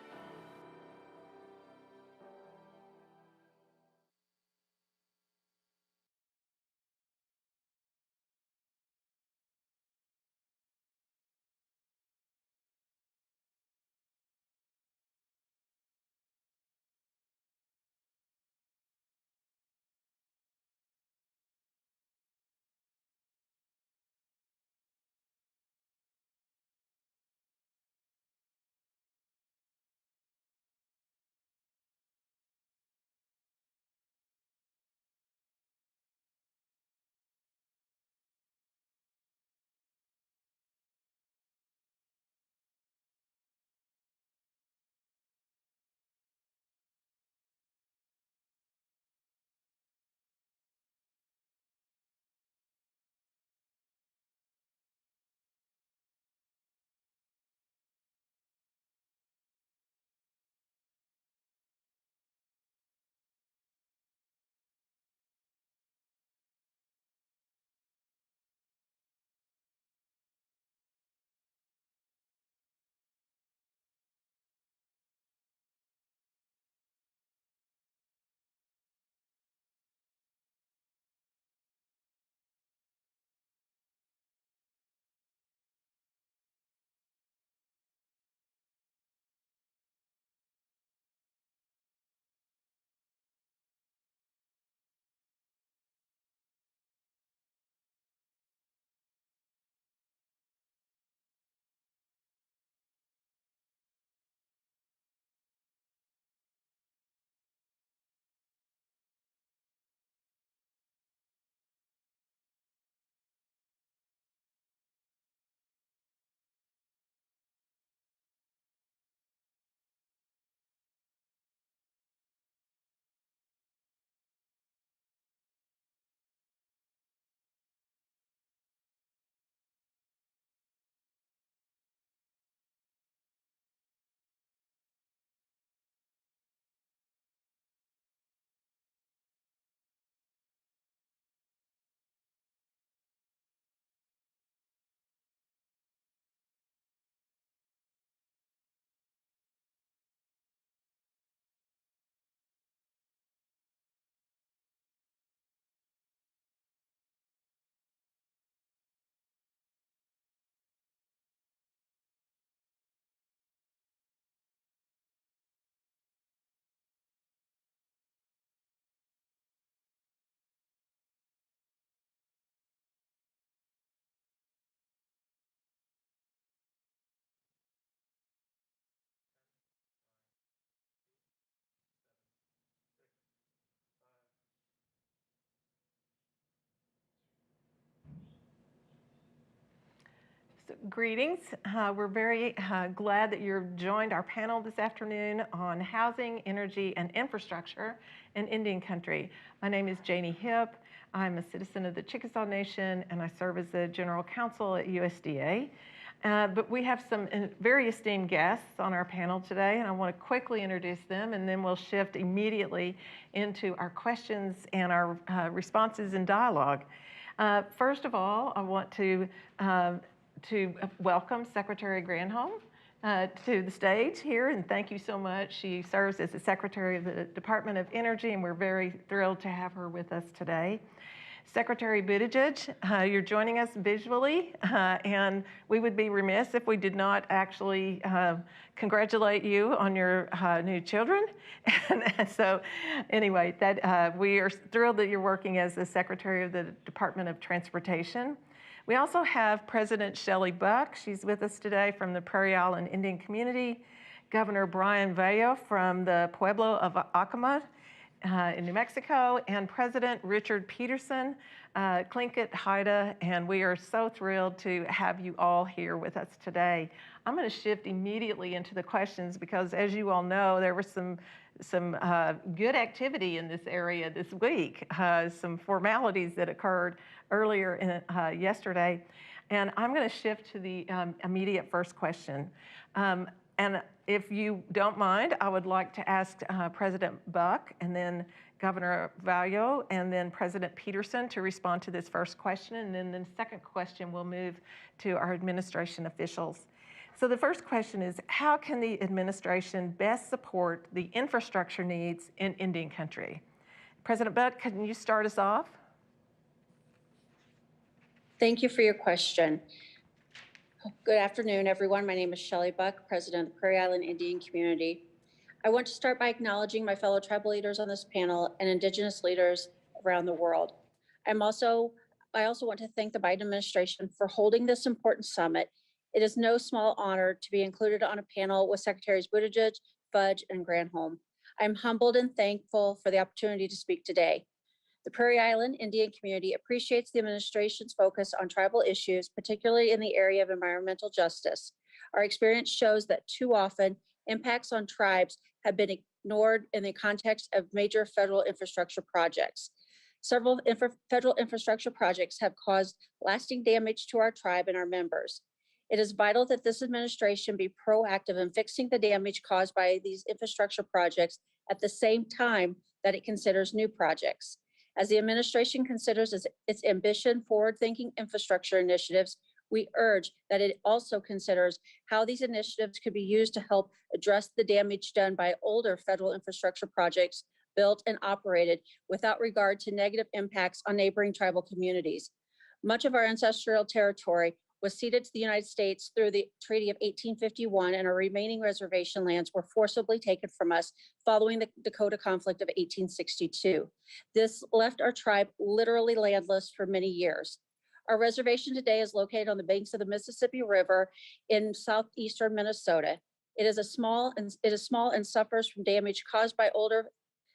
So, greetings. We're very glad that you've joined our panel this afternoon on housing, energy, and infrastructure in Indian country. My name is Janie Hipp. I'm a citizen of the Chickasaw Nation, and I serve as the General Counsel at USDA. But we have some very esteemed guests on our panel today, and I want to quickly introduce them, and then we'll shift immediately into our questions and our responses and dialogue. First of all, I want to welcome Secretary Granholm to the stage here, and thank you so much. She serves as the Secretary of the Department of Energy, and we're very thrilled to have her with us today. Secretary Buttigieg, you're joining us visually, and we would be remiss if we did not actually congratulate you on your new children. And so anyway, we are thrilled that you're working as the Secretary of the Department of Transportation. We also have President Shelly Buck. She's with us today from the Prairie Island Indian Community. Governor Brian Vella from the Pueblo of Acoma in New Mexico, and President Richard Peterson, Tlingit Haida, and we are so thrilled to have you all here with us today. I'm going to shift immediately into the questions because, as you all know, there was some good activity in this area this week, some formalities that occurred earlier yesterday. And I'm going to shift to the immediate first question. And If you don't mind, I would like to ask President Buck and then Governor Valio and then President Peterson to respond to this first question. And then the second question will move to our administration officials. So the first question is, how can the administration best support the infrastructure needs in Indian country? President Buck, can you start us off? Thank you for your question. Good afternoon, everyone. My name is Shelly Buck, President of the Prairie Island Indian Community. I want to start by acknowledging my fellow tribal leaders on this panel and Indigenous leaders around the world. I also want to thank the Biden administration for holding this important summit. It is no small honor to be included on a panel with Secretaries Buttigieg, Fudge, and Granholm. I'm humbled and thankful for the opportunity to speak today. The Prairie Island Indian community appreciates the administration's focus on tribal issues, particularly in the area of environmental justice. Our experience shows that too often impacts on tribes have been ignored in the context of major federal infrastructure projects. Several federal infrastructure projects have caused lasting damage to our tribe and our members. It is vital that this administration be proactive in fixing the damage caused by these infrastructure projects at the same time that it considers new projects. As the administration considers its ambition, forward-thinking infrastructure initiatives, we urge that it also considers how these initiatives could be used to help address the damage done by older federal infrastructure projects built and operated without regard to negative impacts on neighboring tribal communities. Much of our ancestral territory was ceded to the United States through the Treaty of 1851, and our remaining reservation lands were forcibly taken from us following the Dakota conflict of 1862. This left our tribe literally landless for many years. Our reservation today is located on the banks of the Mississippi River in southeastern Minnesota. It is small and suffers from damage caused by older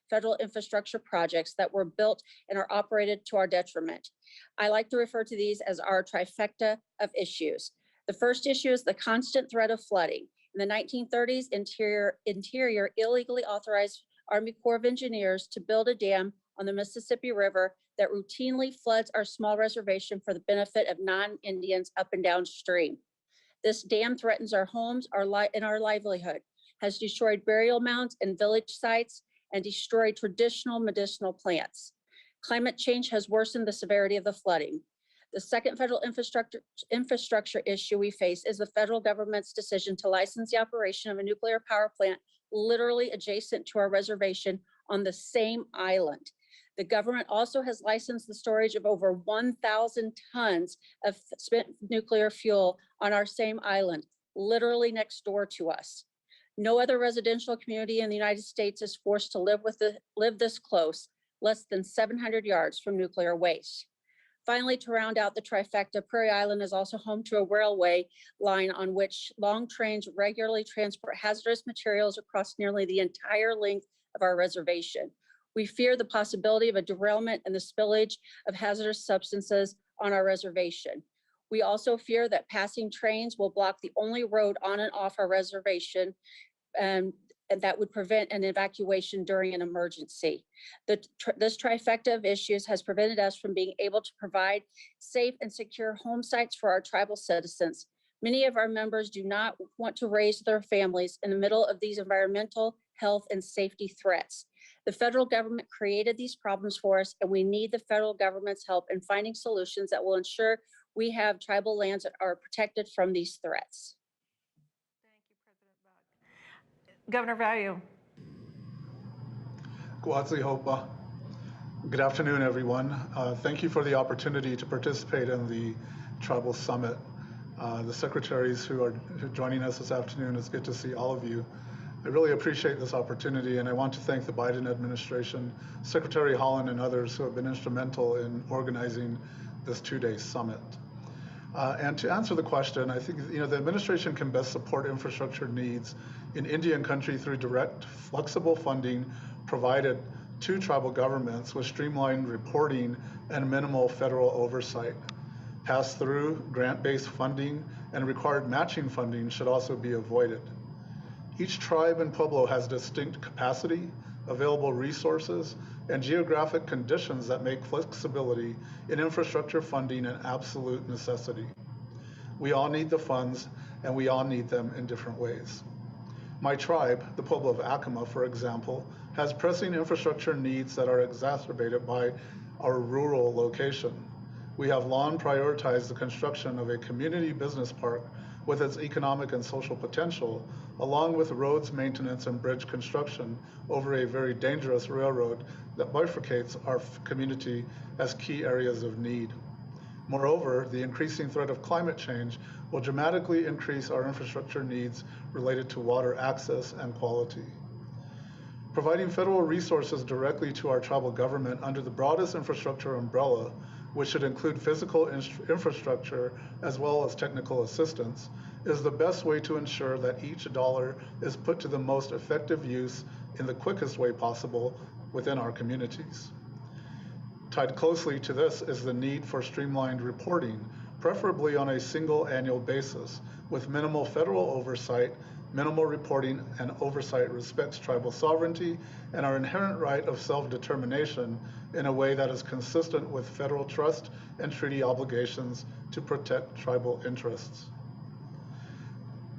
federal infrastructure projects that were built and are operated to our detriment. I like to refer to these as our trifecta of issues. The first issue is the constant threat of flooding. In the 1930s, Interior illegally authorized Army Corps of Engineers to build a dam on the Mississippi River that routinely floods our small reservation for the benefit of non-Indians up and downstream. This dam threatens our homes and our livelihood, has destroyed burial mounds and village sites, and destroyed traditional medicinal plants. Climate change has worsened the severity of the flooding. The second federal infrastructure issue we face is the federal government's decision to license the operation of a nuclear power plant literally adjacent to our reservation on the same island. The government also has licensed the storage of over 1,000 tons of spent nuclear fuel on our same island, literally next door to us. No other residential community in the United States is forced to live this close, less than 700 yards from nuclear waste. Finally, to round out the trifecta, Prairie Island is also home to a railway line on which long trains regularly transport hazardous materials across nearly the entire length of our reservation. We fear the possibility of a derailment and the spillage of hazardous substances on our reservation. We also fear that passing trains will block the only road on and off our reservation, and that would prevent an evacuation during an emergency. This trifecta of issues has prevented us from being able to provide safe and secure home sites for our tribal citizens. Many of our members do not want to raise their families in the middle of these environmental, health, and safety threats. The federal government created these problems for us, and we need the federal government's help in finding solutions that will ensure we have tribal lands that are protected from these threats. Governor Valio. Good afternoon, everyone. Thank you for the opportunity to participate in the Tribal Summit. The secretaries who are joining us this afternoon, it's good to see all of you. I really appreciate this opportunity, and I want to thank the Biden administration, Secretary Holland, and others who have been instrumental in organizing this two-day summit. And to answer the question, I think the administration can best support infrastructure needs in Indian country through direct, flexible funding provided to tribal governments with streamlined reporting and minimal federal oversight. Pass-through, grant-based funding, and required matching funding should also be avoided. Each tribe and pueblo has distinct capacity, available resources, and geographic conditions that make flexibility in infrastructure funding an absolute necessity. We all need the funds, and we all need them in different ways. My tribe, the Pueblo of Acoma, for example, has pressing infrastructure needs that are exacerbated by our rural location. We have long prioritized the construction of a community business park with its economic and social potential, along with roads maintenance and bridge construction over a very dangerous railroad that bifurcates our community as key areas of need. Moreover, the increasing threat of climate change will dramatically increase our infrastructure needs related to water access and quality. Providing federal resources directly to our tribal government under the broadest infrastructure umbrella, which should include physical infrastructure as well as technical assistance, is the best way to ensure that each dollar is put to the most effective use in the quickest way possible within our communities. Tied closely to this is the need for streamlined reporting, preferably on a single annual basis, with minimal federal oversight. Minimal reporting and oversight respects tribal sovereignty and our inherent right of self-determination in a way that is consistent with federal trust and treaty obligations to protect tribal interests.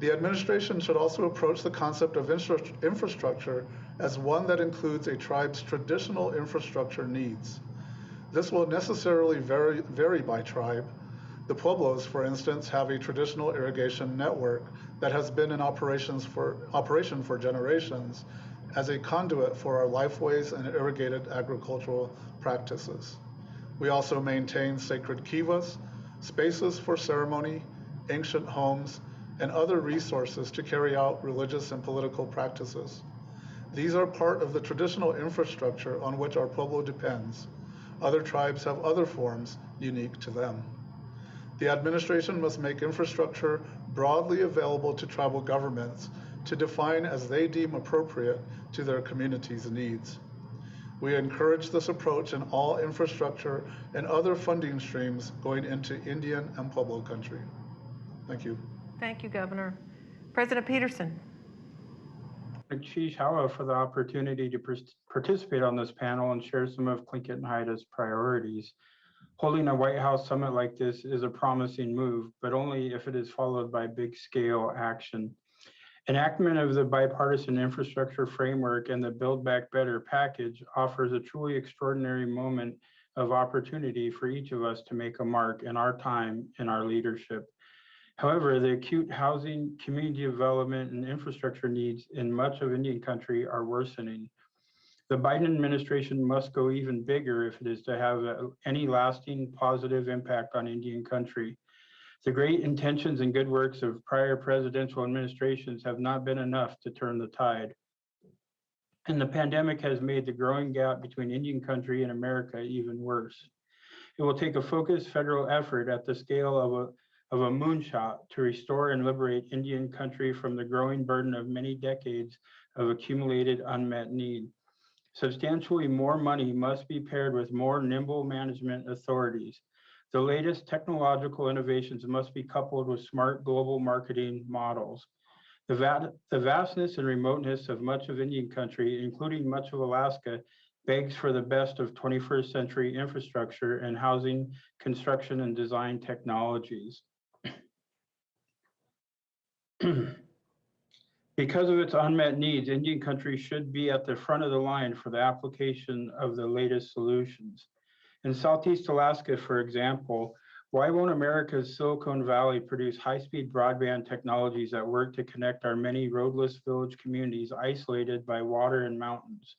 The administration should also approach the concept of infrastructure as one that includes a tribe's traditional infrastructure needs. This will necessarily vary by tribe. The Pueblos, for instance, have a traditional irrigation network that has been in operation for generations as a conduit for our lifeways and irrigated agricultural practices. We also maintain sacred kivas, spaces for ceremony, ancient homes, and other resources to carry out religious and political practices. These are part of the traditional infrastructure on which our Pueblo depends. Other tribes have other forms unique to them. The administration must make infrastructure broadly available to tribal governments to define as they deem appropriate to their community's needs. We encourage this approach in all infrastructure and other funding streams going into Indian and Pueblo country. Thank you. Thank you, Governor. President Peterson. Chief Hawa for the opportunity to participate on this panel and share some of Tlingit and Haida's priorities. Holding a White House summit like this is a promising move, but only if it is followed by big-scale action. Enactment of the bipartisan infrastructure framework and the Build Back Better package offers a truly extraordinary moment of opportunity for each of us to make a mark in our time in our leadership. However, the acute housing, community development, and infrastructure needs in much of Indian country are worsening. The Biden administration must go even bigger if it is to have any lasting positive impact on Indian country. The great intentions and good works of prior presidential administrations have not been enough to turn the tide. And the pandemic has made the growing gap between Indian country and America even worse. It will take a focused federal effort at the scale of a moonshot to restore and liberate Indian country from the growing burden of many decades of accumulated unmet need. Substantially more money must be paired with more nimble management authorities. The latest technological innovations must be coupled with smart global marketing models. The vastness and remoteness of much of Indian country, including much of Alaska, begs for the best of 21st century infrastructure and housing, construction, and design technologies. Because of its unmet needs, Indian country should be at the front of the line for the application of the latest solutions. In Southeast Alaska, for example, why won't America's Silicon Valley produce high-speed broadband technologies that work to connect our many roadless village communities isolated by water and mountains?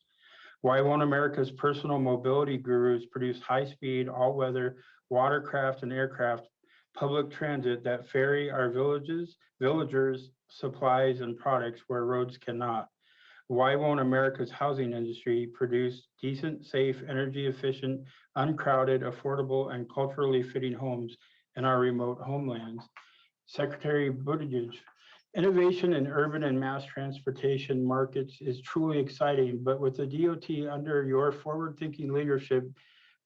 Why won't America's personal mobility gurus produce high-speed, all-weather watercraft and aircraft public transit that ferry our villagers, supplies, and products where roads cannot? Why won't America's housing industry produce decent, safe, energy efficient, uncrowded, affordable, and culturally fitting homes in our remote homelands? Secretary Buttigieg, innovation in urban and mass transportation markets is truly exciting, but with the DOT under your forward-thinking leadership,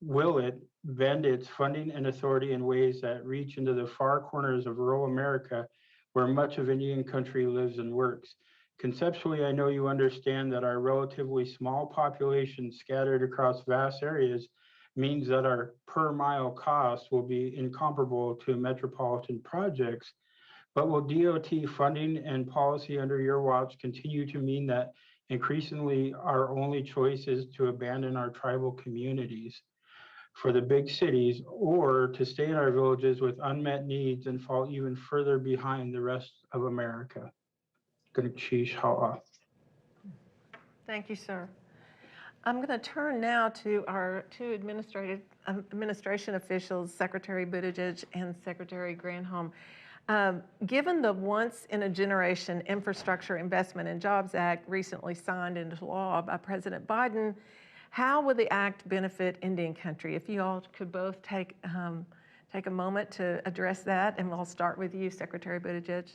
will it bend its funding and authority in ways that reach into the far corners of rural America where much of Indian country lives and works? Conceptually, I know you understand that our relatively small population scattered across vast areas means that our per mile cost will be incomparable to metropolitan projects. But will DOT funding and policy under your watch continue to mean that increasingly our only choice is to abandon our tribal communities for the big cities, or to stay in our villages with unmet needs and fall even further behind the rest of America? Thank you, sir. I'm going to turn now to our two administration officials, Secretary Buttigieg and Secretary Granholm. Given the once-in-a-generation Infrastructure Investment and Jobs Act recently signed into law by President Biden, how will the act benefit Indian country? If you all could both take a moment to address that, and we'll start with you, Secretary Buttigieg.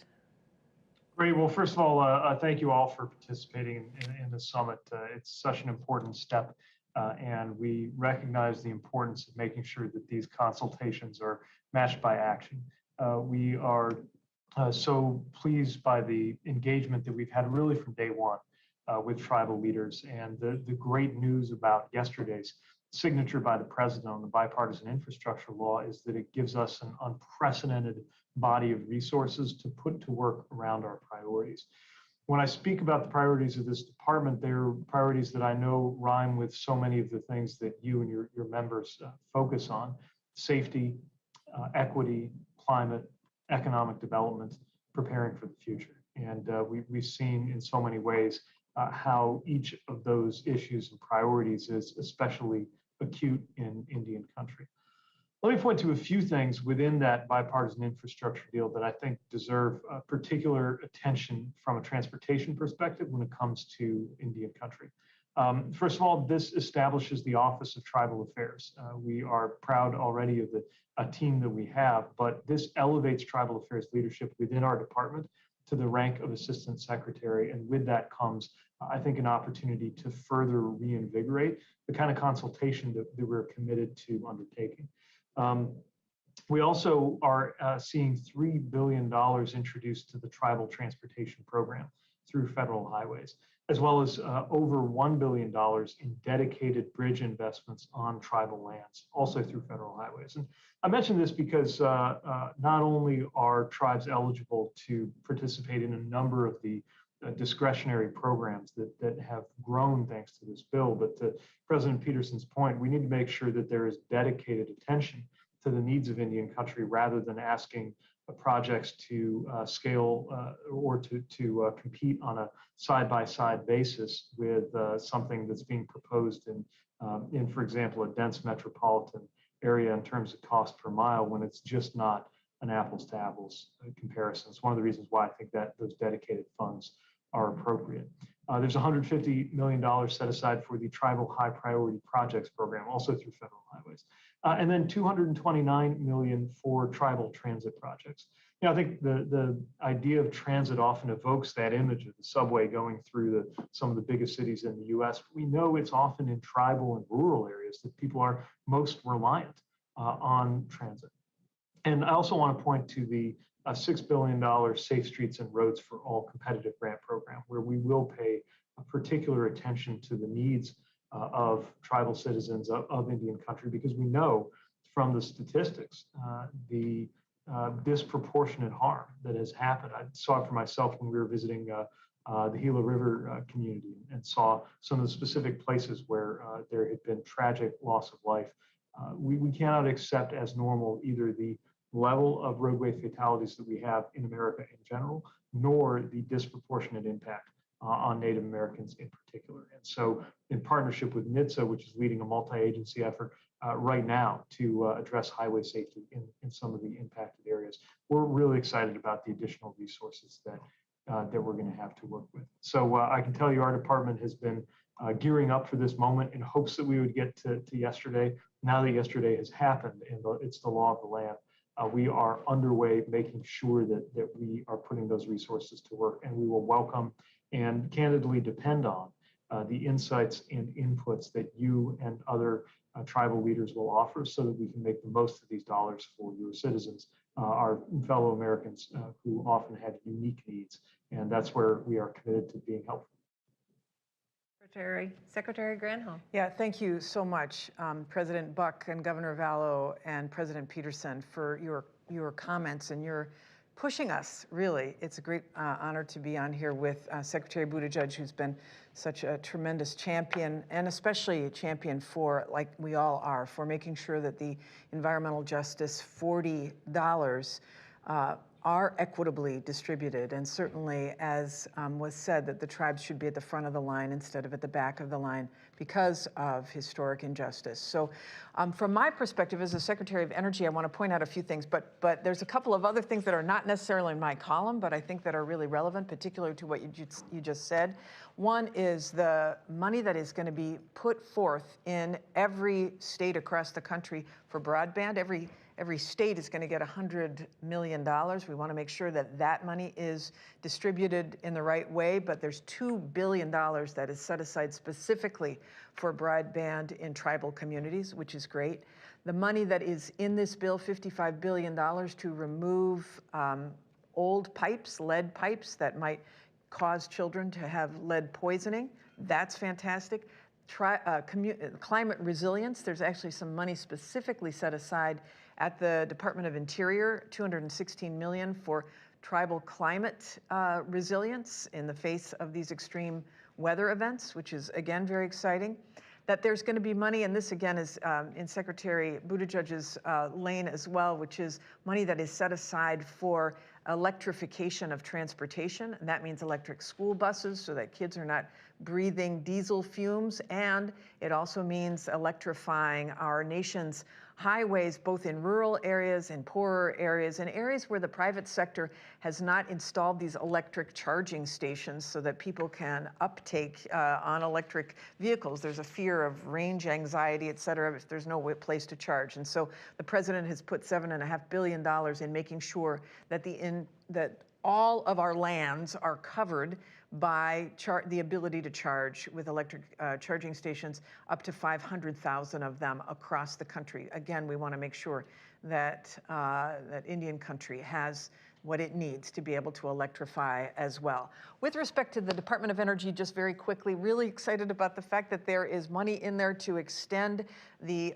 Great. Well, first of all, thank you all for participating in the summit. It's such an important step, and we recognize the importance of making sure that these consultations are matched by action. We are so pleased by the engagement that we've had really from day one with tribal leaders, and the great news about yesterday's signature by the president on the bipartisan infrastructure law is that it gives us an unprecedented body of resources to put to work around our priorities. When I speak about the priorities of this department, they're priorities that I know rhyme with so many of the things that you and your members focus on: safety, equity, climate, economic development, preparing for the future. And we've seen in so many ways how each of those issues and priorities is especially acute in Indian country. Let me point to a few things within that bipartisan infrastructure deal that I think deserve particular attention from a transportation perspective when it comes to Indian country. First of all, this establishes the Office of Tribal Affairs. We are proud already of the team that we have, but this elevates tribal affairs leadership within our department to the rank of Assistant Secretary. And with that comes, I think, an opportunity to further reinvigorate the kind of consultation that we're committed to undertaking. We also are seeing $3 billion introduced to the Tribal Transportation Program through federal highways, as well as over $1 billion in dedicated bridge investments on tribal lands, also through federal highways. And I mention this because not only are tribes eligible to participate in a number of the discretionary programs that have grown thanks to this bill, but to President Peterson's point, we need to make sure that there is dedicated attention to the needs of Indian country rather than asking projects to scale or to compete on a side-by-side basis with something that's being proposed in, for example, a dense metropolitan area in terms of cost per mile, when it's just not an apples to apples comparison. It's one of the reasons why I think that those dedicated funds are appropriate. There's $150 million set aside for the Tribal High Priority Projects Program, also through federal highways. And then $229 million for tribal transit projects. You know, I think the idea of transit often evokes that image of the subway going through some of the biggest cities in the US. But we know it's often in tribal and rural areas that people are most reliant on transit. And I also want to point to the $6 billion Safe Streets and Roads for All competitive grant program, where we will pay particular attention to the needs of tribal citizens of Indian country, because we know from the statistics the disproportionate harm that has happened. I saw it for myself when we were visiting the Gila River community and saw some of the specific places where there had been tragic loss of life. We cannot accept as normal either the level of roadway fatalities that we have in America in general, nor the disproportionate impact on Native Americans in particular. And so in partnership with NHTSA, which is leading a multi-agency effort right now to address highway safety in some of the impacted areas, we're really excited about the additional resources that we're going to have to work with. So I can tell you our department has been gearing up for this moment in hopes that we would get to yesterday. Now that yesterday has happened and it's the law of the land, we are underway making sure that we are putting those resources to work, and we will welcome and candidly depend on the insights and inputs that you and other tribal leaders will offer so that we can make the most of these dollars for your citizens, our fellow Americans who often have unique needs. And that's where we are committed to being helpful. Secretary Granholm. Yeah, thank you so much, President Buck and Governor Vallow and President Peterson, for your comments and your pushing us, really. It's a great honor to be on here with Secretary Buttigieg, who's been such a tremendous champion, and especially a champion for, like we all are, for making sure that the environmental justice $40 are equitably distributed. And certainly, as was said, that the tribes should be at the front of the line instead of at the back of the line because of historic injustice. So from my perspective as a Secretary of Energy, I want to point out a few things, but there's a couple of other things that are not necessarily in my column, but I think that are really relevant, particularly to what you just said. One is the money that is going to be put forth in every state across the country for broadband. Every state is going to get $100 million. We want to make sure that that money is distributed in the right way, but there's $2 billion that is set aside specifically for broadband in tribal communities, which is great. The money that is in this bill, $55 billion to remove old pipes, lead pipes that might cause children to have lead poisoning, that's fantastic. Climate resilience, there's actually some money specifically set aside at the Department of Interior, $216 million for tribal climate resilience in the face of these extreme weather events, which is, again, very exciting. That there's going to be money, and this, again, is in Secretary Buttigieg's lane as well, which is money that is set aside for electrification of transportation. And that means electric school buses so that kids are not breathing diesel fumes. And it also means electrifying our nation's highways, both in rural areas and poorer areas, and areas where the private sector has not installed these electric charging stations so that people can uptake on electric vehicles. There's a fear of range anxiety, et cetera, if there's no place to charge. And so the president has put $7.5 billion in making sure that that all of our lands are covered by the ability to charge with electric charging stations, up to 500,000 of them across the country. Again, we want to make sure that that Indian country has what it needs to be able to electrify as well. With respect to the Department of Energy, just very quickly, really excited about the fact that there is money in there to extend the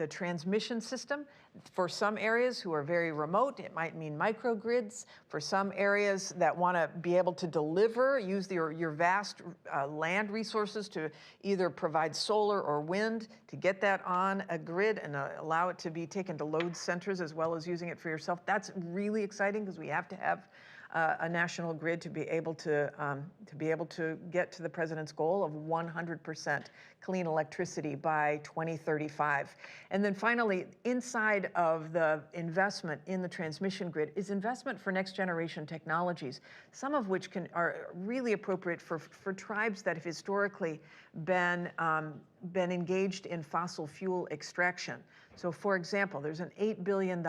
transmission system. For some areas who are very remote, it might mean microgrids. For some areas that want to be able to deliver, use your vast land resources to either provide solar or wind to get that on a grid and allow it to be taken to load centers as well as using it for yourself. That's really exciting because we have to have a national grid to be able to get to the president's goal of 100% clean electricity by 2035. And then finally, inside of the investment in the transmission grid is investment for next generation technologies, some of which are really appropriate for tribes that have historically been engaged in fossil fuel extraction. So for example, there's an $8 billion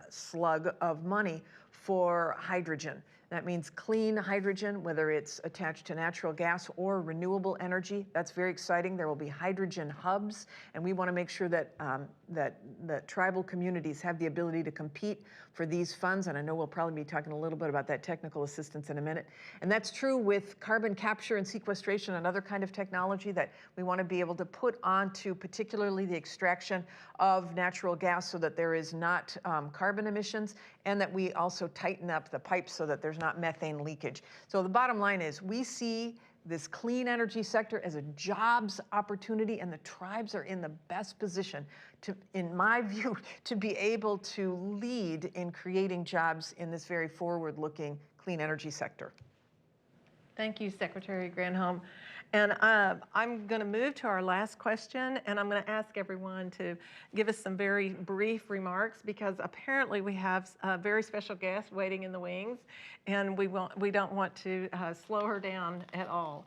slug of money for hydrogen. That means clean hydrogen, whether it's attached to natural gas or renewable energy. That's very exciting. There will be hydrogen hubs, and we want to make sure that that tribal communities have the ability to compete for these funds. And I know we'll probably be talking a little bit about that technical assistance in a minute. And that's true with carbon capture and sequestration, another kind of technology that we want to be able to put onto particularly the extraction of natural gas so that there is not carbon emissions, and that we also tighten up the pipes so that there's not methane leakage. So the bottom line is we see this clean energy sector as a jobs opportunity, and the tribes are in the best position to, in my view, to be able to lead in creating jobs in this very forward-looking clean energy sector. Thank you, Secretary Granholm. And I'm going to move to our last question, and I'm going to ask everyone to give us some very brief remarks because apparently we have a very special guest waiting in the wings, and we don't want to slow her down at all.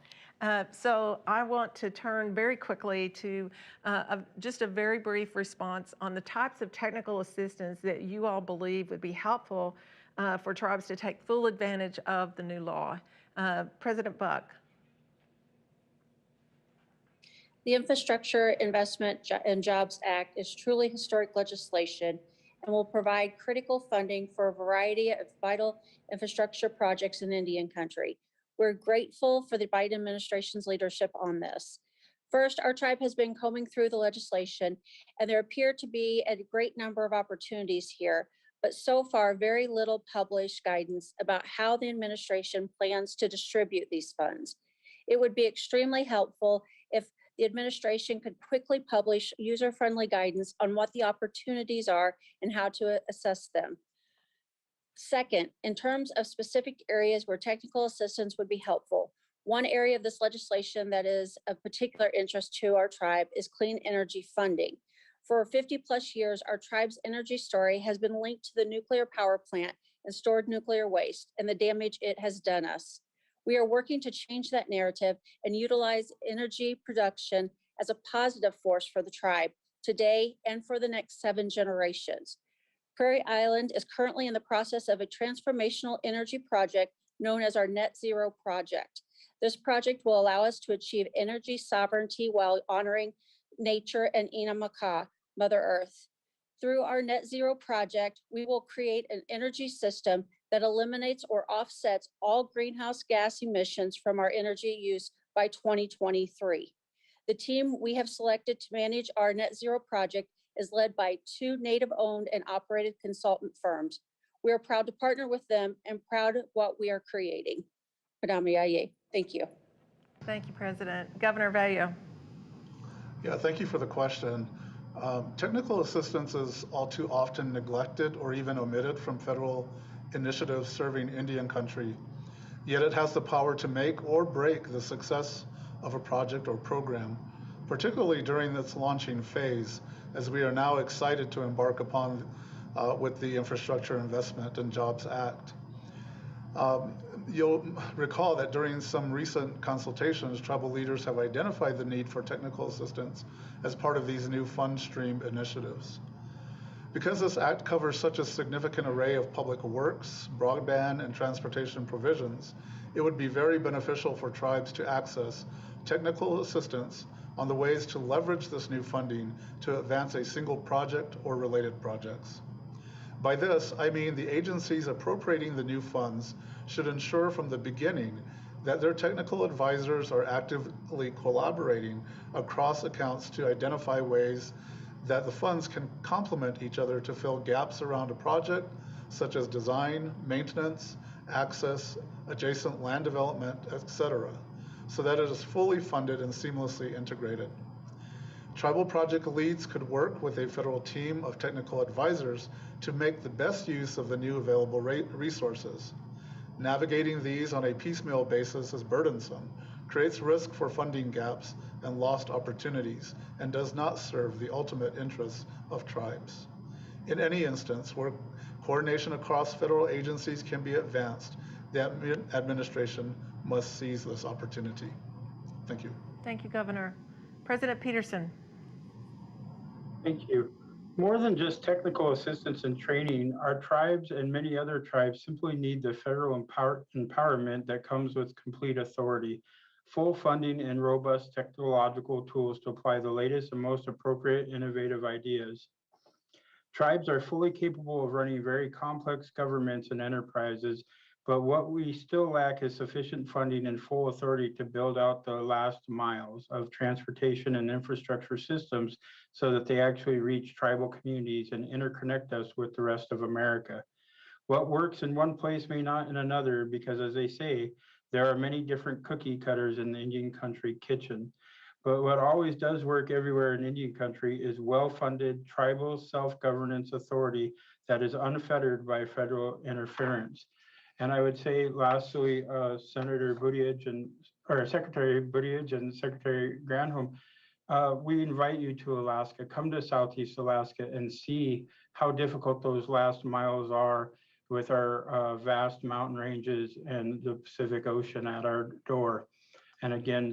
So I want to turn very quickly to just a very brief response on the types of technical assistance that you all believe would be helpful for tribes to take full advantage of the new law. President Buck. The Infrastructure Investment and Jobs Act is truly historic legislation and will provide critical funding for a variety of vital infrastructure projects in Indian country. We're grateful for the Biden administration's leadership on this. First, our tribe has been combing through the legislation, and there appear to be a great number of opportunities here, but so far very little published guidance about how the administration plans to distribute these funds. It would be extremely helpful if the administration could quickly publish user-friendly guidance on what the opportunities are and how to assess them. Second, in terms of specific areas where technical assistance would be helpful, one area of this legislation that is of particular interest to our tribe is clean energy funding. For 50 plus years, our tribe's energy story has been linked to the nuclear power plant and stored nuclear waste and the damage it has done us. We are working to change that narrative and utilize energy production as a positive force for the tribe today and for the next 7 generations. Prairie Island is currently in the process of a transformational energy project known as our Net Zero Project. This project will allow us to achieve energy sovereignty while honoring nature and Inamaka, Mother Earth. Through our Net Zero Project, we will create an energy system that eliminates or offsets all greenhouse gas emissions from our energy use by 2023. The team we have selected to manage our Net Zero Project is led by 2 Native-owned and operated consultant firms. We are proud to partner with them and proud of what we are creating. Thank you. Thank you, President. Governor Vallejo. Yeah, thank you for the question. Technical assistance is all too often neglected or even omitted from federal initiatives serving Indian country, yet it has the power to make or break the success of a project or program, particularly during its launching phase, as we are now excited to embark upon with the Infrastructure Investment and Jobs Act. You'll recall that during some recent consultations, tribal leaders have identified the need for technical assistance as part of these new fund stream initiatives. Because this act covers such a significant array of public works, broadband, and transportation provisions, it would be very beneficial for tribes to access technical assistance on the ways to leverage this new funding to advance a single project or related projects. By this, I mean the agencies appropriating the new funds should ensure from the beginning that their technical advisors are actively collaborating across accounts to identify ways that the funds can complement each other to fill gaps around a project, such as design, maintenance, access, adjacent land development, etc., so that it is fully funded and seamlessly integrated. Tribal project leads could work with a federal team of technical advisors to make the best use of the new available resources. Navigating these on a piecemeal basis is burdensome, creates risk for funding gaps and lost opportunities, and does not serve the ultimate interests of tribes. In any instance where coordination across federal agencies can be advanced, the administration must seize this opportunity. Thank you. Thank you, Governor. President Peterson. Thank you. More than just technical assistance and training, our tribes and many other tribes simply need the federal empowerment that comes with complete authority, full funding, and robust technological tools to apply the latest and most appropriate innovative ideas. Tribes are fully capable of running very complex governments and enterprises, but what we still lack is sufficient funding and full authority to build out the last miles of transportation and infrastructure systems so that they actually reach tribal communities and interconnect us with the rest of America. What works in one place may not in another, because as they say, there are many different cookie cutters in the Indian country kitchen. But what always does work everywhere in Indian country is well-funded tribal self-governance authority that is unfettered by federal interference. And I would say lastly, Secretary Buttigieg and Secretary Granholm, we invite you to Alaska. Come to Southeast Alaska and see how difficult those last miles are with our vast mountain ranges and the Pacific Ocean at our door. And again,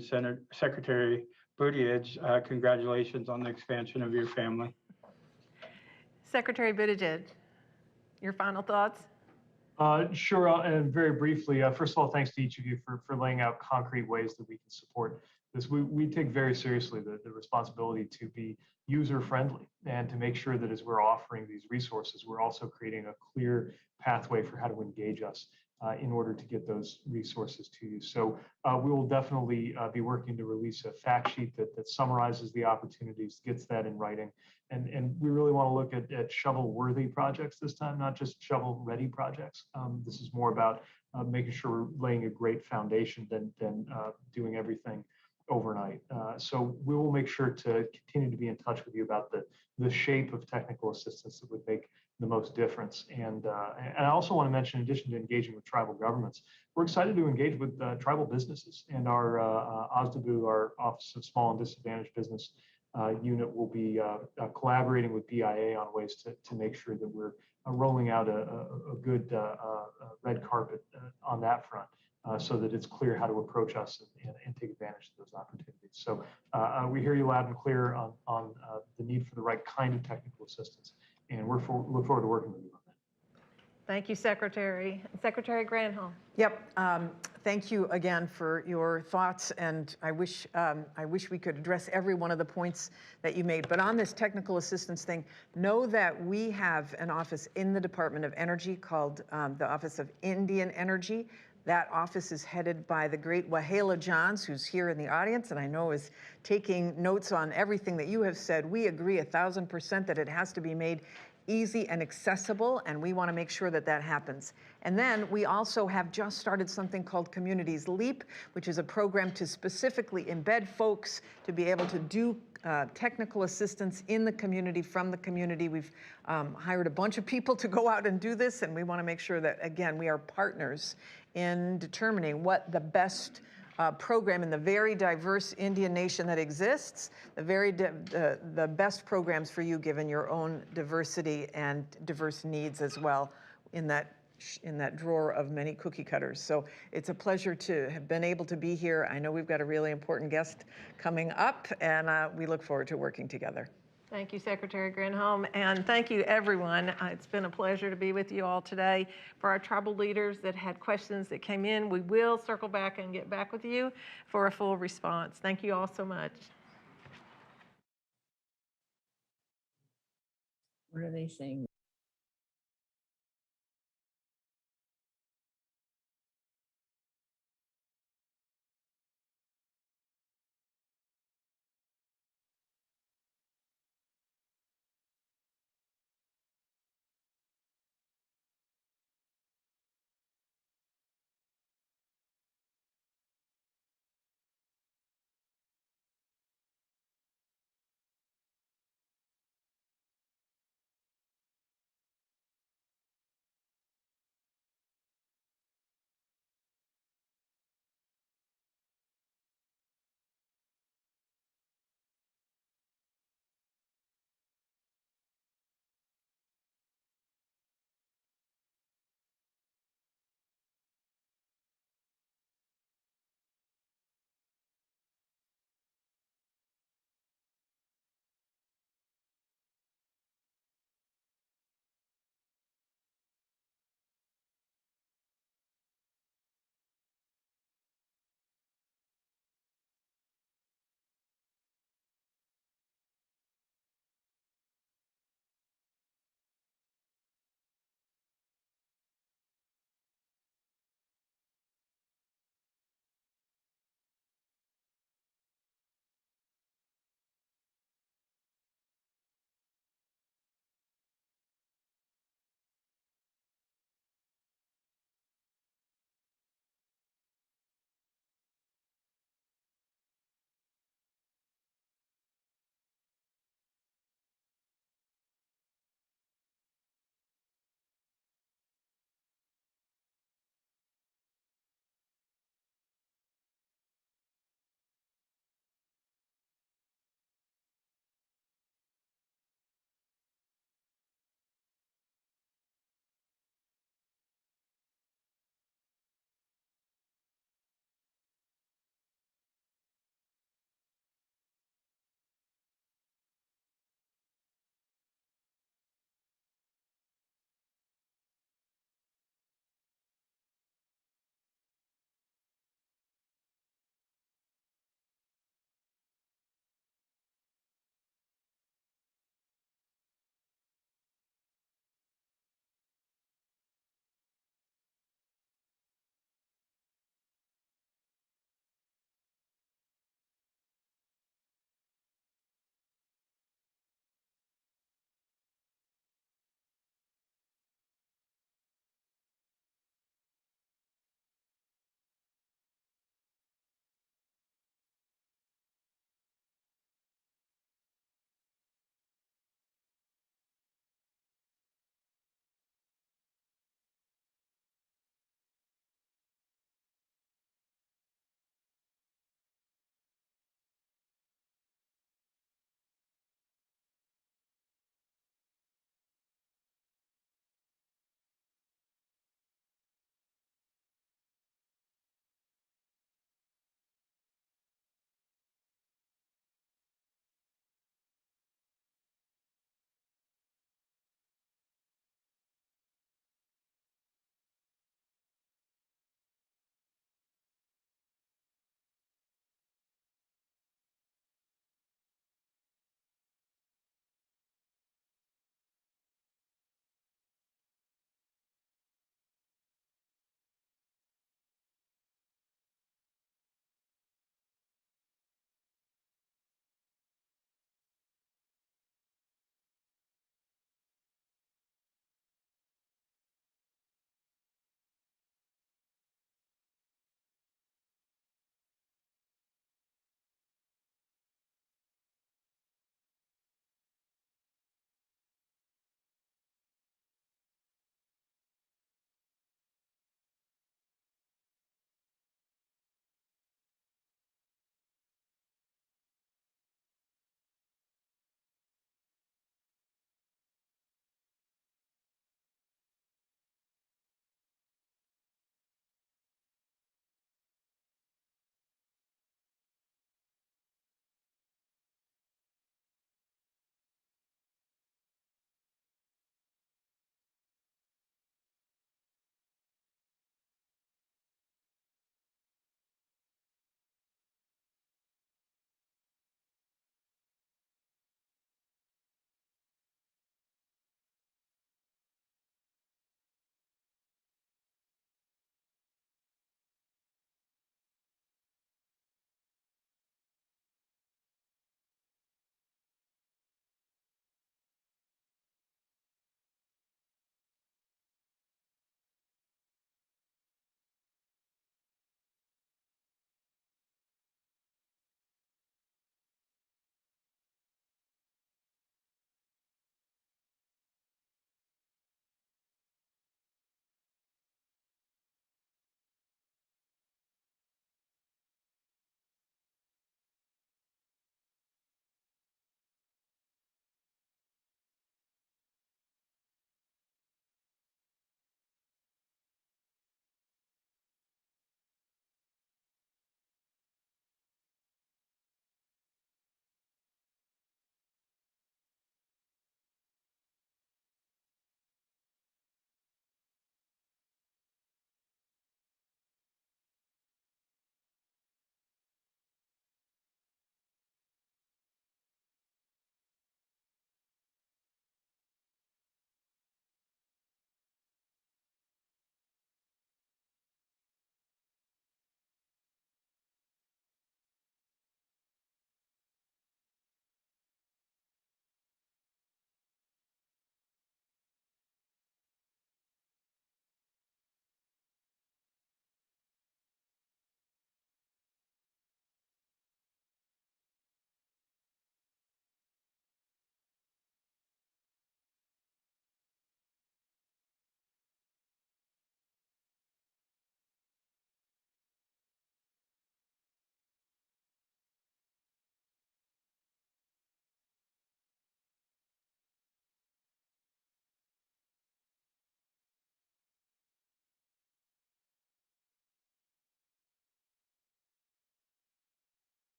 Secretary Buttigieg, congratulations on the expansion of your family. Secretary Buttigieg, your final thoughts? Sure, and very briefly, first of all, thanks to each of you for laying out concrete ways that we can support this. We take very seriously the responsibility to be user-friendly and to make sure that as we're offering these resources, we're also creating a clear pathway for how to engage us in order to get those resources to you. So we will definitely be working to release a fact sheet that summarizes the opportunities, gets that in writing. And we really want to look at shovel-worthy projects this time, not just shovel-ready projects. This is more about making sure we're laying a great foundation than doing everything overnight. So we will make sure to continue to be in touch with you about the shape of technical assistance that would make the most difference. And I also want to mention, in addition to engaging with tribal governments, we're excited to engage with tribal businesses, and our OSDBU, our Office of Small and Disadvantaged Business unit, will be collaborating with BIA on ways to make sure that we're rolling out a good red carpet on that front. So that it's clear how to approach us and take advantage of those opportunities. So we hear you loud and clear on the need for the right kind of technical assistance, and we look forward to working with you on that. Thank you, Secretary. Secretary Granholm. Yep. Thank you again for your thoughts, and I wish we could address every one of the points that you made. But on this technical assistance thing, know that we have an office in the Department of Energy called the Office of Indian Energy. That office is headed by the great Wahala Johns, who's here in the audience, and I know is taking notes on everything that you have said. We agree 1,000% that it has to be made easy and accessible, and we want to make sure that that happens. And then we also have just started something called Communities Leap, which is a program to specifically embed folks to be able to do technical assistance in the community, from the community. We've hired a bunch of people to go out and do this, and we want to make sure that, again, we are partners in determining what the best program in the very diverse Indian nation that exists, the best programs for you given your own diversity and diverse needs as well in that drawer of many cookie cutters. So it's a pleasure to have been able to be here. I know we've got a really important guest coming up, and we look forward to working together. Thank you, Secretary Granholm, and thank you, everyone. It's been a pleasure to be with you all today. For our tribal leaders that had questions that came in, we will circle back and get back with you for a full response. Thank you all so much. What are they saying?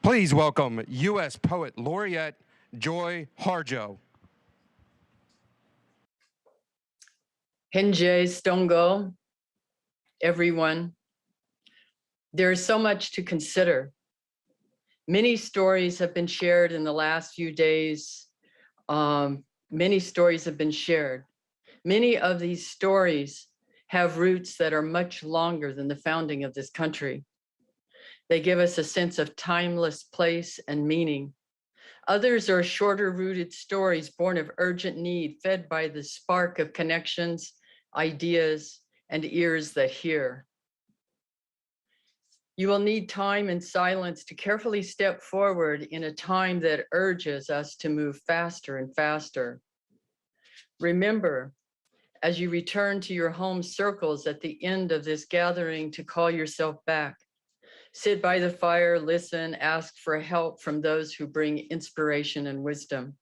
Please welcome U.S. Poet Laureate Joy Harjo. Henje Stongo, everyone. There is so much to consider. Many stories have been shared in the last few days. Many stories have been shared. Many of these stories have roots that are much longer than the founding of this country. They give us a sense of timeless place and meaning. Others are shorter rooted stories born of urgent need, fed by the spark of connections, ideas, and ears that hear. You will need time and silence to carefully step forward in a time that urges us to move faster and faster. Remember, as you return to your home circles at the end of this gathering, to call yourself back. Sit by the fire, listen, ask for help from those who bring inspiration and wisdom.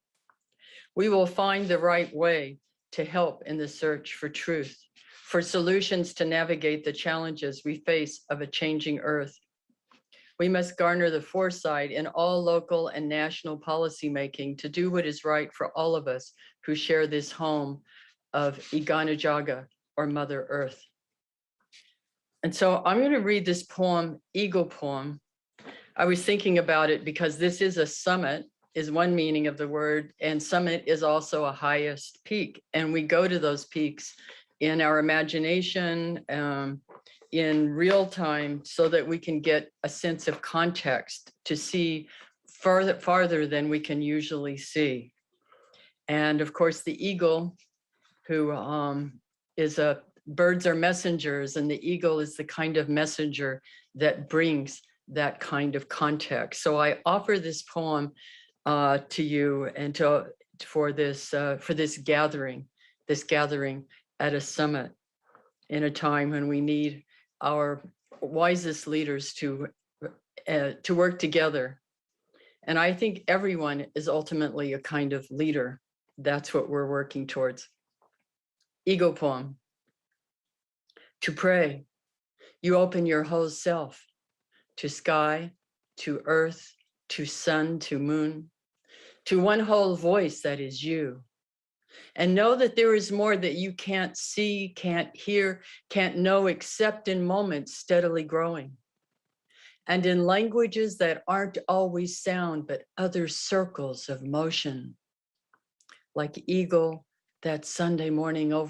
We will find the right way to help in the search for truth, for solutions to navigate the challenges we face of a changing earth. We must garner the foresight in all local and national policymaking to do what is right for all of us who share this home of Iganajaga, or Mother Earth. And so I'm going to read this poem, Eagle Poem. I was thinking about it because this is a summit, is one meaning of the word, and summit is also a highest peak. And we go to those peaks in our imagination, in real time, so that we can get a sense of context to see farther than we can usually see. And of course, the eagle, who birds are messengers, and the eagle is the kind of messenger that brings that kind of context. So I offer this poem to you and for this gathering at a summit in a time when we need our wisest leaders to work together. And I think everyone is ultimately a kind of leader. That's what we're working towards. Eagle Poem. To pray, you open your whole self to sky, to earth, to sun, to moon, to one whole voice that is you. And know that there is more that you can't see, can't hear, can't know, except in moments steadily growing. And in languages that aren't always sound, but other circles of motion. Like eagle that Sunday morning over